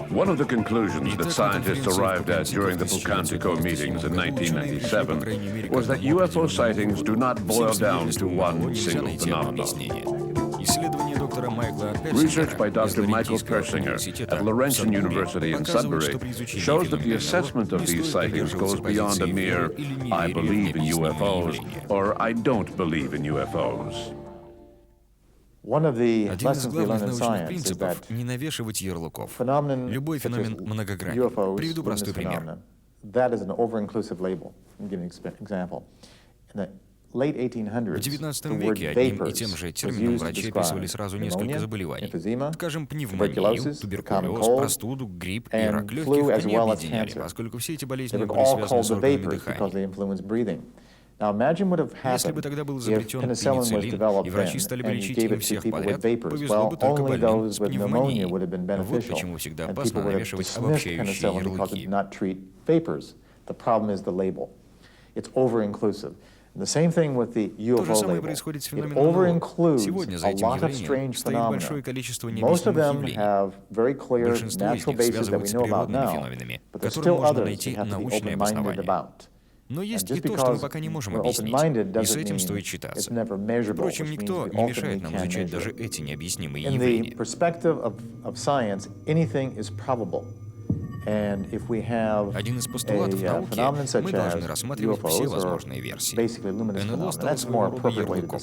One of the conclusions that scientists arrived at during the Pocantico meetings in 1997 was that UFO sightings do not boil down to one single phenomenon. Research by Dr. Michael Persinger at Laurentian University in Sudbury shows that the assessment of these sightings goes beyond a mere "I believe in UFOs" or "I don't believe in UFOs." One of the lessons we learn in science is that Любой феномен многогранен. Приведу простой пример. That is an over-inclusive label. I'll give you an example. In the late 1800s, В XIX веке одним и тем же термином врачи описывали сразу несколько заболеваний. Скажем, пневмонию, туберкулез, простуду, грипп и рак легких они объединяли, поскольку все эти болезни были связаны с органами дыхания. Если бы тогда был изобретен пенициллин, и врачи стали бы лечить им всех подряд, повезло бы только больным с пневмонией. Вот почему всегда опасно навешивать обобщающие ярлыки. То же самое происходит с феноменом НЛО. Сегодня за этим явлением стоит большое количество необъяснимых явлений. Большинство из них связывают с природными феноменами, которым можно найти научное обоснование. Но есть и то, что мы пока не можем объяснить, и с этим стоит считаться. Впрочем, никто не мешает нам изучать даже эти необъяснимые явления. Один из постулатов науки — мы должны рассматривать все возможные версии. НЛО стало своего рода ярлыком.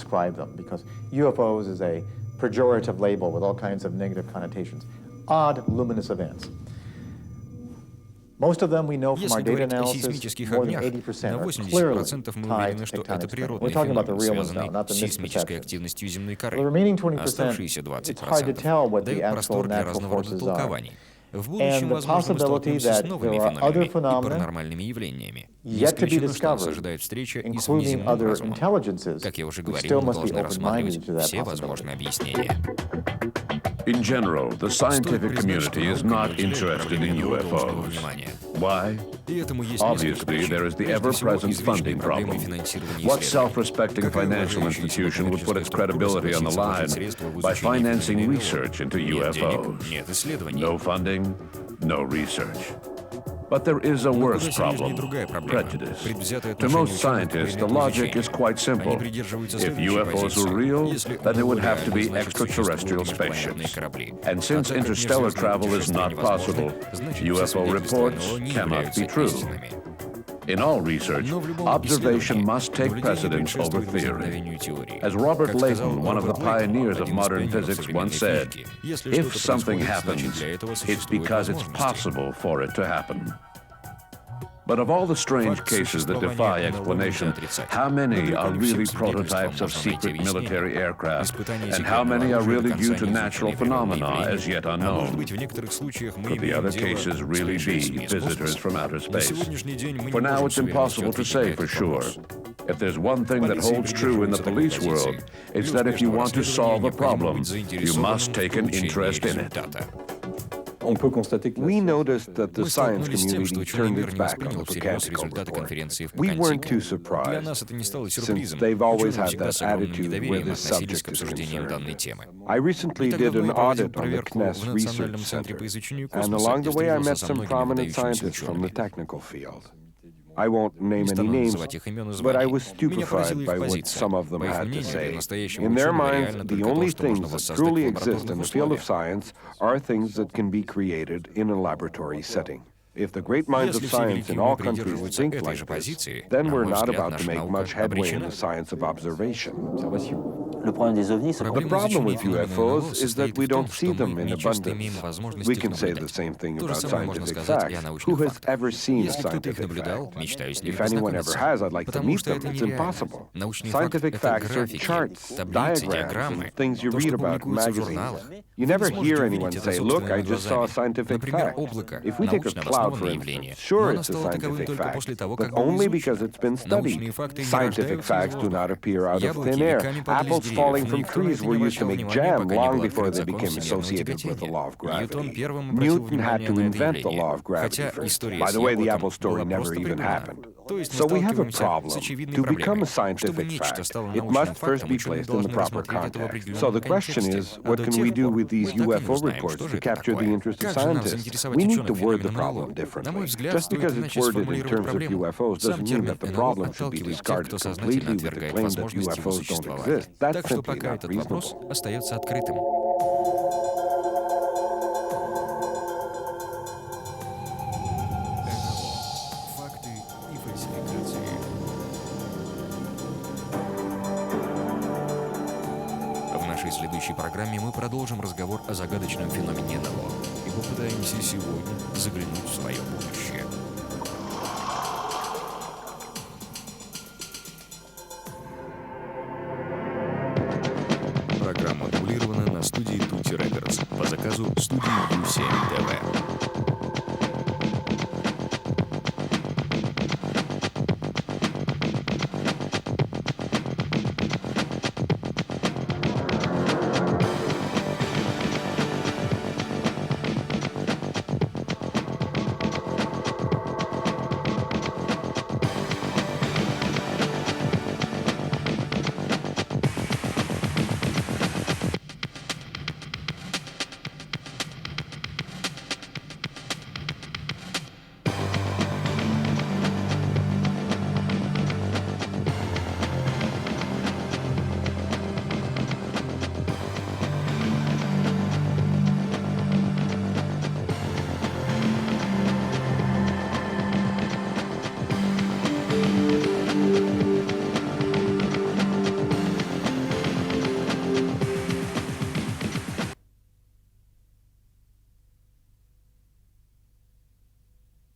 Если говорить о сейсмических огнях, на 80% мы уверены, что это природный феномен, связанный с сейсмической активностью земной коры. Оставшиеся 20% дают простор для разного рода толкований. and the possibility that there are other phenomena yet to be discovered, including other intelligences, we still must be open-minded to that possibility. In general, the scientific community is not interested in UFOs. Why? Obviously, there is the ever-present funding problem. What self-respecting financial institution would put its credibility on the line by financing research into UFOs? No funding, no research. But there is a worse problem, prejudice. To most scientists, the logic is quite simple. If UFOs were real, then there would have to be extraterrestrial spaceships. And since interstellar travel is not possible, UFO reports cannot be true. In all research, observation must take precedence over theory. As Robert Leighton, one of the pioneers of modern physics, once said, if something happens, it's because it's possible for it to happen. But of all the strange cases that defy explanation, how many are really prototypes of secret military aircraft, and how many are really due to natural phenomena as yet unknown? Could the other cases really be visitors from outer space? For now, it's impossible to say for sure. If there's one thing that holds true in the police world, it's that if you want to solve a problem, you must take an interest in it. We noticed that the science community turned its back on the Pocatico report. We weren't too surprised, since they've always had that attitude where this subject is concerned. I recently did an audit on the CNES Research Center, and along the way I met some prominent scientists from the technical field. I won't name any names, but I was stupefied by what some of them had to say. In their minds, the only things that truly exist in the field of science are things that can be created in a laboratory setting. If the great minds of science in all countries think like this, then we're not about to make much headway in the science of observation. The problem with UFOs is that we don't see them in abundance. We can say the same thing about scientific facts. Who has ever seen a scientific fact? If anyone ever has, I'd like to meet them. It's impossible. Scientific facts are charts, diagrams, and things you read about in magazines. You never hear anyone say, look, I just saw a scientific fact. If we take a cloud, for instance, sure, it's a scientific fact, but only because it's been studied. Scientific facts do not appear out of thin air. Apples falling from trees were used to make jam long before they became associated with the law of gravity. Newton had to invent the law of gravity first. By the way, the apple story never even happened. So we have a problem. To become a scientific fact, it must first be placed in the proper context. So the question is, what can we do with these UFO reports to capture the interest of scientists? We need to word the problem differently. Just because it's worded in terms of UFOs doesn't mean that the problem should be discarded completely with the claim that UFOs don't exist. That's simply not reasonable. В следующей программе мы продолжим разговор о загадочном феномене НЛО и попытаемся сегодня заглянуть в свое будущее. Программа дублирована на студии Ровно по заказу студии U7 TV.